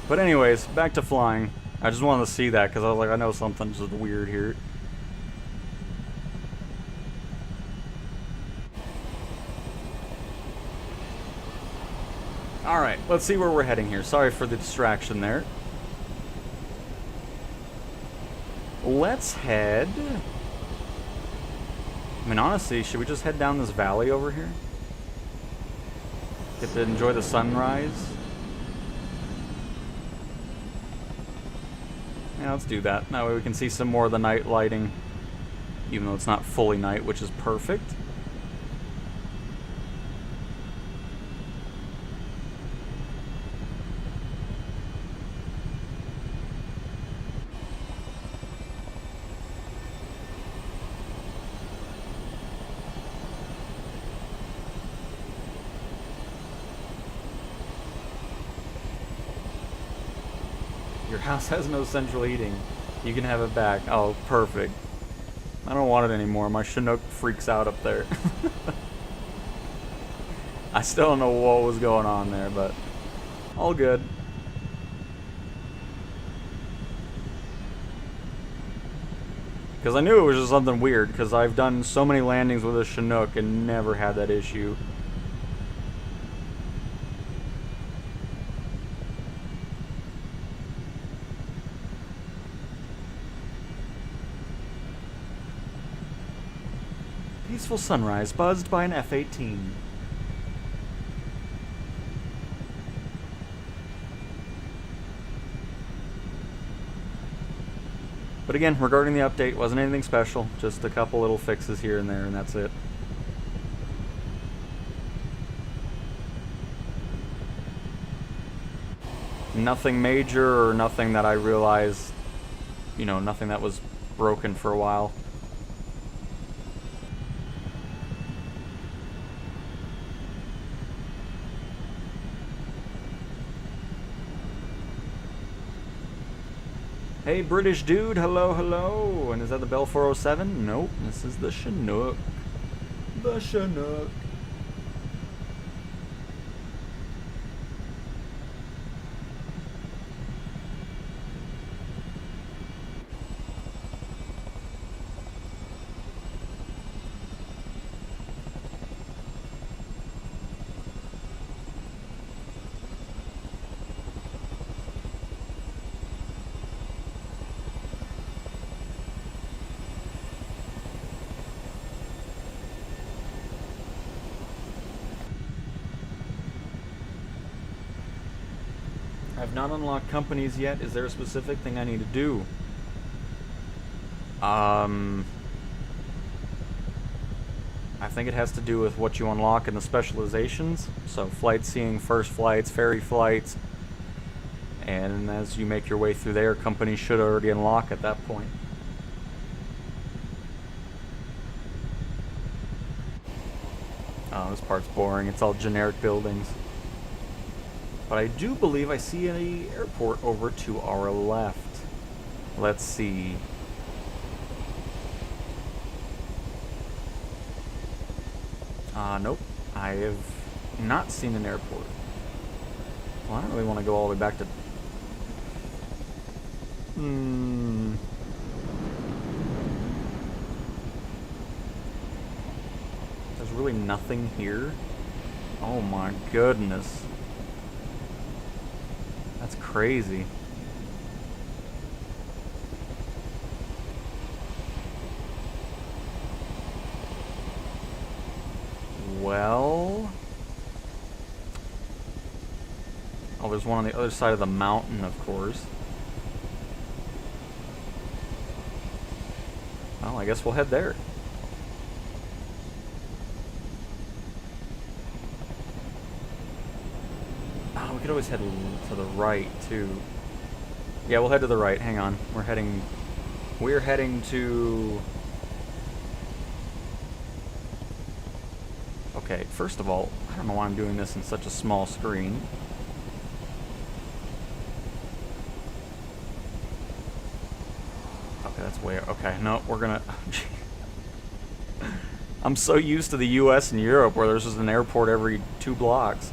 But anyways, back to flying. I just wanted to see that because I was like, I know something's just weird here. Alright, let's see where we're heading here. Sorry for the distraction there. Let's head... I mean, honestly, should we just head down this valley over here? Get to enjoy the sunrise? Yeah, let's do that. That way we can see some more of the night lighting. Even though it's not fully night, which is perfect. Your house has no central heating. You can have it back. Oh, perfect. I don't want it anymore. My Chinook freaks out up there. I still don't know what was going on there, but all good. Because I knew it was just something weird, because I've done so many landings with a Chinook and never had that issue. Peaceful sunrise buzzed by an F-18. But again, regarding the update, wasn't anything special, just a couple little fixes here and there, and that's it. Nothing major or nothing that I realized, you know, nothing that was broken for a while. Hey, British dude, hello, hello. And is that the Bell 407? Nope, this is the Chinook. The Chinook. I've not unlocked companies yet. Is there a specific thing I need to do? I think it has to do with what you unlock in the specializations. So flight seeing, first flights, ferry flights. And as you make your way through there, companies should already unlock at that point. Oh, this part's boring. It's all generic buildings. But I do believe I see an airport over to our left. Let's see. Nope. I have not seen an airport. Well, I don't really want to go all the way back to... There's really nothing here? Oh my goodness. That's crazy. Well... Oh, there's one on the other side of the mountain, of course. Well, I guess we'll head there. could always head to the right, too. Yeah, we'll head to the right. Hang on. We're heading to... Okay, first of all, I don't know why I'm doing this in such a small screen. Okay, that's way... Okay, no, we're gonna... I'm so used to the US and Europe where there's just an airport every 2 blocks.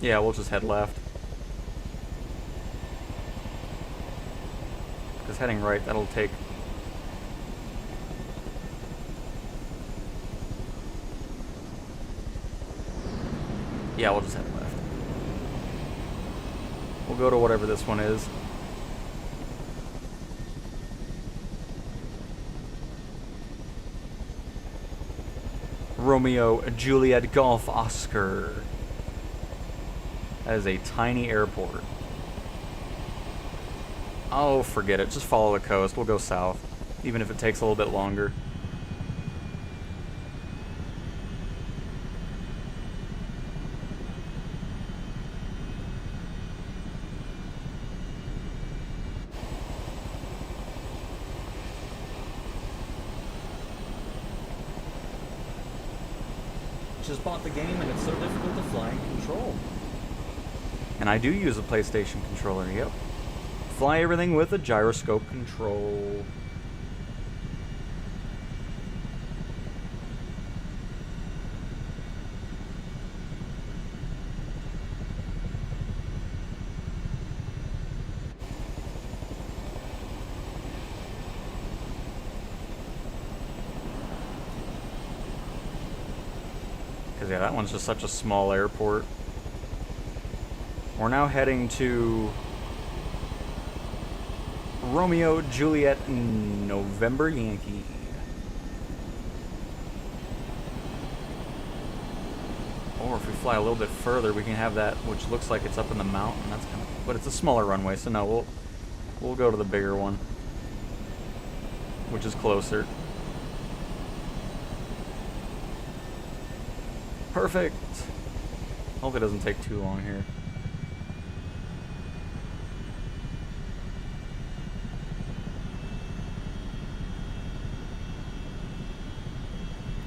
Yeah, we'll just head left. Because heading right, that'll take... Yeah, we'll just head left. We'll go to whatever this one is. Romeo Juliet Golf Oscar. That is a tiny airport. Oh, forget it. Just follow the coast. We'll go south, even if it takes a little bit longer. Just bought the game and it's so difficult to fly and control. And I do use a PlayStation controller, yep. Fly everything with a gyroscope control. Because, yeah, that one's just such a small airport. We're now heading to Romeo Juliet November Yankee. Or if we fly a little bit further, we can have that, which looks like it's up in the mountain. That's kind of, but it's a smaller runway, so no, we'll go to the bigger one, which is closer. Perfect. Hope it doesn't take too long here.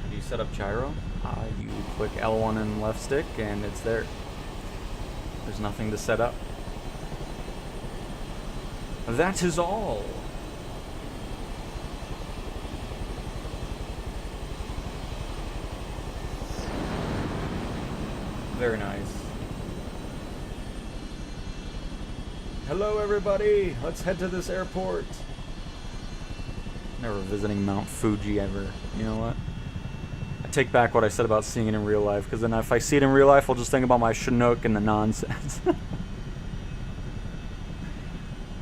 How do you set up gyro? You click L1 and left stick and it's there. There's nothing to set up. That is all. Very nice. Hello everybody, let's head to this airport. Never visiting Mount Fuji ever. You know what? I take back what I said about seeing it in real life, because then if I see it in real life, I'll just think about my Chinook and the nonsense.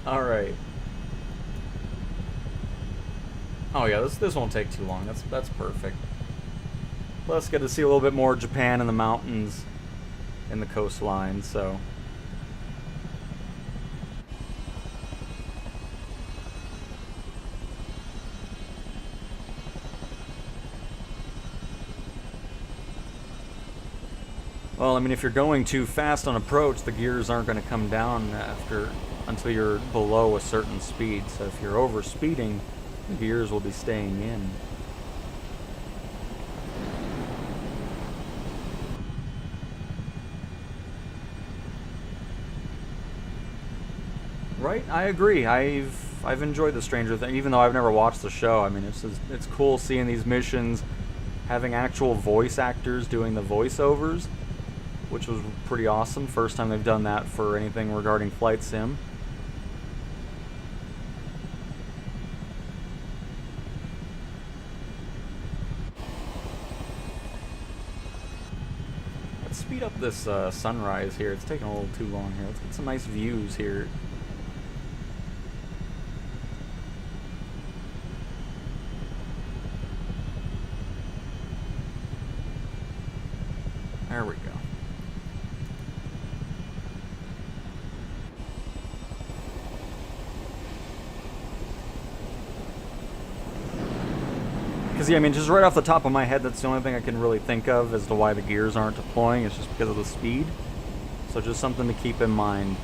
Alright. Oh yeah, this won't take too long. That's perfect. Plus get to see a little bit more Japan and the mountains and the coastline, so. Well, I mean, if you're going too fast on approach, the gears aren't going to come down until you're below a certain speed. So if you're over speeding, the gears will be staying in. Right, I agree. I've enjoyed the Stranger Things, even though I've never watched the show. I mean, it's cool seeing these missions, having actual voice actors doing the voiceovers, which was pretty awesome. First time they've done that for anything regarding flight sim. Let's speed up this sunrise here. It's taking a little too long here. Let's get some nice views here. There we go. Because, yeah, I mean, just right off the top of my head, that's the only thing I can really think of as to why the gears aren't deploying. It's just because of the speed. So just something to keep in mind.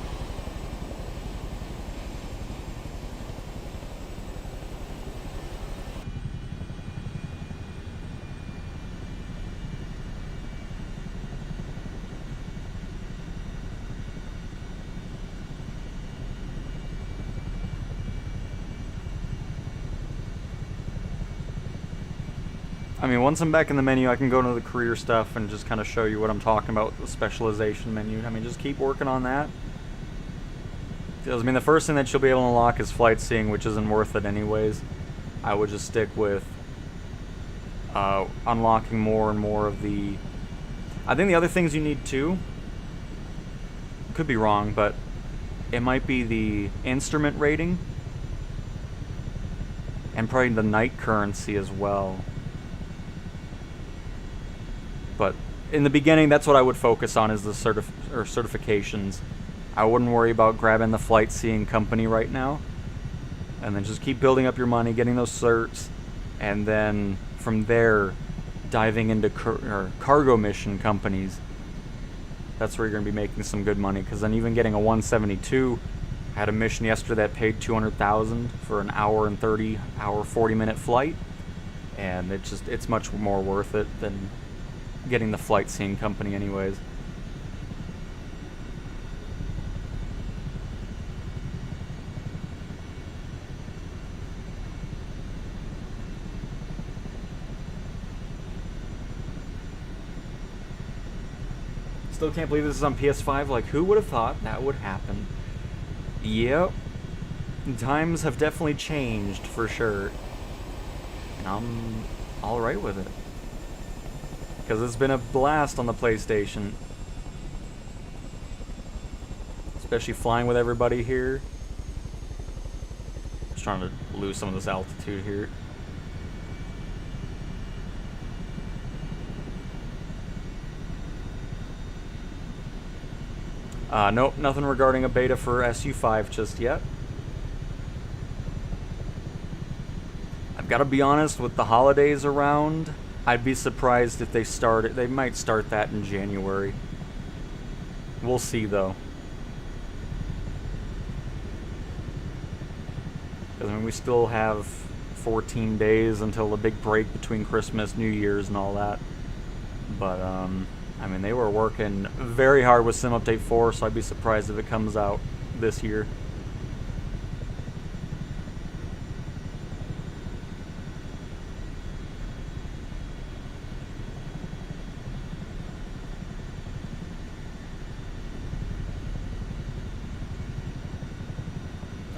I mean, once I'm back in the menu, I can go into the career stuff and just kind of show you what I'm talking about with the specialization menu. I mean, just keep working on that. Because, I mean, the first thing that you'll be able to unlock is flight seeing, which isn't worth it anyways. I would just stick with unlocking more and more of the... I think the other things you need too, could be wrong, but it might be the instrument rating and probably the night currency as well. But in the beginning, that's what I would focus on, is the certifications. I wouldn't worry about grabbing the flight seeing company right now. And then just keep building up your money, getting those certs, and then from there, diving into cargo mission companies. That's where you're going to be making some good money, because then even getting a 172, I had a mission yesterday that paid $200,000 for an hour and 40-minute flight, and it's much more worth it than getting the flight seeing company anyways. Still can't believe this is on PS5. Like, who would have thought that would happen? Yep. Times have definitely changed for sure. And I'm alright with it. Because it's been a blast on the PlayStation. Especially flying with everybody here. Just trying to lose some of this altitude here. Nope, nothing regarding a beta for SU5 just yet. I've got to be honest, with the holidays around, I'd be surprised if they might start that in January. We'll see though. Because I mean, we still have 14 days until the big break between Christmas, New Year's, and all that. But I mean, they were working very hard with Sim Update 4, so I'd be surprised if it comes out this year.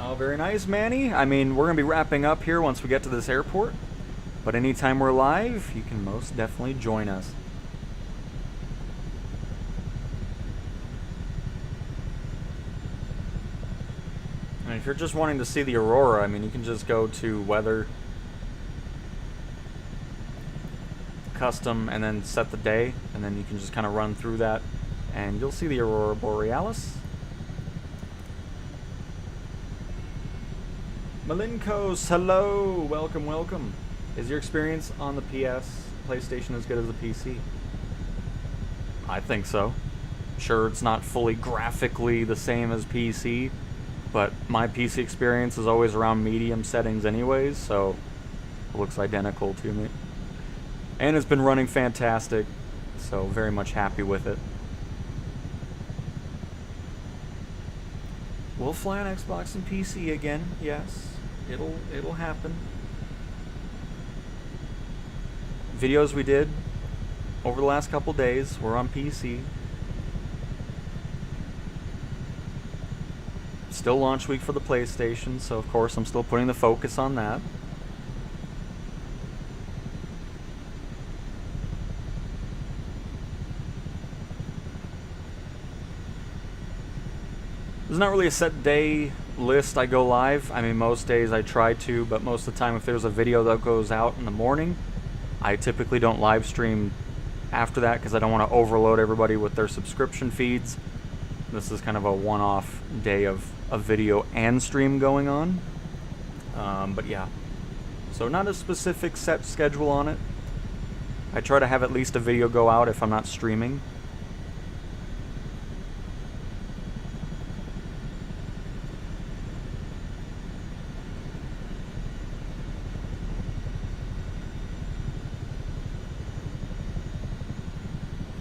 Oh, very nice, Manny. I mean, we're going to be wrapping up here once we get to this airport. But anytime we're live, you can most definitely join us. And if you're just wanting to see the aurora, I mean, you can just go to weather, custom, and then set the day, and then you can just kind of run through that, and you'll see the aurora borealis. Malinkos, hello, welcome, welcome. Is your experience on the PlayStation as good as the PC? I think so. Sure, it's not fully graphically the same as PC, but my PC experience is always around medium settings anyways, so it looks identical to me. And it's been running fantastic, so very much happy with it. We'll fly on Xbox and PC again, yes. It'll happen. Videos we did over the last couple days were on PC. Still launch week for the PlayStation, so of course I'm still putting the focus on that. There's not really a set day list I go live. I mean, most days I try to, but most of the time if there's a video that goes out in the morning, I typically don't live stream after that because I don't want to overload everybody with their subscription feeds. This is kind of a one-off day of video and stream going on. But yeah, So not a specific set schedule on it. I try to have at least a video go out if I'm not streaming.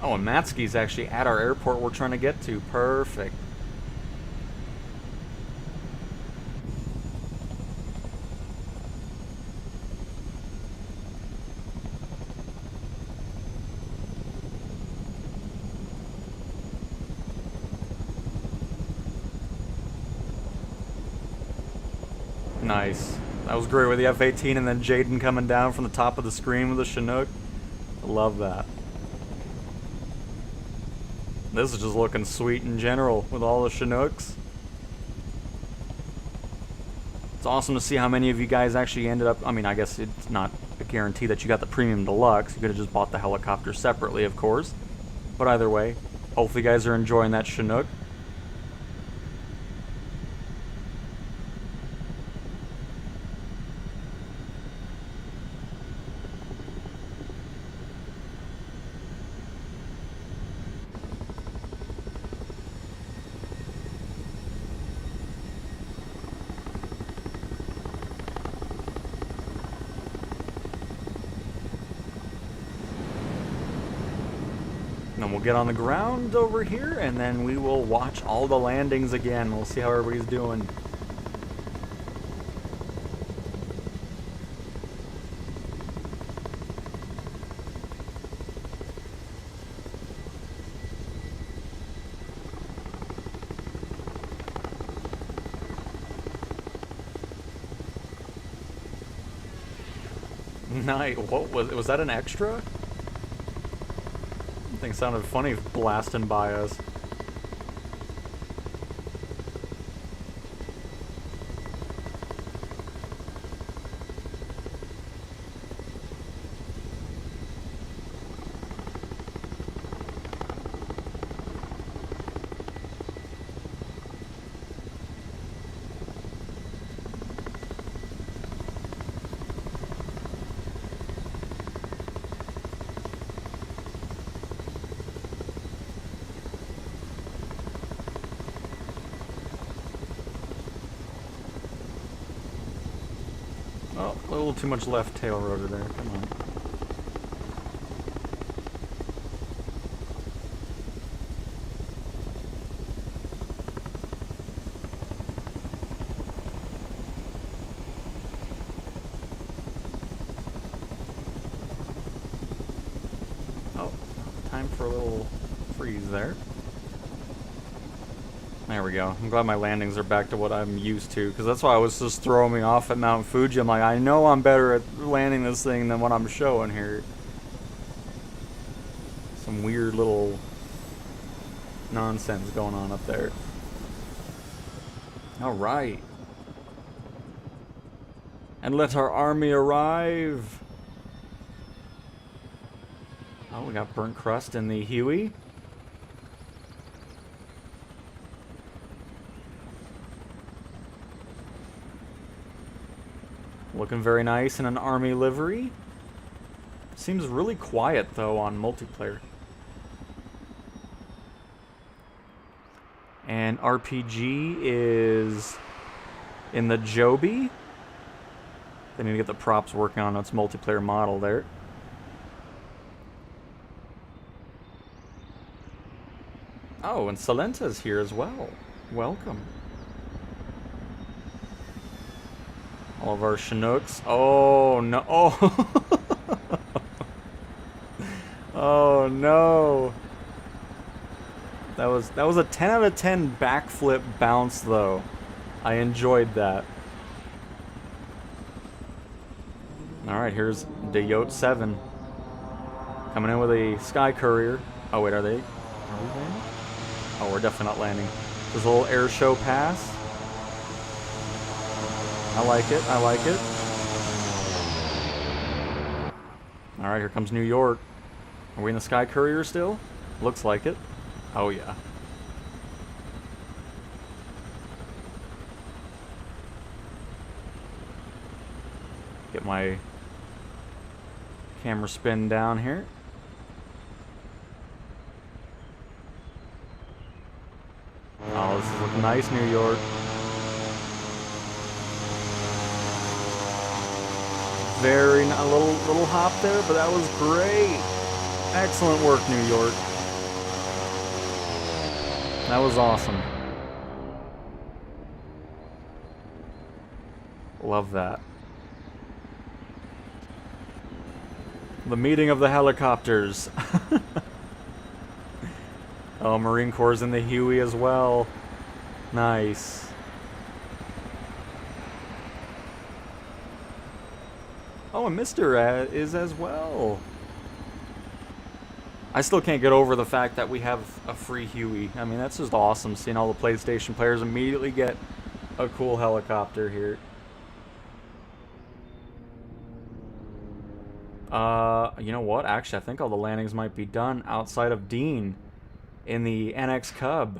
Oh, and Matsky's actually at our airport we're trying to get to. Perfect. Nice. That was great with the F-18 and then Jaden coming down from the top of the screen with the Chinook. I love that. This is just looking sweet in general with all the Chinooks. It's awesome to see how many of you guys actually ended up... I mean, I guess it's not a guarantee that you got the Premium Deluxe. You could have just bought the helicopter separately, of course. But either way, hopefully you guys are enjoying that Chinook. Then we'll get on the ground over here, and then we will watch all the landings again. We'll see how everybody's doing. Nice. What was that an extra? Thing sounded funny blasting by us. Oh, a little too much left tail rotor there. Come on. Oh, time for a little freeze there. There we go. I'm glad my landings are back to what I'm used to, because that's why it was just throwing me off at Mount Fuji. I'm like, I know I'm better at landing this thing than what I'm showing here. Some weird little nonsense going on up there. Alright. And let our army arrive. Oh, we got burnt crust in the Huey. Looking very nice in an army livery. Seems really quiet though on multiplayer. And RPG is in the Joby. They need to get the props working on its multiplayer model there. Oh, and Salenta's here as well. Welcome. All of our Chinooks. Oh no! Oh, oh no! That was a 10 out of 10 backflip bounce though. I enjoyed that. All right, here's the Yacht 7 coming in with a Sky Courier. Oh wait, are we landing? Oh, we're definitely not landing. There's a little air show pass. I like it, I like it. Alright, here comes New York. Are we in the Sky Courier still? Looks like it. Oh yeah. Get my camera spin down here. Oh, this is looking nice, New York. A little hop there, but that was great. Excellent work, New York. That was awesome. Love that. The meeting of the helicopters. Oh, Marine Corps in the Huey as well. Nice. Oh, and Mr. Is as well. I still can't get over the fact that we have a free Huey. I mean, that's just awesome, seeing all the PlayStation players immediately get a cool helicopter here. You know what? Actually, I think all the landings might be done outside of Dean in the NX Cub.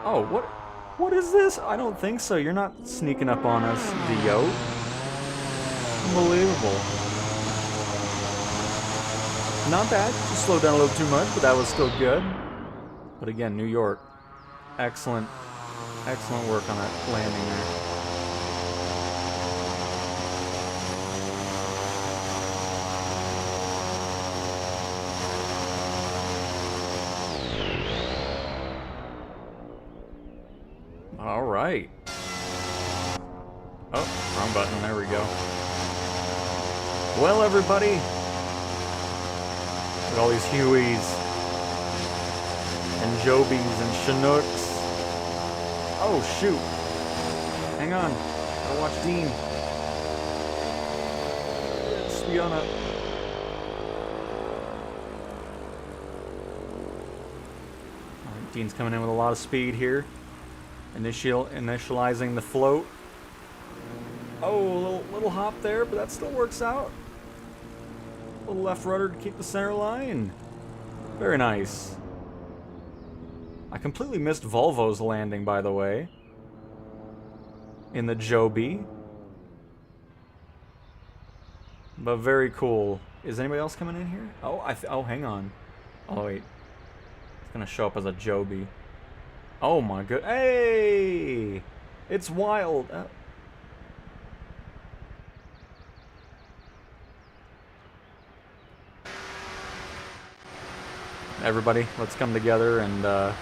Oh, what is this? I don't think so. You're not sneaking up on us, the yote. Unbelievable. Not bad. Just slowed down a little too much, but that was still good. But again, New York. Excellent work on that landing there. All right. Oh, wrong button. There we go. Well, everybody, look at all these Hueys and Jobies and Chinooks. Oh, shoot. Hang on. Gotta watch Dean. Speed on up. All right, Dean's coming in with a lot of speed here. Initializing the float. Oh, a little hop there, but that still works out. A little left rudder to keep the center line. Very nice. I completely missed Volvo's landing, by the way. In the Joby. But very cool. Is anybody else coming in here? Oh, hang on. Oh, wait. It's gonna show up as a Joby. Oh my god. Hey! It's wild. Everybody, let's come together and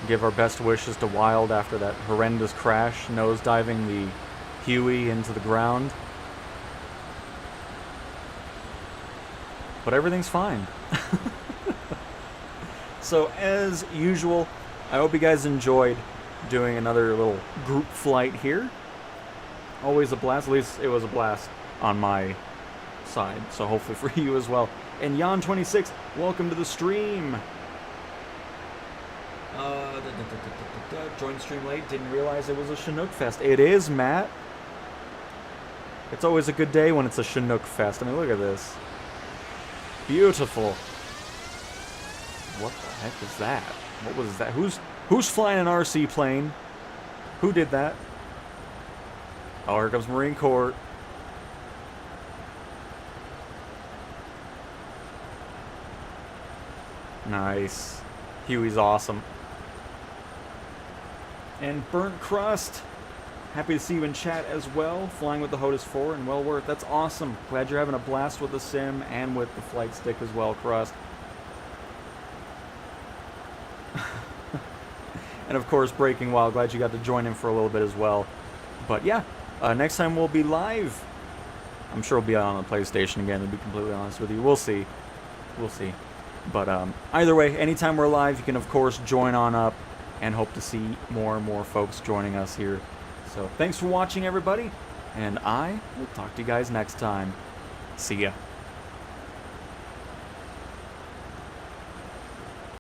give our best wishes to Wild after that horrendous crash, nosediving the Huey into the ground. But everything's fine. So, as usual, I hope you guys enjoyed doing another little group flight here. Always a blast. At least it was a blast on my side, so hopefully for you as well. And Jan26, welcome to the stream. Joined the stream late, didn't realize it was a Chinook Fest. It is, Matt. It's always a good day when it's a Chinook Fest. I mean, look at this. Beautiful. What the heck is that? What was that? Who's flying an RC plane? Who did that? Oh, here comes Marine Corps. Nice. Huey's awesome. And Burnt Crust. Happy to see you in chat as well. Flying with the HOTAS 4 and well worth. That's awesome. Glad you're having a blast with the sim and with the flight stick as well, Crust. And of course, Breaking Wild. Glad you got to join in for a little bit as well. But yeah, next time we'll be live. I'm sure we'll be on the PlayStation again, to be completely honest with you. We'll see. We'll see. But either way, anytime we're live, you can of course join on up and hope to see more and more folks joining us here. So thanks for watching, everybody, and I will talk to you guys next time. See ya.